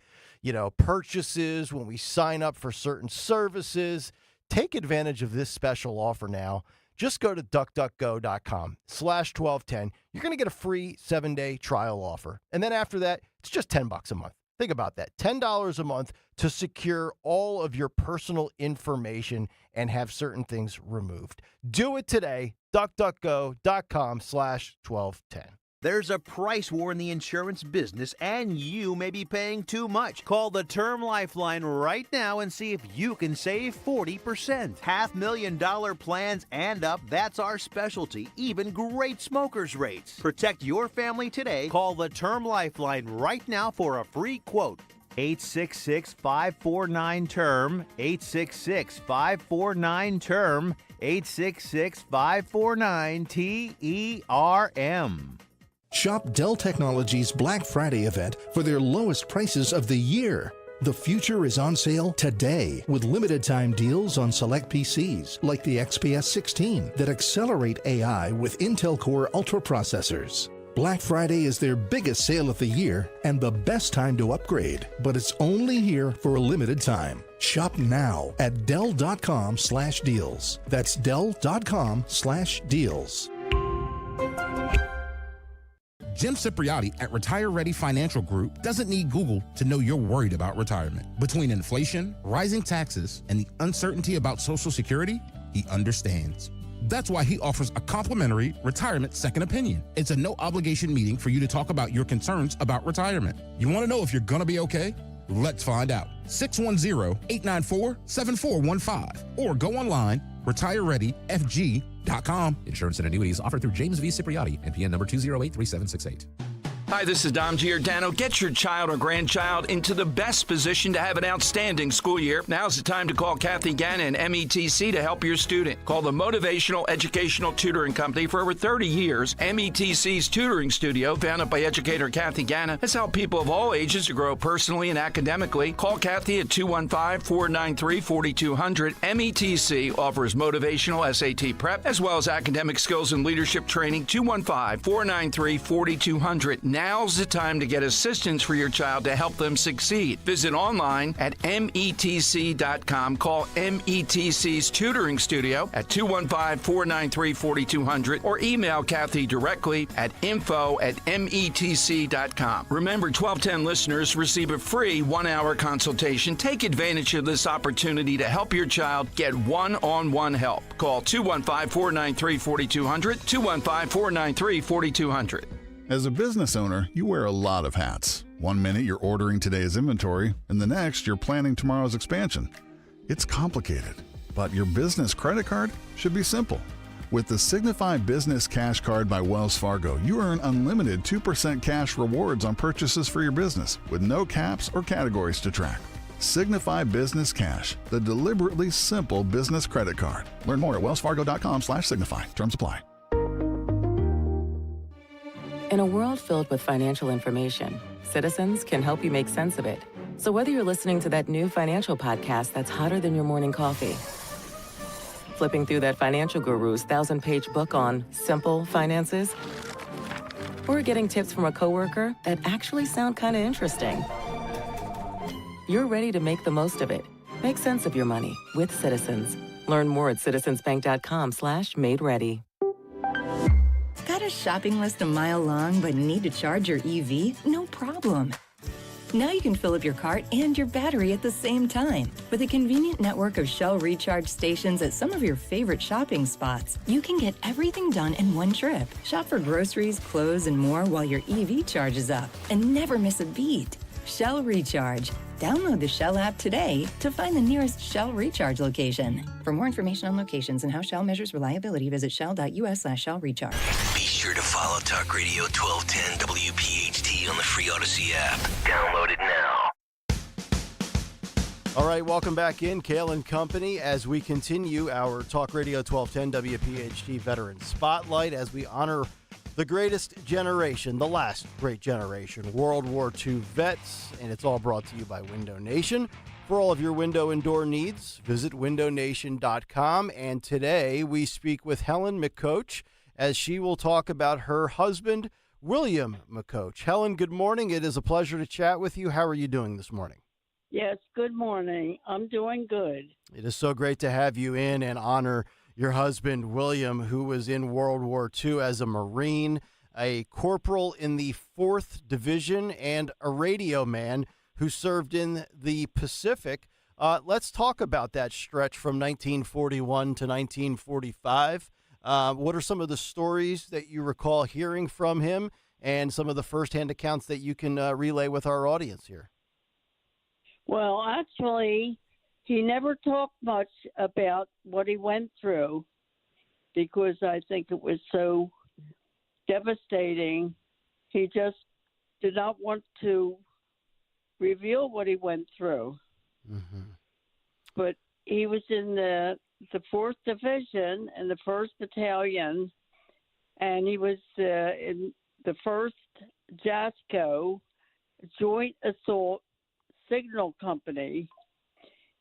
purchases, when we sign up for certain services. Take advantage of this special offer now. Just go to duckduckgo.com/1210. You're going to get a free 7-day trial offer. And then after that, it's just $10 a month. Think about that. $10 a month to secure all of your personal information and have certain things removed. Do it today. DuckDuckGo.com/1210. There's a price war in the insurance business, and you may be paying too much. Call the Term Lifeline right now and see if you can save 40%. $500,000 plans and up, that's our specialty. Even great smokers' rates. Protect your family today. Call the Term Lifeline right now for a free quote. 866-549-TERM, 866-549-TERM, 866-549-TERM. Shop Dell Technologies Black Friday event for their lowest prices of the year. The future is on sale today with limited time deals on select PCs like the XPS 16 that accelerate AI with Intel Core Ultra processors. Black Friday is their biggest sale of the year and the best time to upgrade, but it's only here for a limited time. Shop now at Dell.com/deals. That's Dell.com/deals. Jim Cipriotti at Retire Ready Financial Group doesn't need Google to know you're worried about retirement. Between inflation, rising taxes, and the uncertainty about Social Security, he understands. That's why he offers a complimentary retirement second opinion. It's a no-obligation meeting for you to talk about your concerns about retirement. You want to know if you're going to be okay? Let's find out. 610-894-7415 or go online, retirereadyfg.com. Insurance and annuities offered through James V. Cipriotti, NPN number 2083768. Hi, this is Dom Giordano. Get your child or grandchild into the best position to have an outstanding school year. Now's the time to call Kathy Gannon, METC, to help your student. Call the Motivational Educational Tutoring Company. For over 30 years, METC's tutoring studio, founded by educator Kathy Gannon, has helped people of all ages to grow personally and academically. Call Kathy at 215-493-4200. METC offers motivational SAT prep as well as academic skills and leadership training. 215-493-4200. Now's the time to get assistance for your child to help them succeed. Visit online at METC.com. Call METC's Tutoring Studio at 215-493-4200 or email Kathy directly at info@METC.com. Remember, 1210 listeners receive a free 1-hour consultation. Take advantage of this opportunity to help your child get one-on-one help. Call 215-493-4200, 215-493-4200. As a business owner, you wear a lot of hats. One minute you're ordering today's inventory, and the next you're planning tomorrow's expansion. It's complicated, but your business credit card should be simple. With the Signify Business Cash Card by Wells Fargo, you earn unlimited 2% cash rewards on purchases for your business, with no caps or categories to track. Signify Business Cash, the deliberately simple business credit card. Learn more at wellsfargo.com/signify. Terms apply. In a world filled with financial information, Citizens can help you make sense of it. So whether you're listening to that new financial podcast that's hotter than your morning coffee, flipping through that financial guru's 1,000-page book on simple finances, or getting tips from a coworker that actually sound kind of interesting, you're ready to make the most of it. Make sense of your money with Citizens. Learn more at citizensbank.com/made-ready. Got a shopping list a mile long but need to charge your EV? No problem. Now you can fill up your cart and your battery at the same time. With a convenient network of Shell recharge stations at some of your favorite shopping spots, you can get everything done in one trip. Shop for groceries, clothes, and more while your EV charges up. And never miss a beat. Shell Recharge. Download the Shell app today to find the nearest Shell Recharge location. For more information on locations and how Shell measures reliability, visit shell.us/Shell Recharge. Be sure to follow Talk Radio 1210 WPHT on the free Odyssey app. Download it now. All right, welcome back in, Kayal and Company, as we continue our Talk Radio 1210 WPHT Veteran Spotlight as we honor the greatest generation, the last great generation, World War II vets, and it's all brought to you by Window Nation. For all of your window and door needs, visit windownation.com. And today we speak with Helen McCoach as she will talk about her husband, William McCoach. Helen, good morning. It is a pleasure to chat with you. How are you doing this morning? Yes, good morning. I'm doing good. It is so great to have you in and honor your husband, William, who was in World War II as a Marine, a corporal in the 4th Division, and a radio man who served in the Pacific. Let's talk about that stretch from 1941 to 1945. What are some of the stories that you recall hearing from him and some of the firsthand accounts that you can relay with our audience here? Well, actually, he never talked much about what he went through because I think it was so devastating. He just did not want to reveal what he went through. Mm-hmm. But he was in the the 4th Division in the 1st Battalion, and he was in the 1st JASCO, Joint Assault Signal Company.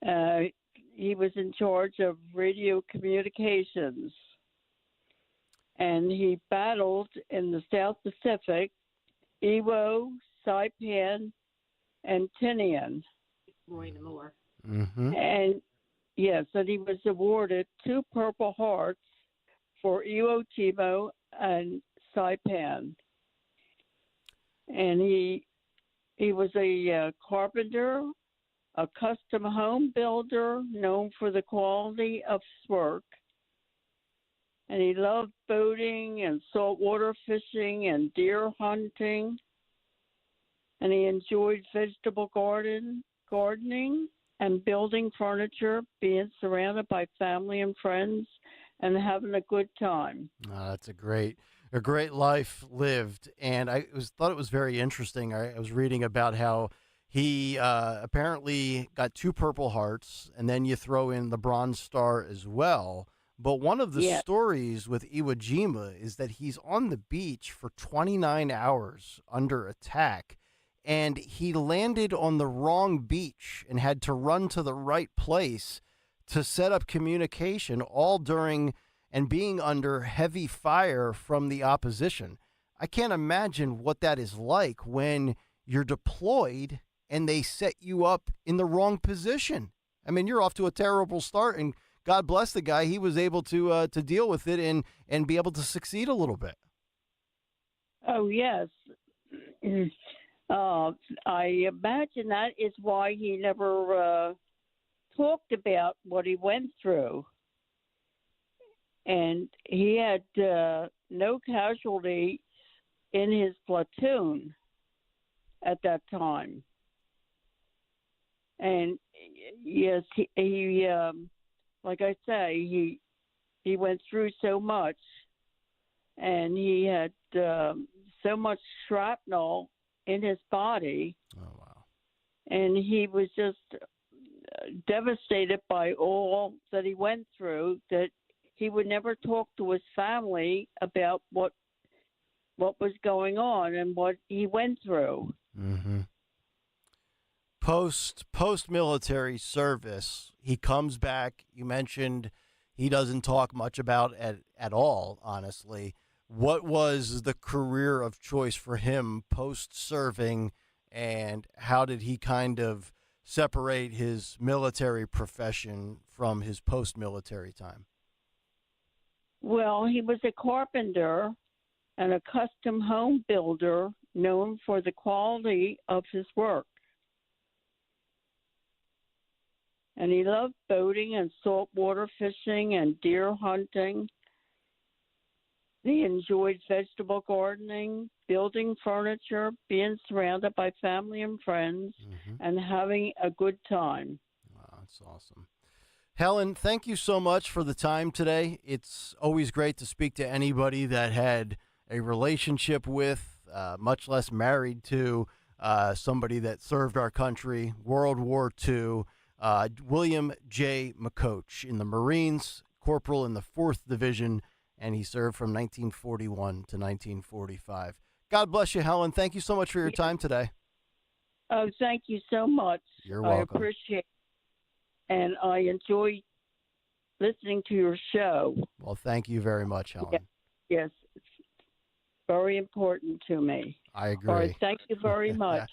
He was in charge of radio communications, and he battled in the South Pacific, Iwo, Saipan, and Tinian. Roy Moore. Mm-hmm. And yes, and he was awarded 2 Purple Hearts for Iwo Jima and Saipan. And he was a carpenter, a custom home builder known for the quality of his work. And he loved boating and saltwater fishing and deer hunting. And he enjoyed vegetable gardening and building furniture, being surrounded by family and friends, and having a good time. That's a great life lived. And thought it was very interesting. I was reading about how he apparently got 2 Purple Hearts, and then you throw in the Bronze Star as well. But one of the stories with Iwo Jima is that he's on the beach for 29 hours under attack, and he landed on the wrong beach and had to run to the right place to set up communication, all during and being under heavy fire from the opposition. I can't imagine what that is like when you're deployed and they set you up in the wrong position. I mean, you're off to a terrible start, and God bless the guy. He was able to deal with it and be able to succeed a little bit. Oh, yes. I imagine that is why he never talked about what he went through. And he had no casualty in his platoon at that time. And yes, he like I say, he went through so much, and he had so much shrapnel in his body. Oh, wow. And he was just devastated by all that he went through, that he would never talk to his family about what was going on and what he went through. Mm-hmm. Post-military service, he comes back. You mentioned he doesn't talk much about it at all, honestly. What was the career of choice for him post-serving, and how did he kind of separate his military profession from his post-military time? Well, he was a carpenter and a custom home builder known for the quality of his work. And he loved boating and saltwater fishing and deer hunting. He enjoyed vegetable gardening, building furniture, being surrounded by family and friends, and having a good time. Wow, that's awesome. Helen, thank you so much for the time today. It's always great to speak to anybody that had a relationship with, much less married to, somebody that served our country, World War II. William J. McCoach in the Marines, corporal in the 4th Division, and he served from 1941 to 1945. God bless you, Helen. Thank you so much for your time today. Oh, thank you so much. You're welcome. I appreciate it. And I enjoy listening to your show. Well, thank you very much, Helen. Yes, it's very important to me. I agree. All right, thank you very much.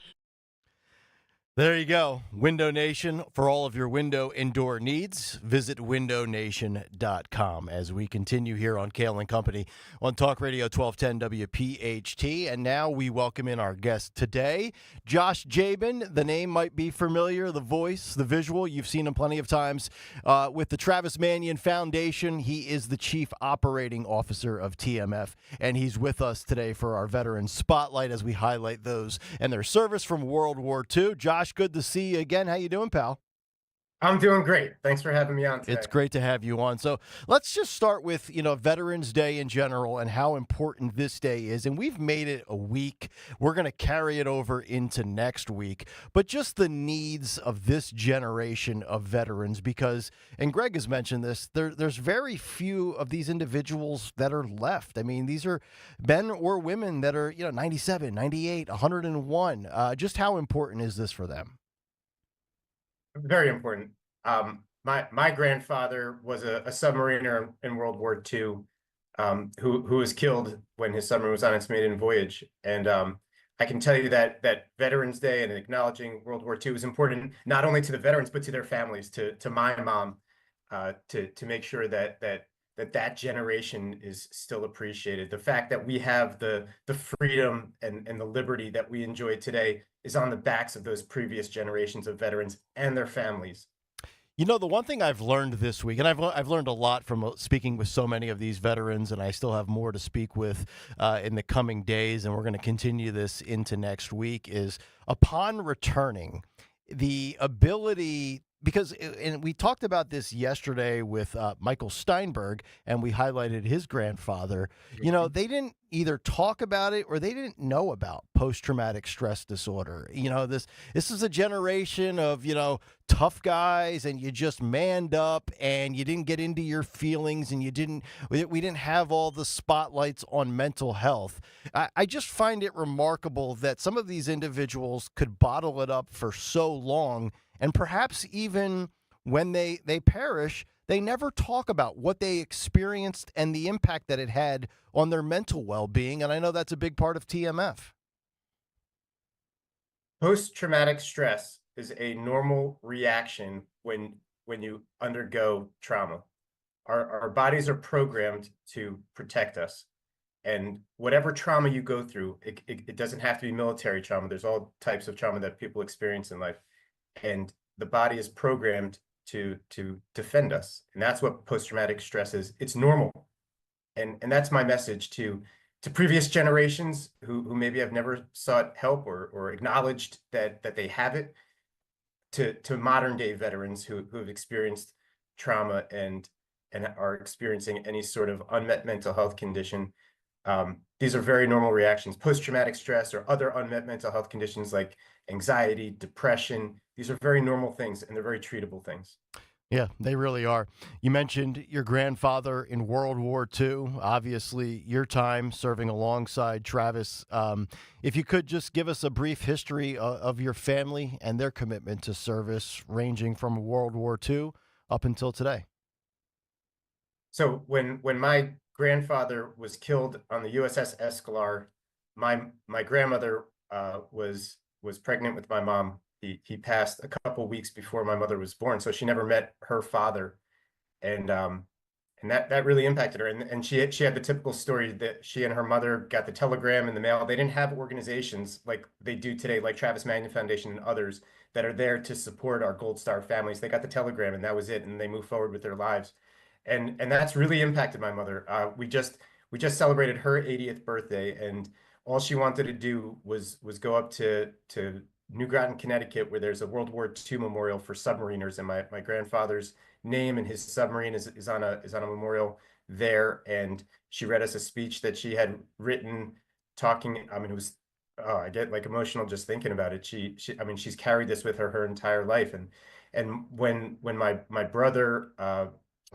There you go. Window Nation. For all of your window and door needs, visit windownation.com as we continue here on Kayal and Company on Talk Radio 1210 WPHT. And now we welcome in our guest today, Josh Jabin. The name might be familiar, the voice, the visual. You've seen him plenty of times with the Travis Manion Foundation. He is the Chief Operating Officer of TMF, and he's with us today for our Veteran Spotlight as we highlight those and their service from World War II. Josh, good to see you again. How you doing, pal? I'm doing great. Thanks for having me on today. It's great to have you on. So let's just start with, Veterans Day in general and how important this day is. And we've made it a week. We're going to carry it over into next week. But just the needs of this generation of veterans, because, and Greg has mentioned this, there's very few of these individuals that are left. I mean, these are men or women that are, 97, 98, 101. Just how important is this for them? Very important. My grandfather was a submariner in World War II, who was killed when his submarine was on its maiden voyage. And I can tell you that Veterans Day and acknowledging World War II is important not only to the veterans but to their families, to my mom, to make sure that generation is still appreciated. The fact that we have the freedom and the liberty that we enjoy today is on the backs of those previous generations of veterans and their families. The one thing I've learned this week, and I've learned a lot from speaking with so many of these veterans, and I still have more to speak with in the coming days, and we're going to continue this into next week, is upon returning, the ability, because, and we talked about this yesterday with Michael Steinberg, and we highlighted his grandfather. They didn't either talk about it or they didn't know about post-traumatic stress disorder. This is a generation of, tough guys, and you just manned up and you didn't get into your feelings, and we didn't have all the spotlights on mental health. I just find it remarkable that some of these individuals could bottle it up for so long, and perhaps even when they perish, they never talk about what they experienced and the impact that it had on their mental well-being. And I know that's a big part of TMF. Post-traumatic stress is a normal reaction when you undergo trauma. Our bodies are programmed to protect us. And whatever trauma you go through, it doesn't have to be military trauma. There's all types of trauma that people experience in life. And the body is programmed to defend us. And that's what post-traumatic stress is. It's normal. And that's my message to previous generations who maybe have never sought help or acknowledged that they have it, to modern day veterans who have experienced trauma and are experiencing any sort of unmet mental health condition. These are very normal reactions. Post-traumatic stress or other unmet mental health conditions like anxiety, depression, these are very normal things, and they're very treatable things. Yeah, they really are. You mentioned your grandfather in World War II, obviously your time serving alongside Travis. If you could just give us a brief history of your family and their commitment to service, ranging from World War II up until today. So when my grandfather was killed on the USS Escalar, my grandmother was pregnant with my mom. He passed a couple weeks before my mother was born, so she never met her father, and that really impacted her. And she had the typical story that she and her mother got the telegram in the mail. They didn't have organizations like they do today, like Travis Manion Foundation and others that are there to support our Gold Star families. They got the telegram, and that was it, and they moved forward with their lives. And that's really impacted my mother. We just celebrated her 80th birthday, and all she wanted to do was go up to New Groton, Connecticut, where there's a World War II memorial for submariners, and my grandfather's name and his submarine is on a memorial there. And she read us a speech that she had written, talking. I mean, it was, oh, I get like emotional just thinking about it. I mean, she's carried this with her entire life. And when my brother,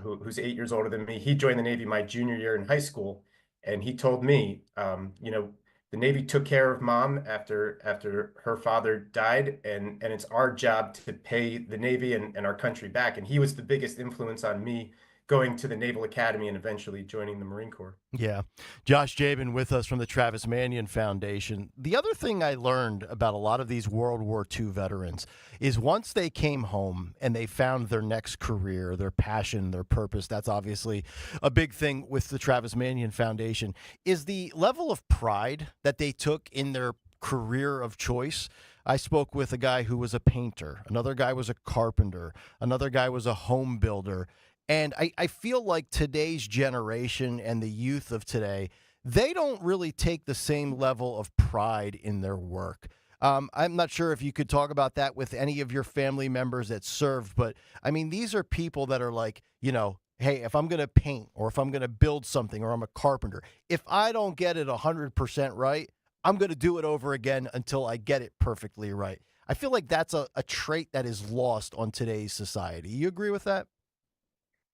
who's 8 years older than me, he joined the Navy my junior year in high school, and he told me, the Navy took care of mom after her father died, and it's our job to pay the Navy and our country back. And he was the biggest influence on me going to the Naval Academy and eventually joining the Marine Corps. Yeah. Josh Jabin with us from the Travis Manion Foundation. The other thing I learned about a lot of these World War II veterans is once they came home and they found their next career, their passion, their purpose, that's obviously a big thing with the Travis Manion Foundation, is the level of pride that they took in their career of choice. I spoke with a guy who was a painter. Another guy was a carpenter. Another guy was a home builder. And I feel like today's generation and the youth of today, they don't really take the same level of pride in their work. I'm not sure if you could talk about that with any of your family members that served, but I mean, these are people that are like, hey, if I'm going to paint or if I'm going to build something or I'm a carpenter, if I don't get it 100% right, I'm going to do it over again until I get it perfectly right. I feel like that's a trait that is lost on today's society. You agree with that?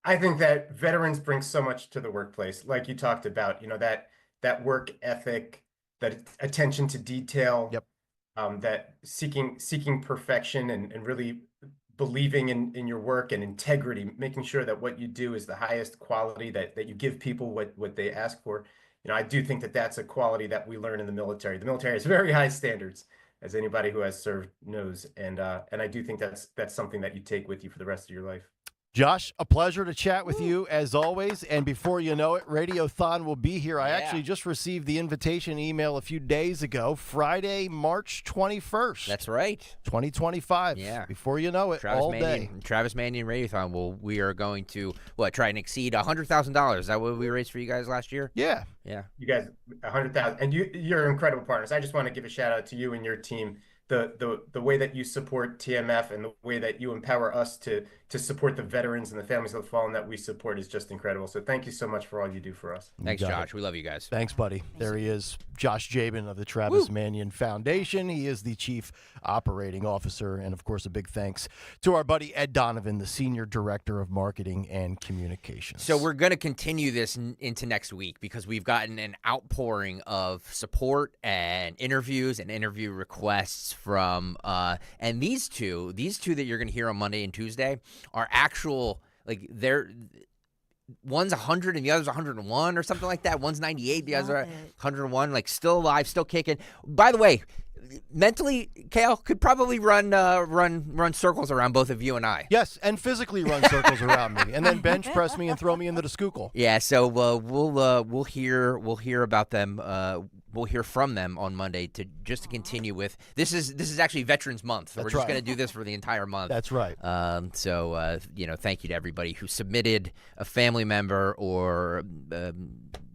I think that veterans bring so much to the workplace, like you talked about, that work ethic, that attention to detail, that seeking perfection and really believing in your work and integrity, making sure that what you do is the highest quality, that you give people what they ask for. I do think that that's a quality that we learn in the military. The military has very high standards, as anybody who has served knows, and I do think that's something that you take with you for the rest of your life. Josh, a pleasure to chat with you as always. And before you know it, Radiothon will be here. I actually just received the invitation email a few days ago, Friday, March 21st. That's right. 2025. Yeah. Before you know it, all day. Travis Manion Radiothon. We are going to, try and exceed $100,000. Is that what we raised for you guys last year? Yeah. Yeah. You guys, 100,000. And you're incredible partners. I just want to give a shout out to you and your team. The way that you support TMF and the way that you empower us to support the veterans and the families of the fallen that we support is just incredible. So thank you so much for all you do for us. Thanks, Josh. We love you guys. Thanks, buddy. There he is, Josh Jabin of the Travis Manion Foundation. He is the Chief Operating Officer. And, of course, a big thanks to our buddy Ed Donovan, the Senior Director of Marketing and Communications. So we're going to continue this into next week because we've gotten an outpouring of support and interviews and interview requests from and these two that you're going to hear on Monday and Tuesday are actual, like, they're one's 100 and the other's 101 or something like that. One's 98, the other 101, like still alive, still kicking. By the way, mentally, Kayal could probably run circles around both of you and I. Yes, and physically run circles around me, and then bench press me and throw me into the skookle. Yeah, so we'll hear about them. We'll hear from them on Monday to continue with this is actually Veterans Month. That's We're just right. going to do this for the entire month. That's right. So thank you to everybody who submitted a family member or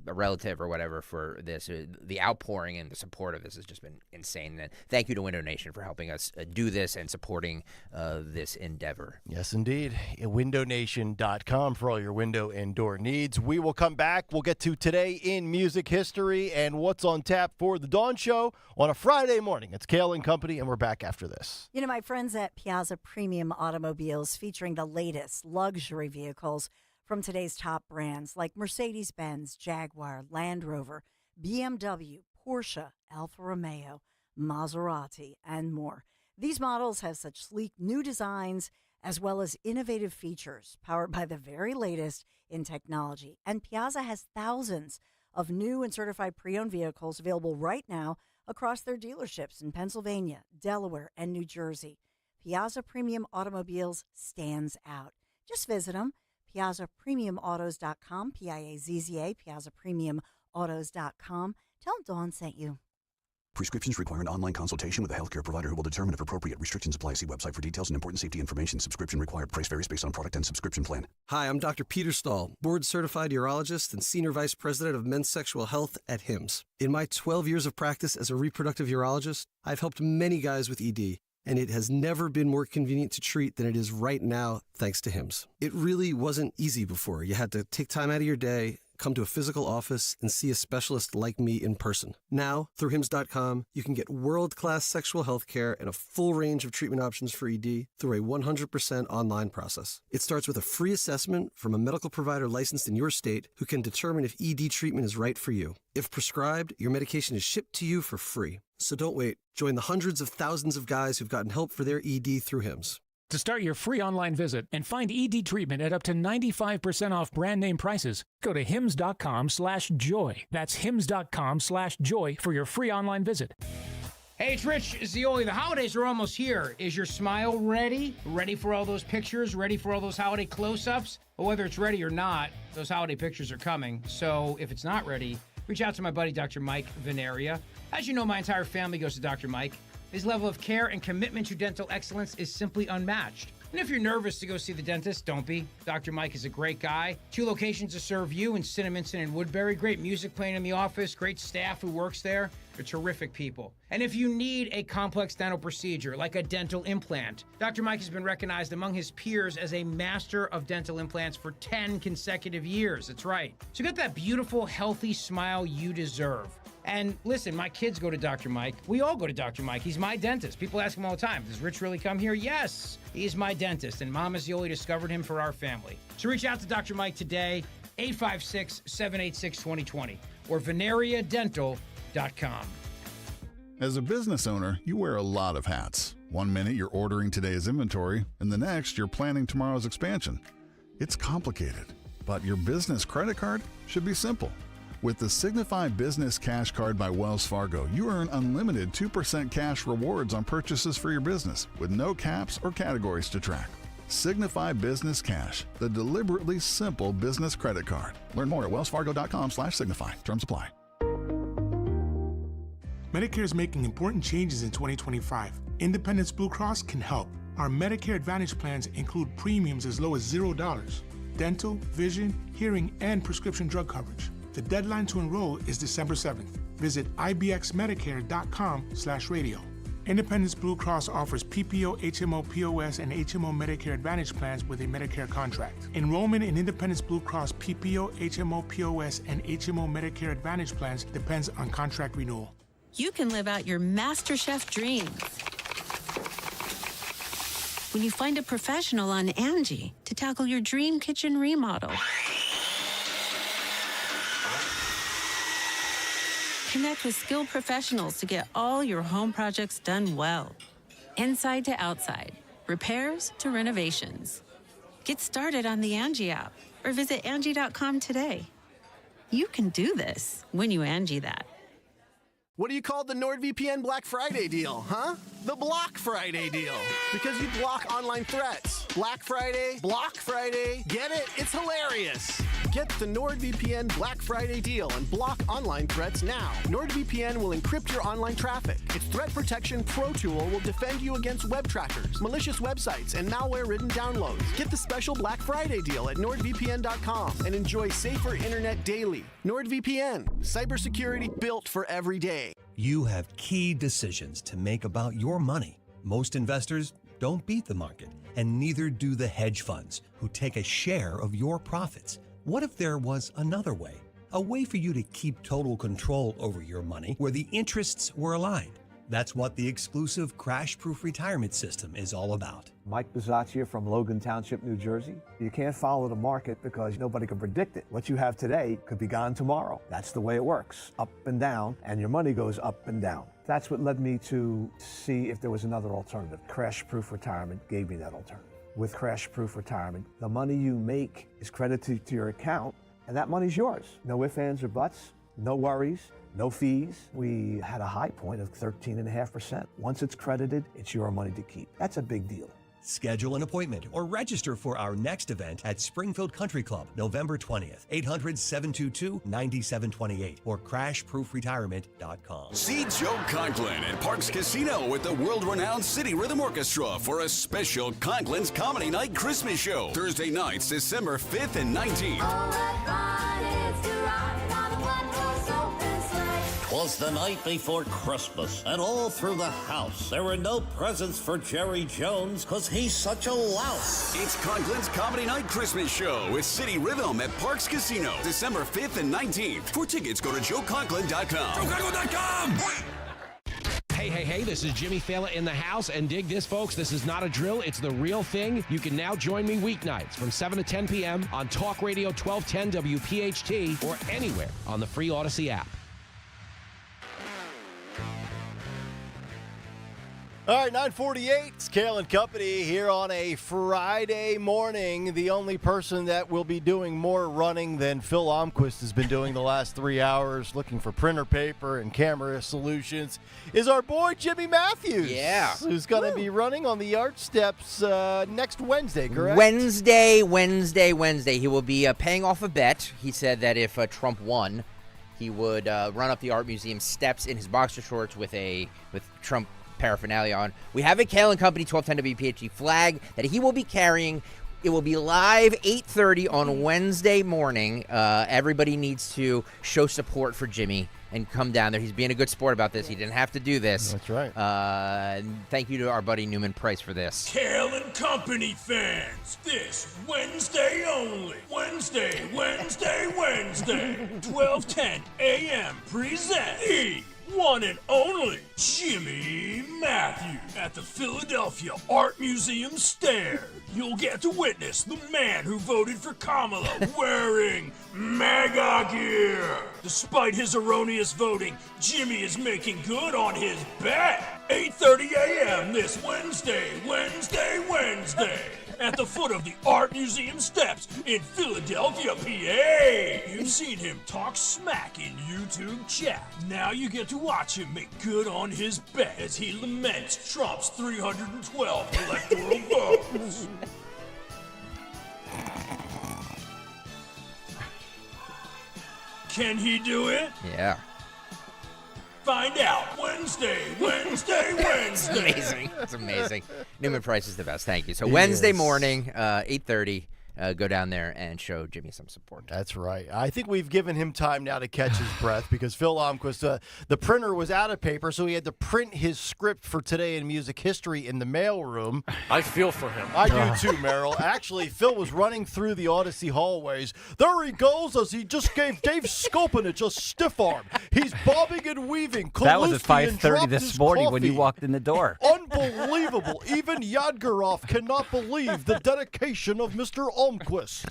a relative or whatever for this. The outpouring and the support of this has just been insane. And thank you to Window Nation for helping us do this and supporting this endeavor. Yes, indeed. WindowNation.com for all your window and door needs. We will come back. We'll get to Today in Music History and what's on tap for the Dawn Show on a Friday morning. It's Kayal and Company, and we're back after this. My friends at Piazza Premium Automobiles featuring the latest luxury vehicles from today's top brands like Mercedes-Benz, Jaguar, Land Rover, BMW, Porsche, Alfa Romeo, Maserati, and more. These models have such sleek new designs as well as innovative features powered by the very latest in technology. And Piazza has thousands of new and certified pre-owned vehicles available right now across their dealerships in Pennsylvania, Delaware, and New Jersey. Piazza Premium Automobiles stands out. Just visit them. PiazzaPremiumAutos.com, Piazza, PiazzaPremiumAutos.com. Tell them Dawn sent you. Prescriptions require an online consultation with a healthcare provider who will determine if appropriate. Restrictions apply. See website for details and important safety information. Subscription required. Price varies based on product and subscription plan. Hi, I'm Dr. Peter Stahl, board-certified urologist and Senior Vice President of Men's Sexual Health at HIMSS. In my 12 years of practice as a reproductive urologist, I've helped many guys with ED, and it has never been more convenient to treat than it is right now, thanks to HIMSS. It really wasn't easy before. You had to take time out of your day, come to a physical office, and see a specialist like me in person. Now, through HIMSS.com, you can get world-class sexual health care and a full range of treatment options for ED through a 100% online process. It starts with a free assessment from a medical provider licensed in your state who can determine if ED treatment is right for you. If prescribed, your medication is shipped to you for free. So don't wait. Join the hundreds of thousands of guys who've gotten help for their ED through HIMSS. To start your free online visit and find ED treatment at up to 95% off brand name prices, go to hims.com/joy. That's hims.com/joy for your free online visit. Hey, it's Rich Zioli. The holidays are almost here. Is your smile ready? Ready for all those pictures? Ready for all those holiday close-ups? Well, whether it's ready or not, those holiday pictures are coming. So if it's not ready, reach out to my buddy, Dr. Mike Veneria. As you know, my entire family goes to Dr. Mike. His level of care and commitment to dental excellence is simply unmatched. And if you're nervous to go see the dentist, don't be. Dr. Mike is a great guy. 2 locations to serve you in Cinnaminson and Woodbury. Great music playing in the office. Great staff who works there. They're terrific people. And if you need a complex dental procedure like a dental implant, Dr. Mike has been recognized among his peers as a master of dental implants for 10 consecutive years. That's right. So get that beautiful, healthy smile you deserve. And listen, my kids go to Dr. Mike. We all go to Dr. Mike. He's my dentist. People ask him all the time, does Rich really come here? Yes, he's my dentist. And Mama Zioli discovered him for our family. So reach out to Dr. Mike today, 856-786-2020 or veneriadental.com. As a business owner, you wear a lot of hats. One minute you're ordering today's inventory, and the next you're planning tomorrow's expansion. It's complicated, but your business credit card should be simple. With the Signify Business Cash Card by Wells Fargo, you earn unlimited 2% cash rewards on purchases for your business with no caps or categories to track. Signify Business Cash, the deliberately simple business credit card. Learn more at wellsfargo.com/signify. Terms apply. Medicare is making important changes in 2025. Independence Blue Cross can help. Our Medicare Advantage plans include premiums as low as $0, dental, vision, hearing, and prescription drug coverage. The deadline to enroll is December 7th. Visit ibxmedicare.com/radio. Independence Blue Cross offers PPO, HMO, POS, and HMO Medicare Advantage plans with a Medicare contract. Enrollment in Independence Blue Cross PPO, HMO, POS, and HMO Medicare Advantage plans depends on contract renewal. You can live out your MasterChef dreams when you find a professional on Angie to tackle your dream kitchen remodel. Connect with skilled professionals to get all your home projects done well. Inside to outside, repairs to renovations. Get started on the Angie app or visit Angie.com today. You can do this when you Angie that. What do you call the NordVPN Black Friday deal, huh? The Block Friday deal. Because you block online threats. Black Friday, Block Friday. Get it? It's hilarious. Get the NordVPN Black Friday deal and block online threats now. NordVPN will encrypt your online traffic. Its Threat Protection Pro tool will defend you against web trackers, malicious websites, and malware-ridden downloads. Get the special Black Friday deal at NordVPN.com and enjoy safer internet daily. NordVPN, cybersecurity built for every day. You have key decisions to make about your money. Most investors don't beat the market, and neither do the hedge funds, who take a share of your profits. What if there was another way? A way for you to keep total control over your money where the interests were aligned. That's what the exclusive crash-proof retirement system is all about. Mike Bizzaccia here from Logan Township, New Jersey. You can't follow the market because nobody can predict it. What you have today could be gone tomorrow. That's the way it works, up and down, and your money goes up and down. That's what led me to see if there was another alternative. Crash-proof retirement gave me that alternative. With crash-proof retirement, the money you make is credited to your account, and that money's yours. No ifs, ands, or buts, no worries. No fees. We had a high point of 13.5%. Once it's credited, it's your money to keep. That's a big deal. Schedule an appointment or register for our next event at Springfield Country Club, November 20th, 800-722-9728 or crashproofretirement.com. See Joe Conklin at Parks Casino with the world-renowned City Rhythm Orchestra for a special Conklin's Comedy Night Christmas show. Thursday nights, December 5th and 19th. Was the night before Christmas, and all through the house, there were no presents for Jerry Jones because he's such a louse. It's Conklin's Comedy Night Christmas Show with City Rhythm at Parks Casino, December 5th and 19th. For tickets, go to joeconklin.com. joeconklin.com! Hey, this is Jimmy Fallon in the house, and dig this, folks. This is not a drill. It's the real thing. You can now join me weeknights from 7 to 10 p.m. on Talk Radio 1210 WPHT or anywhere on the free Odyssey app. All right, 9:48. It's Kayal and Company here on a Friday morning. The only person that will be doing more running than Phil Almquist has been doing the last 3 hours, looking for printer paper and camera solutions, is our boy Jimmy Matthews. Yeah. Who's going to be running on the Arch Steps next Wednesday, correct? Wednesday. He will be paying off a bet. He said that if Trump won, he would run up the Art Museum steps in his boxer shorts with Trump paraphernalia on. We have a Kayal and Company 1210 WPHT flag that he will be carrying It will be live 8:30 on Wednesday morning. Everybody needs to show support for Jimmy and come down there. He's being a good sport about this. He didn't have to do this. That's right. Thank you to our buddy Newman Price for this. Kayal and Company fans, this Wednesday only. Wednesday, 12:10 a.m. present the one and only Jimmy Matthews at the Philadelphia Art Museum stairs. You'll get to witness the man who voted for Kamala wearing MAGA gear. Despite his erroneous voting, Jimmy is making good on his bet. 8:30 a.m. this Wednesday, at the foot of the Art Museum steps in Philadelphia, PA. You've seen him talk smack in YouTube chat. Now you get to watch him make good on his bet as he laments Trump's 312 electoral votes. Can he do it? Yeah. Find out Wednesday. It's amazing. It's amazing. Newman Price is the best. Thank you. So Wednesday morning, 8:30, go down there and show Jimmy some support. That's right. I think we've given him time now to catch his breath because Phil Almquist, the printer was out of paper, so he had to print his script for Today in Music History in the mailroom. I feel for him. I do too, Merrill. Actually, Phil was running through the Odyssey hallways. There he goes as he just gave Dave Skopinich a stiff arm. He's bobbing and weaving. That was at Kaluski and 5:30 dropped this his morning when you coffee. walked in the door. Unbelievable. Even Yadgorov cannot believe the dedication of Mr. Almquist.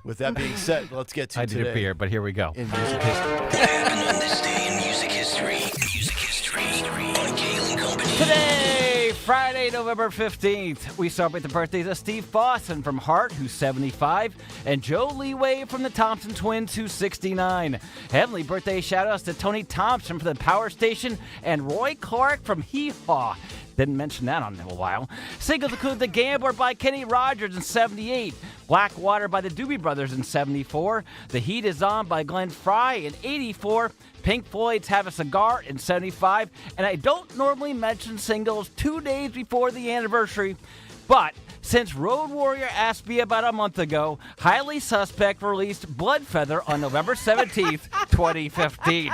With that being said, let's get to I today. did a beer, but here we go. In music history. What happened on this day in music history? Music history on Kayal and Company. Today, Friday, November 15th, we celebrate the birthdays of Steve Boston from Heart, who's 75, and Joe Leeway from the Thompson Twins, who's 69. Heavenly birthday shout-outs to Tony Thompson from the Power Station and Roy Clark from Hee Haw. Didn't mention that on in a while. Singles include The Gambler by Kenny Rogers in 78, Blackwater by the Doobie Brothers in 74, The Heat Is On by Glenn Frey in 84, Pink Floyd's Have a Cigar in 75, and I don't normally mention singles 2 days before the anniversary, but since Road Warrior asked me about a month ago, Highly Suspect released Bloodfeather on November 17th, 2015.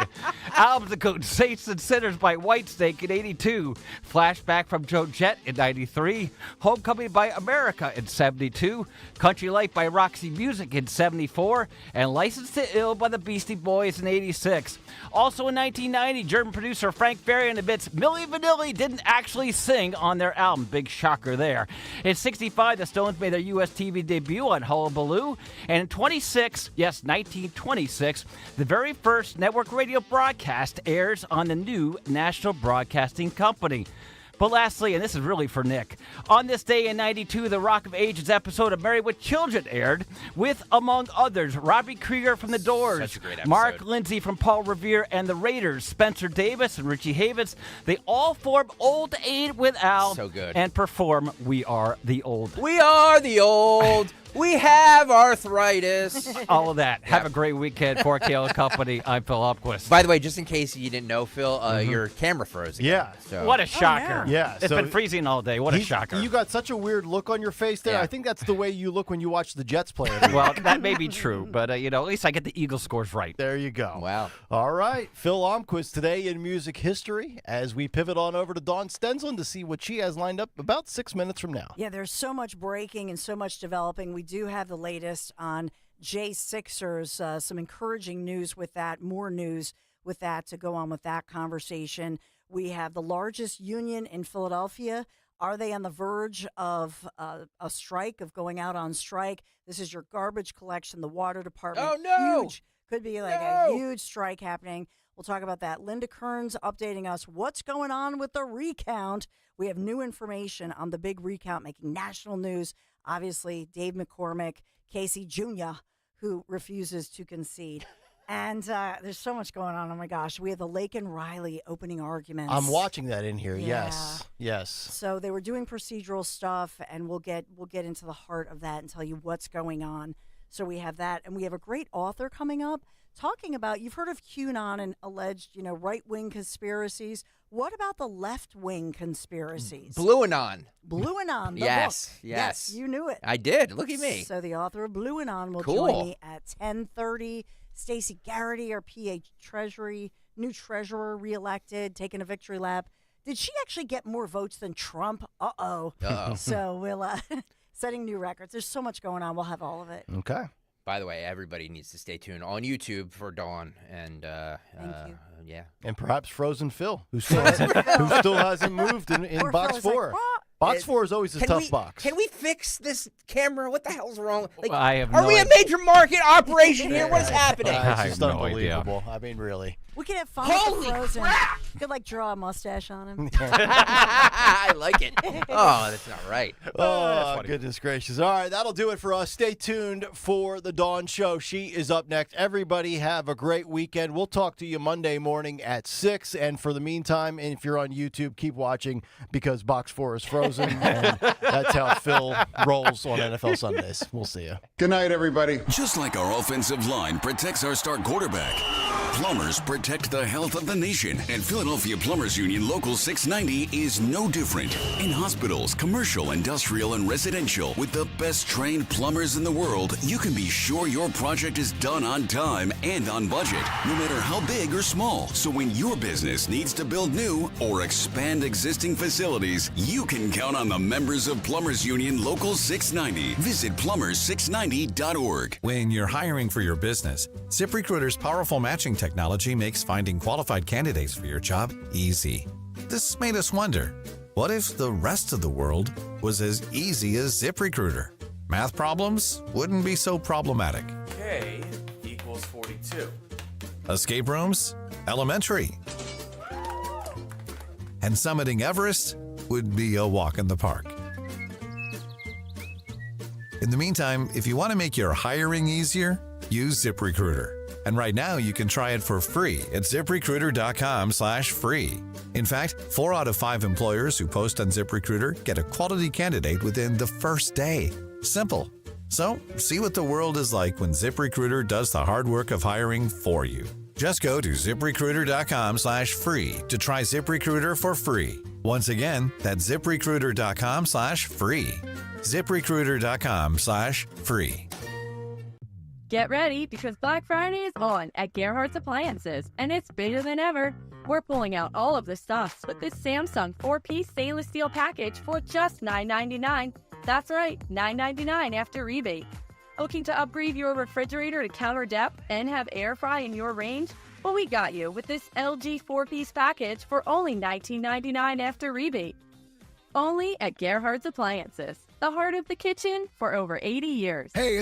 Albums include Saints and Sinners by Whitesnake in 82, Flashback from Joe Jett in 93, Homecoming by America in 72, Country Life by Roxy Music in 74, and License to Ill by the Beastie Boys in 86. Also in 1990, German producer Frank Farian admits Milli Vanilli didn't actually sing on their album. Big shocker there. In 65, the Stones made their U.S. TV debut on Hullabaloo. And in 1926, the very first network radio broadcast airs on the new National Broadcasting Company. But lastly, and this is really for Nick, on this day in 92, the Rock of Ages episode of Married with Children aired with, among others, Robbie Krieger from The Doors, Such a great episode. Mark Lindsay from Paul Revere and the Raiders, Spencer Davis and Richie Havens. They all form Old Aid with Al So good. and perform We Are the Old. We are the old. We have arthritis. All of that. Have a great weekend for Kayal Company. I'm Phil Upquist. By the way, just in case you didn't know, Phil, your camera froze again. Yeah. So. What a shocker. Yeah. It's been freezing all day. What a shocker. You got such a weird look on your face there. Yeah. I think that's the way you look when you watch the Jets play. Well, that may be true, but, at least I get the Eagle scores right. There you go. Wow. All right. Phil Almquist today in music history as we pivot on over to Dawn Stensland to see what she has lined up about 6 minutes from now. Yeah, there's so much breaking and so much developing. We do have the latest on J6ers, some encouraging news with that, more news with that to go on with that conversation. We have the largest union in Philadelphia. Are they on the verge of a strike, of going out on strike? This is your garbage collection, the water department. Oh, no. Huge. Could be like a huge strike happening. We'll talk about that. Linda Kearns updating us what's going on with the recount. We have new information on the big recount making national news. Obviously, Dave McCormick, Casey Jr., who refuses to concede. And there's so much going on. Oh, my gosh. We have the Lake and Riley opening arguments. I'm watching that in here. Yeah. Yes. So they were doing procedural stuff, and we'll get into the heart of that and tell you what's going on. So we have that. And we have a great author coming up talking about, you've heard of QAnon and alleged, right-wing conspiracies. What about the left-wing conspiracies? Blue Anon. Blue Anon, the Yes, book. yes. You knew it. I did. Look at me. So the author of Blue Anon will Cool. join me at 10:30. Stacey Garrity, our new treasurer, reelected, taking a victory lap. Did she actually get more votes than Trump? Uh-oh. Uh-oh. So we'll setting new records. There's so much going on. We'll have all of it. Okay. By the way, everybody needs to stay tuned on YouTube for Dawn. And yeah. And perhaps Frozen Phil, who still hasn't moved in Or box Phil's 4. Box 4 is always a tough box. Can we fix this camera? What the hell's wrong? Like, I have are no we a idea. major market operation here? What is happening? It's just I have no idea. unbelievable. I mean, really. We could have fun Holy with Frozen. crap! You could draw a mustache on him. I like it. Oh, that's not right. Oh, goodness gracious. All right, that'll do it for us. Stay tuned for the Dawn Show. She is up next. Everybody have a great weekend. We'll talk to you Monday morning at 6. And for the meantime, and if you're on YouTube, keep watching because Box 4 is frozen. And that's how Phil rolls on NFL Sundays. We'll see you. Good night, everybody. Just like our offensive line protects our star quarterback, plumbers protect the health of the nation. And Philadelphia Plumbers Union Local 690 is no different. In hospitals, commercial, industrial, and residential, with the best trained plumbers in the world, you can be sure your project is done on time and on budget, no matter how big or small. So when your business needs to build new or expand existing facilities, you can count on the members of Plumbers Union Local 690. Visit plumbers690.org. When you're hiring for your business, ZipRecruiter's powerful matching technology makes finding qualified candidates for your job easy. This made us wonder, what if the rest of the world was as easy as ZipRecruiter? Math problems wouldn't be so problematic. K equals 42. Escape rooms? Elementary. And summiting Everest would be a walk in the park. In the meantime, if you want to make your hiring easier, use ZipRecruiter. And right now, you can try it for free at ZipRecruiter.com/free. In fact, 4 out of 5 employers who post on ZipRecruiter get a quality candidate within the first day. Simple. So, see what the world is like when ZipRecruiter does the hard work of hiring for you. Just go to ZipRecruiter.com/free to try ZipRecruiter for free. Once again, that's ZipRecruiter.com/free. ZipRecruiter.com/free. Get ready because Black Friday is on at Gerhardt's Appliances, and it's bigger than ever. We're pulling out all of the stops with this Samsung 4-piece stainless steel package for just $9.99. That's right, $9.99 after rebate. Looking to upgrade your refrigerator to counter depth and have air fry in your range? Well, we got you with this LG 4-piece package for only $19.99 after rebate. Only at Gerhardt's Appliances, the heart of the kitchen for over 80 years. Hey,